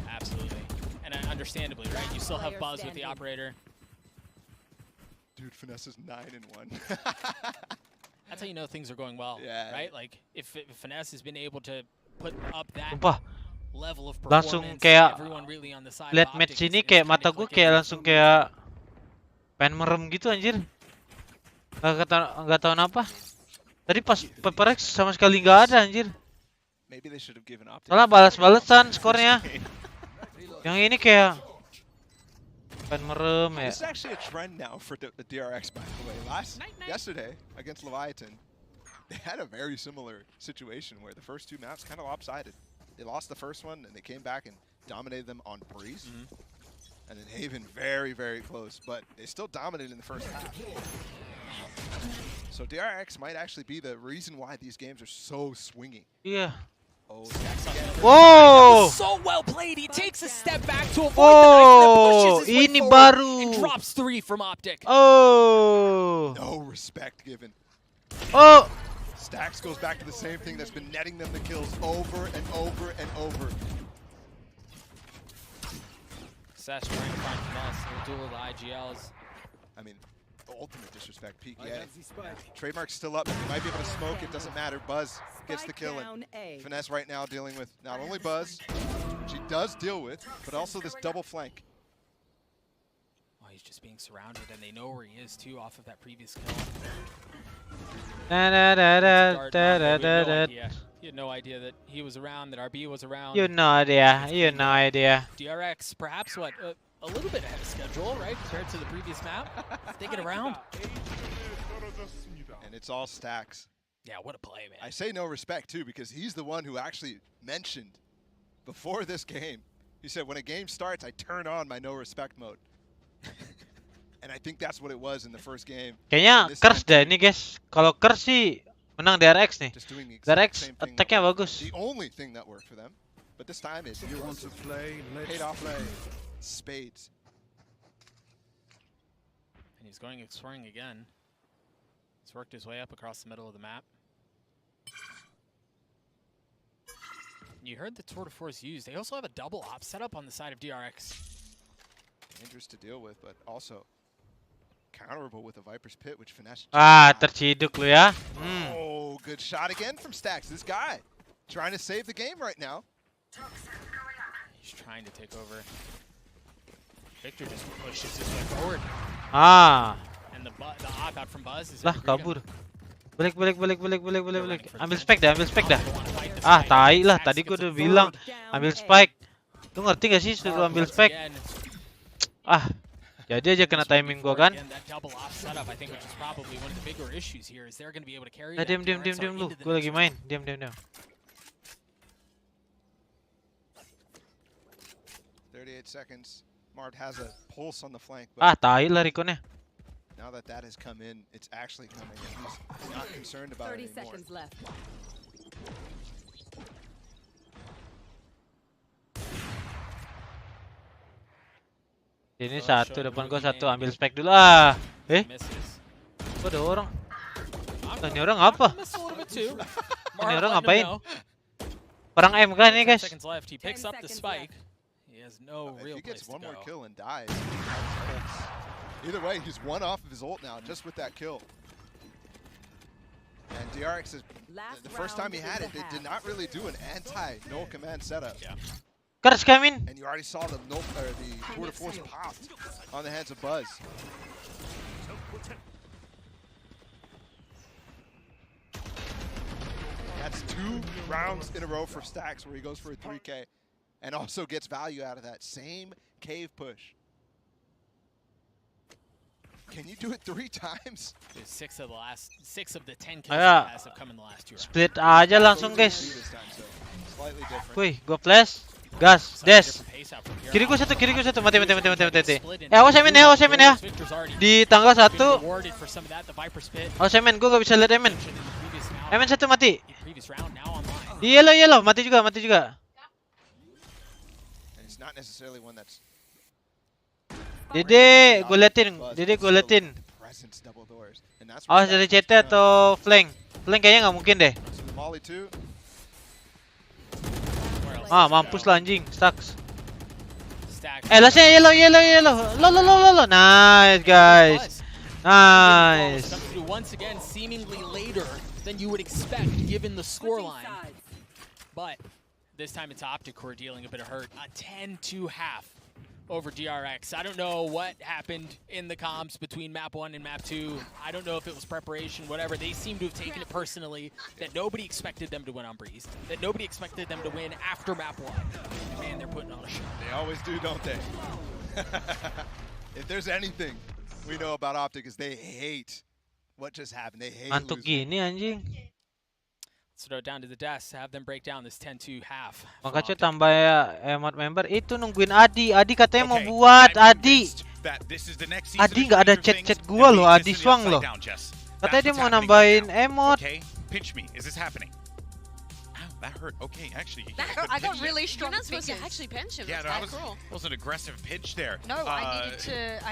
Absolutely. And understandably, right? You still have Buzz with the operator. Dude, Finesse is 9-1. That's how you know things are going well, Yeah. right? Like, if Finesse has been able to put up that Sumpah. level of Langsung performance, kayak everyone really on the side lihat of match OPTIC ini is kayak kinda mata gue clicking. kayak langsung kayak pengen merem gitu anjir. Nggak tahu kenapa. Tadi pas PPRX sama sekali nggak ada anjir. Maybe they should have given OPTIC. Soalnya balas-balesan skornya. Yang ini kayak pengen merem ya. This is actually a trend now for the DRX, by the way. Yesterday, against Leviathan, they had a very similar situation where the first 2 maps kind of lopsided. They lost the first one, and they came back and dominated them on Breeze. And then Haven very, very close, but they still dominated in the first half. So DRX might actually be the reason why these games are so swingy. Iya. Oh, Stax again. Wow. So well played. He takes a step back to avoid the knife and then pushes his way Ini forward baru. and drops 3 from OPTIC. Oh. No respect given. Oh. Stax goes back to the same thing that's been netting them the kills over and over and over. Sash trying to find Finesse. He'll duel the IGLs. I mean, the ultimate disrespect, peek, yeah. Trademark's still up. He might be able to smoke. It doesn't matter. Buzz gets the kill. And Finesse right now dealing with not only Buzz, she does deal with, but also this double flank. Oh, he's just being surrounded, and they know where he is, too, off of that previous kill. He had no idea that he was around, that RB was around. You no idea. DRX, perhaps, what, a little bit ahead of schedule, right, compared to the previous map. They get around. And it's all Stax. Yeah, what a play, man. I say no respect, too, because he's the one who actually mentioned before this game. He said, when a game starts, I turn on my no respect mode. And I think that's what it was in the first game. Kayaknya curse deh ini guys. Kalau curse sih menang DRX nih. DRX attack-nya bagus. The only thing that worked for them, but this time it paid off play. Spades. And he's going exploring again. He's worked his way up across the middle of the map. You heard the tour de force used. They also have a double op set up on the side of DRX. Dangerous to deal with, but also counterable with a Viper's Pit, which Finesse. Terciduk lu ya. Oh, good shot again from Stax. This guy trying to save the game right now. He's trying to take over. Victor just pushes his way forward. And the op out from Buzz is kabur. Balik. Ambil spec dah. Tai lah. Tadi gua udah bilang ambil spike. Lu ngerti gak sih suruh ambil spike? Jadi aja kena timing gua kan. Diam lu. Gua lagi main. Diam. 38 seconds. Mart has a pulse on the flank. But Tai lah Rikonnya. now that has come in, it's actually coming in. He's not concerned about it 30 anymore. seconds left. Ini satu depan gua satu, ambil spek dulu Kok ada orang? Ini orang apa? Ini orang ngapain? Perang M kan ini, 10 guys? seconds left. He picks up the spike. He has no real If he gets place one to more go. kill and dies, either way, he's one off of his ult now, just with that kill. And DRX is the first time he had it, they did not really do an anti-null command setup. Yeah. Curse coming. And you already saw the null or the tour de force popped on the hands of Buzz. That's 2 rounds in a row for Stacks where he goes for a 3K and also gets value out of that same cave push. Can you do it 3 times? Dude, 6 of the 10 kills Ayo, he has have come in the last 2 rounds. split aja langsung, guys. Slightly different. Wih, gua flash. Gas, dash. Kiri gua satu, mati. Awas Emin ya, Di tangga 1. Awas Emin, gua gak bisa lihat Emin. Emin 1 mati. Di yellow, mati juga. And it's not necessarily one that's Dede, gua liatin. Awas dari CT atau flank. Flank kayaknya nggak mungkin deh. Ah, mampus lah anjing, Stacks. Lasnya yellow. Lo. Nice, guys. Nice. Once again, seemingly later than you would expect given the scoreline. But this time it's OPTIC who are dealing a bit of hurt. A 10-2 half over DRX. I don't know what happened in the comms between map 1 and map 2. I don't know if it was preparation, whatever. They seem to have taken it personally that nobody expected them to win on Breeze, that nobody expected them to win after map 1. Man, they're putting on a show. They always do, don't they? If there's anything we know about OPTIC is they hate what just happened. They hate Antuk gini anjing. Let's throw it down to the desk, have them break down this 10-2 half. Makanya tambah ya emot member itu nungguin Adi. Adi katanya mau buat Adi. Adi nggak ada chat gua loh, Adi Swang loh. Katanya dia mau nambahin emot. Pinch me. Is this happening? That hurt. Okay, actually. I got really strong. You're not supposed to actually pinch him. Yeah, That's no, it was an aggressive pinch there. No, I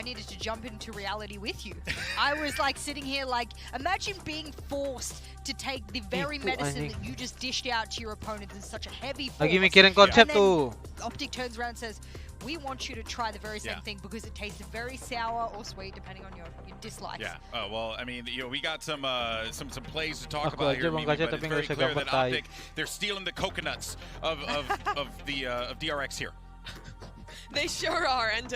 needed to jump into reality with you. I was like sitting here like, imagine being forced to take the very medicine that you just dished out to your opponent in such a heavy force. Lagi mikirin konsep tuh. OPTIC turns around and says, we want you to try the very same thing because it tasted very sour or sweet depending on your dislikes. Yeah. We got some plays to talk about here, Mimi, but it's very clear that OPTIC, they're stealing the coconuts of DRX here. They sure are, and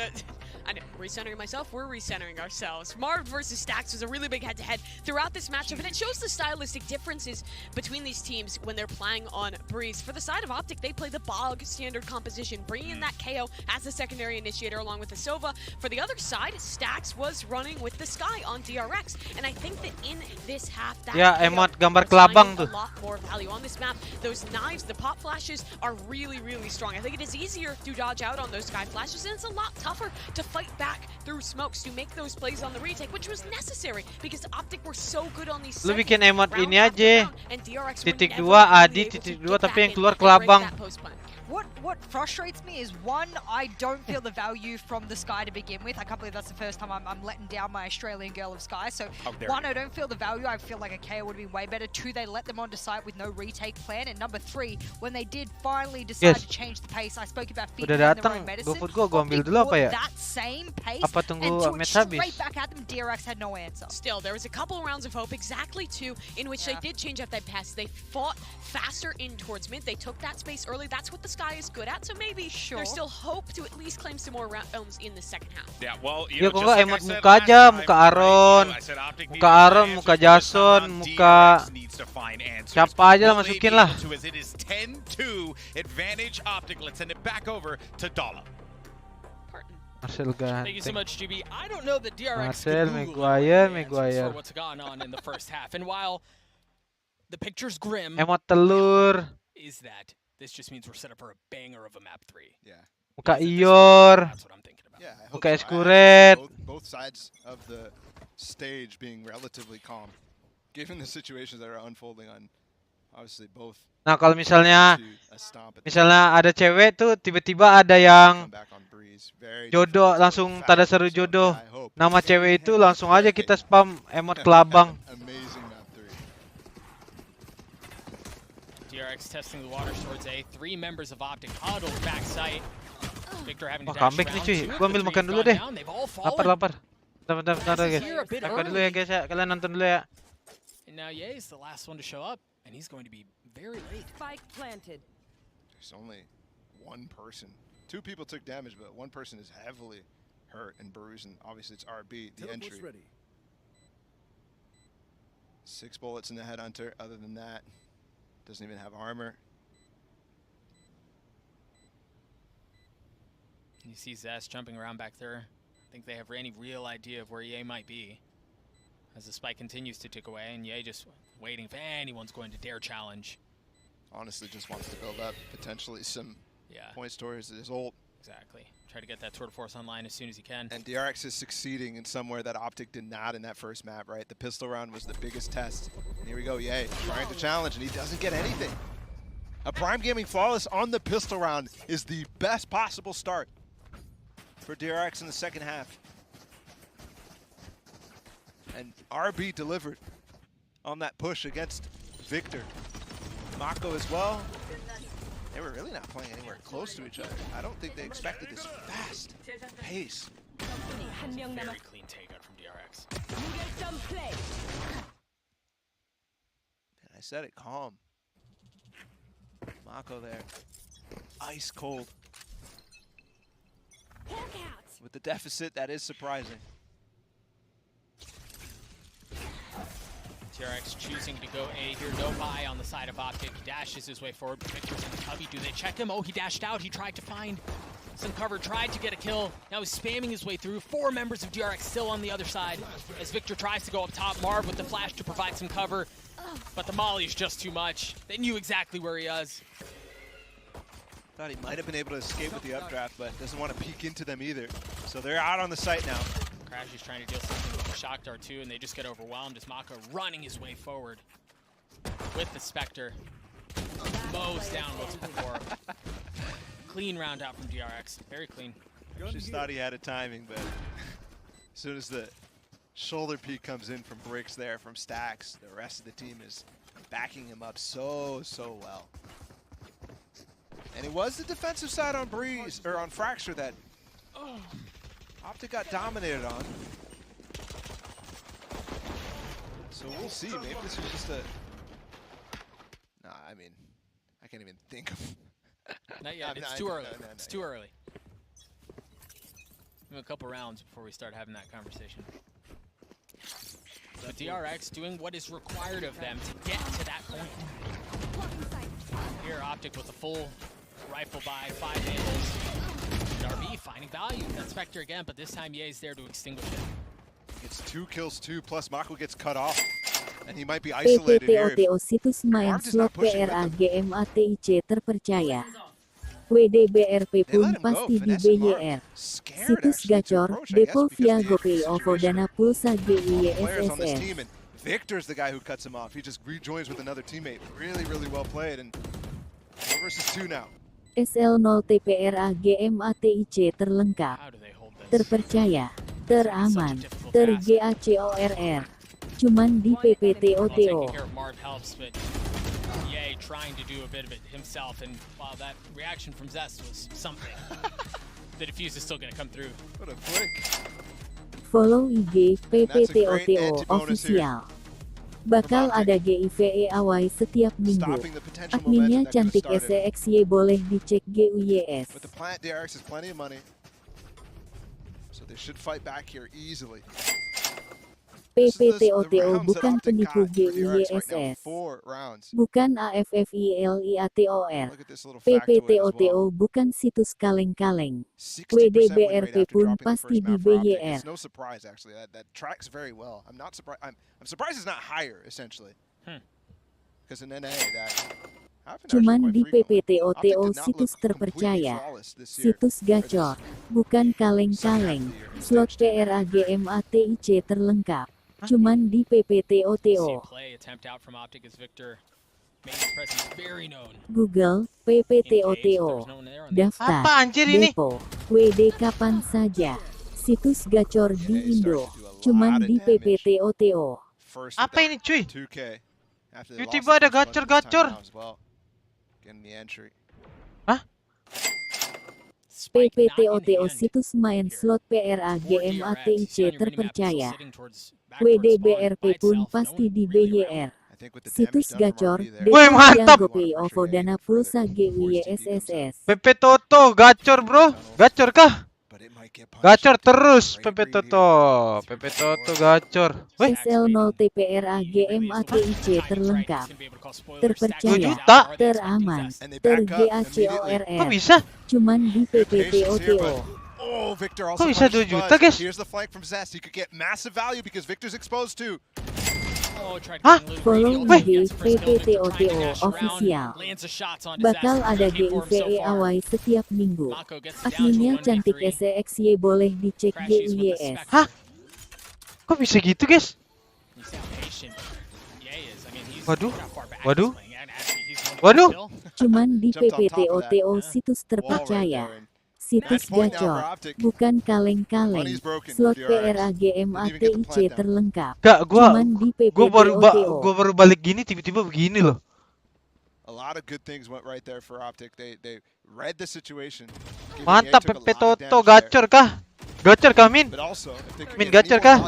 I know, recentering myself, we're recentering ourselves. Marv versus Stacks was a really big head-to-head throughout this matchup, and it shows the stylistic differences between these teams when they're playing on Breeze. For the side of OPTIC, they play the bog standard composition, bringing in that KO as the secondary initiator along with the Sova. For the other side, Stacks was running with the Sky on DRX, and I think that in this half, that emot gambar kelabang tuh. a lot more value on this map. Those knives, the pop flashes are really, really strong. I think it is easier to dodge out on those Sky flashes, and it's a lot tougher to fight back through smokes to make those plays on the retake, which was necessary because OPTIC were so good on these. Lu bikin emot ini aja. Titik 2 Adi, titik 2 tapi yang keluar kelabang. What frustrates me is, one, I don't feel the value from the Sky to begin with. I can't believe that's the first time I'm letting down my Australian girl of Sky. So one, I don't feel the value. I feel like a KO would have been way better. Two, they let them onto site with no retake plan. And number three, when they did finally decide to change the pace, I spoke about feeding their own medicine. Gua ambil dulu apa ya? That same pace Apa tunggu match habis? straight back at them, DRX had no answer. Still, there was a couple of rounds of hope, exactly two, in which they did change up that pass. They fought faster in towards mid. They took that space early. That's what the Sky is good at. So maybe there's still hope to at least claim some more rounds in the second half. Yeah, well, ya kok nggak emot muka aja, muka Aaron, muka Jason, muka siapa aja lah masukin lah. It is 10-2 advantage OPTIC. Let's send it back over to Dala. Marcel Ganteng. Thank you so much, GB. I don't know that DRX Marcel, Maguire. for what's gone on in the first half. And while the picture's grim, emot telur. Is that this just means we're set up for a banger of a map 3. Yeah. Muka Ior. That's what I'm thinking about. Yeah, muka Escuret. Both sides of the stage being relatively calm, given the situations that are unfolding on, obviously both. Nah, kalau misalnya ada cewek tuh tiba-tiba ada yang jodoh, langsung tanda seru jodoh. Nama cewek itu langsung aja kita spam emot kelabang. DRX testing the waters towards A. 3 members of OPTIC huddled back site. Victor having to dash comeback nih around. cuy. 2 of Gua the ambil 3 makan have dulu gone deh. down. They've all Lapar. fallen. Bentar guys. Here a bit Makan dulu ya early. guys ya. Kalian nonton dulu ya. And now Ye is the last one to show up, and he's going to be very late. Spike planted. There's only one person. 2 people took damage, but one person is heavily hurt and bruised, and obviously it's RB, the Teleport's entry. ready. 6 bullets in the headhunter. Other than that, doesn't even have armor. You see Zest jumping around back there. I think they have any real idea of where Ye might be. As the spike continues to tick away, and Ye just waiting if anyone's going to dare challenge. Honestly, just wants to build up potentially some points towards his ult. Exactly. Try to get that Tour de Force online as soon as he can. And DRX is succeeding in somewhere that OPTIC did not in that first map, right? The pistol round was the biggest test. And here we go, Ye, trying to challenge, and he doesn't get anything. A Prime Gaming Flawless on the pistol round is the best possible start for DRX in the second half. And RB delivered on that push against Victor. Mako as well. They were really not playing anywhere close to each other. I don't think they expected this fast pace. Very clean takeout from DRX. And I said it, calm. Mako there. Ice cold. With the deficit, that is surprising. DRX choosing to go A here. No buy on the side of OPTIC. He dashes his way forward. Victor's in the cubby. Do they check him? Oh, he dashed out. He tried to find some cover. Tried to get a kill. Now he's spamming his way through. 4 members of DRX still on the other side. As Victor tries to go up top. Marv with the flash to provide some cover. But the molly is just too much. They knew exactly where he was. Thought he might have been able to escape with the updraft, but doesn't want to peek into them either. So they're out on the site now. Crash is trying to deal something with the shock dart too, and they just get overwhelmed as Mako running his way forward with the Spectre. Mows down what's before. Clean round out from DRX. Very clean. Just thought he had a timing, but as soon as the shoulder peek comes in from Bricks there, from Stacks, the rest of the team is backing him up so well. And it was the defensive side on Breeze, or on Fracture, that OPTIC got dominated on. So we'll see. Maybe this was just a... Nah, I mean, I can't even think of... Not yet. It's too early. It's too early. We have a couple rounds before we start having that conversation. But DRX doing what is required of them to get to that point. Here, OPTIC with a full rifle by 5 handles. And RB finding value. That Spectre again, but this time Ye's there to extinguish it. It's 2 kills too, plus Mako gets cut off. And he might be isolated here. PPTOTO situs main slot PRAGMATIC terpercaya. WDBRP pun pasti di BYR. Situs gacor, depo via GoPay OVO Dana Pulsa GIYSSS. Victor's the guy who cuts him off. He just rejoins with another teammate. Really well played. And 4 versus 2 now. SL0 TPRAGMATIC terlengkap, terpercaya, teraman, terGACORR. Cuman di PPTOTO. Ye trying to do a bit of it himself, and wow, that reaction from Zest was something. The defuse is still going to come through. What a flick. Follow IG PPTOTO official. Bakal ada GIVE away setiap minggu. Adminnya cantik SEXY, boleh dicek GUYS. With the plant, DRX has plenty of money. So they should fight back here easily. PPTOTO bukan penipu GUYSS. Bukan AFFILIATOR. PPTOTO bukan situs kaleng-kaleng. WDBRP pun pasti di BYR. No surprise actually. That tracks very well. I'm not surprised. I'm surprised it's not higher essentially. Because in NA that Cuman di PPTOTO situs terpercaya, situs gacor, bukan kaleng-kaleng, slot PRAGMATIC terlengkap. Cuman di PPTOTO. Google, PPTOTO, daftar, depo, WD kapan saja, situs gacor di Indo, cuman di PPTOTO. Apa ini cuy? Tiba-tiba ada gacor-gacor. Hah? PPTOTO situs main slot PRAGMATIC terpercaya. WDBRP pun pasti di BYR. Situs gacor, Depovia GoPay OVO Dana Pulsa GWYSSS. PP Toto gacor bro, gacor kah? Gacor terus PP Toto, PP Toto gacor. Weh. SL0 TPRAGMATIC terlengkap, 2 terpercaya, juta. teraman, terGACORR. Kok bisa? Cuman di PPTOTO. Oh, Victor Kok also bisa 2 punishes juta, Buzz. guys? Here's the flank from Zest. He could get massive value because Victor's exposed too. Hah? Follow IG PPTOTO official. Bakal ada GIVE away setiap minggu. Adminnya cantik SXY, boleh dicek GIYS. Hah? Kok bisa gitu guys? Waduh, waduh, waduh. Cuman di PPTOTO situs terpercaya. Situs gacor, bukan kaleng-kaleng. Slot PRAGMATIC terlengkap. Gak, Cuman di PPTOTO. gua baru balik gini tiba-tiba begini loh. A lot of good things went right there for OPTIC. They read the situation. Mantap PP Toto gacor kah? Gacor kah Min? Min gacor kah?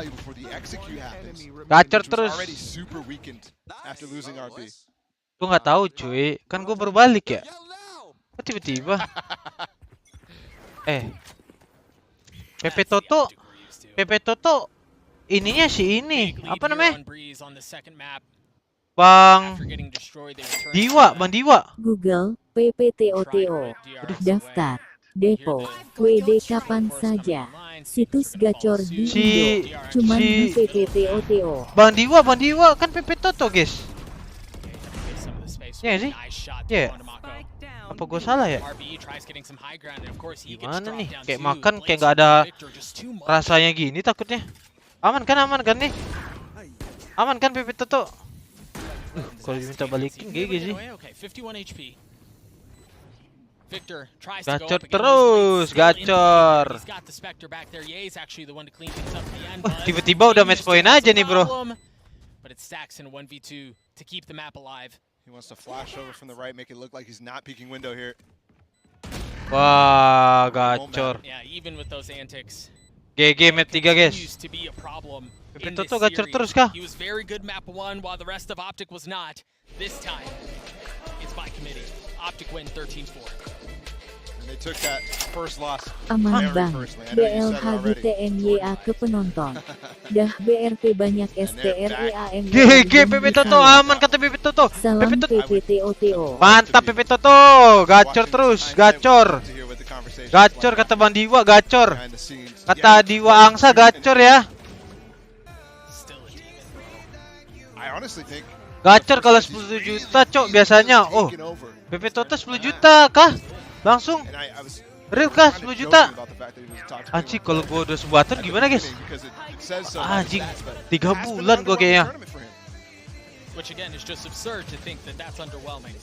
Gacor terus. Gua nggak tahu cuy, kan gua baru balik ya. Kok tiba-tiba? PP Toto ininya si ini apa namanya? Bang Diwa. Google PPTOTO. Daftar depo WD kapan saja. Situs gacor di Indo. Cuman di PPTOTO. Bang Diwa kan PP Toto guys. Iya sih? Iya. Apa gue salah ya? Gimana nih? Kayak makan kayak nggak ada rasanya gini takutnya. Aman kan nih? Aman kan PP Toto? Kalau diminta balikin GG sih. Gacor terus, gacor. Tiba-tiba udah match point aja nih bro. He wants to flash over from the right, make it look like he's not peeking window here. Wah, gacor. GG map 3 guys. PP Toto gacor terus kah? He was very good map 1 while the rest of OPTIC was not. This time, it's by committee. OPTIC win 13-4. And they took that first loss Aman very bang, personally. I know you said it already. BLHGTNYA ke penonton. Dah BRP banyak STREAM. GG PP Toto aman kata PP Toto. Salam PPTOTO. Mantap PP Toto, gacor terus, gacor. Gacor kata Bang Diwa, gacor. Kata Diwa Angsa gacor ya. Gacor kalau 10 juta cok biasanya. Oh, PP Toto 10 juta kah? Langsung real kah 10 juta? Anjing kalau gua udah sebuatan gimana guys? Anjing 3 bulan gua kayaknya. Which again is just absurd to think that that's underwhelming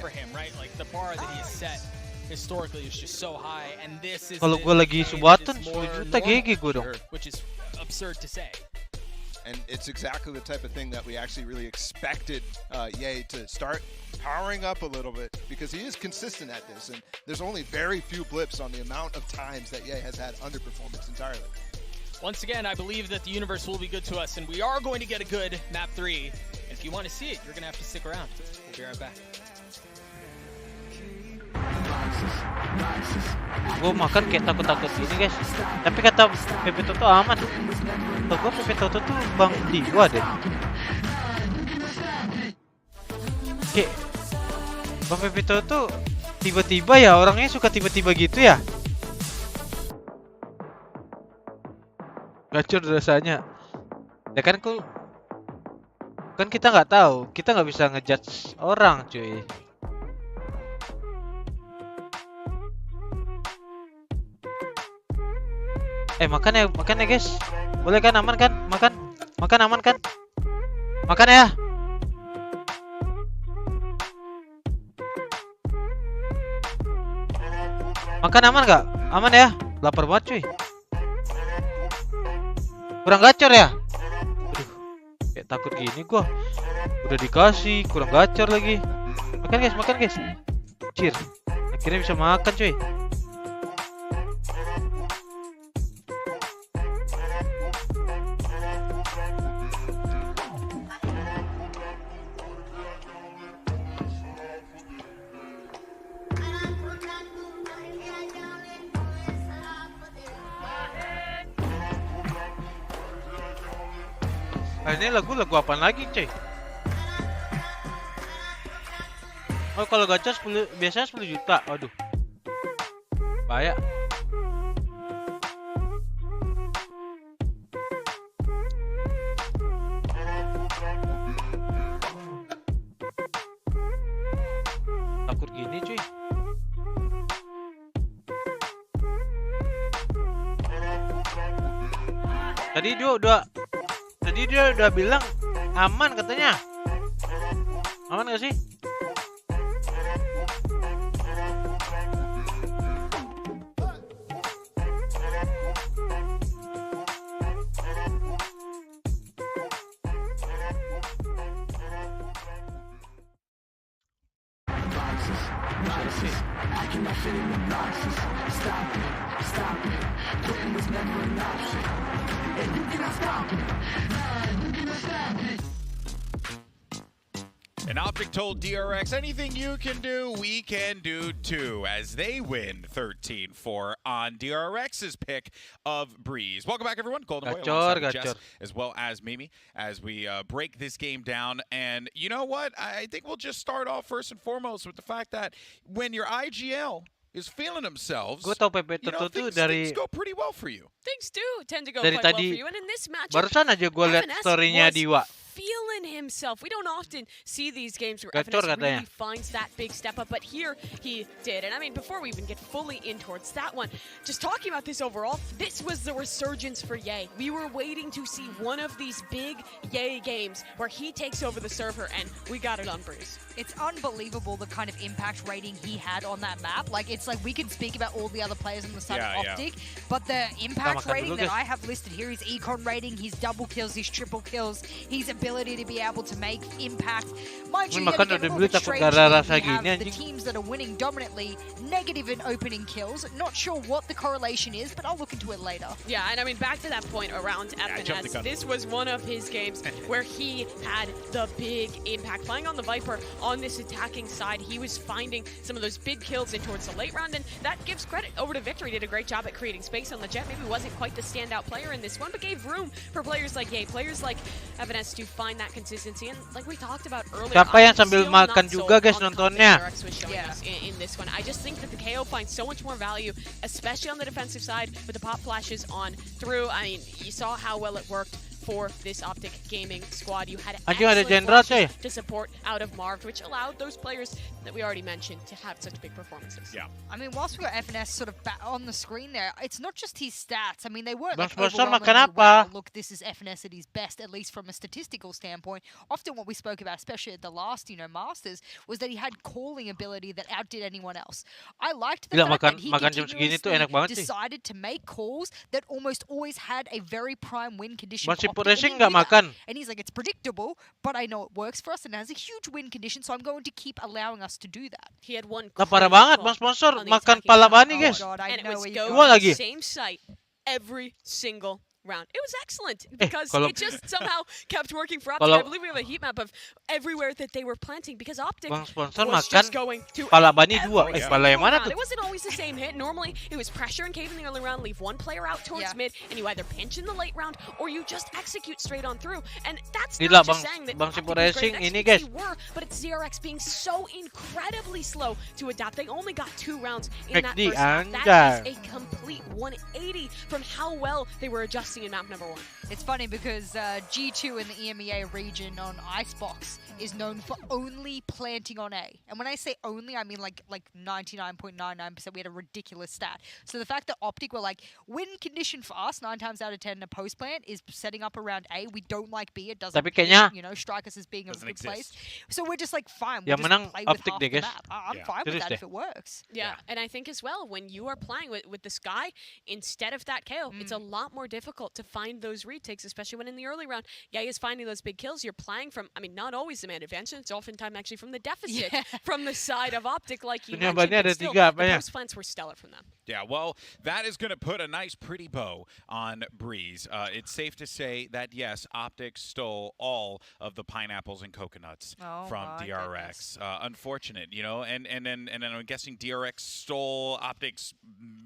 for him, right? Like the bar that he has set historically is just so high, and this is. Kalau gua lagi sebuatan 10 juta GG gua dong. Which is absurd to say. And it's exactly the type of thing that we actually really expected Ye to start powering up a little bit, because he is consistent at this, and there's only very few blips on the amount of times that Ye has had underperformance entirely. Once again, I believe that the universe will be good to us, and we are going to get a good map 3. And if you want to see it, you're going to have to stick around. We'll be right back. Gue makan kayak takut-takut gini guys. Tapi kata PP Toto aman. Kata gue PP Toto tuh Bang Diwa deh. Kayak Bang PP Toto tiba-tiba ya, orangnya suka tiba-tiba gitu ya. Gacor rasanya. Ya kan kita nggak tahu, kita nggak bisa ngejudge orang cuy. Makan ya guys. Boleh kan, aman kan? Makan aman kan? Makan ya. Makan aman nggak? Aman ya. Lapar banget cuy. Kurang gacor ya? Aduh, kayak takut gini gua. Udah dikasih, kurang gacor lagi. Makan guys. Anjir. Akhirnya bisa makan cuy. Ini lagu apa lagi cuy? Oh kalau gacha 10 biasanya 10 juta. Waduh. Bahaya. Takut gini cuy. Tadi dia udah bilang aman katanya. Aman gak sih? And OPTIC told DRX, anything you can do, we can do too, as they win 13-4 on DRX's pick of Breeze. Welcome back, everyone. Golden Boy alongside Jess, as well as Mimi, as we break this game down. And you know what? I think we'll just start off first and foremost with the fact that when your IGL is feeling themselves, gue tau PP things go pretty well for you. Things do tend to go quite well for you. And in this matchup, barusan aja gue liat story-nya Diwa. Feeling himself. We don't often see these games where Gacor FNS katanya. really finds that big step up, but here he did. And I mean, before we even get fully in towards that one, just talking about this overall, this was the resurgence for Ye. We were waiting to see one of these big Ye games where he takes over the server, and we got it on Breeze. It's unbelievable the kind of impact rating he had on that map. Like, it's like we can speak about all the other players on the side of OPTIC, but the impact rating that I have listed here, his econ rating, his double kills, his triple kills, his ability to be able to make impact. Mind you, yet again, a little bit strange here, we have the teams that are winning dominantly negative in opening kills. Not sure what the correlation is, but I'll look into it later. Yeah, and I mean, back to that point around FNS, this was one of his games where he had the big impact. Playing on the Viper on this attacking side, he was finding some of those big kills in towards the late round, and that gives credit over to Victory. Did a great job at creating space on the Jet. Maybe wasn't quite the standout player in this one, but gave room for players like Ye, players like FNS to find that consistency. And like we talked about earlier, siapa yang sambil makan juga guys nontonnya? In this one, I just think that the KO finds so much more value, especially on the defensive side with the pop flashes on through. I mean, you saw how well it worked for this OPTIC gaming squad. You had excellent flashes to support out of Marv, which allowed those players that we already mentioned to have such big performances. Yeah. I mean, whilst we got FNS sort of on the screen there, it's not just his stats. I mean, they weren't like makan apa? wow, look, this is FNS at his best, at least from a statistical standpoint. Often what we spoke about, especially at the last, Masters, was that he had calling ability that outdid anyone else. I liked the fact that he continuously decided to make calls that almost always had a very prime win condition. And he's like, it's predictable, but I know it works for us and it has a huge win condition, so I'm going to keep allowing us to do that. He had one. Parah banget, Bang Sponsor makan pala bani guys. And it was go to the same site every single round. It was excellent because it just somehow kept working for OPTIC. I believe we have a heat map of everywhere that they were planting because OPTIC was just going to pala bani dua. Pala yang mana tuh? It wasn't always the same hit. Normally, it was pressure and cave in the early round, leave one player out towards mid, and you either pinch in the late round or you just execute straight on through. And that's not just saying that OPTIC was great at executing, but it's DRX being so incredibly slow to adapt. They only got 2 rounds in that first half. That is a complete 180 from how well they were adjusting in map number 1. It's funny because G2 in the EMEA region on Icebox is known for only planting on A. And when I say only, I mean like 99.99%. We had a ridiculous stat. So the fact that OPTIC were like, win condition for us 9 times out of 10 in a post plant is setting up around A. We don't like B. It doesn't, strike us as being a good place. So we're just like, fine. We'll just play with half the map. I'm fine with that if it works. Yeah, and I think as well, when you are playing with the Sky, instead of that KO, it's a lot more difficult to find those reads. it takes, especially when in the early round, Yay is finding those big kills. You're playing from, I mean, not always the man advantage. It's oftentimes actually from the deficit from the side of OPTIC, like you mentioned. But still, the post plants were stellar from them. Yeah, well, that is going to put a nice, pretty bow on Breeze. It's safe to say that, yes, OPTIC stole all of the pineapples and coconuts from DRX. Unfortunate, you know, and then I'm guessing DRX stole OPTIC's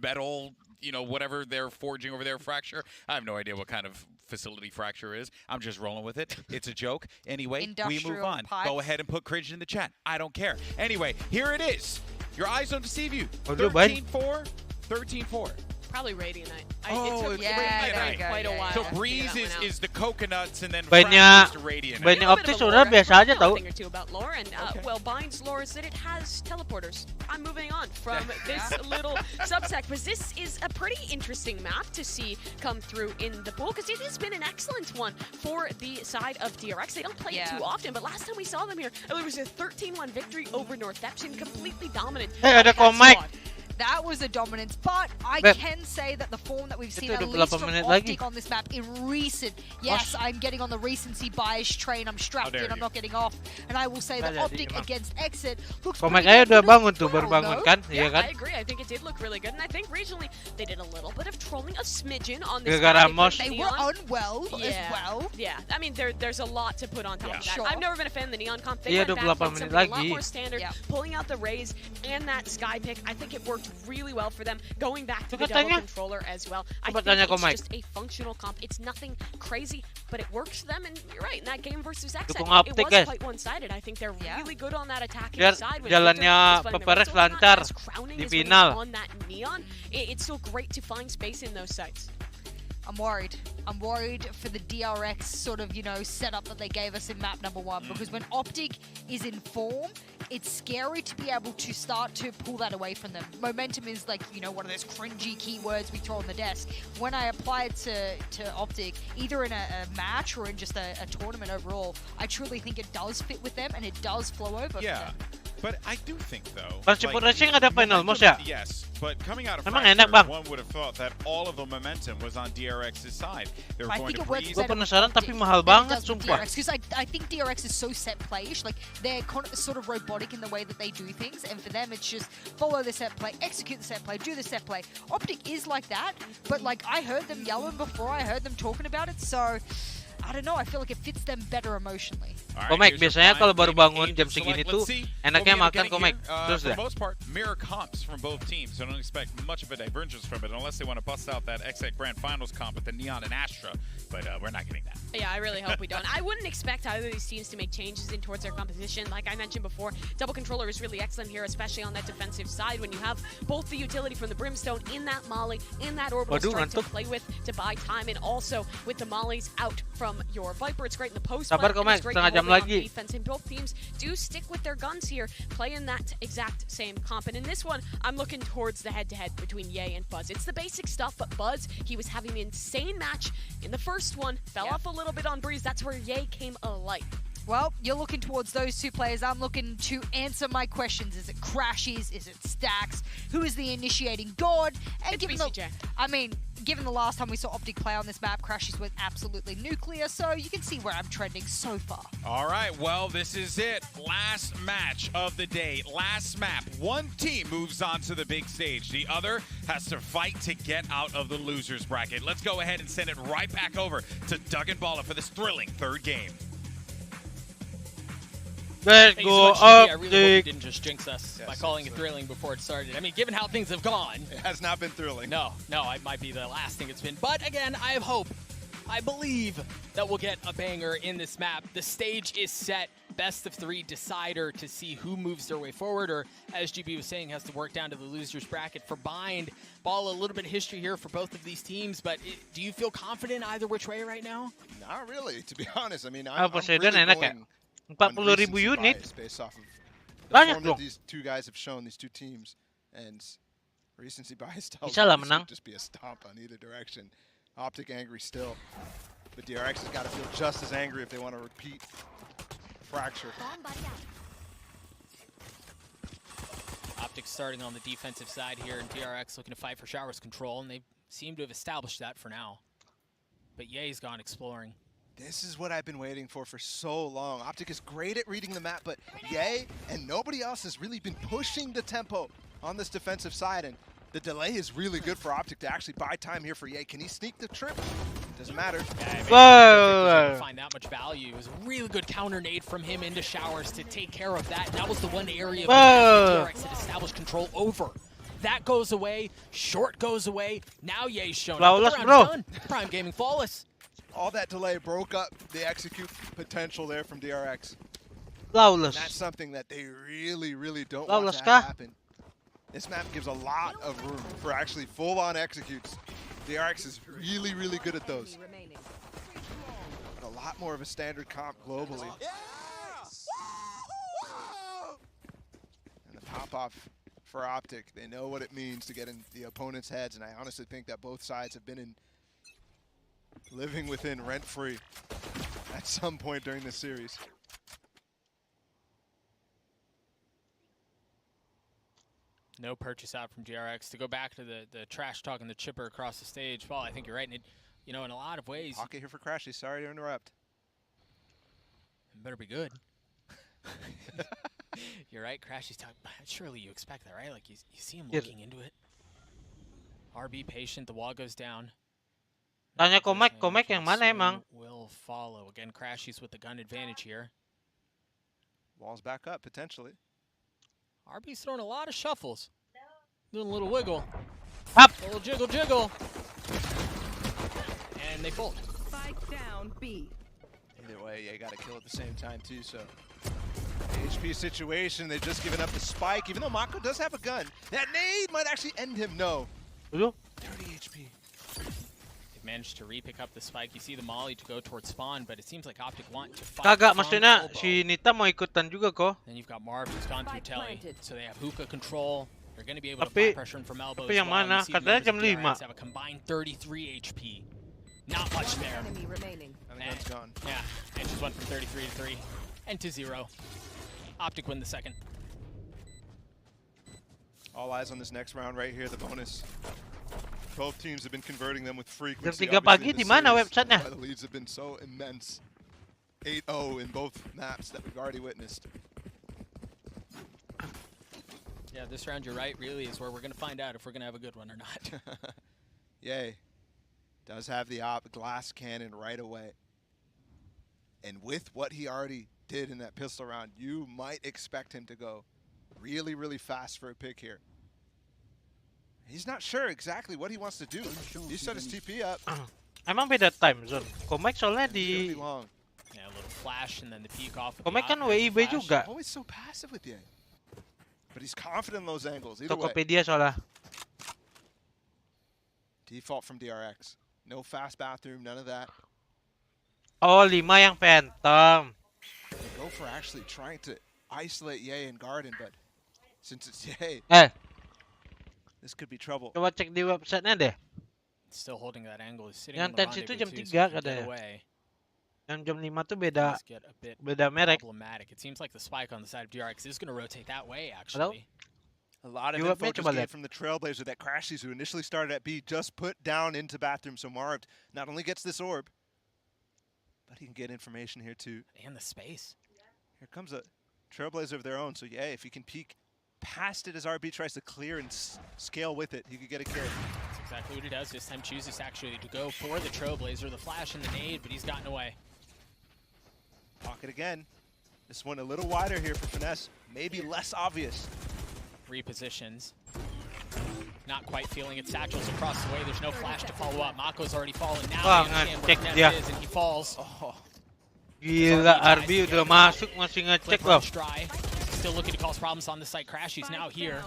metal, you know, whatever they're forging over there, Fracture. I have no idea what kind of facility Fracture is. I'm just rolling with it. It's a joke. Anyway, we move on. Pipes. Go ahead and put Cringe in the chat. I don't care. Anyway, here it is. Your eyes don't deceive you. 13-4. 13-4. Probably Radiant Knight. Oh, it took Radiant Knight quite a while. So Breeze is the coconuts and then banyak the Radiant. banyak OPTIC sebenarnya biasa aja tau. Thing or two about lore, and well, Bind's lore is that it has teleporters. I'm moving on from this little subsect, because this is a pretty interesting map to see come through in the pool, because it has been an excellent one for the side of DRX. They don't play it too often, but last time we saw them here, it was a 13-1 victory over Northampton, completely dominant. Hey, ada komik. That was a dominance, but I can say that the form that we've seen at least from OPTIC on this map in recent, yes, I'm getting on the recency bias train, I'm strapped in, I'm not getting off, and I will say that OPTIC against Exit looks komik aja udah bangun tuh, baru bangun kan? Yeah, Iya kan? I agree, I think it did look really good, and I think regionally they did a little bit of trolling, a smidgen on this Gara-gara map. They were unwell as well. Yeah, I mean, there's a lot to put on top of that. Sure. I've never been a fan of the Neon comp. They Iya, went back 28 on menit something a lot lagi. more standard, pulling out the Rays and that Sky pick. I think it worked really well for them, going back to the double controller as well. I think it's just a functional comp. It's nothing crazy, but it works for them, and you're right, in that game versus Exit, it was quite one-sided. I think they're really good on that attacking side. Jalannya Peperes lancar di final. On that Neon, it's still great to find space in those sites. I'm worried. I'm worried for the DRX sort of, you know, setup that they gave us in map number 1, because when OPTIC is in form, it's scary to be able to start to pull that away from them. Momentum is like, you know, one of those cringy keywords we throw on the desk. When I apply it to OPTIC, either in a match or in just a tournament overall, I truly think it does fit with them and it does flow over for them. But I do think, though, Persipura Racing ada final mos ya? Yes, but coming out of Memang Fracture, enak, Bang. one would have thought that all of the momentum was on DRX's side. They were going to breeze. Gue penasaran tapi mahal banget, sumpah. Because I think DRX is so set playish, like they're sort of robotic in the way that they do things, and for them it's just follow the set play, execute the set play, do the set play. OPTIC is like that, but like I heard them yelling before, I heard them talking about it, so I don't know, I feel like it fits them better emotionally. Komik biasanya kalau baru bangun jam segini tuh enaknya makan komik. Terus for dah. the most part, mirror comps from both teams, so don't expect much of a divergence from it unless they want to bust out that XX Grand Finals comp with the Neon and Astra, but we're not getting that. Yeah, I really hope we don't. I wouldn't expect either of these teams to make changes in towards their composition. Like I mentioned before, double controller is really excellent here, especially on that defensive side when you have both the utility from the Brimstone in that Molly, in that orbital strike to play with to buy time, and also with the Mollies out from your Viper. It's great in the post Sabar, play, and Komik, it's great setengah jam on lagi. defense, and both teams do stick with their guns here, playing that exact same comp. And in this one, I'm looking towards the head-to-head between Yay and Buzz. It's the basic stuff, but Buzz, he was having an insane match in the first one, fell off a little bit on Breeze. That's where Yay came alight. Well, you're looking towards those two players. I'm looking to answer my questions. Is it Crashes? Is it Stacks? Who is the initiating god? And given the last time we saw OPTIC play on this map, Crashes went absolutely nuclear, so you can see where I'm trending so far. All right, well, this is it. Last match of the day, last map. One team moves on to the big stage. The other has to fight to get out of the loser's bracket. Let's go ahead and send it right back over to Doug and Balla for this thrilling third game. Let's go I really hope you OPTIC. didn't just jinx us by calling it thrilling before it started. I mean, given how things have gone. It has not been thrilling. No, it might be the last thing it's been. But again, I have hope. I believe that we'll get a banger in this map. The stage is set. Best of 3 decider to see who moves their way forward, or as GB was saying, has to work down to the loser's bracket. For Bind, Ball, a little bit of history here for both of these teams, but do you feel confident either which way right now? Not really, to be honest. I mean, Ah, I'm Poseidon really enak ya. going 40.000 unit. based off of the Banyak form that dong. these two guys have shown, these two teams, and recency bias tells Bisa lah me this menang. would just be a stomp on either direction. OPTIC angry still, but DRX has got to feel just as angry if they want to repeat Fracture. OPTIC starting on the defensive side here, and DRX looking to fight for Showers control, and they seem to have established that for now. but Ye's gone exploring. This is what I've been waiting for so long. OPTIC is great at reading the map, but Ye and nobody else has really been pushing the tempo on this defensive side, and the delay is really good for OPTIC to actually buy time here for Ye. Can he sneak the trip? Doesn't matter. Yeah, find that much value. It was a really good counter nade from him into showers to take care of that. And that was the one area of the DRX that established control over. That goes away. Short goes away. Now Ye's shown up. Flawless, The round bro. is done. Prime Gaming flawless. All that delay broke up the execute potential there from DRX. Flawless. And that's something that they really, really don't Flawless want to have happen. This map gives a lot of room for actually full-on executes. DRX is really, really good at those. A lot more of a standard comp globally. And the pop-off for OPTIC, they know what it means to get in the opponent's heads, and I honestly think that both sides have been living within rent-free at some point during this series. No purchase out from DRX. To go back to the trash talk and the chipper across the stage, Paul, I think you're right. And you know, in a lot of ways, Pocket here for Crashy. Sorry to interrupt. it better be good. You're right, Crashy's talking. Surely you expect that, right? Like you see him looking into it. RB patient. The wall goes down. Tanya Komek yang mana emang? Will follow. Again, Crashy's with the gun advantage here. Wall's back up, potentially. RB's throwing a lot of shuffles. Doing a little wiggle. Up. A little jiggle jiggle. And they fold. Spike down B. Either way, you got to kill at the same time, too, so. HP situation, they've just given up the spike, even though Mako does have a gun. That nade might actually end him, no. 30 HP. They've managed to re-pick up the spike. You see the molly to go towards spawn, but it seems like OPTIC want to fight. Kagak, from maksudnya elbow. si Nita mau ikutan juga kok. Then you've got Marv who's gone through Telly. So they have hookah control. They're going to be able to apply Tapi, pressure in from elbow. tapi yang mana? Katanya jam 5. Have a combined 33 HP. Not much there. Enemy remaining. I think that's gone. Yeah, and just went from 33 to 3 and to 0. OPTIC win the second. All eyes on this next round right here, the bonus. Both teams have been converting them with Jam frequency. 3 pagi di mana websitenya? The leads have been so immense. 8-0 in both maps that we've already witnessed. Yeah, this round, you're right, really is where we're going to find out if we're going to have a good one or not. Yay. Does have the glass cannon right away. And with what he already did in that pistol round, you might expect him to go really, really fast for a pick here. He's not sure exactly what he wants to do. He set his TP up. Emang beda time zone. Komek soalnya di Yeah, a little flash and then the peek off. with the Komek kan opposite WIB flash. juga. Always so passive with Ye. But he's confident in those angles. Either way. Tokopedia soalnya. Default from DRX. No fast bathroom, none of that. Oh, 5 yang Phantom. They go for actually trying to isolate Ye and Garden, but since it's Ye, this could be trouble. Coba cek di websitenya deh. Still holding that angle. He's sitting Yang on the tensi itu rendezvous jam too, 3 so he can get katanya. away. Yang jam 5 tuh beda Things get a bit beda merek. problematic. It seems like the spike on the side of DRX is going to rotate that way, actually. A lot of You info want me to just gained balik? from the Trailblazer that Crashies, who initially started at B, just put down into bathroom. So Marv not only gets this orb, but he can get information here too. And the space. Here comes a Trailblazer of their own. So yeah, if he can peek past it as RB tries to clear and scale with it, he could get a kill. That's exactly what he does. This time chooses actually to go for the Trailblazer, the flash and the nade, but he's gotten away. Pocket again. This one a little wider here for Finesse. Maybe less obvious. Repositions. Not quite feeling it. Satchel's across the way. There's no flash to follow up. Mako's already fallen. Now Wah, we understand what ngecek Finesse dia. is, and he falls. Gila, RB udah masuk masih ngecek loh. Dry. Still looking to cause problems on the site. Crashy's now here.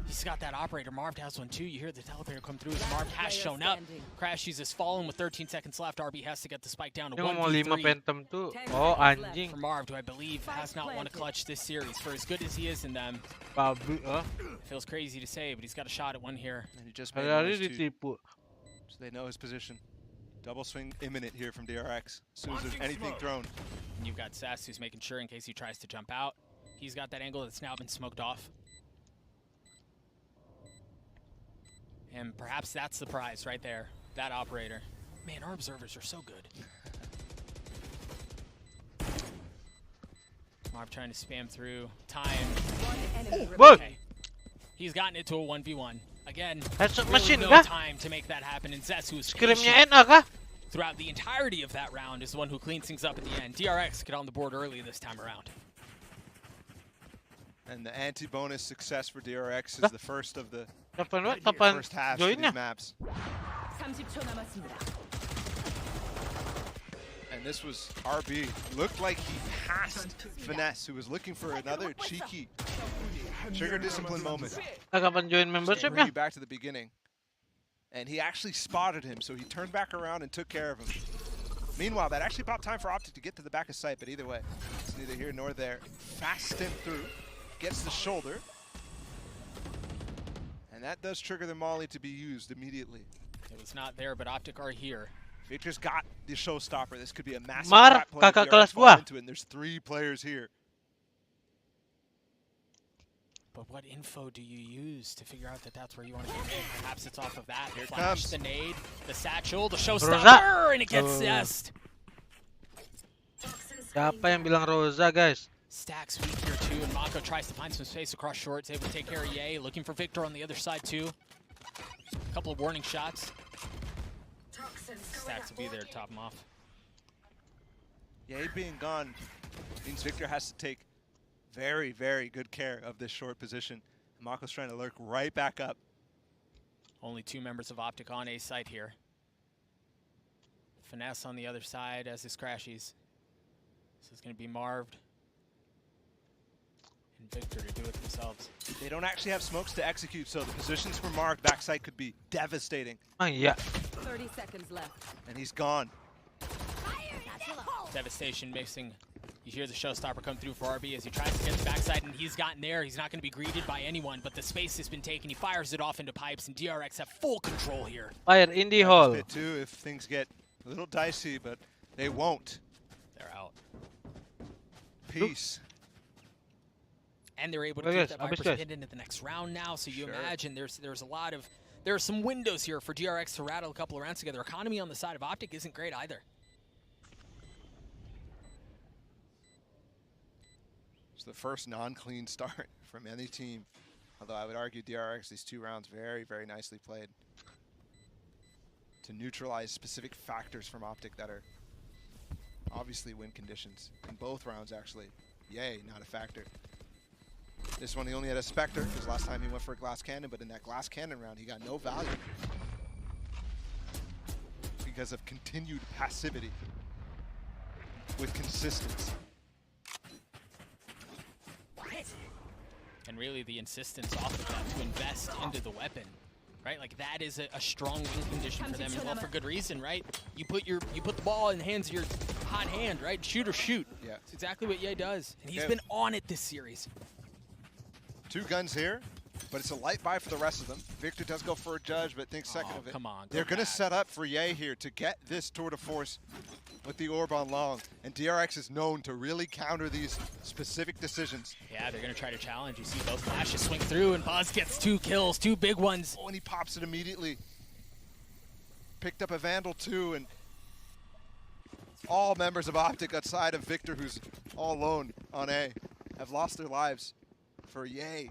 He's got that operator. Marv has one too. You hear the teleporter come through as Marv has shown up. Crashy's is fallen with 13 seconds left. RB has to get the spike down to Yang mau 5 1v3. Phantom tuh. Oh, anjing. For Marv, who I believe has not won a clutch this series. For as good as he is in them, Babi, feels crazy to say, but he's got a shot at one here. And he just made Hari-hari those two. ditipu. So they know his position. Double swing imminent here from DRX. As soon as there's anything thrown. And you've got Sess, who's making sure in case he tries to jump out. He's got that angle that's now been smoked off. And perhaps that's the prize right there. That operator. Man, our observers are so good. Marv trying to spam through. Time. Okay. He's gotten it to a 1v1. Again, really no time to make that happen. And Zess, who was patient throughout the entirety of that round, is the one who cleans things up at the end. DRX get on the board early this time around. And the anti-bonus success for DRX is the first of the first halves of these maps. And this was RB. Looked like he passed Finesse, who was looking for another cheeky trigger discipline moment. Join membership Bring you back to the beginning. And he actually spotted him, so he turned back around and took care of him. Meanwhile, that actually bought time for OPTIC to get to the back of site, but either way, it's neither here nor there. Fast step through, gets the shoulder. And that does trigger the molly to be used immediately. It was not there, but OPTIC are here. Victor's got the showstopper. This could be a massive trap play. Kakak kelas gua. And there's 3 players here. But what info do you use to figure out that that's where you want to get in? Perhaps it's off of that. Here Flash, comes the nade, the satchel, the showstopper, and it gets zest. Siapa yang bilang Rosa, guys? Stacks weak here too, and Mako tries to find some space across short. He's able to take care of Ye, looking for Victor on the other side too. A couple of warning shots. Stacks will be there to top him off. Ye being gone means Victor has to take very, very good care of this short position. Mako's trying to lurk right back up. Only 2 members of OPTIC on A site here. Finesse on the other side as this crashes. This is going to be Marved and Victor to do it themselves. They don't actually have smokes to execute, so the positions for Marved backside could be devastating. Oh, yeah. 30 seconds left. And he's gone. Devastation mixing. You hear the showstopper come through for RB as he tries to get the backside, and he's gotten there. He's not going to be greeted by anyone, but the space has been taken. He fires it off into pipes, and DRX have full control here. Fire indie hole. Bit too if things get a little dicey, but they won't. They're out. Peace. And they're able to keep that Viper's pin into the next round now, so you imagine there's a lot of... There are some windows here for DRX to rattle a couple of rounds together. Economy on the side of OPTIC isn't great either. It's the first non-clean start from any team. Although I would argue DRX, these 2 rounds very, very nicely played to neutralize specific factors from OPTIC that are obviously win conditions. In both rounds, actually. Yay, not a factor. This one he only had a Spectre, because last time he went for a glass cannon, but in that glass cannon round he got no value because of continued passivity with consistency. And really the insistence off of that to invest into the weapon, right? Like that is a strong win condition for them, and well, for good reason, right? You put the ball in the hands of your hot hand, right? Shoot or shoot. Yeah. It's exactly what Ye does, and he's been on it this series. 2 guns here, but it's a light buy for the rest of them. Victor does go for a judge, but thinks second of it. Come on. They're going to set up for Ye here to get this tour de force with the orb on long, and DRX is known to really counter these specific decisions. Yeah, they're going to try to challenge. You see both flashes swing through, and Buzz gets 2 kills, 2 big ones. Oh, and he pops it immediately. Picked up a Vandal too, and all members of OPTIC outside of Victor, who's all alone on A, have lost their lives for Ye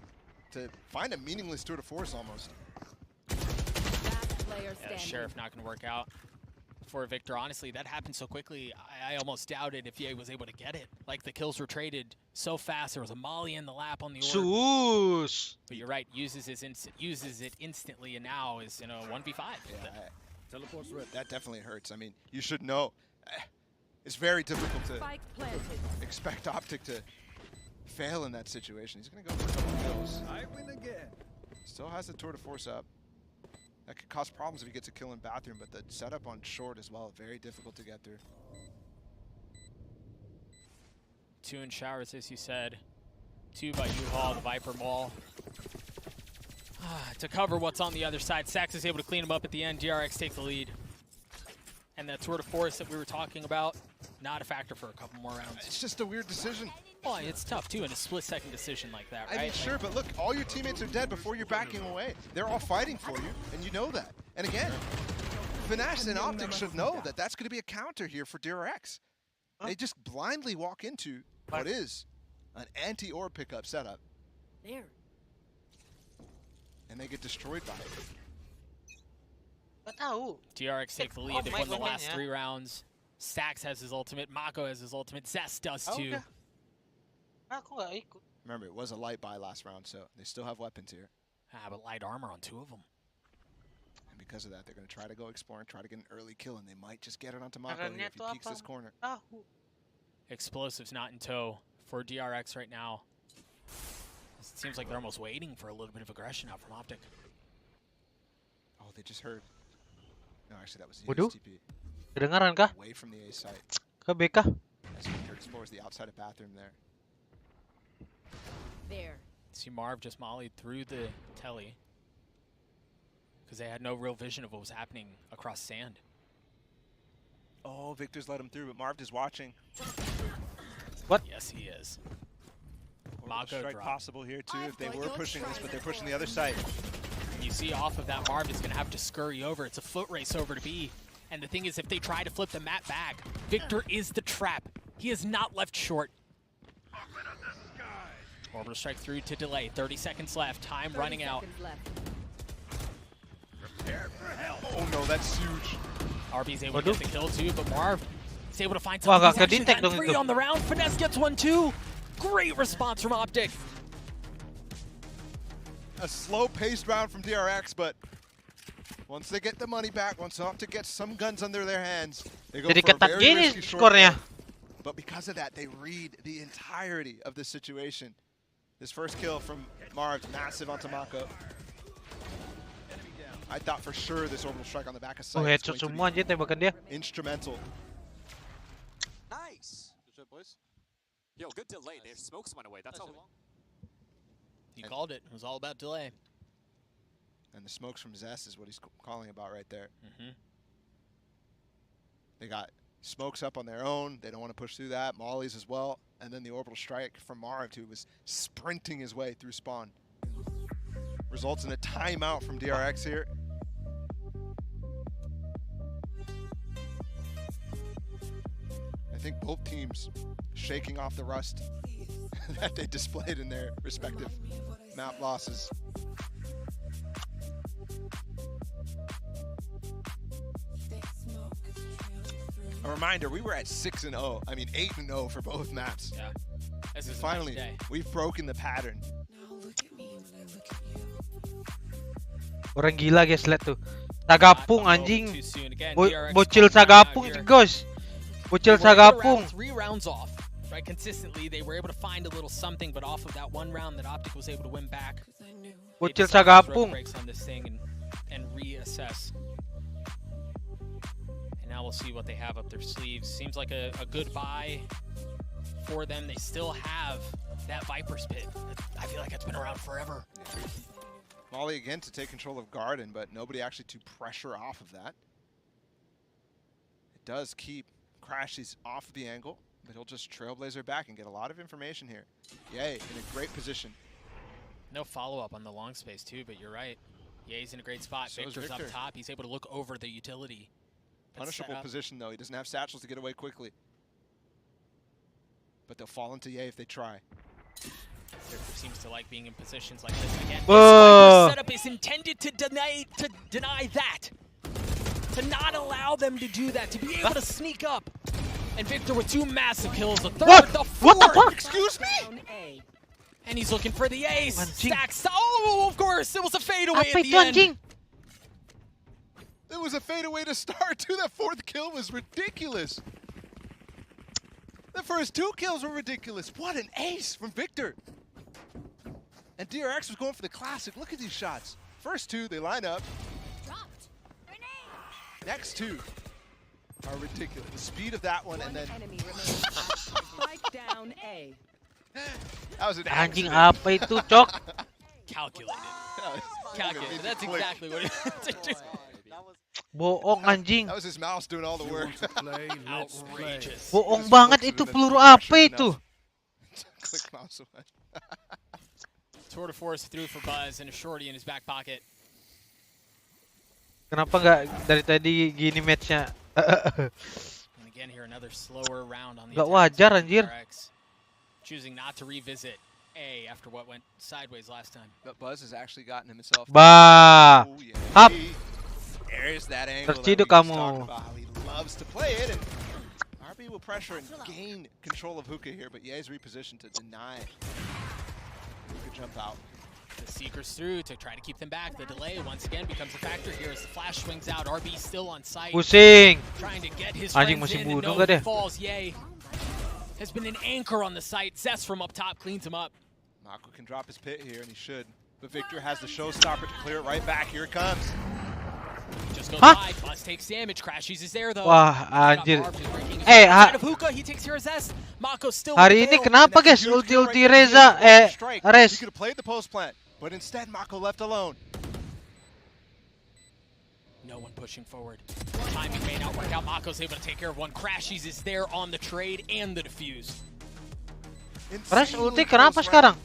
to find a meaningless tour de force almost. Yeah, Sheriff not going to work out for Victor. Honestly, that happened so quickly, I almost doubted if Ye was able to get it. Like, the kills were traded so fast. There was a molly in the lap on the orb. But you're right, uses it instantly, and now is in a 1v5. Yeah, teleport's red. That definitely hurts. I mean, you should know. It's very difficult to expect OPTIC to fail in that situation. He's going to go for a couple kills. I win again. Still has the tour de force up. That could cause problems if he gets a kill in bathroom, but the setup on short as well, very difficult to get through. 2 in showers, as you said. 2 by U-Haul, the Viper Maul. To cover what's on the other side, Sax is able to clean him up at the end. DRX take the lead. And that tour de force that we were talking about, not a factor for a couple more rounds. It's just a weird decision. Well, it's tough, too, in a split-second decision like that, right? I mean, sure, but look, all your teammates are dead before you're backing away. They're all fighting for you, and you know that. And again, Finesse and Optic should know that that's going to be a counter here for DRX. They just blindly walk into what is an anti-orb pickup setup. There. And they get destroyed by it. DRX take the lead. They've won the last 3 rounds. Stax has his ultimate. Mako has his ultimate. Zest does too. Remember, it was a light buy last round, so they still have weapons here. But light armor on 2 of them. And because of that, they're going to try to go explore and try to get an early kill, and they might just get it onto Mako here if he peeks this corner. Explosives not in tow for DRX right now. It seems like they're almost waiting for a little bit of aggression out from Optic. Oh, they just heard. No, actually, that was the Waduh. STP. Kedengaran kah? Away from the A site. Ke BK? As Victor explores the outside of bathroom there. There. See Marv just mollied through the telly because they had no real vision of what was happening across sand. Oh, Victor's let him through, but Marv is watching. What? Yes, he is. Mako strike possible here too if they were pushing this, but they're pushing the other side. And you see off of that, Marv is going to have to scurry over. It's a foot race over to B. And the thing is, if they try to flip the map back, Victor is the trap. He is not left short. Orbital strike through to delay. 30 seconds left. Time running out. Oh no, that's huge. RB's able to get the kill too, but Marv is able to find Wah, something. gak He's actually ke-detect gotten dong 3 itu. on the round. Finesse gets 1 too. Great response from Optic. A slow-paced round from DRX, but once they get the money back, once Optic gets some guns under their hands, they go Jadi for a ketat very gini risky short skornya. kill. But because of that, they read the entirety of this situation. This first kill from Marv, massive onto Mako. I thought for sure this orbital strike on the back of sight was Headshot going to semua anjir tembakan dia. be instrumental. Nice. Good job, boys. Yo, good delay. Their smokes went away. That's all. He called it. It was all about delay. And the smokes from Zest is what he's calling about right there. Mm-hmm. They got smokes up on their own. They don't want to push through that. Mollies as well. And then the orbital strike from Marv, who was sprinting his way through spawn. Results in a timeout from DRX here. I think both teams shaking off the rust that they displayed in their respective map losses. A reminder, we were at 6-0. I mean 8-0 for both maps. Yeah. This is Finally, a nice day. we've broken the pattern. Orang gila guys, lihat tuh. Sagapung anjing. Too soon. Again, Bo DRX bocil calling out sagapung here. guys. Bocil They were able to sagapung. round 3 rounds off, right? Consistently, they were able to find a little something, but off of that 1 round that Optic was able to win back, they Bocil decided to throw the sagapung. brakes on this thing and reassess. And now we'll see what they have up their sleeves. Seems like a good buy for them. They still have that Viper's Pit. I feel like it's been around forever. Molly again to take control of Garden, but nobody actually to pressure off of that. It does keep Crashies off the angle, but he'll just trailblazer back and get a lot of information here. Yay, in a great position. No follow-up on the long space too, but you're right. Yeah, he's in a great spot. So is Victor's up Victor. top. He's able to look over the utility. But set Punishable up. position though. He doesn't have satchels to get away quickly. But they'll fall into Ye if they try. Victor seems to like being in positions like this again. Whoa. This setup is intended to deny that. To not allow them to do that. To be able to sneak up. And Victor with 2 massive kills. The third, the fourth. What the fuck? Excuse me? And he's looking for the ace. Anjing. Stacks. Oh, of course. It was a fadeaway Apa at itu the end. anjing? It was a fadeaway to start too. That 4th kill was ridiculous. The first 2 kills were ridiculous. What an ace from Victor. And DRX was going for the classic. Look at these shots. First 2, they line up. Next 2 are ridiculous. The speed of that one, and then Spike down A. that was an Anjing accident. apa itu, Cok? Calculated. That was- Calculated. That's Click. exactly what it is. Bohong anjing. That was his mouse doing all the work. Outrageous. Bohong banget itu, peluru apa itu? Click mouse away. Tour de force through for Buzz and a shorty in his back pocket. Kenapa nggak dari tadi gini matchnya? And again here another slower round on the Nggak wajar anjir. DRX. Choosing not to revisit A after what went sideways last time. But Buzz has actually gotten himself. Bah. Hap. There's that angle that we Terciduk just talked kamu. about, how he loves to play it, and RB will pressure and gain control of Hookah here, but Ye's repositioned to deny Hookah jump out. The Seekers through to try to keep them back. The delay once again becomes a factor here as the flash swings out. RB still on site. Pusing. Trying to get his Anjing friends masih in and bunuh no, nggak he deh? falls. Ye has been an anchor on the site. Zest from up top cleans him up. Mako can drop his pit here, and he should. But Victor has the showstopper to clear it right back. Here it comes. Just goes by. Buzz takes damage. Crashies is there though. Wah, anjir. Hookah, he takes care of Zest. Mako still Hari ini kenapa guys ulti Reza Res? He could have played the post plant, but instead Mako left alone. No one pushing forward. Timing may not work out. Mako's able to take care of one. Crashies is there on the trade and the defuse. Res ulti kenapa sekarang?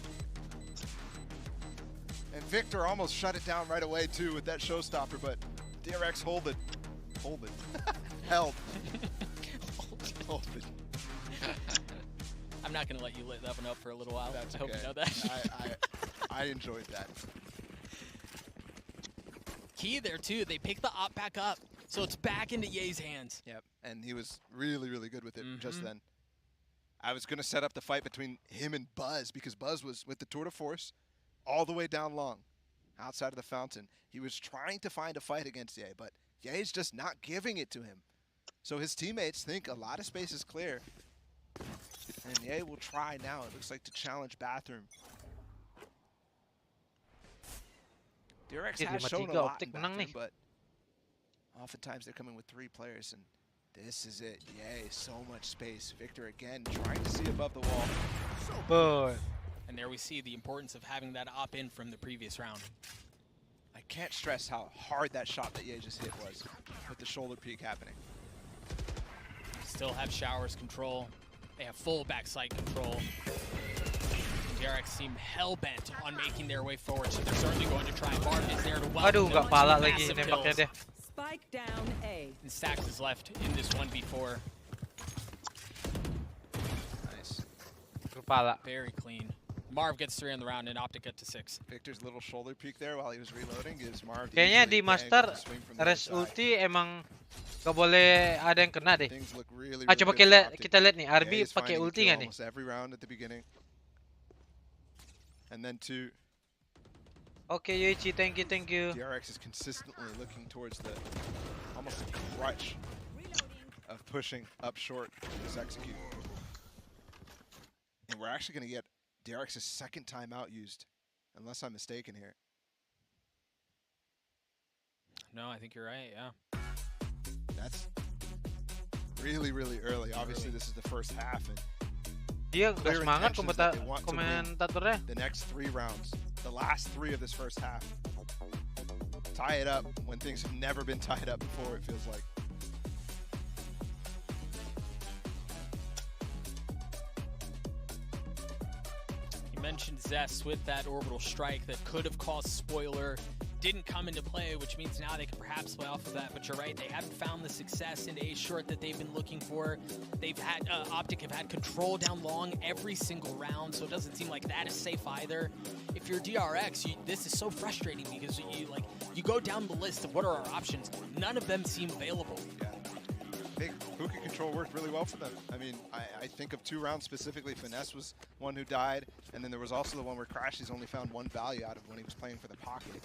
And Victor almost shut it down right away too with that showstopper, but DRX hold it. Held. Hold it. I'm not going to let you lit that one up for a little while. That's I hope okay. you know that. I enjoyed that. Key there too. They pick the op back up, so it's back into Ye's hands. Yep, and he was really, really good with it just then. I was going to set up the fight between him and Buzz because Buzz was with the tour de force all the way down long, outside of the fountain. He was trying to find a fight against Ye, but Ye's just not giving it to him. So his teammates think a lot of space is clear. And Ye will try now, it looks like, to challenge Bathroom. DRX has shown a lot in Bathroom, but oftentimes they're coming with 3 players, and this is it. Yay, so much space. Victor again trying to see above the wall. Boy. And there we see the importance of having that op in from the previous round. I can't stress how hard that shot that Ye just hit was with the shoulder peek happening. Still have Showers control. They have full backside control. DRX seem hell-bent on making their way forward, so they're certainly going to try. Marv is there to welcome Aduh, nggak pala lagi massive nembaknya kills. deh. Spike down A. And Stacks is left in this 1v4. Nice. Kepala. Very clean. Marv gets 3 on the round and OPTIC get to 6. Victor's little shoulder peek there while he was reloading gives Marv the Kayaknya easily di Master angle to swing from the Res other side. ulti emang gak boleh ada yang kena deh. Things look really, Ah, really coba good for OPTIC. kita lihat nih, Yeah, RB he's pakai finding a ulti kill nggak nih? almost every round at the beginning. And then 2. Oke, Yoichi, thank you. DRX is consistently looking towards the almost a crutch of pushing up short this execute. And we're actually going to get DRX's second timeout used, unless I'm mistaken here. No, I think you're right, yeah. That's really, really early. Obviously, this is the first half. And Dia clear gak semangat intentions that they want to win komentatornya. the next 3 rounds, the last 3 of this first half. Tie it up when things have never been tied up before, it feels like. You mentioned Zest with that orbital strike that could have caused spoiler. Didn't come into play, which means now they can perhaps play off of that. But you're right, they haven't found the success into A short that they've been looking for. They've had OPTIC have had control down long every single round, so it doesn't seem like that is safe either. If you're DRX, this is so frustrating because you go down the list of what are our options. None of them seem available. Yeah. I think Hookah control worked really well for them. I mean, I think of 2 rounds specifically. Finesse was one who died, and then there was also the one where Crashies only found 1 value out of when he was playing for the pocket.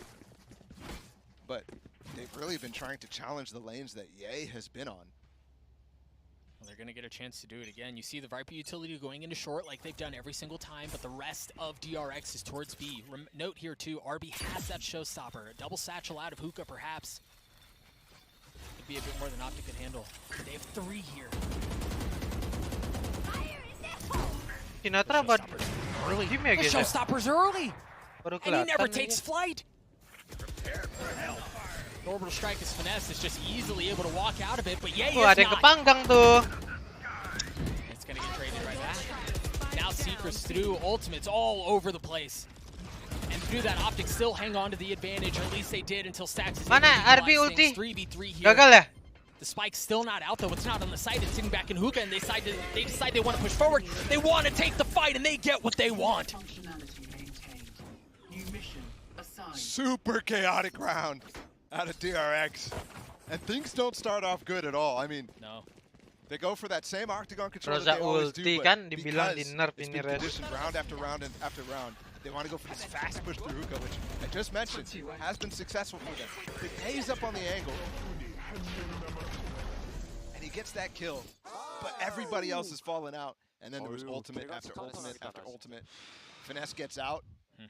But they've really been trying to challenge the lanes that Ye has been on. Well, they're going to get a chance to do it again. You see the Viper utility going into short like they've done every single time, but the rest of DRX is towards B. Note here, too, RB has that showstopper. A double satchel out of Hookah, perhaps. Could be a bit more than OPTIC could handle. They have 3 here. Sinatra buat Early. game ya The guys. showstopper's early. Baru And he never kelihatan takes aja. flight. The orbital strike is Finesse is just easily able to walk out of it, but yeah, Ada yang kepanggang tuh. It's gonna get traded right back. Now Seekers through ultimates all over the place. And to do that. Optic still hang on to the advantage, or at least they did until Stacks is Mana RB ulti? 3v3 here. Gagal ya? The spike's still not out though. It's not on the site. It's sitting back in hookah, and they decide they want to push forward. They want to take the fight, and they get what they want. Super chaotic round out of DRX. And things don't start off good at all. I mean, no. They go for that same octagon control Rosa that they always do, ulti but kan dibilang because di nerf it's ini been res. conditioned round after round and after round, they want to go for this fast push through hookah, which I just mentioned has been successful for them. It pays up on the angle, and he gets that kill, but everybody else has fallen out. And then there was ultimate after ultimate after ultimate. Finesse gets out, and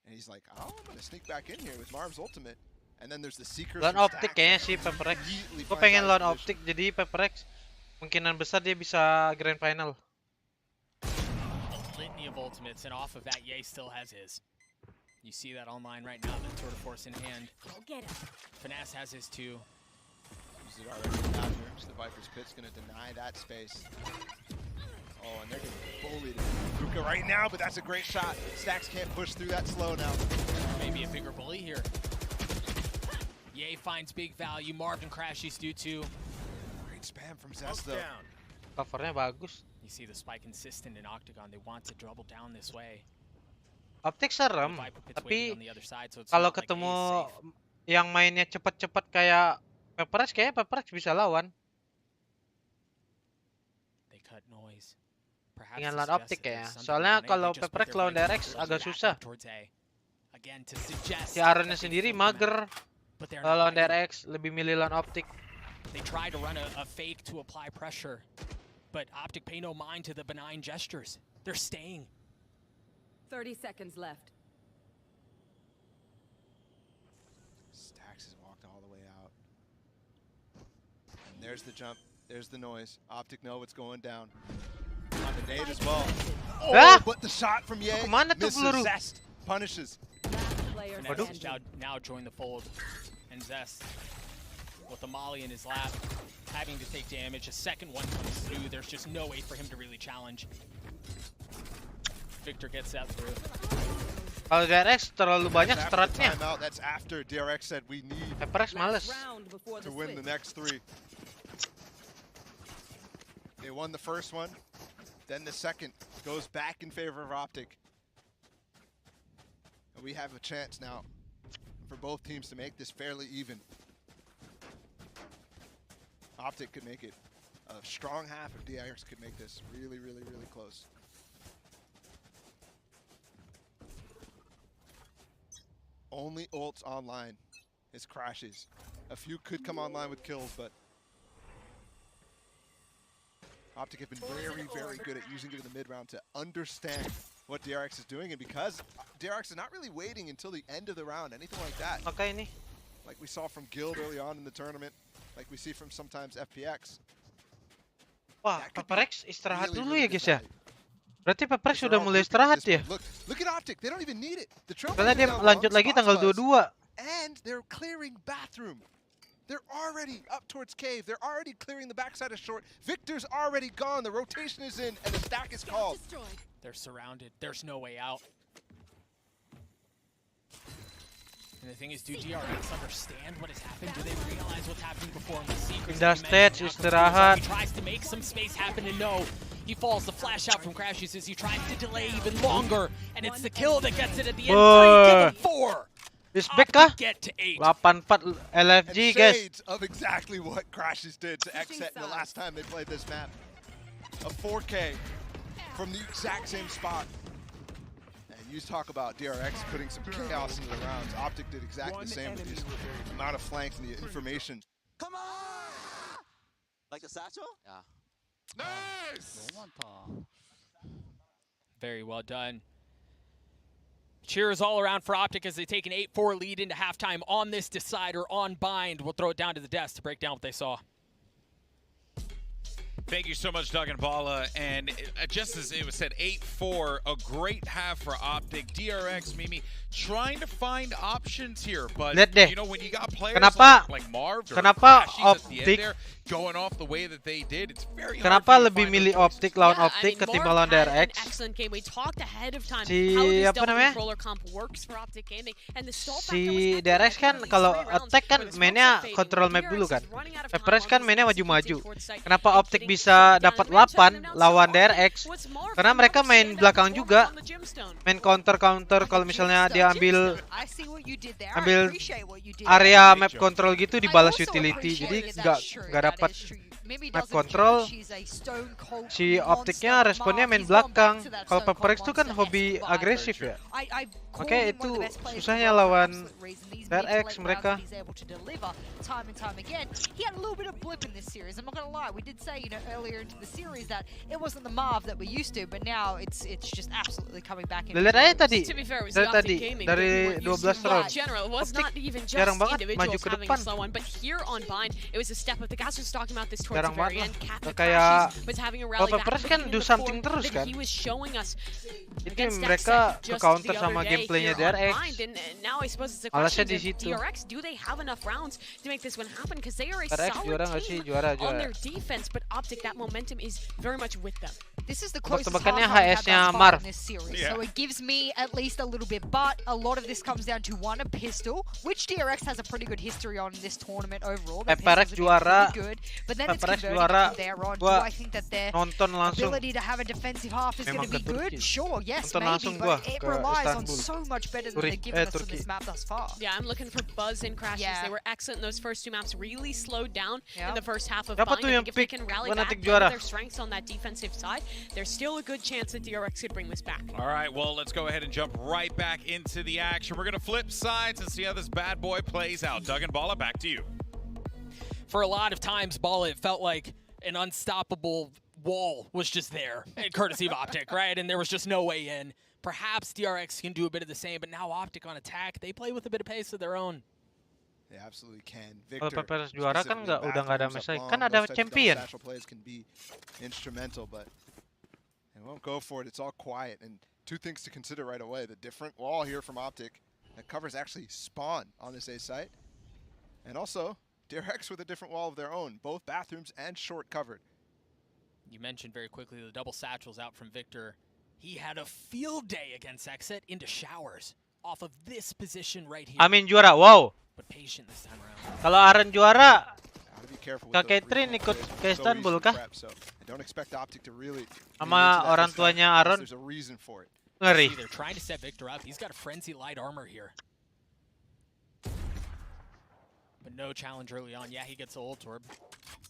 he's like, oh, I'm going to sneak back in here with Marv's ultimate. And then there's the Seekers. Lawan OPTIC kayaknya sih PaperX. Gue pengen lawan OPTIC, jadi PaperX kemungkinan besar dia bisa grand final. A litany of ultimates, and off of that, Ye still has his. You see that online right now, the Tour de Force in hand. Go get him. Finesse has his too. Is it already after? The Viper's Pit's going to deny that space. Oh, and they're getting bullied in hookah right now, but that's a great shot. Stacks can't push through that slow now. Maybe a bigger bully here. Ye finds big value. Marvin crashes due to. Great spam from Zest though. Covernya bagus. You see the spike consistent in Octagon. They want to double down this way. OPTIC serem, tapi kalau ketemu yang mainnya cepat-cepat kayak PaperX, kayaknya PaperX bisa lawan. Dengan lawan OPTIC kayaknya. Soalnya kalau PaperX lawan DRX agak susah. Si Aaronnya sendiri mager. Kalau lawan DRX lebih milih lawan OPTIC. They try to run a fake to apply pressure, but OPTIC pay no mind to the benign gestures. They're staying. 30 seconds left. Stacks has walked all the way out. And there's the jump. There's the noise. OPTIC know what's going down. On the nade as well. Oh, but the shot from Ye misses. Zest punishes. Now join the fold. And Zest with the molly in his lap, having to take damage. A second one comes through. There's just no way for him to really challenge. Victor gets that through. Kalau DRX terlalu banyak stratnya. That's after DRX said we need PaperX males to win the next 3. They won the first one, then the second goes back in favor of OPTIC. And we have a chance now for both teams to make this fairly even. OPTIC could make it a strong half if DRX could make this really, really, really close. Only ults online is crashes. A few could come online with kills, but OPTIC have been very, very good at using it in the mid-round to understand what DRX is doing, and because DRX is not really waiting until the end of the round, anything like that. Okay, nih. Like we saw from Guild early on in the tournament, like we see from sometimes FPX. Wah, PaperX istirahat dulu ya guys ya. Berarti PaperX sudah mulai istirahat ya. Look at OPTIC, they don't even need it. The Karena dia lanjut lagi tanggal 22. And they're clearing bathroom. They're already up towards cave. They're already clearing the backside of short. Victor's already gone. The rotation is in, and the stack is called. They're surrounded. There's no way out. And the thing is, do DRX understand what has happened? Do they realize what's happening before him? Pindah stage, istirahat. He tries to make some space happen, and no. He falls. The flash out from Crashes as he tries to delay even longer, and it's the kill that gets it at the end. 3 to 4. This spec kah? Get to 8. 84 LFG guys. Shades of exactly what Crashes did to Xset the last time they played this map. A 4K from the exact same spot. And you talk about DRX putting some chaos into the rounds. OPTIC did exactly the same with the amount of flanks and the information. Come on! Like the satchel? Yeah. Nice! Very well done. Cheers all around for OPTIC as they take an 8-4 lead into halftime on this decider on Bind. We'll throw it down to the desk to break down what they saw. Thank you so much, Doug and Paula. And just as it was said, 8-4, a great half for OPTIC. DRX, Mimi, trying to find options here, but Lihat deh. you know when you got players Kenapa like Marv or kenapa Crashies at the end OPTIC there, going off the way that they did, it's very hard Kenapa for you to lebih find milih those OPTIC lawan OPTIC ketimbang lawan DRX? Excellent game. We talked ahead of time Si how this apa double namanya? controller comp works for OPTIC Gaming, and the stall factor Si DRX kan kalau attack kan mainnya control map dulu kan. PPRX kan mainnya maju-maju. Kenapa OPTIC bisa dapat 8 lawan DRX? Karena mereka main belakang juga. Main counter kalau misalnya dia ambil area map control gitu dibalas utility. Jadi nggak dapat map control. Si OPTIC-nya responnya main belakang. Kalau PPRX itu kan hobi agresif ya. Oke, itu susahnya lawan DRX mereka. Time and time again, he had a little bit of blip in this series. I'm not gonna lie. We did say, earlier into the series that it wasn't the Marv that we're used to, but now it's just absolutely coming back. Lihat aja tadi. To be fair, it was Dari the tadi OPTIC Gaming dari that we were 12 used to. round. In general, it was not even just jarang banget maju individuals ke having a depan. slow one, but here on Bind, it was a step up. The guys was talking about this towards Jarang the very banget end. Captain kayak Crashies was having a kalau rally back. PPRX kan do something terus kan. He was showing us Jadi mereka ke counter sama gameplaynya DRX. Now I suppose it's a Alasnya question di situ. of DRX. Do they have enough rounds to make this one happen? Because they are a DRX solid juara nggak sih? team Juara. on their defense, but OPTIC, that momentum is very much with them. This is the closest Tebak-tebakannya half I've had HS-nya thus far Marv. in this series, so it gives me at least a little bit. But a lot of this comes down to one, a pistol, which DRX has a pretty good history on in this tournament overall. Their PPRX pistols have been juara. pretty good, but then it's PPRX converting juara. from there on. Do Gua I think that their nonton langsung. ability to have a defensive half is going Memang to be ke Turki. good? Sure, yes, Nonton langsung maybe, gua but it ke relies on Istanbul. so much better than they've given us on this map thus far. Yeah, I'm looking for Buzz and Crashes. They were excellent in those first two maps. Really slowed down in the first half of Siapa Bind. tuh I yang think if they pick can rally Fnatic back juara? their strengths on that defensive side, there's still a good chance that DRX could bring this back. All right, well, let's go ahead and jump right back into the action. We're going to flip sides and see how this bad boy plays out. Doug and Bala, back to you. For a lot of times, Bala, it felt like an unstoppable wall was just there, courtesy of OPTIC, right? And there was just no way in. Perhaps DRX can do a bit of the same, but now OPTIC on attack, they play with a bit of pace of their own. They absolutely can. Kalau Victor, PPRX juara kan specifically udah nggak ada bathrooms masalah. up Kan long, ada those types of champion. double satchel plays can be instrumental, but they won't go for it. It's all quiet. And two things to consider right away. The different wall here from OPTIC that covers actually spawn on this A site. And also, DRX with a different wall of their own, both bathrooms and short covered. You mentioned very quickly the double satchels out from Victor. He had a field day against Exit into showers off of this position right here. Amin juara, wow. But patient this time around. Kalau Aren juara, Careful Kak Catherine ikut ke Istanbul kah? I don't expect OPTIC to really Sama orang tuanya Aaron. There's a reason for it. Ngeri. They're trying to set Victor up. He's got a frenzy light armor here. But no challenge early on. Yeah, he gets the ult orb.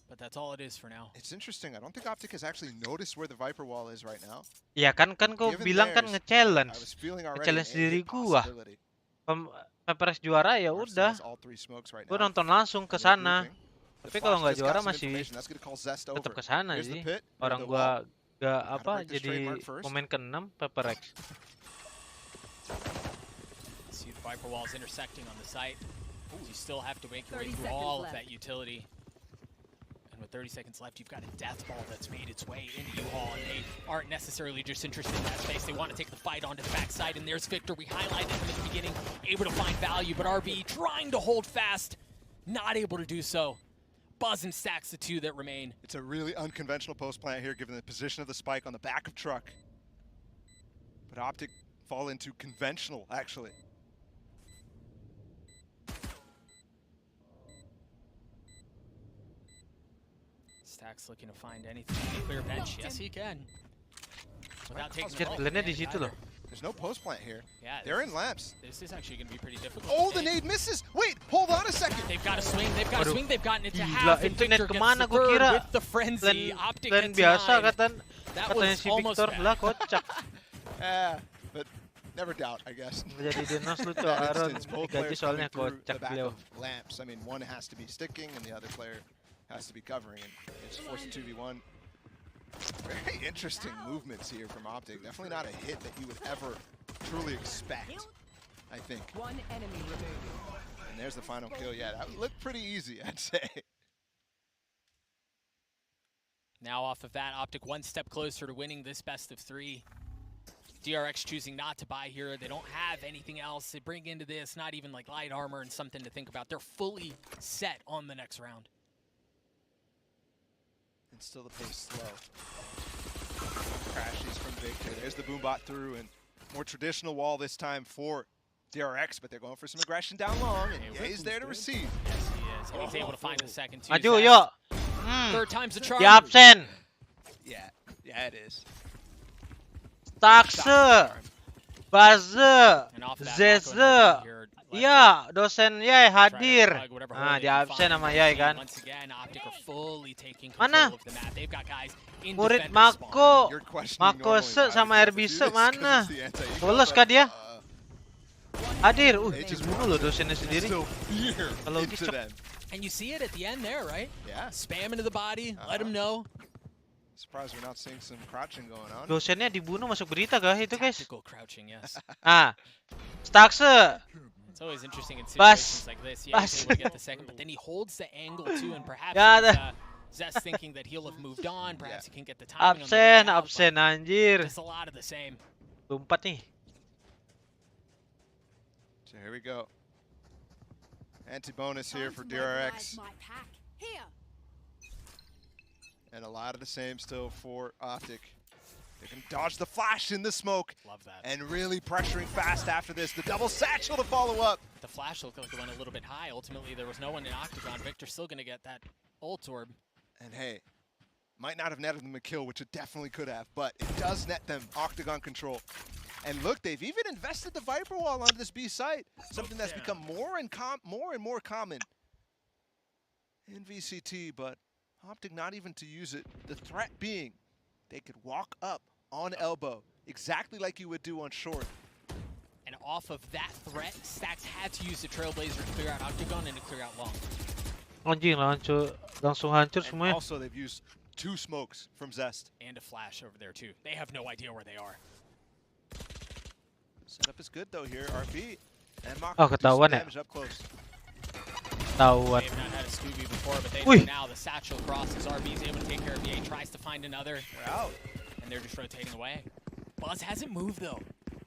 But that's all it is for now. It's interesting. I don't think OPTIC has actually noticed where the Viper wall is right now. Ya kan kau bilang kan nge-challenge. Nge-challenge diri gua. PPRX juara ya udah. Gua nonton langsung ke sana. Tapi kalau nggak juara masih tetap ke sana sih. Orang gua gak apa jadi pemain ke-6 PPRX. See the Viper walls intersecting on the site. You still have to make your way through all of that utility. And with 30 seconds left, you've got a death ball that's made its way into U-Haul, and they aren't necessarily just interested in that space. They want to take the fight onto the backside, and there's Victor. We highlighted him at the beginning, able to find value, but RB trying to hold fast, not able to do so. Buzz and stacks the two that remain. It's a really unconventional post plant here, given the position of the spike on the back of truck. But OPTIC fall into conventional, actually. Stacks looking to find anything. Clear bench. Yes, he can. Without taking di situ loh. There's no post plant here. Yeah, they're in lamps. This is actually going to be pretty difficult. Oh, the nade misses. Wait, hold on a second. They've got to swing. They've got to swing. They've gotten it to Gila, half. And internet Victor kemana gets gua the kira? third with the frenzy. OPTIC Plan gets biasa nine. That katanya was si almost Victor bad. lah kocak. But never doubt, I guess. Jadi dinos lu tuh That Aaron instance, both digaji players soalnya coming through the kocak back beliau. of lamps. I mean, one has to be sticking and the other player has to be covering, and it's forced a 2v1. Very interesting movements here from OPTIC. Definitely not a hit that you would ever truly expect, I think. One enemy remaining. And there's the final kill. Yeah, that looked pretty easy, I'd say. Now off of that, OPTIC one step closer to winning this best of three. DRX choosing not to buy here. They don't have anything else. They bring into this, not even like light armor and something to think about. They're fully set on the next round. And still the pace slow. Crashes from Victor. There's the boombot through, and more traditional wall this time for DRX, but they're going for some aggression down long, and he's there to receive. Yes, he is. And he's able to find the second two. Maju, yo. Third time's the charm. Di absen. Yeah, it is. Takse, Baze, Zeze, ya dosen Yai hadir. Nah, di absen sama Yai kan. Mana? Murid Mako, Mako Se sama RB Se mana? Lolos kah dia? Hadir. Dibunuh loh dosennya sendiri. Kalau gitu. And you see it at the end there, right? Yeah. Spam into the body, let him know. Surprised we're not seeing some crouching going on. Dosennya dibunuh masuk berita kah itu guys? Tactical crouching, yes. Ah, Takse. It's always interesting in situations like this. Yeah, he's able to get the second, but then he holds the angle too, and perhaps Zest thinking that he'll have moved on. Perhaps he can get the timing. Absen anjir. Just a lot of the same. Lompat nih. So here we go. Anti-bonus here for DRX. And a lot of the same still for OPTIC. They can dodge the flash in the smoke. Love that. And really pressuring fast after this. The double satchel to follow up. The flash looked like it went a little bit high. Ultimately, there was no one in Octagon. Victor's still going to get that ult orb. And hey, might not have netted them a kill, which it definitely could have, but it does net them Octagon control. And look, they've even invested the Viper Wall onto this B site. Something that's become more and more common in VCT, but OPTIC not even to use it. The threat being they could walk up on elbow, exactly like you would do on short. And off of that threat, Stax had to use the Trailblazer to clear out Octagon and to clear out long. Anjing langsung hancur semuanya. Also, they've used 2 smokes from Zest. And a flash over there too. They have no idea where they are. Setup is good though here, RB. And Oh, ketahuan ya? damage up close. Ketahuan. They've not had a Scooby before, but they know now the satchel crosses. RB is able to take care of VA, tries to find another. They're out. And they're just rotating away. Buzz hasn't moved though.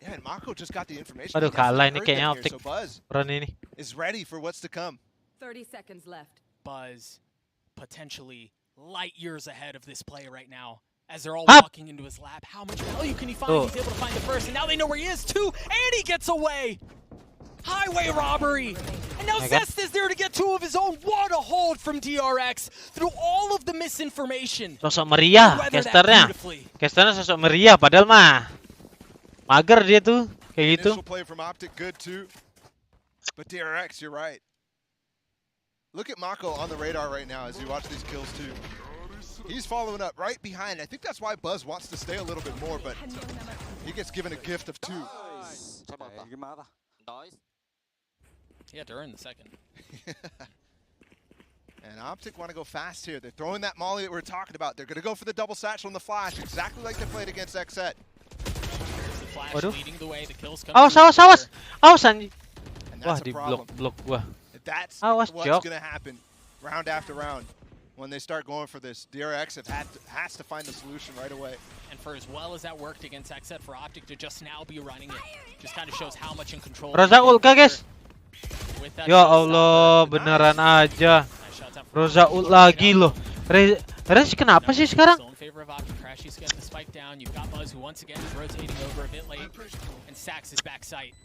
Yeah, and Mako just got the information. Aduh, kalah ini kayaknya OPTIC. So Buzz Run ini. is ready for what's to come. 30 seconds left. Buzz potentially light years ahead of this play right now. As they're all walking into his lap. How much value can he find? He's able to find the first, and now they know where he is too, and he gets away! Highway robbery! And now Zest is there to get 2 of his own. What a hold from DRX through all of the misinformation. Sosok meriah casternya. Casternya sosok meriah, padahal mah mager dia tuh, kayak gitu. Initial play from OPTIC good too. But DRX, you're right. Look at Mako on the radar right now as you watch these kills too. He's following up right behind. I think that's why Buzz wants to stay a little bit more, but he gets given a gift of 2. Yeah, during the second. And OPTIC want to go fast here. They're throwing that molly that we were talking about. They're going to go for the double satchel and the flash, exactly like they played against XZ. Awas, anjing. Wah, di blok gua. That's what's going to happen round after round. When they start going for this, DRX has to find the solution right away. And for as well as that worked against XZ, for OPTIC to just now be running it, just kind of shows how much in control. Roza ult kah, guys? Ya Allah, beneran aja. Roza ult lagi loh. Rez kenapa sih sekarang? Still in favor of OPTIC. Crashy's getting the spike down. You've got Buzz, who once again is rotating over a bit late, and Stax is back sight.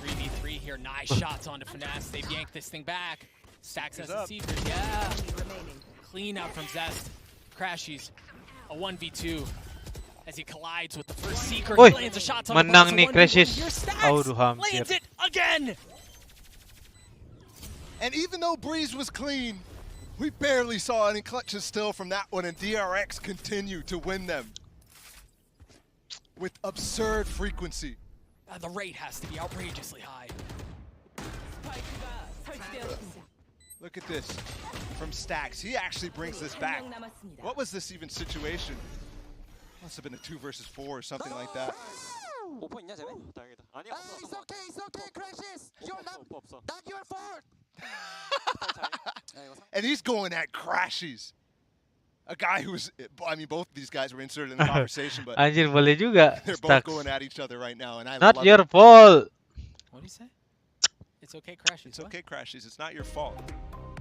3v3 here. Nice shots onto Finesse. They've yanked this thing back. Stax has the Seekers, yeah. Clean up from Zest. Crashies, a 1v2 as he collides with the first Seeker. He lands a shot on menang the nih Crashies. Aduh, lands it again. And even though Breeze was clean, we barely saw any clutches still from that one, and DRX continue to win them with absurd frequency. The rate has to be outrageously high. Look at this from Stax. He actually brings this back. What was this even situation? Must have been a 2 versus 4 or something like that. It's okay, Crashes. You're not your fault. And he's going at Crashies. a guy who's, I mean, both of these guys were inserted in the conversation, but Anjir boleh juga. they're both Stacks. going at each other right now, and I Not love your it. fault. What do you say? It's okay, Crashies. It's okay, Crashies. It's not your fault.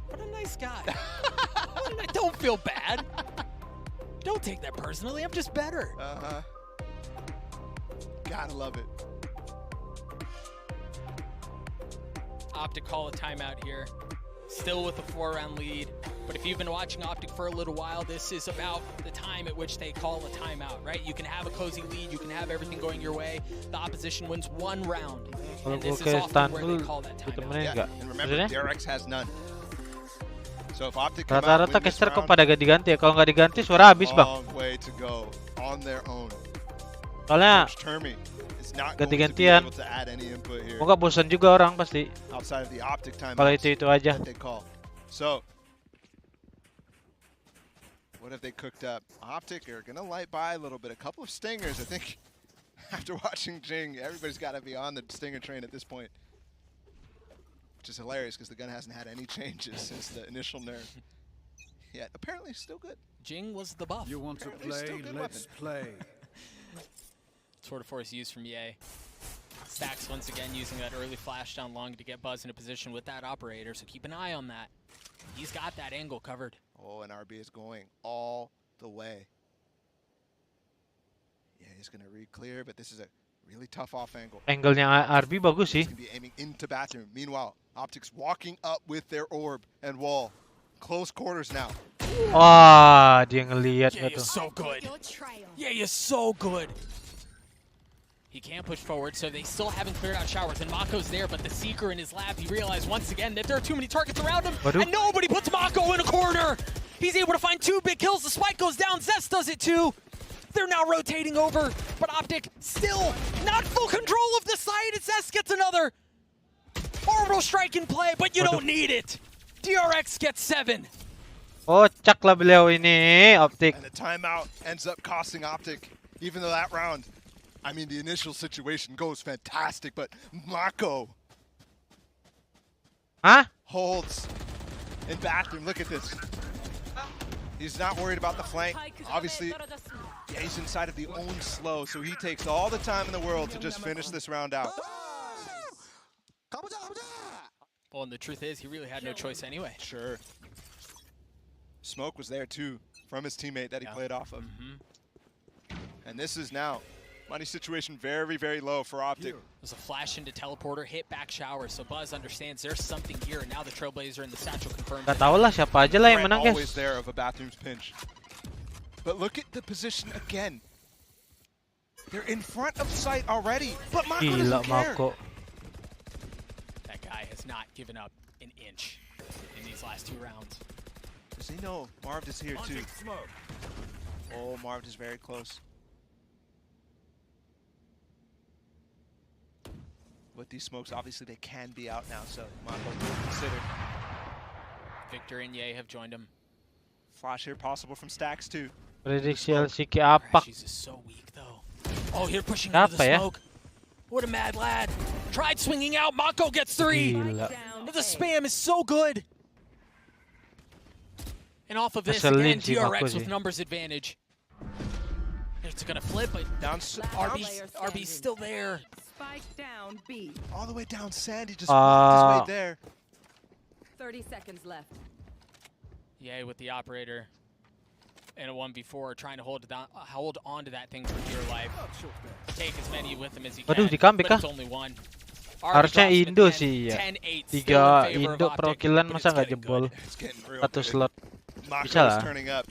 What a nice guy. Don't feel bad. Don't take that personally. I'm just better. Uh-huh. Gotta love it. OPTIC call a timeout here. Still with a 4-round lead. But if you've been watching OPTIC for a little while, this is about the time at which they call a timeout, right? You can have a cozy lead, you can have everything going your way. The opposition wins 1 round. And this is often where they call that timeout. Yeah. And remember, DRX has none. So if OPTIC come out, Rata-rata win this caster kok round, pada gak diganti ya? Kalau nggak diganti suara habis bang. long way to go on their own. Soalnya Termy is not going to be ganti-gantian. able to add any input here. Mau nggak bosan juga orang pasti. Outside of the OPTIC timeouts Kalau itu aja. that they call. So, what have they cooked up? OPTIC are going to light by a little bit. A couple of stingers. I think after watching Jing, everybody's got to be on the stinger train at this point. Which is hilarious because the gun hasn't had any changes since the initial nerf. Yet apparently still good. Jing was the buff. You want to Apparently play? Let's play. Tour de force used from Ye. Stacks once again using that early flash down long to get Buzz in a position with that operator, so keep an eye on that. He's got that angle covered. Oh, and RB is going all the way. Yeah, he's going to re-clear, but this is a really tough off angle. Angle-nya RB bagus sih. He's going to be aiming into bathroom. Meanwhile, OPTIC's walking up with their orb and wall. Close quarters now. Wah, dia ngelihat Yeah, gitu. you're so good. Yeah, you're so good. He can't push forward, so they still haven't cleared out showers. And Mako's there, but the Seeker in his lab, he realized once again that there are too many targets around him. Waduh. And nobody puts Mako in a corner. He's able to find 2 big kills. The spike goes down. Zest does it too. They're now rotating over, but OPTIC still not full control of the site. And Zest gets another orbital strike in play, but you don't need it. DRX gets 7. Kocak lah beliau ini, OPTIC. And the timeout ends up costing OPTIC, even though that round, I mean, the initial situation goes fantastic, but Mako holds in bathroom. Look at this. He's not worried about the flank. Obviously, yeah, he's inside of the own slow, so he takes all the time in the world to just finish this round out. Well, and the truth is, he really had no choice anyway. Sure. Smoke was there too, from his teammate that he played off of. And this is now money situation very, very low for OPTIC. There's a flash into teleporter, hit back shower, so Buzz understands there's something here, and now the Trailblazer and the Satchel confirmed. Gak tau lah siapa aja lah yang menang guys. Always there of a bathroom's pinch. But look at the position again. They're in front of sight already, but Mako Gila doesn't care. Mako. That guy has not given up an inch in these last 2 rounds. Does he know Marv is here too? Oh, Marv is very close. With these smokes, obviously they can be out now, so Mako will consider. Victor and Ye have joined him. Flash here possible from Stacks too. Prediksi LCK apa? Crashies is so weak though. Oh, here pushing into the Apa ya? smoke. What a mad lad. Tried swinging out. Mako gets 3. Gila. The spam is so good. And off of this, Ngeselin again, sih Mako DRX sih. with numbers advantage. It's going to flip, but RB's still there. Spike down B. All the way down, Sandy just walked his way there. 30 seconds left. Yeah, with the operator in a 1v4, trying to hold on to that thing for dear life. Take as many with him as he can, Waduh, di comeback but it's kah? only 1. Harusnya Indo sih ya. 10-8, 3 Indo perwakilan masa nggak jebol. Satu slot. Bisa lah. Turning up.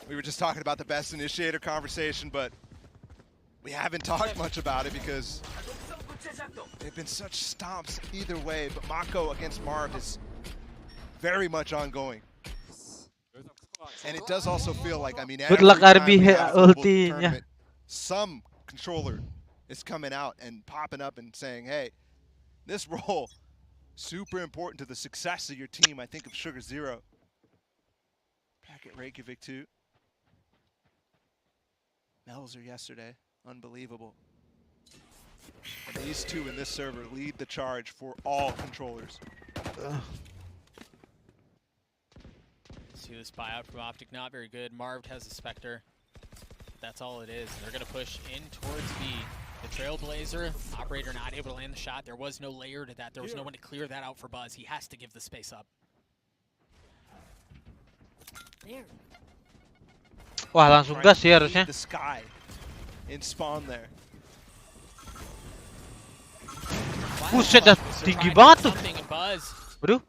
We were just talking about the best initiator conversation, but we haven't talked much about it because they've been such stomps either way. But Mako against Marv is very much ongoing. And it does also feel like, I mean, Good luck every time RB we have a global ultinya. tournament, some controller is coming out and popping up and saying, hey, this role super important to the success of your team. I think of Sugar Zero. Back at Reykjavik too. Melzer yesterday, unbelievable. And these two in this server lead the charge for all controllers. See this buyout from OPTIC, not very good. Marv has a Spectre. That's all it is. And they're going to push in towards B. The Trailblazer, operator not able to land the shot. There was no layer to that. There was no one to clear that out for Buzz. He has to give the space up. Wah, langsung gas ya harusnya. The sky in spawn there. Buset, dah tinggi banget tuh. Waduh,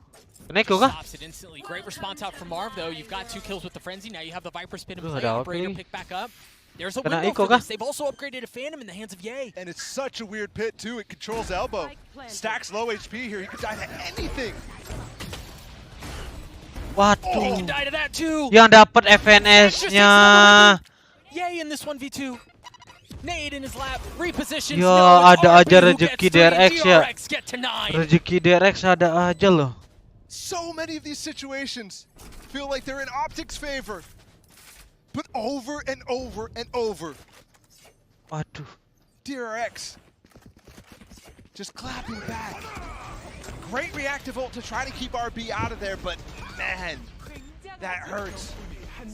kena kau kah? Stops it instantly. Great response out from Marv though. You've got 2 kills with the Frenzy. Now you have the Viper spin in play. Operator pick back up. There's a window for this. They've also upgraded a Phantom in the hands of Ye. And it's such a weird pit too. It controls elbow. Stacks low HP here. He could die to anything. Waduh. Can die to that too. Yang dapat FNS-nya. Ye in this 1v2. Nade in his lap. Repositions. Ya, ada aja rezeki DRX ya. Rezeki DRX ada aja loh. So many of these situations feel like they're in OPTIC's favor. But over and over and over. Waduh. DRX just clapping back. Great reactive ult to try to keep RB out of there, but man, that hurts.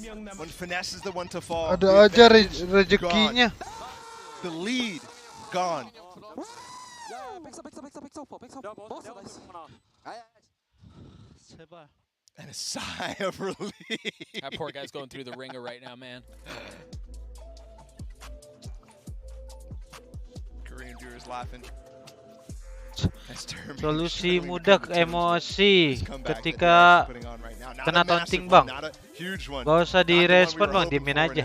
When Finesse is the one to fall. Ada aja rezekinya. The lead gone. And a sigh of relief. That poor guy's going through the ringer right now, man. Korean viewers laughing. Solusi mudah emosi ketika kena taunting bang. Gak usah direspon bang, diemin aja.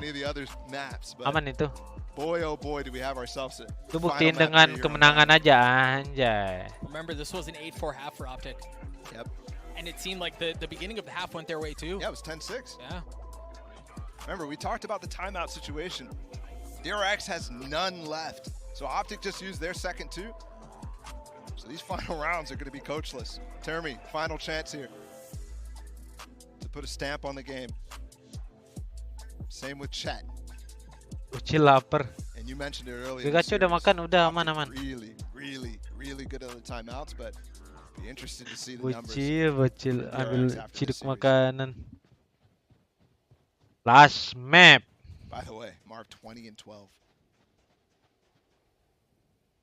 Aman itu. Boy, oh boy, do we have ourselves a Itu buktiin dengan kemenangan aja, anjay. Remember, this was an 8-4 half for OPTIC. Yep. And it seemed like the beginning of the half went their way too. Yeah, it was 10-6. Yeah. Remember, we talked about the timeout situation. DRX has none left. So OPTIC just used their second two. So these final rounds are going to be coachless. Termi, final chance here to put a stamp on the game. Same with Chat. Ucil lapar. And you mentioned it earlier. Pikachu udah makan, udah aman-aman. Really good at the timeouts, but be interested to see the numbers. Bocil ambil ciduk makanan. Last map. By the way, Marv 20 and 12.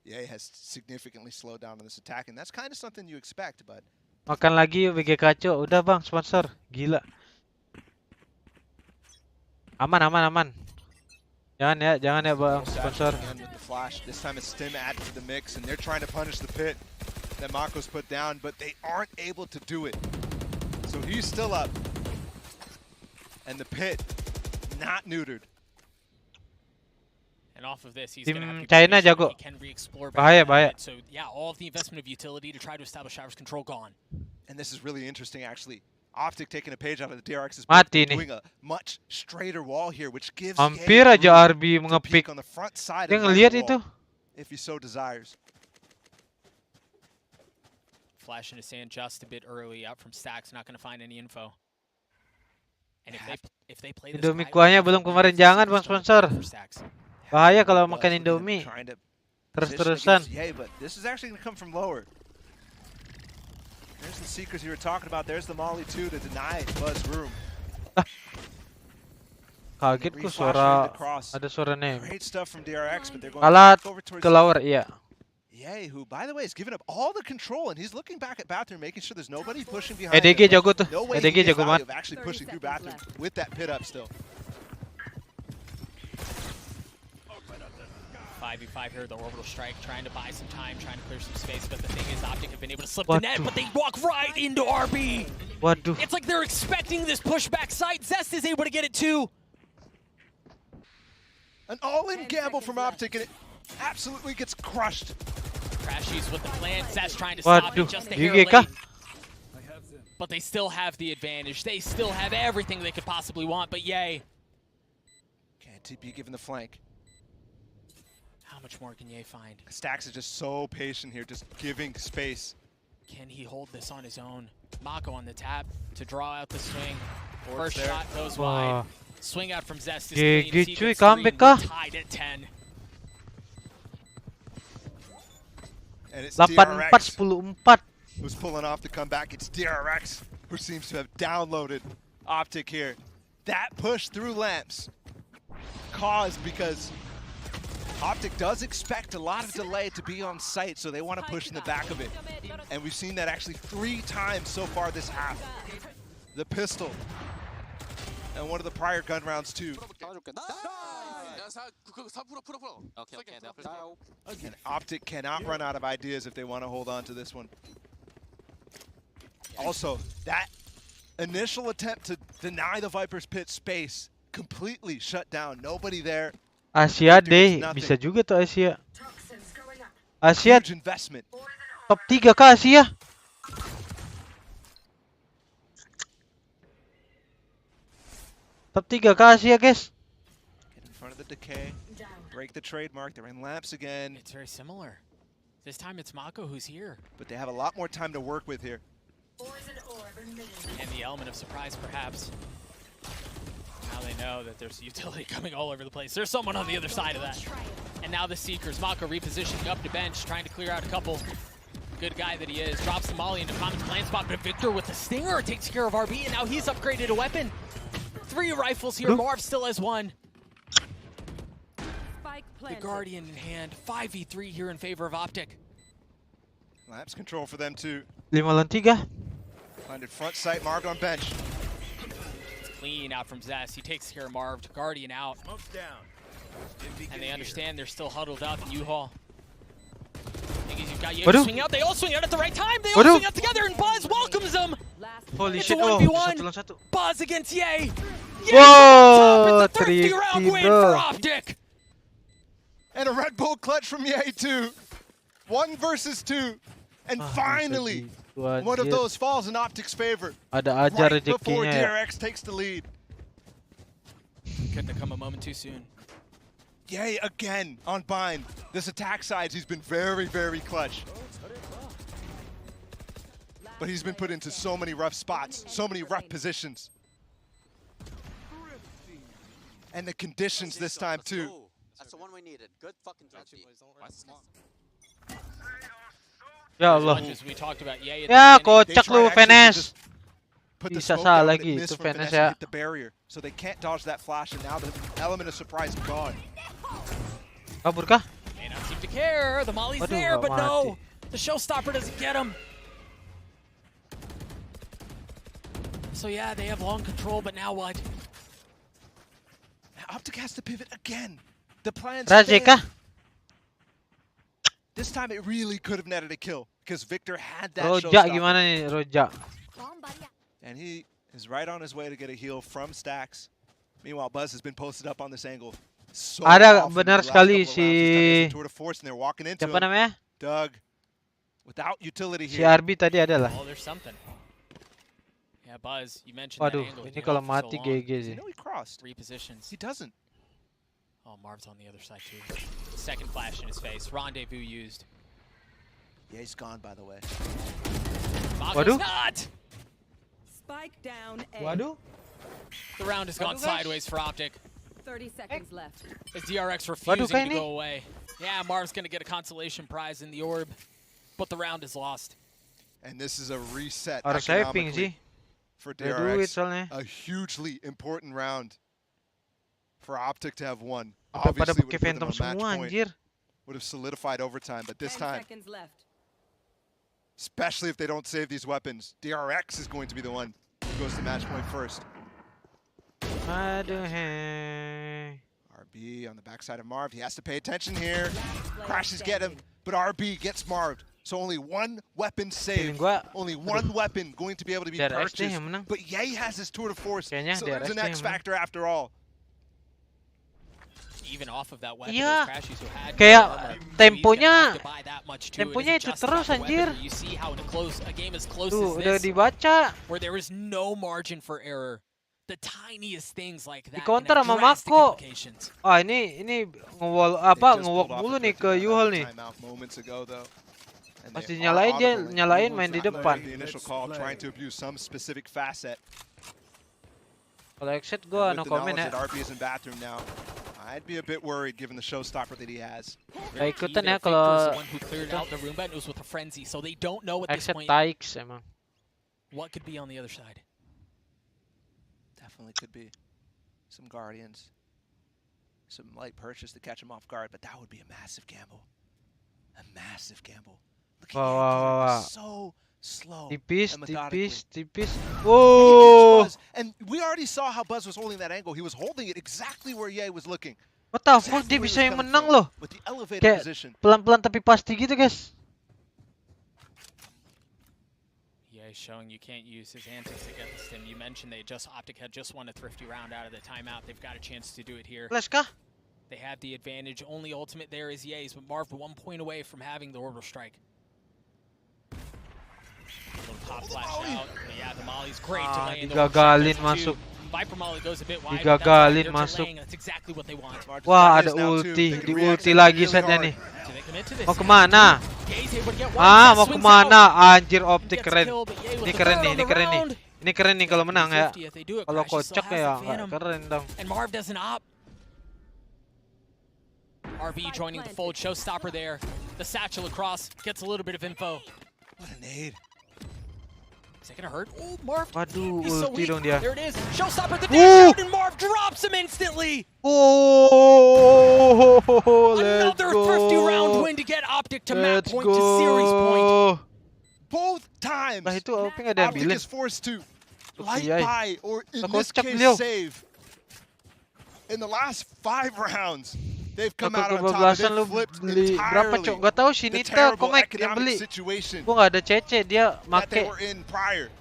Ye has significantly slowed down on this attack, and that's kind of something you expect, but... Makan lagi yuk BG Kaco. Udah bang, sponsor. Gila. Aman. Jangan ya bang, sponsor. This time it's Stim added to the mix, and they're trying to punish the pit that Mako's put down, but they aren't able to do it. So he's still up. And the pit, not neutered. And off of this, he's Tim going to have China to jago. he can re-explore Bahaya. So yeah, all of the investment of utility to try to establish Showers control gone. And this is really interesting, actually. OPTIC taking a page out of the DRX's Mati book, doing a much straighter wall here, which gives hampir aja RB mengepick. on the front side Dia of the ngelihat wall, itu. if he so desires. Flash into sand just a bit early, out from Stacks, not going to find any info. And if they play this Indomie kuahnya belum kemarin, jangan bang sponsor. Bahaya kalau makan Indomie terus-terusan. Yeah, but this is actually going to come from lower. There's the Seekers you were talking about. There's the Molly 2 to deny Buzz room. Kagetku suara, ada suara name. Great stuff from DRX, but they're going Alat back over towards ke lower, iya. Yay, who by the way has given up all the control, and he's looking back at bathroom, making sure there's nobody pushing behind. EDG him. jago tuh. No way EDG he gets jago value banget. of actually pushing through bathroom with that pit up still. 5v5 here, the orbital strike, trying to buy some time, trying to clear some space, but the thing is, OPTIC have been able to slip the net, but they walk right into RB. Waduh. It's like they're expecting this pushback site. Zest is able to get it too. An all-in gamble from OPTIC, and it absolutely gets crushed. Crashies with the plan, Zest trying to stop it just a hair late. But they still have the advantage. They still have everything they could possibly want, but yay. Okay, TP given the flank. How much more can Ye find? Stacks is just so patient here, just giving space. Can he hold this on his own? Mako on the tap to draw out the swing. First shot goes wide. Swing out from Zest is clean. Cuy, comeback kah? Tied at 10. And it's 84, DRX 10-4. who's pulling off the comeback. It's DRX who seems to have downloaded OPTIC here. That push through lamps caused because OPTIC does expect a lot of delay to be on site, so they want to push in the back of it. And we've seen that actually 3 times so far this half. The pistol. And one of the prior gun rounds too. And OPTIC cannot run out of ideas if they want to hold on to this one. Also, that initial attempt to deny the Viper's pit space completely shut down. Nobody there. Asia deh, bisa juga tuh Asia. Asia top 3 kah Asia? Top 3 kah Asia, guys? Get in front of the decay. Break the trademark. They're in lamps again. It's very similar. This time it's Mako who's here. But they have a lot more time to work with here. And the element of surprise, perhaps. Now they know that there's utility coming all over the place. There's someone on the other side of that. And now the Seekers. Mako repositioning up to bench, trying to clear out a couple. Good guy that he is. Drops the molly into Common's blind spot, but Victor with the stinger takes care of RB, and now he's upgraded a weapon. 3 rifles here. Marv still has 1. The Guardian in hand. 5v3 here in favor of OPTIC. Lamps control for them too. 5 lawan 3. Landed front sight, Marv on bench. It's clean out from Zest. He takes care of Marv. Guardian out. And they understand they're still huddled up in U-Haul. You've got Yayo swing out. They all swing out at the right time. They all swing out together, and Buzz welcomes them. Holy it's shit! a 1v1. Buzz against Ye. Whoa! It's a thrifty round win for OPTIC. And a Red Bull clutch from Ye too. 1 versus 2. And finally, one of those falls in OPTIC's favor. Ada aja right before rezekinya ya. DRX takes the lead. Couldn't have come a moment too soon. Ye again on bind. This attack side, he's been very, very clutch. But he's been put into so many rough spots, so many rough positions. And the conditions this time too. That's the one we needed. Good fucking job. Ya Allah. We talked about Ye ya kocak lu Fenes. Bisa salah lagi itu Fenes ya. The barrier, so they can't dodge that flash, and now the element of surprise is gone. Kabur kah? May not seem to care. The molly's there, but no. The showstopper doesn't get him. So yeah, they have long control, but now what? Now OPTIC has to pivot again. The plan's Rajeka. This time it really could have netted a kill because Victor had that Rojak gimana nih Rojak? And he is right on his way to get a heal from Stacks. Meanwhile, Buzz has been posted up on this angle. So ada benar sekali si siapa namanya? Doug. Without utility Si here. RB tadi ada lah. Oh, there's something. Yeah, Buzz, you mentioned Waduh, that angle. ini kalau mati GG sih. He crossed. Repositions. He doesn't. Oh, Marv's on the other side too. Second flash in his face. Rendezvous used. Yeah, he's gone, by the way. Mago's not! Spike down A. Waduh. The round has gone sideways for OPTIC. 30 seconds left. As DRX refusing to go away. Yeah, Marv's going to get a consolation prize in the orb, but the round is lost. And this is a reset Harus saya ping sih. for Ada duit DRX. soalnya. A hugely important round for OPTIC to have won. Pada Obviously, pakai would have put them Phantom on match semua point. anjir. Would have solidified overtime, but this 10 time, seconds left. especially if they don't save these weapons, DRX is going to be the one who goes to match point first. Aduh heh. RB on the backside of Marv. He has to pay attention here. Crashes get him, but RB gets Marved. So only 1 weapon saved. Only 1 weapon going to be able to be DRX purchased. yang menang. But Ye has his tour de force. Kayaknya So there's an DRX X yang menang. factor after all. Even off of that weapon, Iya. those crashes who had Kayak armor, temponya he's gonna have to buy that much too. temponya It itu isn't just terus about the anjir. weapon. You see how in a game as close Tuh, as udah this, dibaca. where there is no margin for error. The tiniest things like that Di can counter have sama drastic Mako. implications. Ah ini ngewall apa ngewalk mulu nih ke Yuhol nih. Pas dinyalain dia nyalain main di depan. The initial call trying to abuse some specific facet. Kalau exit gua no With the comment knowledge ya. that RB is in bathroom now, I'd be a bit worried given the showstopper that he has. Gak ikutan Even ya if Victor's kalau the one who cleared out the Roomba, and it was with a frenzy, so they don't know at this exit point TAIX emang. what could be on the other side. Definitely could be some Guardians, some light purchase to catch him off guard, but that would be a massive gamble. A massive gamble. Look at Wah. so slow. Tipis, and methodically. tipis. He Oh. catches Buzz, and we already saw how Buzz was holding that angle. He was holding it exactly where Ye was looking. What the fuck, dia bisa yang menang loh. With the elevated Kayak position. pelan-pelan tapi pasti gitu, guys. Yeah, showing you can't use his antics against him. You mentioned OPTIC had just won a thrifty round out of the timeout. They've got a chance to do it here. Flash kah? They have the advantage. Only ultimate there is Ye's, but Marv 1 point away from having the orbital strike. Little pop flash out. But yeah, the Molly's great. Delaying the Digagalin masuk. Viper Molly goes a bit wide. Digagalin masuk. That's exactly what they want. Wah, ada ulti. Di ulti lagi setnya nih. Mau kemana? Mau kemana? Anjir, OPTIC keren. Ini keren nih, ini keren nih. Ini keren nih kalau menang ya. Kalau kocak ya nggak keren dong. And Marv doesn't op. RB joining the fold, showstopper there. The satchel across, gets a little bit of info. What a nade. Is that gonna hurt? Oh, Marv. Waduh, He's so ulti weak. dong dia. There it is. Showstopper the dash out, and Marv drops him instantly. Oh, let's Another go. thrifty round win to get OPTIC to map point to series point. Both times. Nah, itu OP nggak ada yang OPTIC bilang. is forced to light Iya. by, or in this Kocak case, beliau. save. In the last 5 rounds, they've come out on top. Kebablasan lu They've flipped beli berapa, entirely Cok? Gak tahu si the Nita terrible Komek yang economic beli. situation Gua nggak ada CC, dia that they make. were in prior.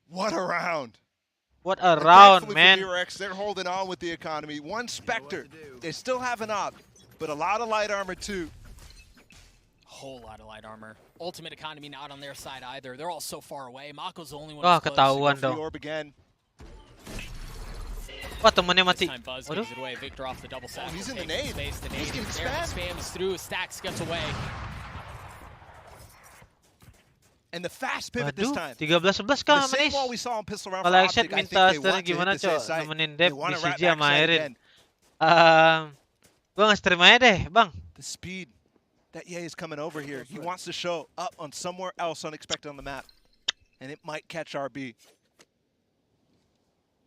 What a round. What a And round, thankfully man. for DRX, they're holding on with the economy. One Spectre. They still have an op, but a lot of light armor too. Whole lot of light armor. Ultimate economy not on their side either. They're all so far away. Mako's the only one. Wah, who's close. ketahuan The dong. orb again. Wah, temennya mati. This time Buzz Waduh. gives it away. Victor off the double sack. he's in the Takes nade. Space. The He's nade getting is there. The spammed. spam is through. Stacks gets away. And the fast pivot this Waduh, time. 13-11 The kah, same Manis? wall we saw on pistol round for Kalau OPTIC, Exet I think minta they sekarang want to gimana, hit the Cok? safe side. Nemenin They Dep want di to wrap CG sama backside Erin. again. Gua nge-stream aja deh, Bang. The speed that Ye is coming over here. He wants to show up on somewhere else unexpected on the map. And it might catch RB.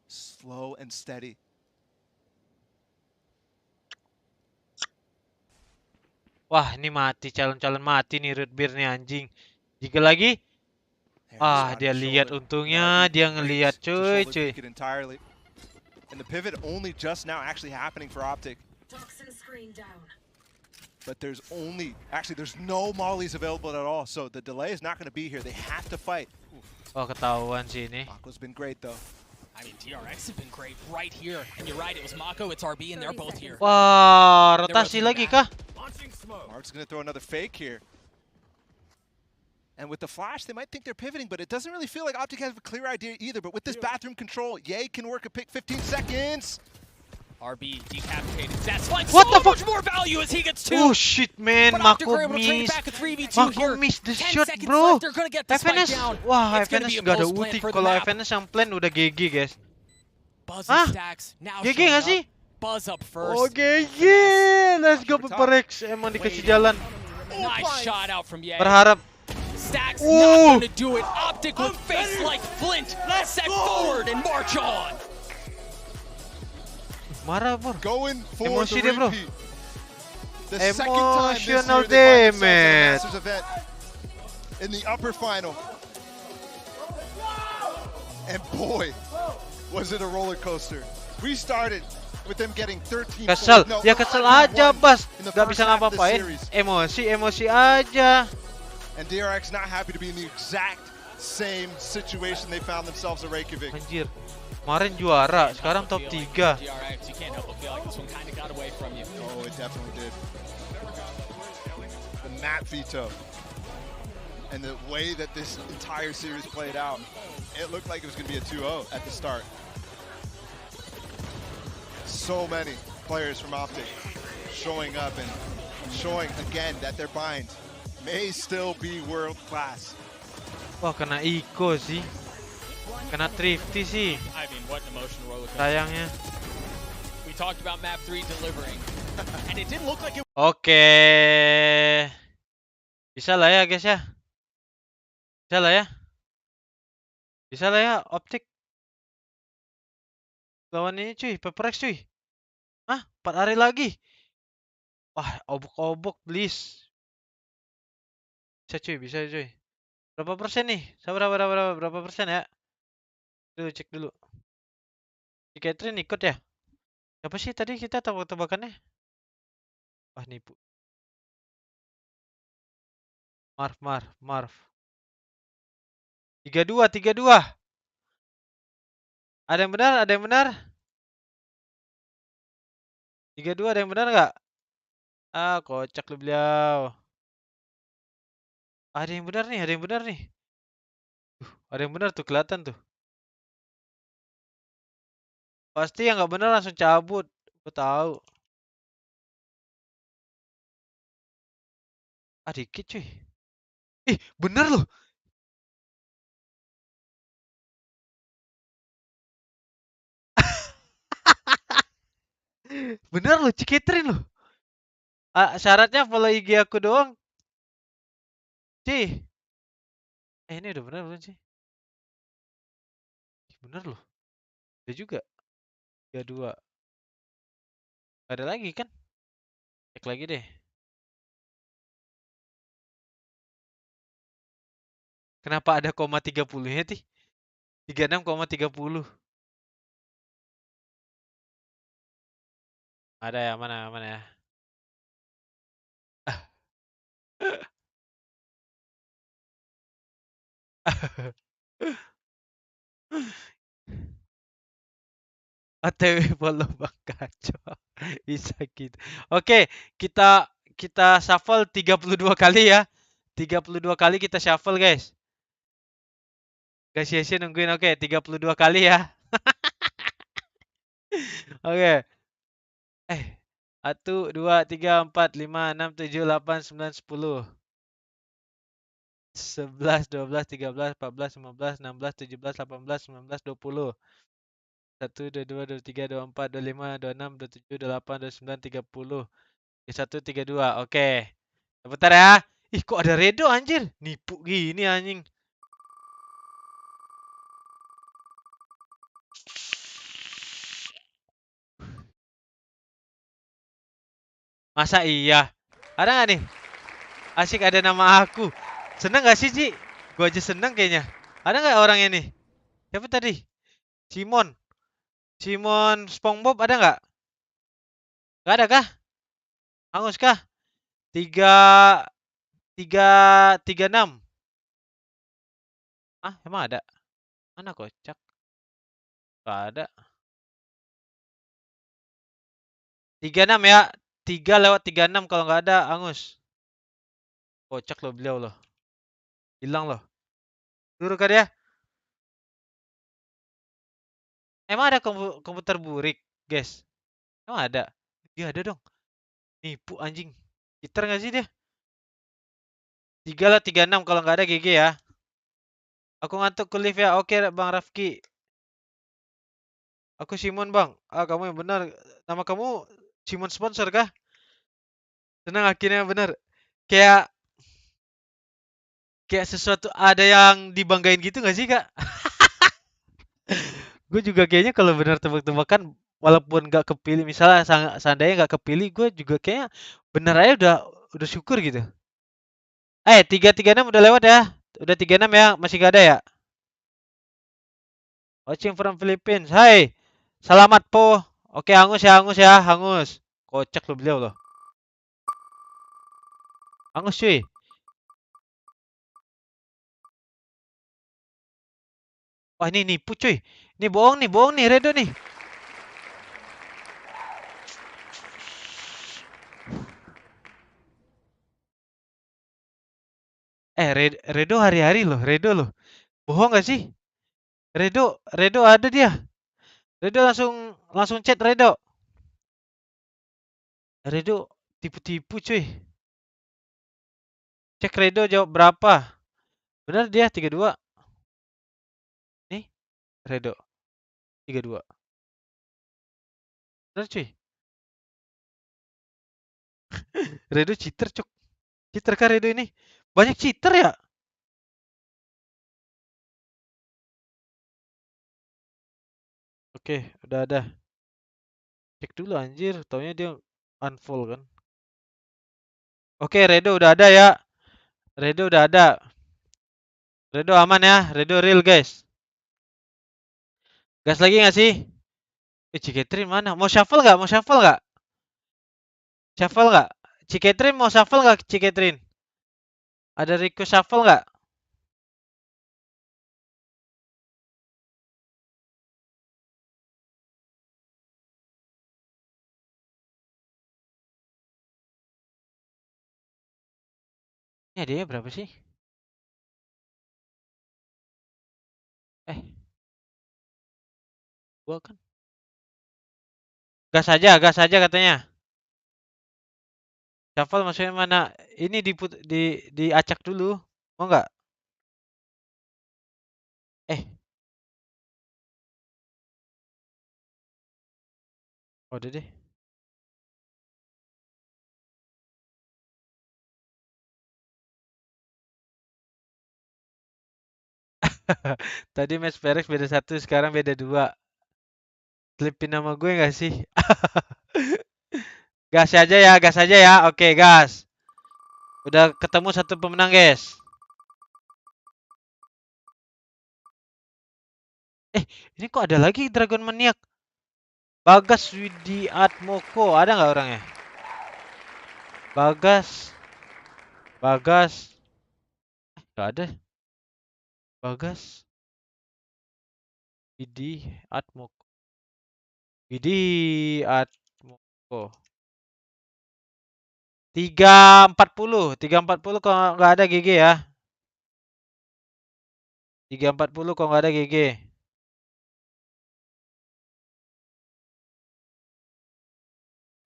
Slow and steady. Wah, ini mati, calon-calon mati nih Rootbeer nih anjing. Jika lagi, dia lihat untungnya, dia ngelihat cuy. Entirely. And the pivot only just now actually happening for OPTIC. But there's there's no mollies available at all. So the delay is not going to be here. They have to fight. Wah, ketahuan sih ini. Mako's been great though. I mean, DRX have been great right here. And you're right, it was Mako, it's RB, and they're both here. Wah, rotasi lagi kah? Mark's going to throw another fake here. And with the flash, they might think they're pivoting, but it doesn't really feel like OPTIC has a clear idea either. But with this bathroom control, Ye can work a pick 15 seconds. RB decapitated. That's like What so the fuck? much more value as he gets two. Oh shit, man, But OPTIC Mako are able to trade miss. back a 3v2 Mako here. miss the 10 shot, seconds bro. left, they're gonna get the spike FNS, down. wah, It's gonna FNS be a nggak ada post plan ulti. for the Kalau map. FNS yang plan udah GG, guys. Buzz Hah? and Stacks now GG showing nggak up. sih? Buzz up first. Oh, GG. Let's go, Peperex. Emang dikasih jalan. Nice shot out from Ye. Berharap. Stacks not gonna do it. OPTIC with face like flint. Set forward and march on. Marah, bro. Going for Emosi the dia, bro. repeat. The second time this year Emotional they find themselves in a damage. Masters event in the upper final. And boy, was it a roller coaster. We started with them getting 13 Kesel, no, ya kesel 11 aja, Bas. in the Gak first bisa half of the ngapa-ngapain. series. Emosi aja. And DRX not happy to be in the exact same situation they found themselves at Reykjavik. Anjir, kemarin juara, sekarang top 3. DRX, you can't help but feel like this one kind of got away from you. Oh, it definitely did. The map veto. And the way that this entire series played out, it looked like it was going to be a 2-0 at the start. So many players from OPTIC showing up and showing again that their bind may still be world class. Wah, kena Iko sih. Kena Thrifty sih. I mean, what an emotional roller coaster. Sayangnya. We talked about map 3 delivering, and it didn't look like it. Oke. Bisa lah ya, guys ya. Bisa lah ya. Bisa lah ya, OPTIC. Lawan ini cuy, PaperX cuy. Hah? 4 hari lagi. Wah, obok-obok, please. Bisa cuy, bisa cuy. Berapa persen nih? Berapa persen ya? Dulu cek dulu. Si Catherine ikut ya? Siapa sih tadi kita tebak-tebakannya? Wah, nipu. Marv. 32. Ada yang benar? 32 ada yang benar nggak? Ah, kocak lu beliau. Ada yang benar nih. Ada yang benar tuh, kelihatan tuh. Pasti yang nggak benar langsung cabut. Gue tahu. Ah, dikit cuy. Ih, bener loh. Bener loh, Ciketrin loh. Ah, syaratnya follow IG aku doang. Ci. Ini udah bener belum sih? Bener loh. Ada juga. 32. Ada lagi kan? Cek lagi deh. Kenapa ada koma 30-nya sih? 36,30. Ada ya, mana ya? OTW follow Bang Kacau. Bisa gitu. Oke, kita shuffle 32 kali ya. 32 kali kita shuffle, guys. Guys, sia-sia nungguin. Oke, 32 kali ya. Oke. 1 2 3 4 5 6 7 8 9 10. 11 12 13 14 15 16 17 18 19 20. 1 22 23 24 25 26 27 28 29 30. 1 32. Oke. Bentar ya. Ih, kok ada Redo anjir? Nipu gini anjing. Masa iya? Ada nggak nih? Asik ada nama aku. Seneng nggak sih, Ci? Gue aja seneng kayaknya. Ada nggak orangnya nih? Siapa tadi? Simon SpongeBob ada nggak? Nggak ada kah? Hangus kah? 336. Ah, emang ada? Mana kocak? Nggak ada. 36 ya. 3/36 kalau nggak ada, Angus. Kocak loh beliau loh. Hilang loh. Dulu kan ya? Emang ada komputer burik, guys? Emang ada? Iya ada dong. Nipu anjing. Cheater nggak sih dia? 3/36 kalau nggak ada GG ya. Aku ngantuk ke lift ya. Oke, Bang Rafki. Aku Simon, Bang. Ah, kamu yang benar. Nama kamu Simon sponsor kah? Senang akhirnya benar. Kayak sesuatu ada yang dibanggain gitu nggak sih, Kak? Gue juga kayaknya kalau benar tebak-tebakan walaupun nggak kepilih, misalnya seandainya nggak kepilih, gue juga kayaknya benar aja udah syukur gitu. 336 udah lewat ya. Udah 36 ya, masih gak ada ya? Watching from Philippines. Hai. Selamat po. Oke, Hangus ya. Kocak lo beliau loh. Hangus cuy. Wah, ini nipu cuy. Ini bohong nih, Redo nih. Redo hari-hari loh, Redo loh. Bohong gak sih? Redo ada dia. Redo langsung chat Redo. Redo tipu-tipu cuy. Cek Redo jawab berapa? Benar dia 32. Nih, Redo 32. Benar cuy. Redo cheater cuk. Cheater kah Redo ini? Banyak cheater ya? Oke, udah ada. Cek dulu anjir, taunya dia unfold kan. Oke, Redo udah ada ya. Redo udah ada. Redo aman ya, Redo real guys. Gas lagi nggak sih? Ciketrin mana? Mau shuffle nggak? Mau shuffle nggak? Shuffle nggak? Ciketrin mau shuffle nggak? Ciketrin? Ada request shuffle nggak? Ini hadiahnya berapa sih? Gua kan. Gas aja katanya. Shuffle maksudnya mana? Ini diacak dulu. Mau nggak? Udah deh. Tadi match VRX beda 1, sekarang beda 2. Selipin nama gue nggak sih? Gas aja ya, gas aja ya. Oke, gas. Udah ketemu satu pemenang, guys. Ini kok ada lagi Dragon Maniac? Bagas Widi Atmoko, ada nggak orangnya? Bagas. Nggak ada. Bagas. Widi Atmoko. 340 kalau nggak ada GG ya. 340 kalau nggak ada GG.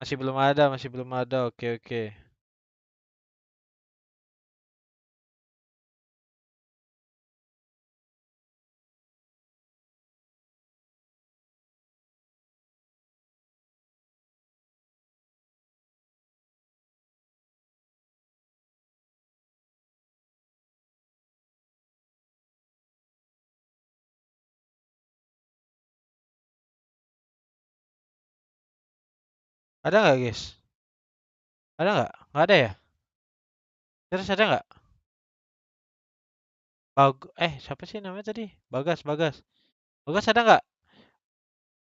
Masih belum ada. Oke. Ada nggak, guys? Ada nggak? Nggak ada ya? Terus ada nggak? Siapa sih namanya tadi? Bagas. Bagas ada nggak?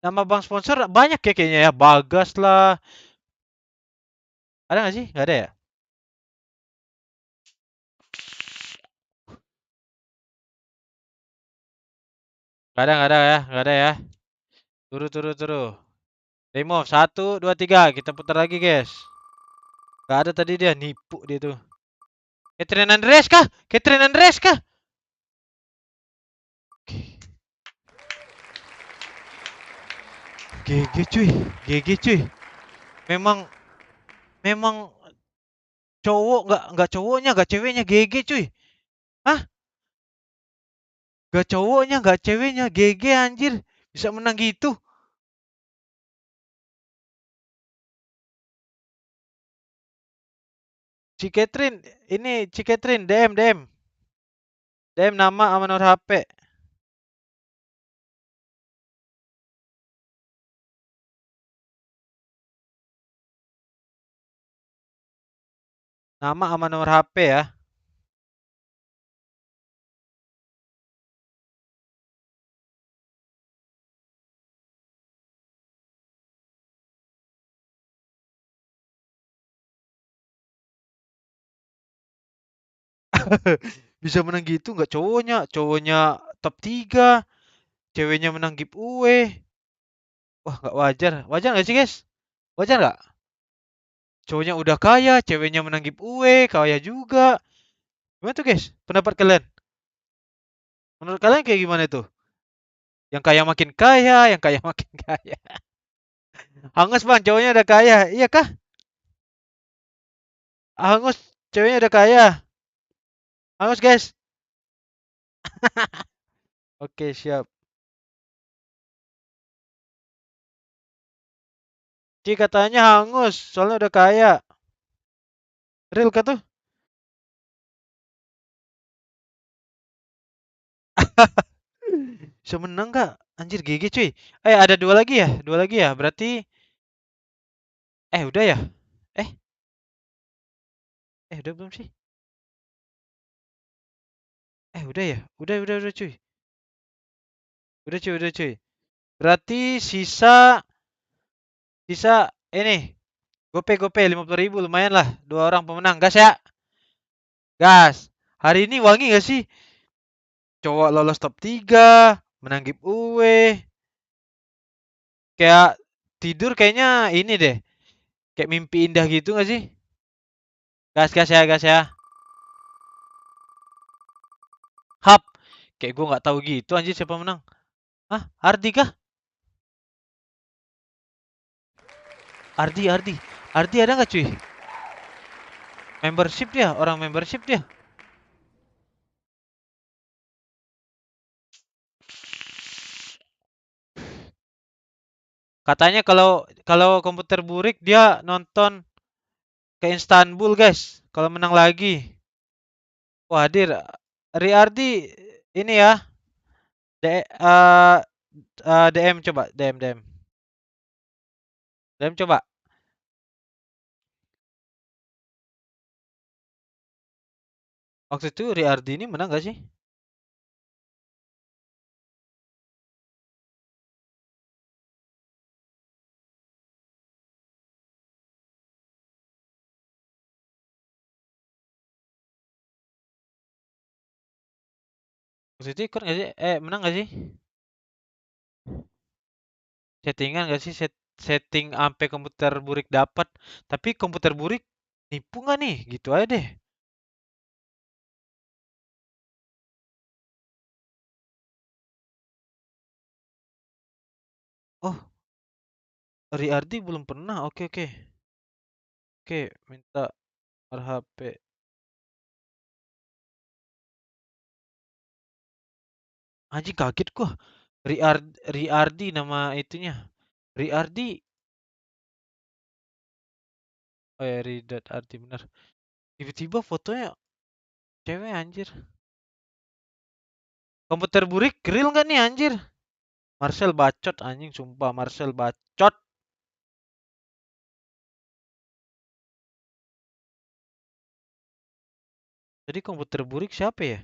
Nama bang sponsor banyak ya kayaknya ya. Bagas lah. Ada nggak sih? Nggak ada ya? Nggak ada ya. Turu. Remove 1, 2, 3. Kita putar lagi, guys. Nggak ada tadi dia, nipu dia tuh. Catherine Andres kah? GG cuy. Memang cowok nggak cowoknya, nggak ceweknya GG cuy. Hah? Nggak cowoknya, nggak ceweknya GG anjir. Bisa menang gitu. Ciketrin DM nama sama nomor HP. Nama sama nomor HP ya. Bisa menang gitu nggak cowoknya top 3, ceweknya menang giveaway. Wah, nggak wajar. Wajar nggak sih, guys? Wajar nggak? Cowoknya udah kaya, ceweknya menang giveaway, kaya juga. Gimana tuh, guys? Pendapat kalian? Menurut kalian kayak gimana tuh? Yang kaya makin kaya, yang kaya makin kaya. Hangus bang, cowoknya udah kaya. Iya kah? Hangus, ceweknya udah kaya. Hangus, guys. Oke, siap. Ci katanya hangus, soalnya udah kaya. Real kah tuh? Bisa menang nggak? Anjir GG cuy. Ada 2 lagi ya? 2 lagi ya? Berarti udah ya? Eh, udah belum sih? Udah ya? Udah cuy. Udah cuy. Berarti sisa ini. Gope 50.000 lumayan lah. 2 orang pemenang. Gas ya. Gas. Hari ini wangi gak sih? Cowok lolos top 3, menang giveaway. Kayak tidur kayaknya ini deh. Kayak mimpi indah gitu gak sih? Gas ya. Hap. Kayak gue nggak tahu gitu anjir siapa menang. Hah? Ardi kah? Ardi ada nggak cuy? Membership dia, orang membership dia. Katanya kalau komputer burik dia nonton ke Istanbul guys. Kalau menang lagi. Wah hadir. Riardi ini ya. DM coba DM coba. Waktu itu Riardi ini menang gak sih? Waktu itu ikut gak sih? Menang gak sih? Settingan gak sih? Setting sampai komputer burik dapat. Tapi komputer burik nipu gak nih? Gitu aja deh. Oh, Riardi belum pernah. Oke. Oke, minta RHP. Anjing kaget gua. Riardi nama itunya. Riardi. Oh ya, Ridat Ardi bener. Tiba-tiba fotonya cewek anjir. Komputer burik grill nggak nih anjir? Marcel bacot anjing sumpah Marcel bacot. Jadi komputer burik siapa ya?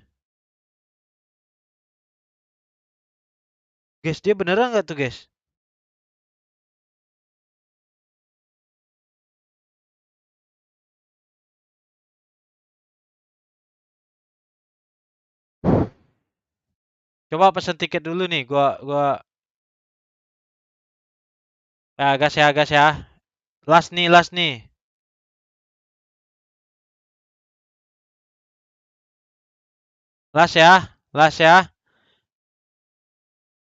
Guys, dia beneran nggak tuh guys? Coba pesen tiket dulu nih, gua gas ya. Last nih. Last ya.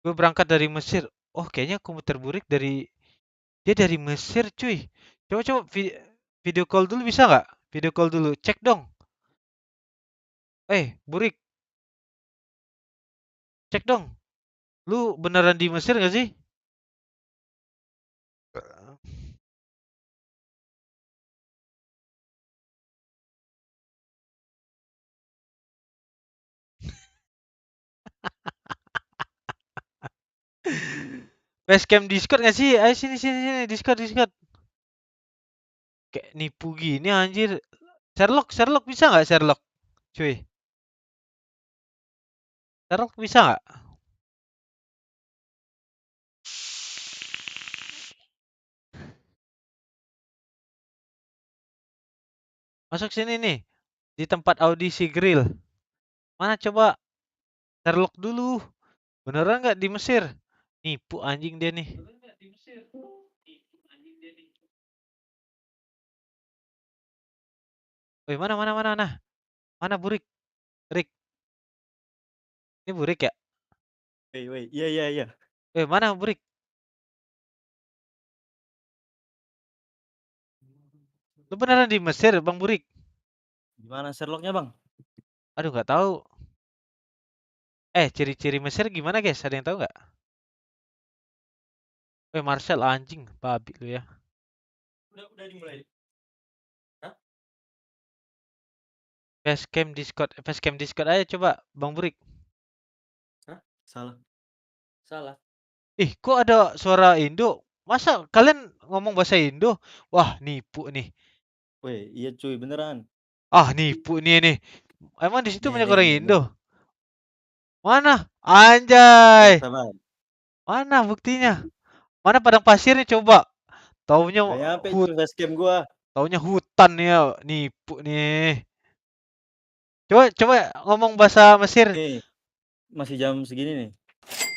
Gue berangkat dari Mesir. Oh, kayaknya komputer burik dia dari Mesir, cuy. Coba video call dulu bisa nggak? Video call dulu, cek dong. Burik, cek dong. Lu beneran di Mesir nggak sih? Facecam Discord nggak sih? Ayo sini Discord. Kayak nipu gini anjir. Sherlock bisa nggak Sherlock? Cuy. Sherlock bisa nggak? Masuk sini nih. Di tempat audisi grill. Mana coba? Sherlock dulu. Beneran nggak di Mesir? Nipu anjing dia nih. Woi, mana? Mana Burik? Rick. Ini Burik ya? Wait. Iya. Mana Burik? Lu beneran di Mesir, Bang Burik? Gimana Sherlocknya bang? Aduh, nggak tahu. Ciri-ciri Mesir gimana guys? Ada yang tahu nggak? Marcel anjing, babi lu ya. Udah dimulai. Hah? Facecam Discord aja coba, Bang Burik. Hah? Salah. Salah. Ih, kok ada suara Indo? Masa kalian ngomong bahasa Indo? Wah, nipu nih. Weh, iya cuy, beneran. Ah, nipu nih. Emang di situ banyak orang Nih. Indo? Mana? Anjay. Sabar. Mana buktinya? Mana padang pasirnya coba? Taunya Gak nyampe cuy facecam gua. Taunya hutan ya, nipu nih. Coba ngomong bahasa Mesir. Nih, masih jam segini nih.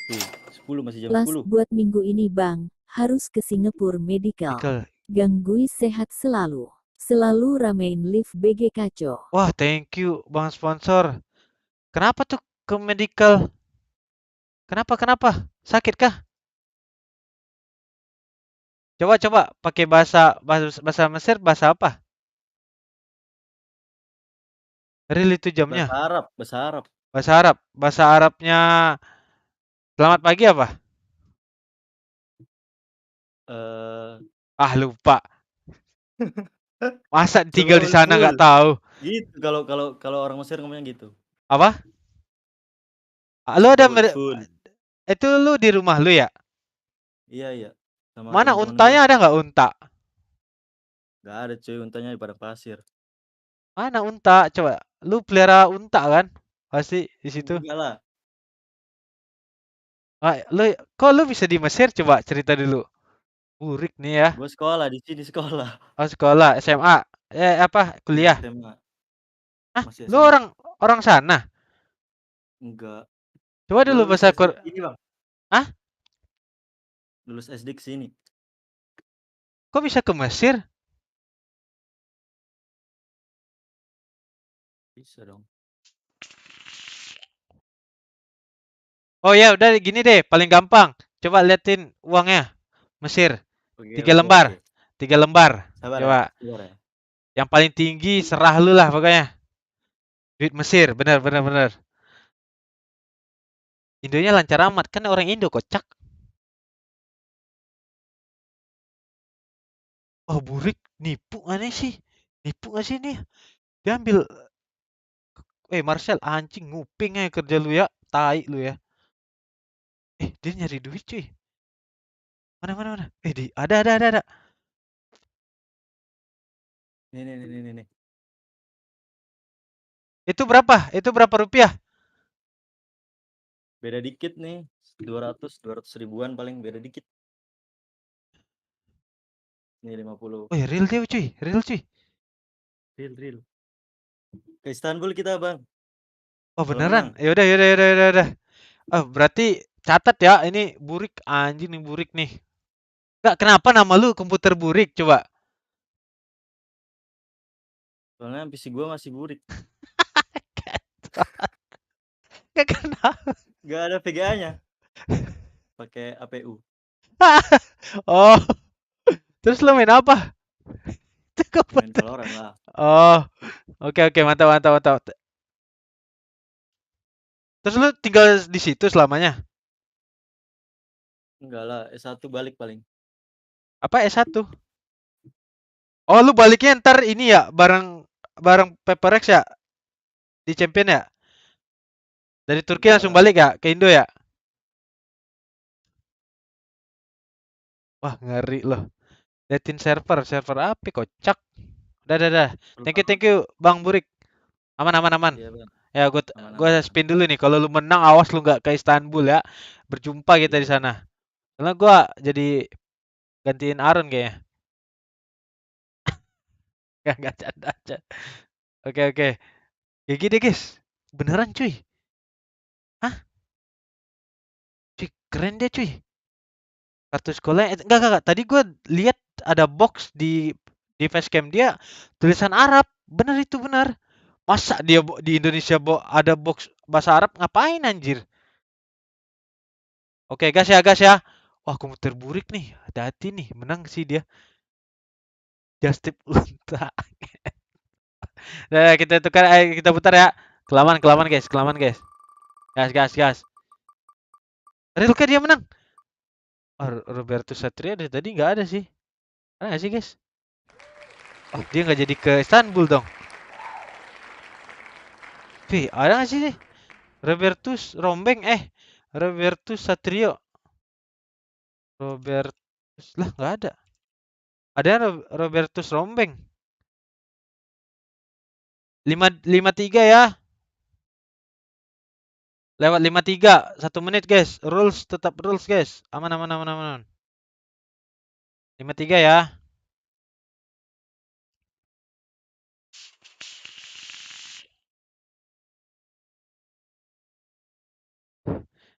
Tuh, 10 masih jam Plus 10. buat minggu ini Bang, harus ke Singapura Medical. Ganggui sehat selalu. Selalu ramein live BG Kaco. Wah, thank you Bang sponsor. Kenapa tuh ke medical? Kenapa? Sakit kah? Coba pakai bahasa Mesir, bahasa apa? Real itu jamnya. Bahasa Arab. Bahasa Arab. Bahasa Arabnya selamat pagi apa? Lupa. Masa tinggal di sana nggak tahu? Gitu kalau orang Mesir ngomongnya gitu. Apa? Lu ada itu lu di rumah lu ya? Iya. Sama Mana teman-teman untanya gua. ada nggak unta? Gak ada cuy, untanya di padang pasir. Mana unta? Coba lu pelihara unta kan? Pasti di situ. Enggak lah. Kok lu bisa di Mesir? Coba cerita dulu. Burik nih ya. Gua sekolah di sini sekolah. Oh, sekolah SMA. Kuliah? SMA. Masih Lu SMA. orang sana? Enggak. Coba dulu bahasa ini, Bang. Hah? Lulus SD ke sini. Kok bisa ke Mesir? Bisa dong. Oh ya, udah gini deh, paling gampang. Coba liatin uangnya. Mesir. 3 lembar. 3 lembar. Sabar Coba. Ya. Yang paling tinggi serah lu lah pokoknya. Duit Mesir, bener. Indonya lancar amat, kan orang Indo kocak. Oh, burik, nipu aneh sih. Nipu gak sih nih? Dia ambil Marcel, anjing nguping aja kerja lu ya. Tai lu ya. Dia nyari duit cuy. Mana? Ada. Nih. Itu berapa rupiah? Beda dikit nih. 200 ribuan paling beda dikit. Nih 50. Real dia cuy. Real. Real. Ke Istanbul kita, Bang. Oh, beneran? Yaudah. Oh, berarti catat ya, ini burik, anjing nih burik nih. Enggak, kenapa nama lu komputer burik coba? Soalnya PC gua masih burik. Kenapa? Gak ada VGA-nya. Pakai APU. Oh. Terus lu main apa? Main Valorant lah. Oh. Oke, mantap. Terus lu tinggal di situ selamanya? Enggak lah, S1 balik paling. Apa S1? Oh, lu baliknya ntar ini ya, bareng PaperX ya? Di Champion ya? Dari Turki langsung balik ya ke Indo ya? Wah, ngeri loh. Liatin server apa kocak. Dah. Thank you Bang Burik. Aman. Iya, Bang. Ya, gua spin dulu nih. Kalau lu menang, awas lu nggak ke Istanbul ya. Berjumpa kita di sana. Karena gua jadi gantiin Aaron kayaknya. Enggak canda aja. Oke. GG deh, guys. Beneran cuy. Hah? Cuy, keren deh cuy. Kartu sekolah enggak. Tadi gua lihat ada box di facecam dia tulisan Arab. Bener. Masa dia di Indonesia ada box bahasa Arab, ngapain anjir? Oke, gas ya. Wah, komputer burik nih. Hati-hati nih, menang sih dia. Just tip unta. Nah, kita putar ya. Kelamaan guys. Gas. Real kayak dia menang. Roberto Satria dari tadi nggak ada sih. Ada nggak sih, guys? Oh, dia nggak jadi ke Istanbul dong. Ada nggak sih? Robertus Rombeng Robertus Satrio. Robertus lah nggak ada. Ada Robertus Rombeng. 53 ya. Lewat 53, 1 menit guys. Rules tetap rules guys. Aman aman aman aman. 53 ya.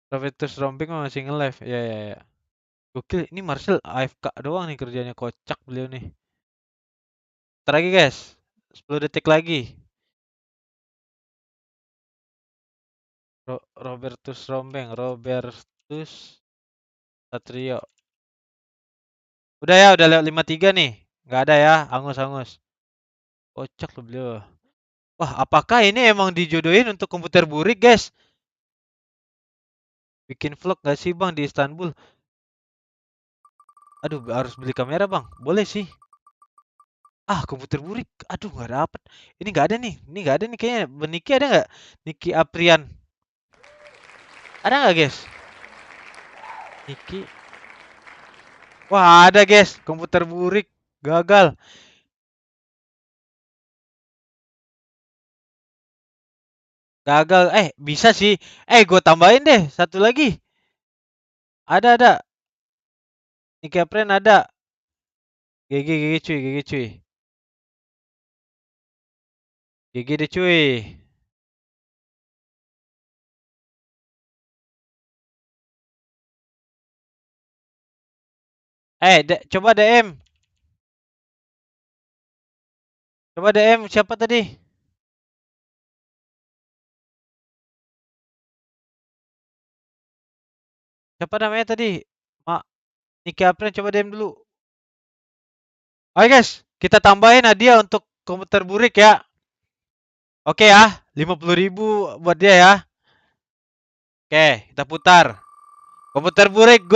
Robertus Rombeng masih nge-live. Ya ya ya. Gokil, ini Marcel AFK doang nih kerjanya, kocak beliau nih. Ntar lagi guys. 10 detik lagi. Robertus Rombeng, Robertus Satrio. Udah ya, udah lewat 53 nih. Nggak ada ya, angus-angus. Kocak loh beliau. Wah, apakah ini emang dijodohin untuk komputer burik, guys? Bikin vlog nggak sih, Bang, di Istanbul? Aduh, harus beli kamera, Bang. Boleh sih. Ah, komputer burik. Aduh, nggak dapet. Ini nggak ada nih. Ini nggak ada nih kayaknya. Niki ada nggak? Niki Aprian. Ada nggak, guys? Niki. Wah, ada, guys. Komputer burik. Gagal. Gagal. Bisa sih. Gue tambahin deh. Satu lagi. Ada. Niki Aprian ada. GG cuy, GG cuy. GG deh cuy. Coba DM. Coba DM siapa tadi? Siapa namanya tadi? Niki Apren, coba DM dulu. Oke guys, kita tambahin hadiah untuk komputer burik ya. Oke ya, 50.000 buat dia ya. Oke, kita putar. Komputer burik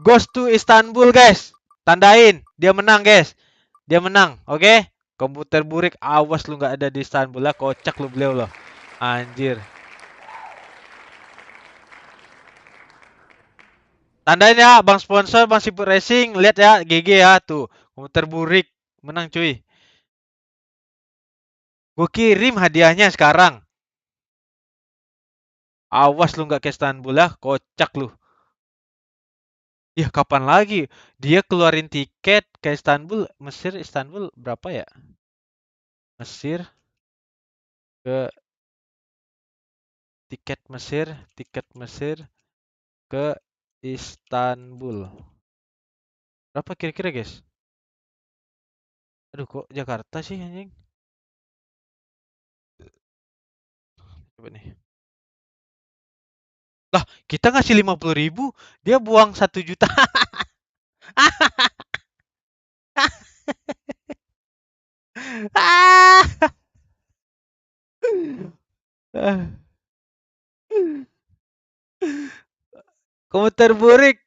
goes to Istanbul guys. Tandain, dia menang guys. Dia menang, oke? Komputer burik, awas lu nggak ada di Istanbul lah, kocak lu beliau loh. Anjir. Tandain ya, bang sponsor, bang Siput Racing, lihat ya, GG ya, tuh. Komputer burik, menang cuy. Gue kirim hadiahnya sekarang. Awas lu nggak ke Istanbul ya, kocak lu. Ya kapan lagi? Dia keluarin tiket ke Istanbul, Mesir, Istanbul berapa ya? Mesir ke tiket Mesir ke Istanbul. Berapa kira-kira guys? Aduh kok Jakarta sih anjing? Coba nih. Lah, kita ngasih 50.000, dia buang 1 juta. Komputer burik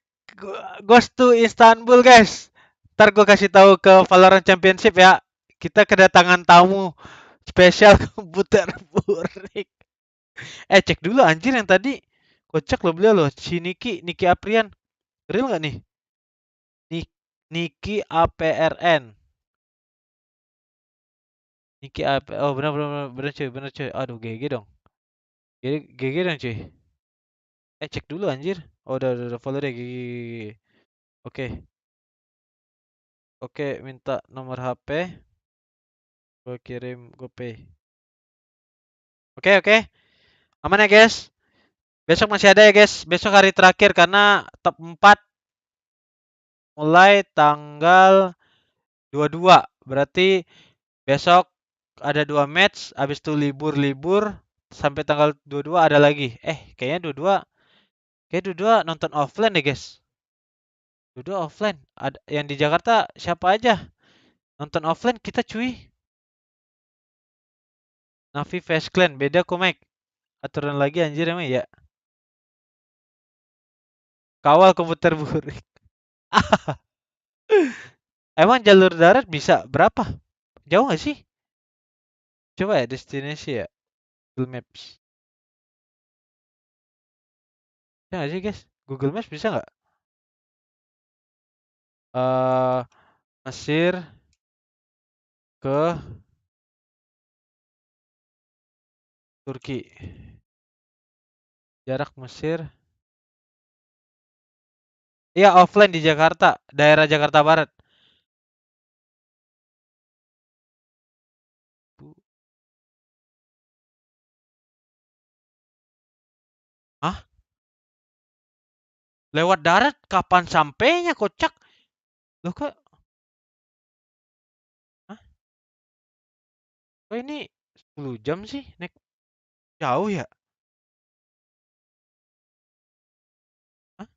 goes to Istanbul guys. Ntar gue kasih tahu ke Valorant Championship ya. Kita kedatangan tamu spesial komputer burik. Cek dulu anjir yang tadi. Kocak loh beliau loh. Si Niki Aprian. Real nggak nih? Niki APRN. Niki AP. Oh benar cuy. Aduh GG dong. GG dong cuy. Cek dulu anjir. Oh udah follow deh GG. Oke, minta nomor HP. Gue kirim GoPay. Oke. Aman ya guys. Besok masih ada ya guys. Besok hari terakhir karena top 4 mulai tanggal 22. Berarti besok ada 2 match, habis itu libur sampai tanggal 22 ada lagi. Kayaknya 22 nonton offline deh guys. 22 offline. Ada yang di Jakarta siapa aja? Nonton offline kita cuy. Navi Face Clan beda kok Mike. Aturan lagi anjir emang ya. Kawal komputer burik. Emang jalur darat bisa berapa? Jauh nggak sih? Coba ya destinasi ya. Google Maps. Bisa nggak sih guys? Google Maps bisa nggak? Mesir ke Turki. Jarak Mesir. Iya offline di Jakarta, daerah Jakarta Barat. Hah? Lewat darat kapan sampainya kocak? Loh kok? Hah? Kok ini 10 jam sih naik jauh ya? Hah?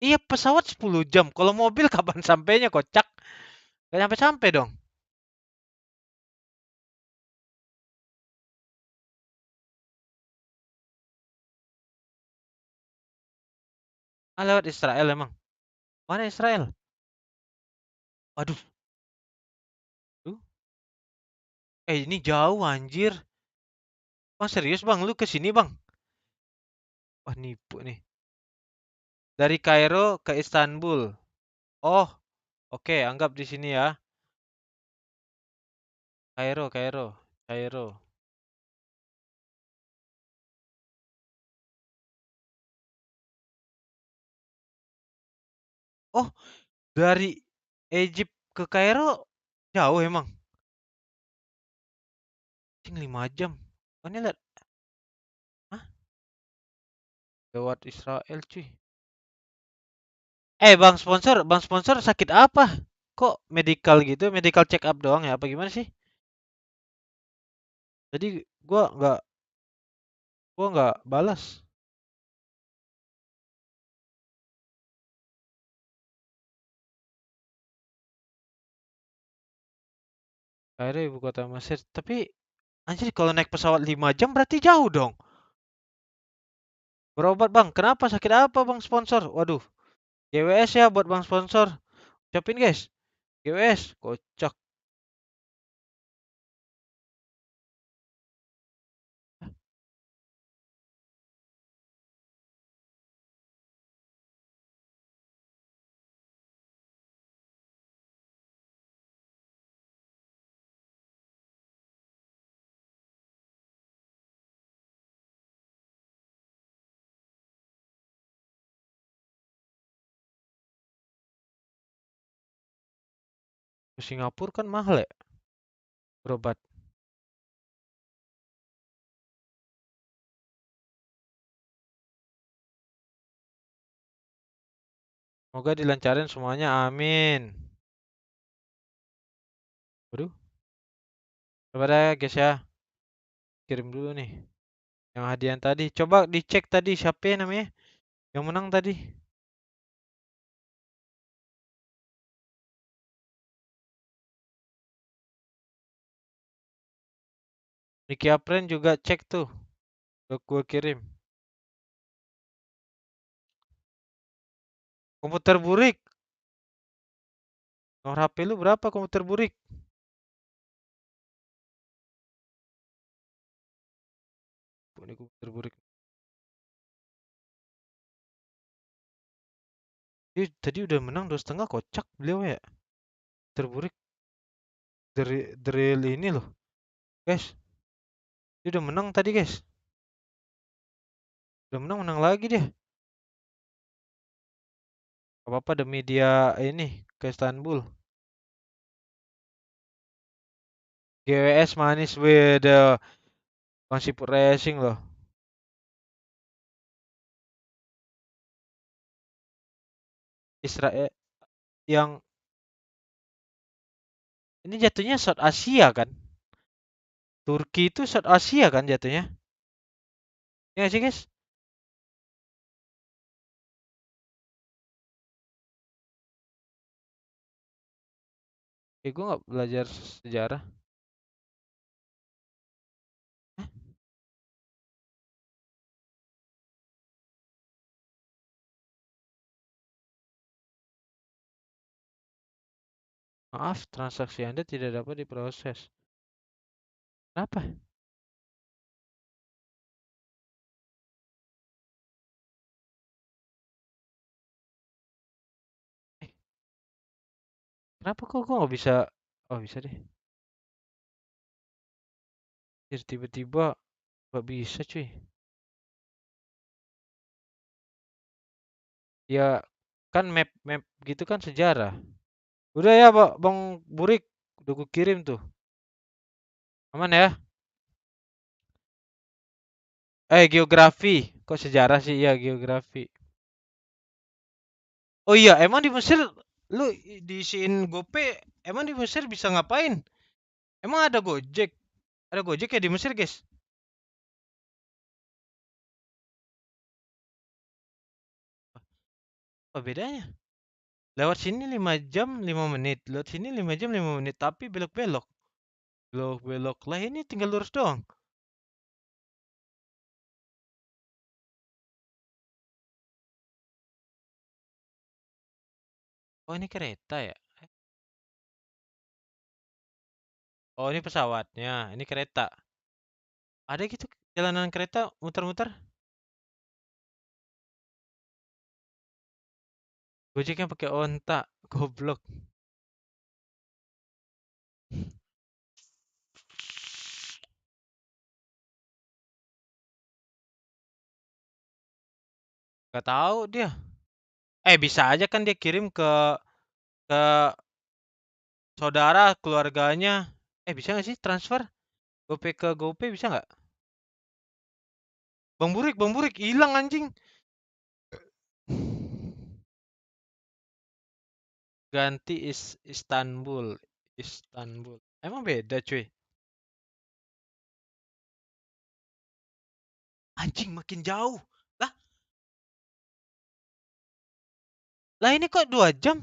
Iya pesawat 10 jam. Kalau mobil kapan sampainya kocak? Gak sampai-sampai dong. Ah lewat Israel emang. Mana Israel? Waduh. Tuh. Ini jauh anjir. Bang serius bang, lu kesini bang? Wah nipu nih. Dari Kairo ke Istanbul. Oh, oke, anggap di sini ya. Kairo. Oh, dari Egypt ke Kairo jauh emang. 5 jam. Oh, ini lihat. Hah? Lewat Israel cuy. Bang sponsor sakit apa? Kok medical gitu? Medical check up doang ya? Apa gimana sih? Jadi gua nggak balas. Kairo ibu kota Mesir. Tapi anjir kalau naik pesawat 5 jam berarti jauh dong. Berobat bang, kenapa sakit apa bang sponsor? Waduh, GWS ya buat bang sponsor. Ucapin guys, GWS, kocak. Ke Singapura kan mahal ya berobat. Semoga dilancarin semuanya, amin. Waduh, coba deh guys ya. Kirim dulu nih. Yang hadiah tadi. Coba dicek tadi siapa ya namanya? Yang menang tadi. Nicky Apren juga cek tuh. Udah gue kirim. Komputer burik. Nomor HP lu berapa komputer burik? Ini komputer burik. Dia tadi udah menang 2,5 kocak beliau ya. Terburik drill ini loh. Guys. Dia udah menang tadi guys. Udah menang lagi dia. Apa-apa demi dia ini ke Istanbul. GWS manis with Bang Siput Racing loh. Israel yang ini jatuhnya South Asia kan? Turki itu South Asia kan jatuhnya? Ya nggak sih guys? Gue nggak belajar sejarah. Maaf, transaksi Anda tidak dapat diproses. Kenapa? Kenapa kok gue nggak bisa? Oh bisa deh. Tiba-tiba nggak bisa cuy. Ya kan map gitu kan sejarah. Udah ya Bang Burik, udah gue kirim tuh. Aman ya? Geografi. Kok sejarah sih? Ya geografi. Oh iya, emang di Mesir lu diisiin GoPay, emang di Mesir bisa ngapain? Emang ada Gojek? Ada Gojek ya di Mesir, guys? Apa bedanya? Lewat sini 5 jam 5 menit, lewat sini 5 jam 5 menit, tapi belok-belok. Belok-belok. Lah ini tinggal lurus doang. Oh, ini kereta ya? Oh, ini pesawatnya. Ini kereta. Ada gitu jalanan kereta muter-muter? Gojeknya pakai onta. Goblok. Gak tahu dia. Bisa aja kan dia kirim ke saudara keluarganya. Bisa nggak sih transfer GoPay ke GoPay, bisa nggak? Bang Burik hilang anjing. Ganti Istanbul. Emang beda cuy. Anjing makin jauh. Lah ini kok 2 jam?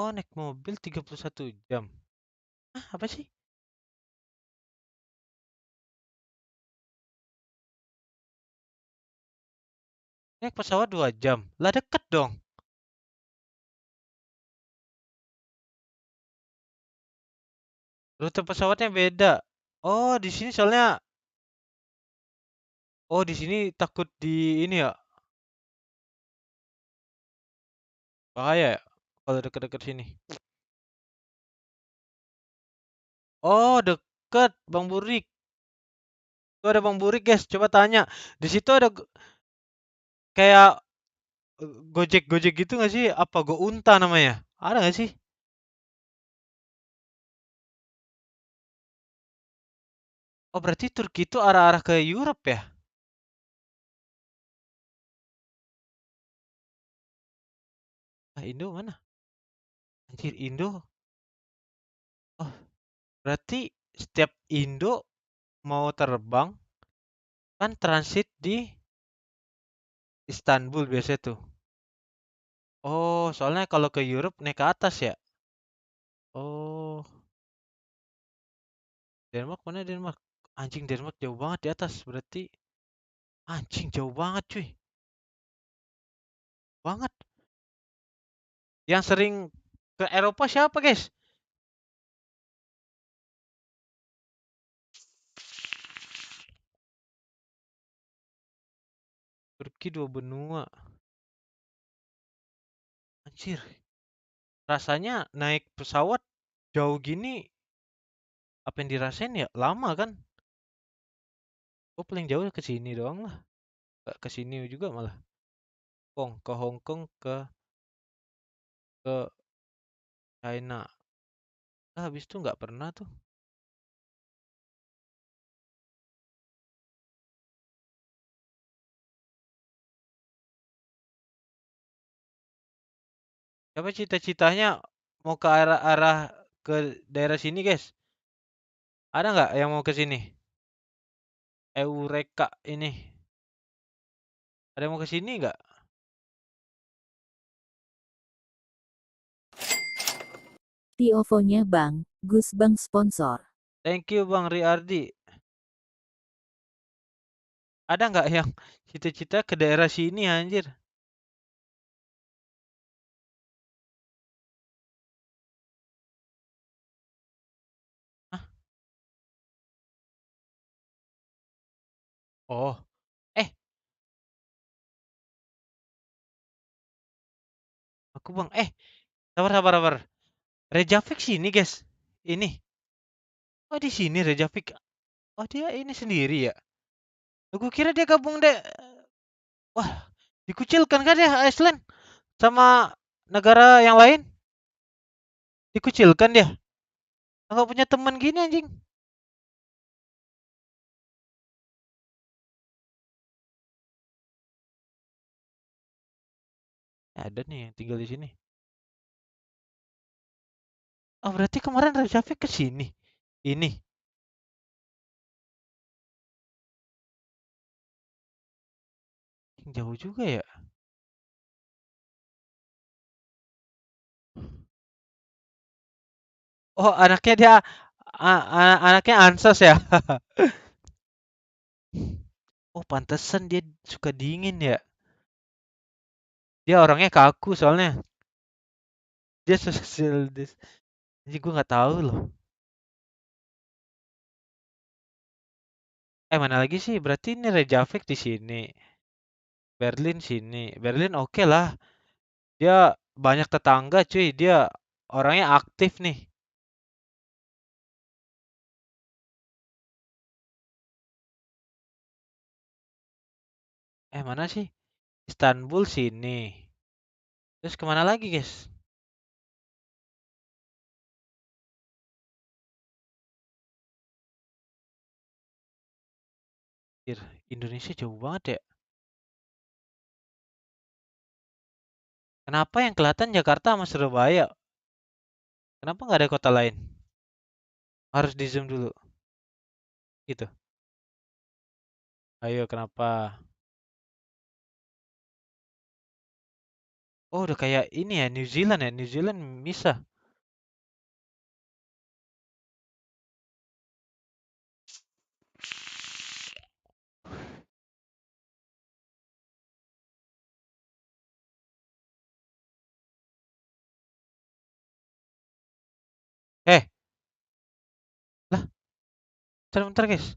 Oh, naik mobil 31 jam. Apa sih? Naik pesawat 2 jam. Lah deket dong. Rute pesawatnya beda. Oh, di sini soalnya di sini takut di ini ya. Bahaya ya kalau deket-deket sini. Oh, deket Bang Burik. Tuh ada Bang Burik, guys. Coba tanya. Di situ ada kayak Gojek gitu nggak sih? Apa Go Unta namanya? Ada nggak sih? Oh, berarti Turki itu arah-arah ke Europe ya? Indo mana? Anjir, Indo. Oh, berarti setiap Indo mau terbang kan transit di Istanbul biasa tuh. Oh, soalnya kalau ke Europe naik ke atas ya? Oh, Denmark mana Denmark? Anjing, Denmark jauh banget di atas. Berarti anjing jauh banget cuy. Banget. Yang sering ke Eropa siapa, guys? Turki 2 benua. Anjir. Rasanya naik pesawat jauh gini apa yang dirasain ya? Lama kan? Gue paling jauh ke sini doang lah. Gak ke sini juga malah. Ke Hong Kong ke China. Habis itu nggak pernah tuh. Siapa cita-citanya mau ke arah ke daerah sini, guys? Ada nggak yang mau ke sini? Eureka ini. Ada yang mau ke sini nggak? Tiofonya Bang, Gus Bang sponsor. Thank you Bang Riardi. Ada nggak yang cita-cita ke daerah sini anjir? Hah? Oh. Aku bang. Sabar sabar sabar. Rejavik sini guys. Ini. Oh di sini Rejavik. Oh dia ini sendiri ya. Aku kira dia gabung deh. Wah, dikucilkan kan ya Iceland sama negara yang lain? Dikucilkan dia. Nggak punya teman gini anjing. Ada nih yang tinggal di sini. Oh berarti kemarin Rejavik ke sini. Ini. Jauh juga ya. Oh anaknya dia anaknya Ansos ya. Oh pantesan dia suka dingin ya. Dia orangnya kaku soalnya. Dia social dis. Jadi gue nggak tahu loh. Mana lagi sih? Berarti ini Reykjavik di sini. Berlin sini. Berlin oke lah. Dia banyak tetangga cuy. Dia orangnya aktif nih. Mana sih? Istanbul sini. Terus kemana lagi guys? Indonesia jauh banget ya. Kenapa yang kelihatan Jakarta sama Surabaya? Kenapa nggak ada kota lain? Harus di zoom dulu. Gitu. Ayo kenapa? Oh udah kayak ini ya New Zealand ya. New Zealand bisa. Eh. Lah. Bentar guys.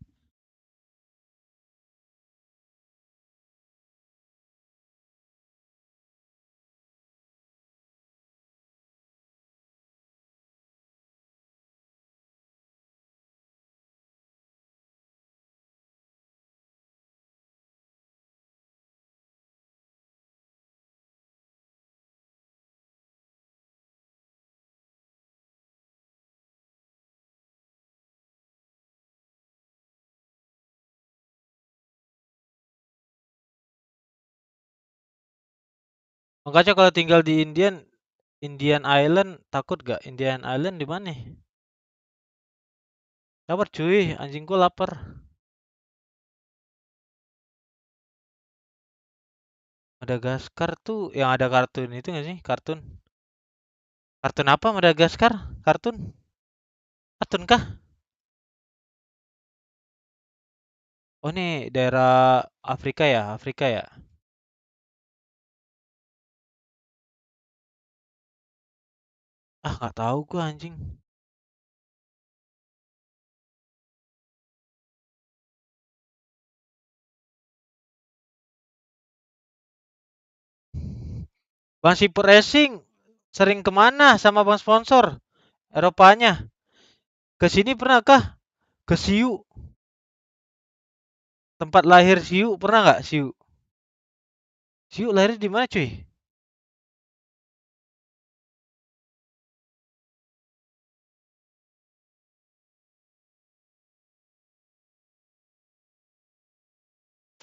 Makanya kalau tinggal di Indian Island takut gak? Indian Island di mana? Sabar cuy, anjingku lapar. Madagaskar tuh yang ada kartun itu nggak sih? Kartun. Kartun apa Madagaskar? Kartun? Kartun kah? Oh nih daerah Afrika ya, Afrika ya. Nggak tahu gua anjing. Bang Sipur Racing sering kemana sama bang sponsor? Eropanya. Ke sini pernah kah? Ke Siu. Tempat lahir Siu pernah nggak Siu? Siu lahir di mana cuy?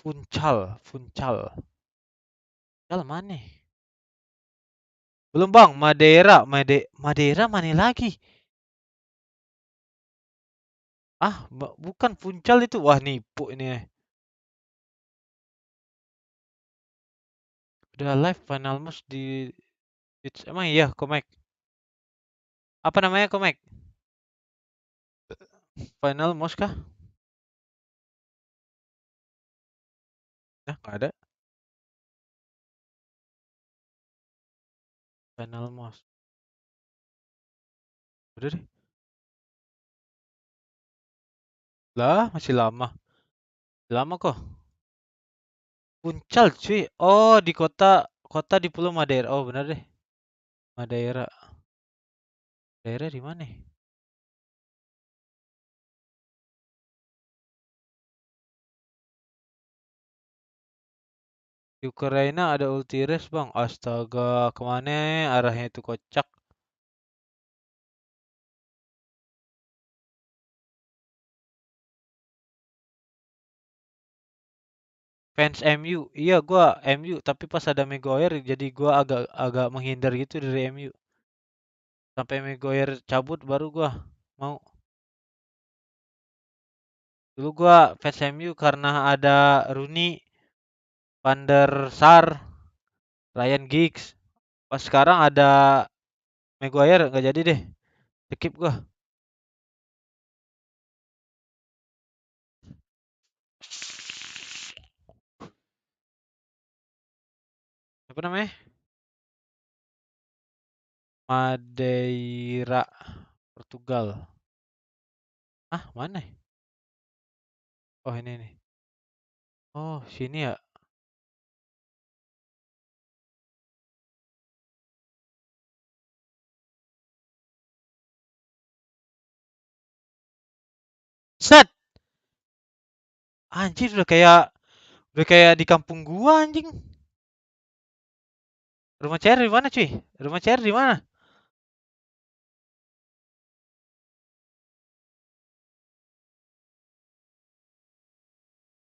Funchal, Funchal. Funchal mana? Belum bang, Madeira, Madeira mana lagi? Bukan Funchal itu. Wah nipu ini. Udah live final match di Twitch. Emang iya, Komek. Apa namanya Komek? Final match kah? Nah, nggak ada. Panel mouse. Udah deh. Lah, masih lama. Lama kok. Puncal cuy. Oh, di kota di Pulau Madeira. Oh, benar deh. Madeira. Daerah di mana? Di Ukraina ada ulti race, Bang. Astaga, kemana arahnya itu kocak. Fans MU. Iya, gua MU, tapi pas ada Maguire jadi gua agak menghindar gitu dari MU. Sampai Maguire cabut baru gua mau. Dulu gua fans MU karena ada Rooney, Van der Sar, Ryan Giggs. Pas sekarang ada Maguire nggak jadi deh. Skip gua. Apa namanya? Madeira, Portugal. Ah, mana? Oh, ini nih. Oh, sini ya. Set. Anjir udah kayak di kampung gua anjing. Rumah CR di mana, cuy? Rumah CR di mana?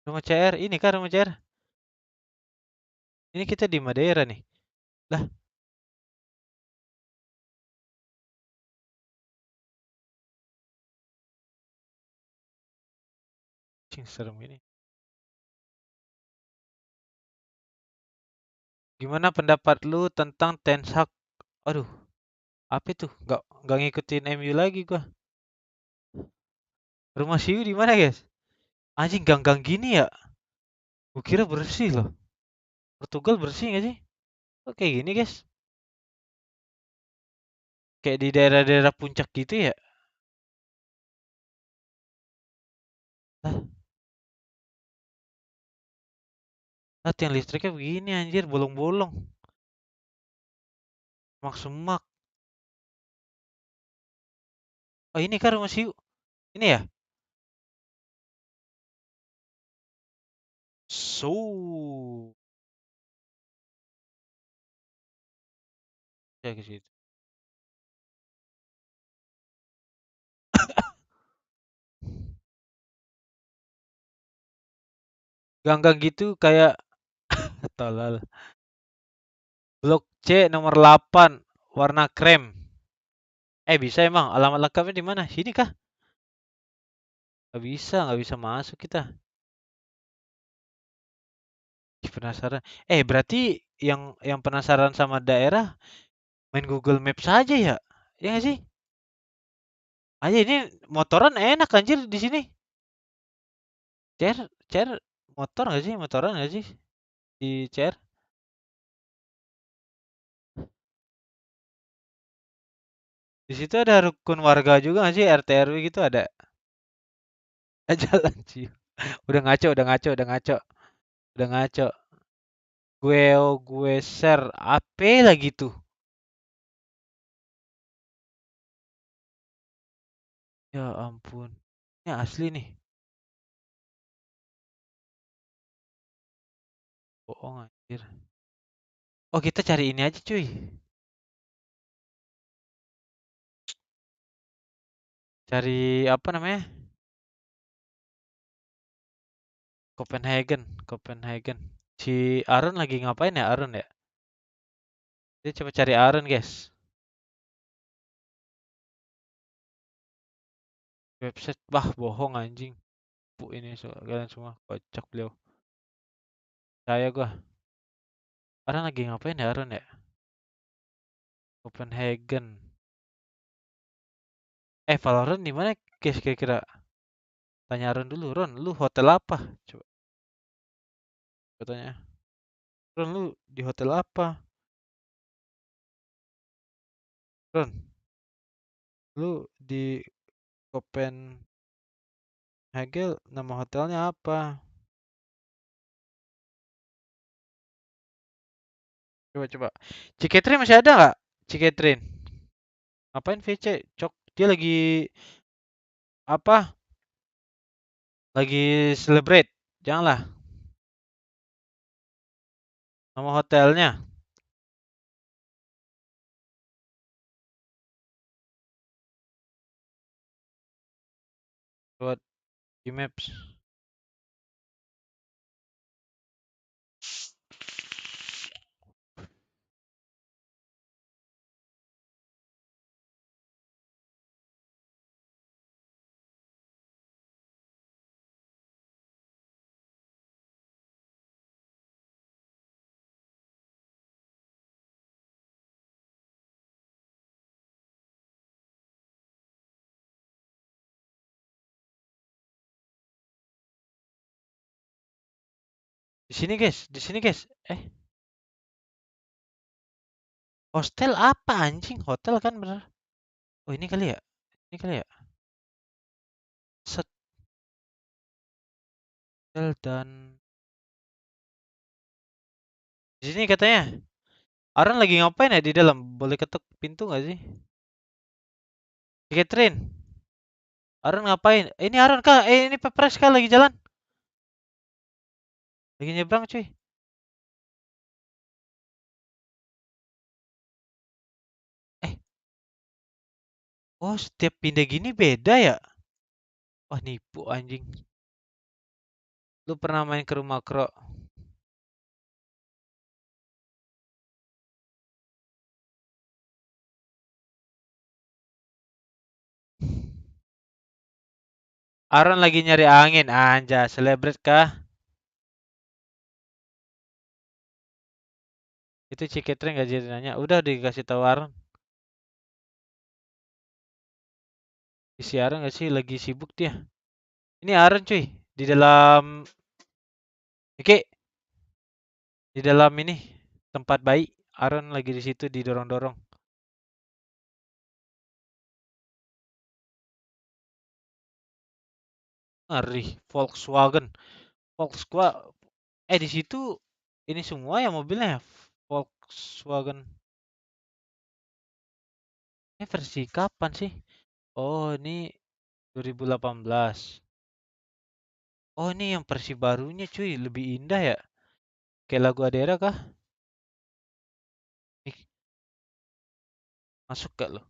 Rumah CR ini kan rumah CR. Ini kita di Madeira nih. Lah, cing serem ini. Gimana pendapat lu tentang Ten Hag? Aduh, apa itu? Nggak ngikutin MU lagi gua. Rumah Siu di mana, guys? Anjing gang-gang gini ya? Gua kira bersih loh. Portugal bersih nggak sih? Kok kayak gini, guys? Kayak di daerah-daerah puncak gitu ya? Lah, lah tiang listriknya begini anjir, bolong-bolong. Semak-semak. Oh, ini kan rumah Siu. Ini ya? So. Ya ke situ. Gang-gang gitu kayak tolol. Blok C nomor 8 warna krem. Bisa emang alamat lengkapnya di mana? Sini kah? Nggak bisa masuk kita. Ih, penasaran. Berarti yang penasaran sama daerah main Google Maps saja ya? Ya nggak sih? Aja ini motoran enak anjir di sini. CR motor nggak sih? Motoran nggak sih di CR? Di situ ada rukun warga juga nggak sih? RT RW gitu ada. Jalan sih. Udah ngaco, udah ngaco, udah ngaco. Udah ngaco. Gue share apa lagi tuh? Ya ampun. Ini asli nih. Bohong anjir. Oh, kita cari ini aja cuy. Cari apa namanya? Copenhagen. Si Aaron lagi ngapain ya Aaron ya? Dia coba cari Aaron, guys. Website, bah bohong anjing. Ini kalian semua kocak beliau. Saya gua. Aaron lagi ngapain ya Aaron ya? Copenhagen. Valorant di mana guys kira-kira? Tanya Aaron dulu, Ron, lu hotel apa? Coba. katanya. Ron, lu di hotel apa? Ron, lu di Copenhagen, nama hotelnya apa? Coba. Ciketrin masih ada nggak? Ciketrin. Ngapain VC? Cok, dia lagi apa? Lagi celebrate. Janganlah. Nama hotelnya. Buat di maps. Di sini guys. Hostel apa anjing? Hotel kan bener. Oh ini kali ya? Set hotel dan di sini katanya. Aaron lagi ngapain ya di dalam? Boleh ketuk pintu nggak sih? Catherine. Aaron ngapain? Ini Aaron kah? Ini Pepres kah lagi jalan? Lagi nyebrang cuy. Oh, setiap pindah gini beda ya? Wah, nipu anjing. Lu pernah main ke rumah Kro? Aaron lagi nyari angin, anja. Celebrate kah? Itu Ciketren gak jadi nanya. Udah dikasih tahu Aaron. Isi Aaron gak sih? Lagi sibuk dia. Ini Aaron cuy. Di dalam... Oke. Di dalam ini. Tempat bayi. Aaron lagi di situ didorong-dorong. Ngeri. Volkswagen. Di situ ini semua ya mobilnya ya? Volkswagen. Ini versi kapan sih? Oh, ini 2018. Oh, ini yang versi barunya cuy, lebih indah ya. Kayak lagu Adera kah? Masuk gak lo?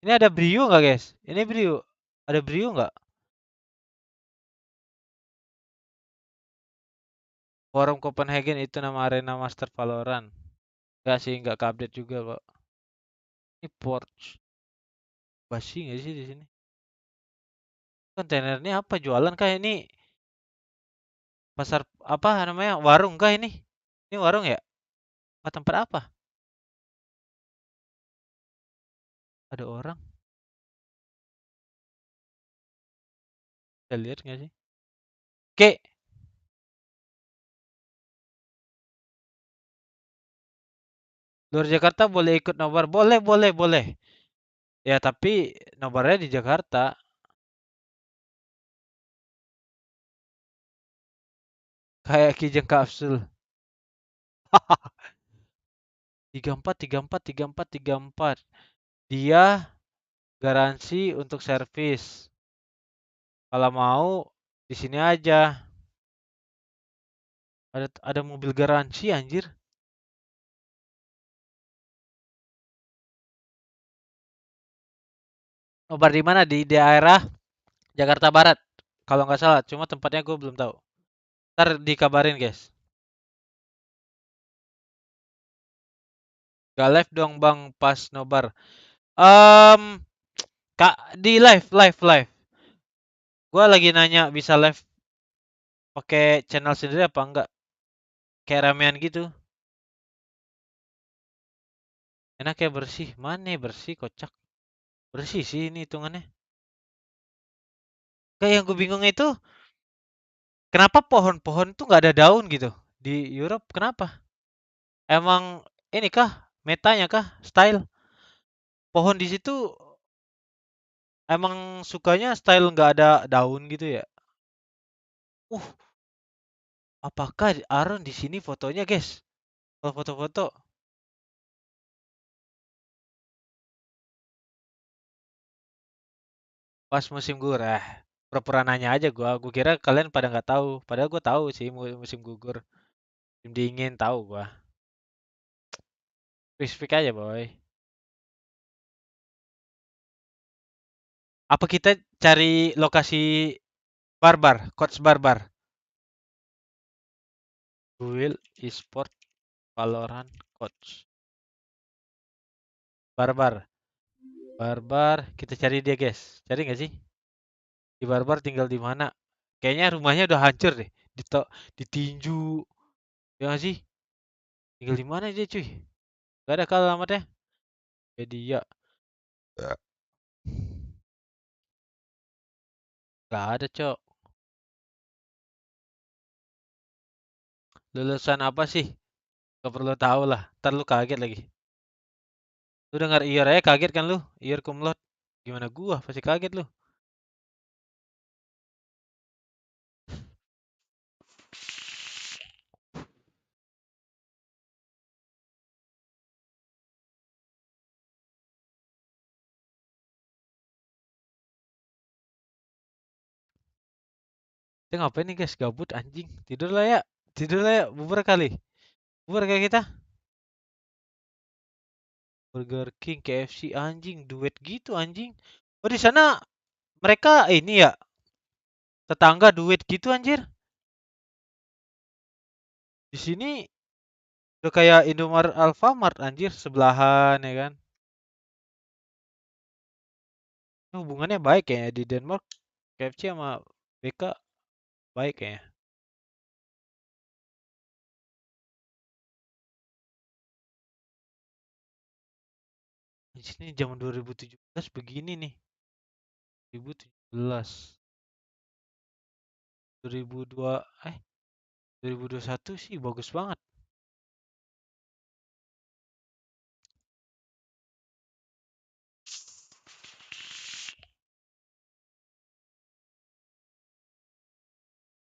Ini ada Brio nggak guys? Ini Brio. Ada Brio nggak? Forum Copenhagen itu nama arena Master Valorant. Enggak sih, nggak update juga kok. Ini Porsche. Basi nggak sih di sini? Kontainernya apa? Jualan kah ini? Pasar apa namanya? Warung kah ini? Ini warung ya? Tempat apa? Ada orang? Kita lihat nggak sih? Oke. Luar Jakarta boleh ikut nobar? Boleh. Ya tapi nobarnya di Jakarta. Kayak Kijang Kapsul. 34. Dia garansi untuk servis. Kalau mau di sini aja. Ada mobil garansi anjir. Nobar di mana? Di daerah Jakarta Barat. Kalau nggak salah, cuma tempatnya gue belum tahu. Ntar dikabarin guys. Gak live dong bang pas nobar. Kak di live. Gue lagi nanya bisa live pakai channel sendiri apa enggak? Kayak ramean gitu. Enaknya bersih. Mana bersih, kocak. Bersih sih ini hitungannya. Kayak yang gue bingung itu, kenapa pohon-pohon tuh nggak ada daun gitu di Europe? Kenapa? Emang ini kah metanya kah style pohon di situ emang sukanya style nggak ada daun gitu ya? Apakah Aaron di sini fotonya, guys? Kalau foto-foto pas musim gugur, pura-pura nanya aja gua. Gua kira kalian pada nggak tahu. Padahal gua tahu sih musim gugur, musim dingin tahu gua. Speak aja, boy. Apa kita cari lokasi barbar, coach barbar? Duel e-sport Valorant coach. Barbar. Barbar, kita cari dia, guys. Cari nggak sih? Di barbar tinggal di mana? Kayaknya rumahnya udah hancur deh. Ditinju. Ya nggak sih? Tinggal di mana dia, cuy? Gak ada kalau alamatnya. Media. Gak ada, cok. Lulusan apa sih? Gak perlu tahu lah. Ntar lu kaget lagi. Lu dengar IR aja kaget kan lu? IR cum laude. Gimana gua? Pasti kaget lu. Kita ngapain nih, guys? Gabut anjing. Tidur lah ya. Tidur lah ya. Bubar kali. Bubar kayak kita. Burger King, KFC, anjing. Duet gitu anjing. Oh, di sana mereka ini ya. Tetangga duet gitu anjir. Di sini udah kayak Indomaret Alfamart anjir sebelahan ya kan. Hubungannya baik ya di Denmark. KFC sama BK baik ya. Di sini zaman 2017 begini nih. 2017. 2021 sih bagus banget.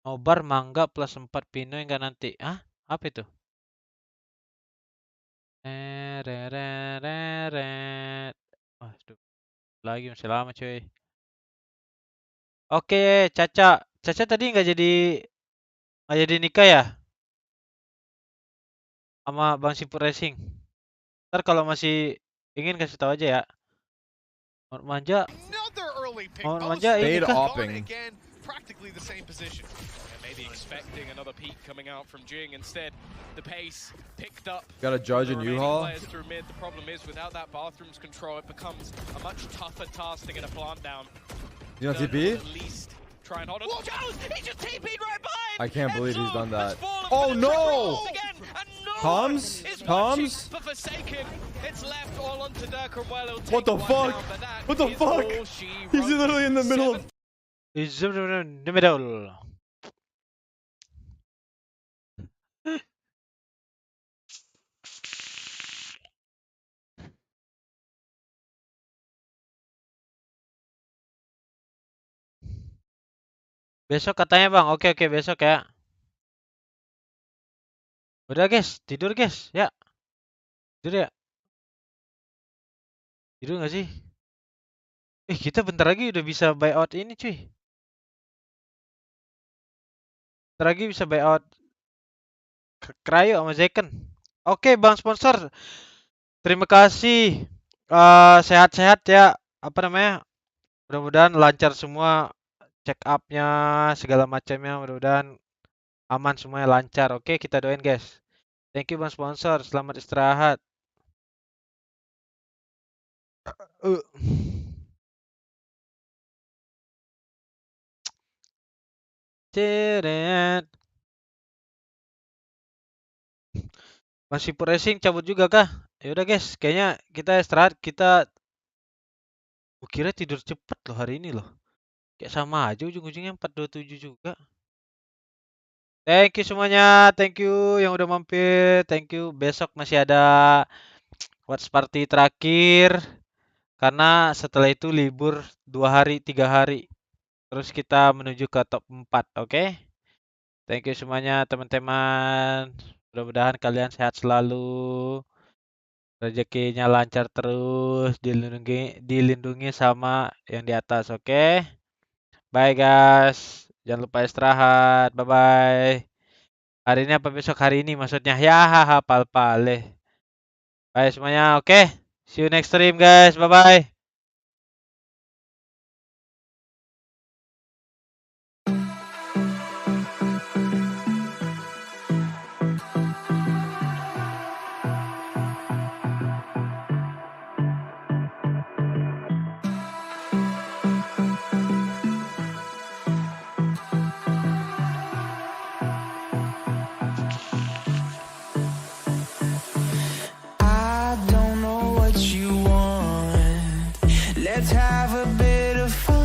Nobar mangga plus 4 pino enggak nanti. Hah? Apa itu? Lagi masih lama cuy. Oke, Caca. Caca tadi nggak jadi nikah ya? Sama Bang Sipur Racing. Ntar kalau masih ingin kasih tahu aja ya. Mau manja. Mau manja ini kah? Practically the same position. And maybe expecting another peak coming out from Jing. Instead, the pace picked up. Got a judge in U-Haul. Through mid. The problem is without that bathroom's control, it becomes a much tougher task to get a plant down. You know TP? At least try and hold on. Watch out! He just TP'd right behind! I can't believe he's done that. Oh no! Comes? Comes? What the fuck? What the fuck? He's literally in the middle of... He's in the middle. Besok katanya bang, oke besok ya. Udah guys, tidur guys, ya. Tidur ya. Tidur nggak sih? Kita bentar lagi udah bisa buyout ini cuy. Bentar lagi bisa buyout Cryo sama Zeken. Oke bang sponsor, terima kasih. Sehat-sehat ya. Apa namanya? Mudah-mudahan lancar semua check up-nya segala macamnya. Mudah-mudahan aman semuanya lancar. Oke, kita doain guys. Thank you bang sponsor. Selamat istirahat. Ceret. Masih Racing cabut juga kah? Yaudah guys, kayaknya kita istirahat. Kita kira tidur cepet loh hari ini loh. Kayak sama aja ujung-ujungnya 427 juga. Thank you semuanya, thank you yang udah mampir, thank you. Besok masih ada watch party terakhir. Karena setelah itu libur 2 hari, 3 hari. Terus kita menuju ke top 4, oke? Thank you semuanya teman-teman. Mudah-mudahan kalian sehat selalu. Rezekinya lancar terus, dilindungi sama yang di atas, oke? Bye guys. Jangan lupa istirahat. Bye bye. Hari ini apa besok hari ini maksudnya? Ya haha pal-pale. Bye semuanya, oke? See you next stream guys. Bye bye. I don't know what you want. Let's have a bit of fun.